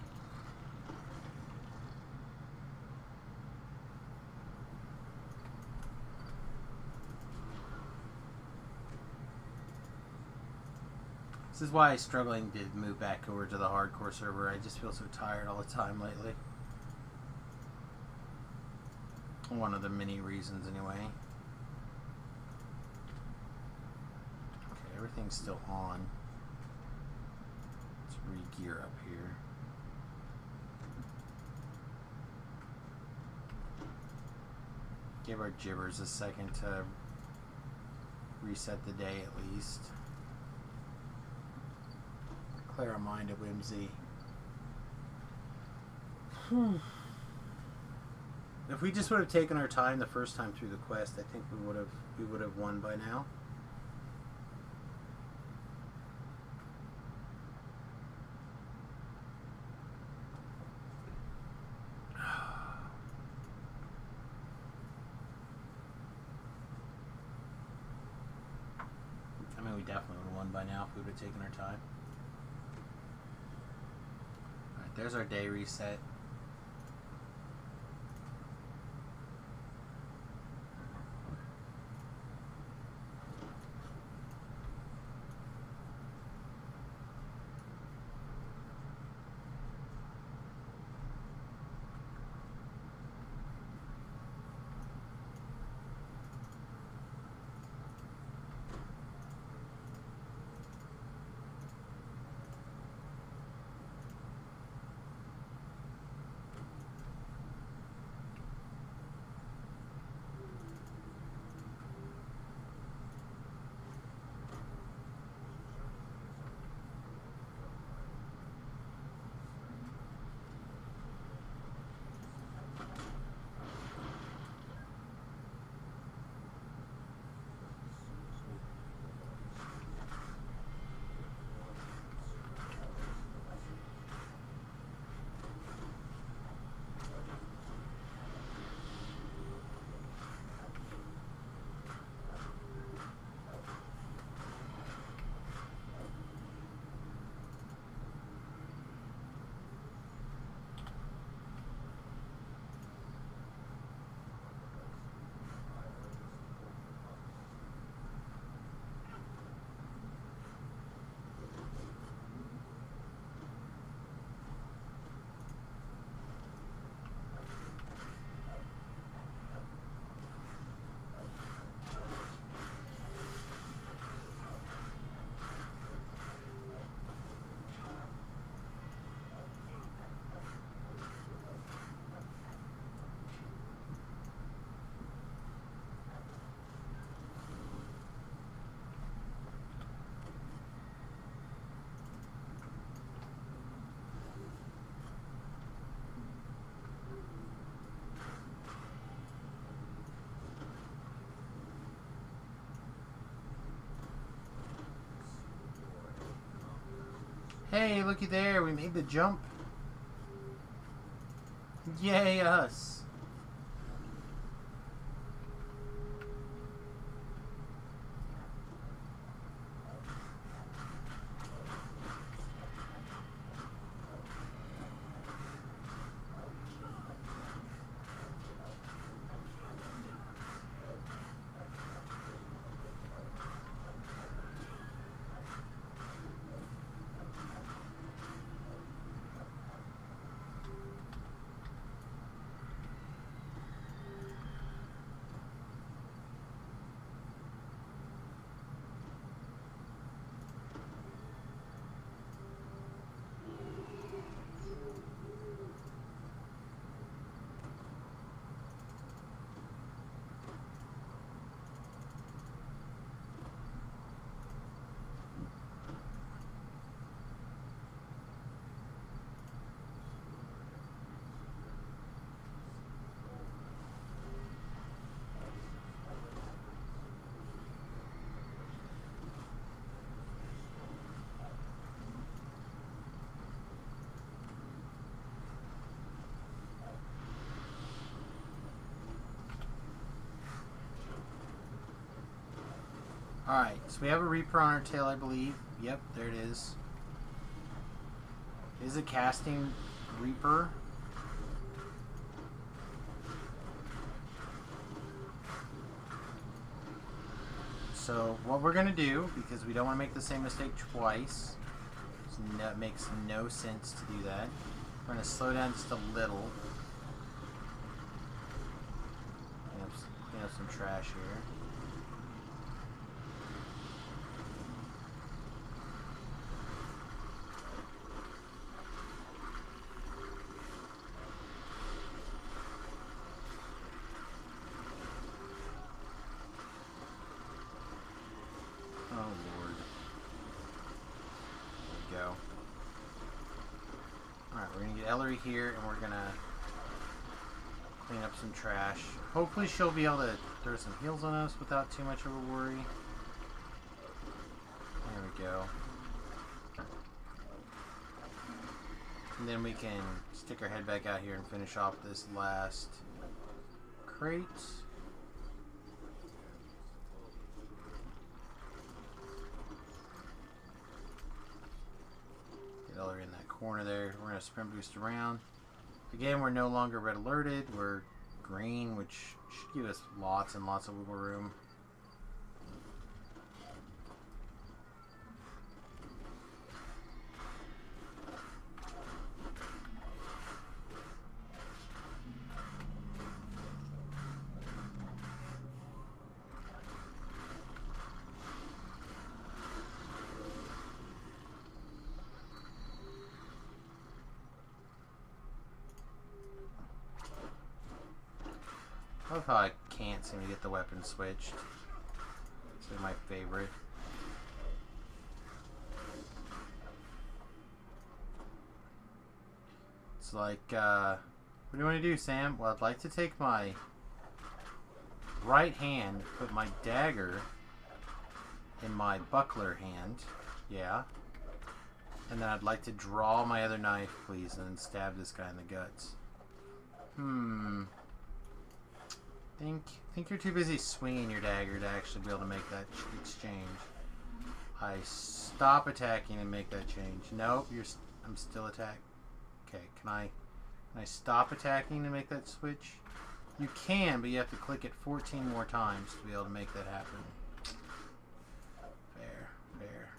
This is why I'm struggling to move back over to the hardcore server. I just feel so tired all the time lately. One of the many reasons, anyway. Okay, everything's still on. Let's re-gear up here. Give our gibbers a second to reset the day at least. Clear our mind of whimsy. If we just would have taken our time the first time through the quest, I think we would have won by now. I mean, we definitely would have won by now if we would have taken our time. Alright, there's our day reset. Hey, looky there, we made the jump. Yay, us. Alright, so we have a Reaper on our tail, I believe. Yep, there it is. Is it casting Reaper? So what we're going to do, because we don't want to make the same mistake twice, it makes no sense to do that. We're going to slow down just a little. Clean up some trash here. Here, and we're gonna clean up some trash. Hopefully she'll be able to throw some heals on us without too much of a worry. There we go. And then we can stick our head back out here and finish off this last crate. Get Ellery in that corner there. We're going to sprint boost around. Again, we're no longer red alerted. We're green, which should give us lots and lots of wiggle room. I love how I can't seem to get the weapon switched. It's like my favorite. It's like, what do you want to do, Sam? Well, I'd like to take my right hand, put my dagger in my buckler hand. Yeah. And then I'd like to draw my other knife, please, and then stab this guy in the guts. Think you're too busy swinging your dagger to actually be able to make that exchange. I stop attacking and make that change. Nope, I'm still attacking. Okay, can I stop attacking and make that switch? You can, but you have to click it 14 more times to be able to make that happen. Fair, fair.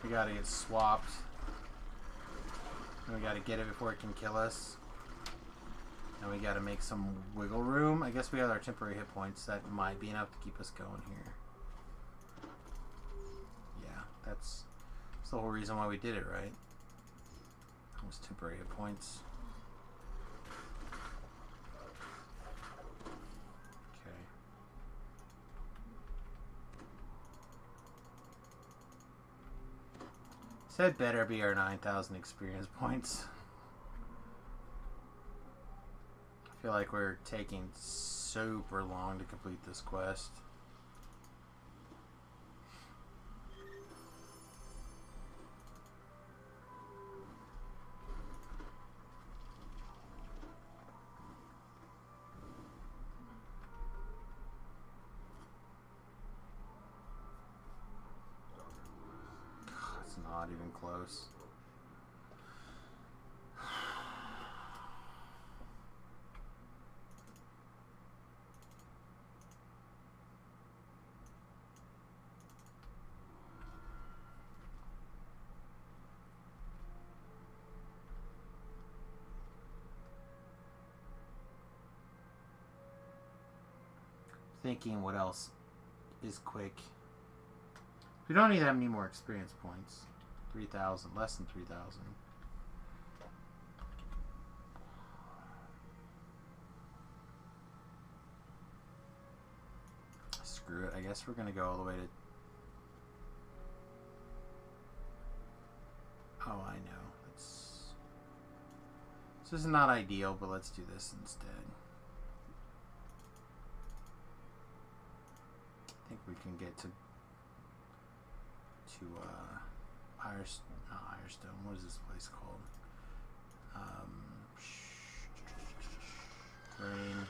We gotta get swapped. And we gotta get it before it can kill us. And we gotta make some wiggle room. I guess we have our temporary hit points. That might be enough to keep us going here. Yeah, that's the whole reason why we did it, right? Those temporary hit points. That better be our 9,000 experience points. I feel like we're taking super long to complete this quest. Not even close. Thinking what else is quick. We don't need that many more experience points. 3,000, less than 3,000. Screw it. I guess we're gonna go all the way to So this is not ideal, but let's do this instead. I think we can get to Irestone. What is this place called? Rain.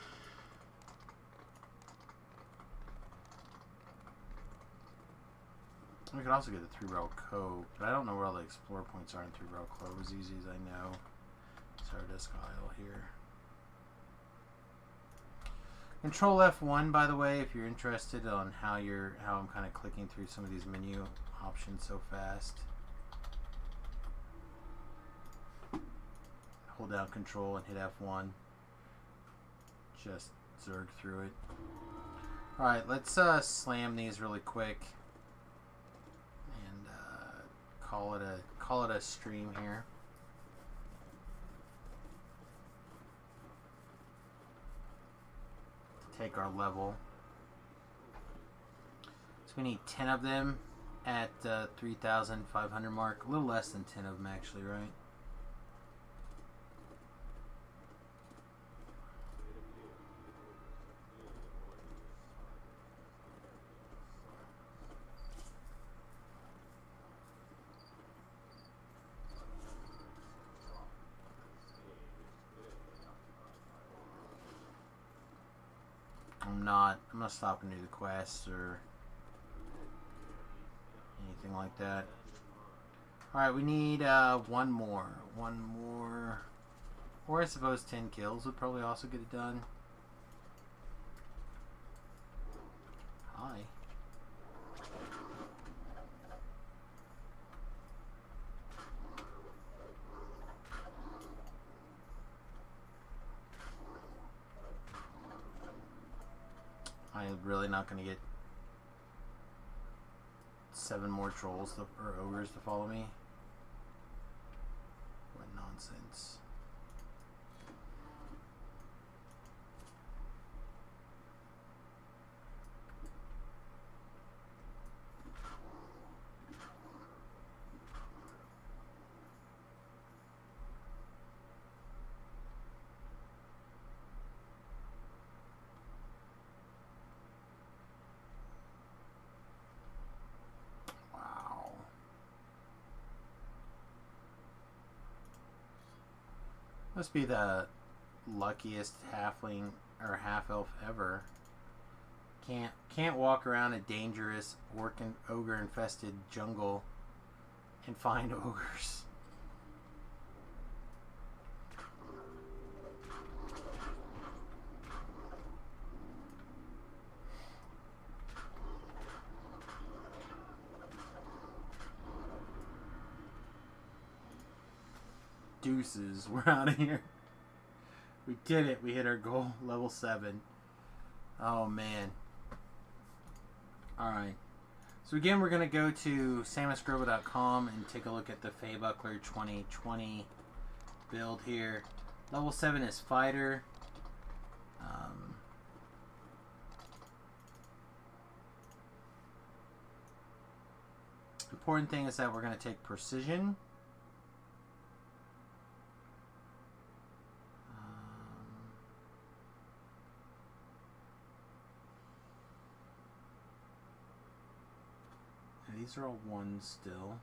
We could also get to 3 Rail Cove, but I don't know where all the explore points are in 3 Rail Cove as easy as I know. Sardisk Isle here. Control F1, by the way, if you're interested on how I'm kind of clicking through some of these menu options so fast. Hold down Control and hit F1. Just zerg through it. Alright, let's slam these really quick and call it a stream here. Take our level. So we need 10 of them at 3,500 mark. A little less than 10 of them actually, right? I'm not stopping to do the quests or anything like that. Alright, we need one more. Or I suppose 10 kills would probably also get it done. Hi. I'm really not going to get 7 more trolls or ogres to follow me. What nonsense. Must be the luckiest halfling or half elf ever. Can't walk around a dangerous ogre infested jungle and find ogres. Deuces, we're out of here. We did it. We hit our goal, level 7. Oh man. Alright. So again, we're going to go to samusgrover.com and take a look at the Feybuckler 2020 build here. Level 7 is fighter. Important thing is that we're going to take precision. These are all 1s still.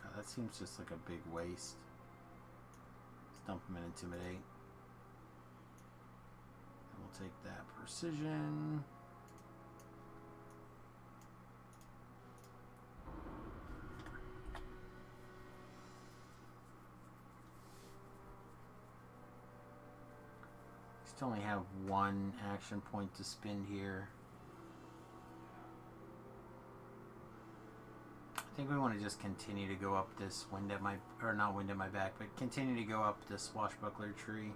God, that seems just like a big waste. Let's dump them in Intimidate. And we'll take that precision. Only have 1 action point to spend here. I think we want to just continue to go up this wind at my, or not wind at my back, but continue to go up this swashbuckler tree.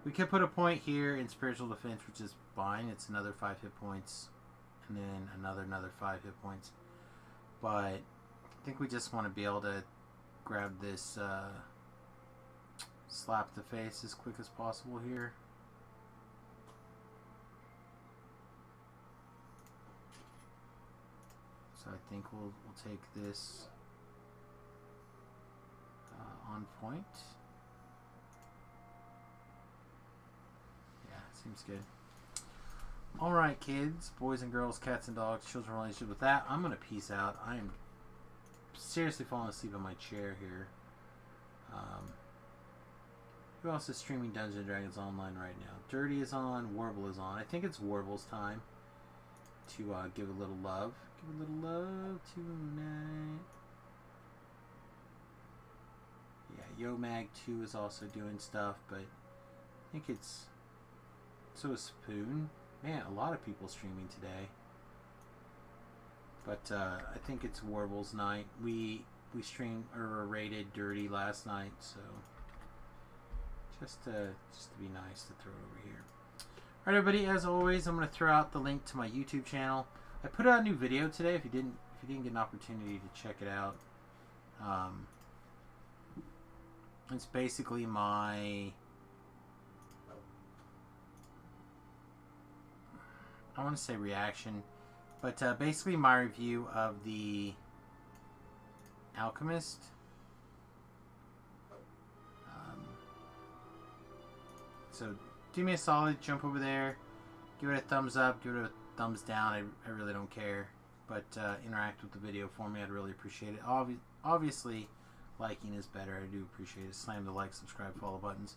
We could put a point here in spiritual defense, which is fine. It's another 5 hit points, and then another 5 hit points. But I think we just want to be able to grab this slap the face as quick as possible here. So I think we'll take this on point. Yeah, seems good. Alright, kids, boys and girls, cats and dogs, children relationship. With that, I'm going to peace out. I am seriously falling asleep on my chair here. Who else is streaming Dungeons & Dragons online right now? Dirty is on, Warble is on. I think it's Warble's time to give a little love. Give a little love tonight. Yeah, Yomag 2 is also doing stuff, but I think it's... So is Spoon. Man, a lot of people streaming today. But I think it's Warble's night. We streamed or raided Dirty last night, so just to be nice to throw it over here. Alright, everybody, as always, I'm going to throw out the link to my YouTube channel. I put out a new video today. If you didn't get an opportunity to check it out, it's basically my... I want to say reaction, but basically my review of the Alchemist. So do me a solid, jump over there, give it a thumbs up, give it a thumbs down. I really don't care, but interact with the video for me. I'd really appreciate it. Obviously, liking is better. I do appreciate it. Slam the like, subscribe, follow buttons.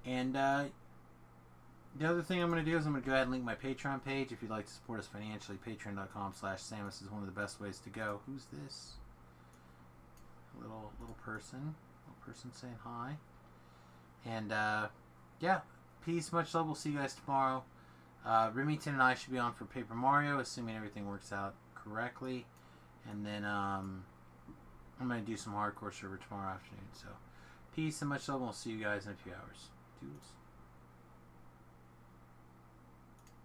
And the other thing I'm going to do is I'm going to go ahead and link my Patreon page. If you'd like to support us financially, patreon.com/Samus is one of the best ways to go. Who's this? A little person saying hi. And yeah, peace, much love. We'll see you guys tomorrow. Remington and I should be on for Paper Mario, assuming everything works out correctly. And then I'm going to do some hardcore server tomorrow afternoon. So peace and much love, and we'll see you guys in a few hours. Doodles.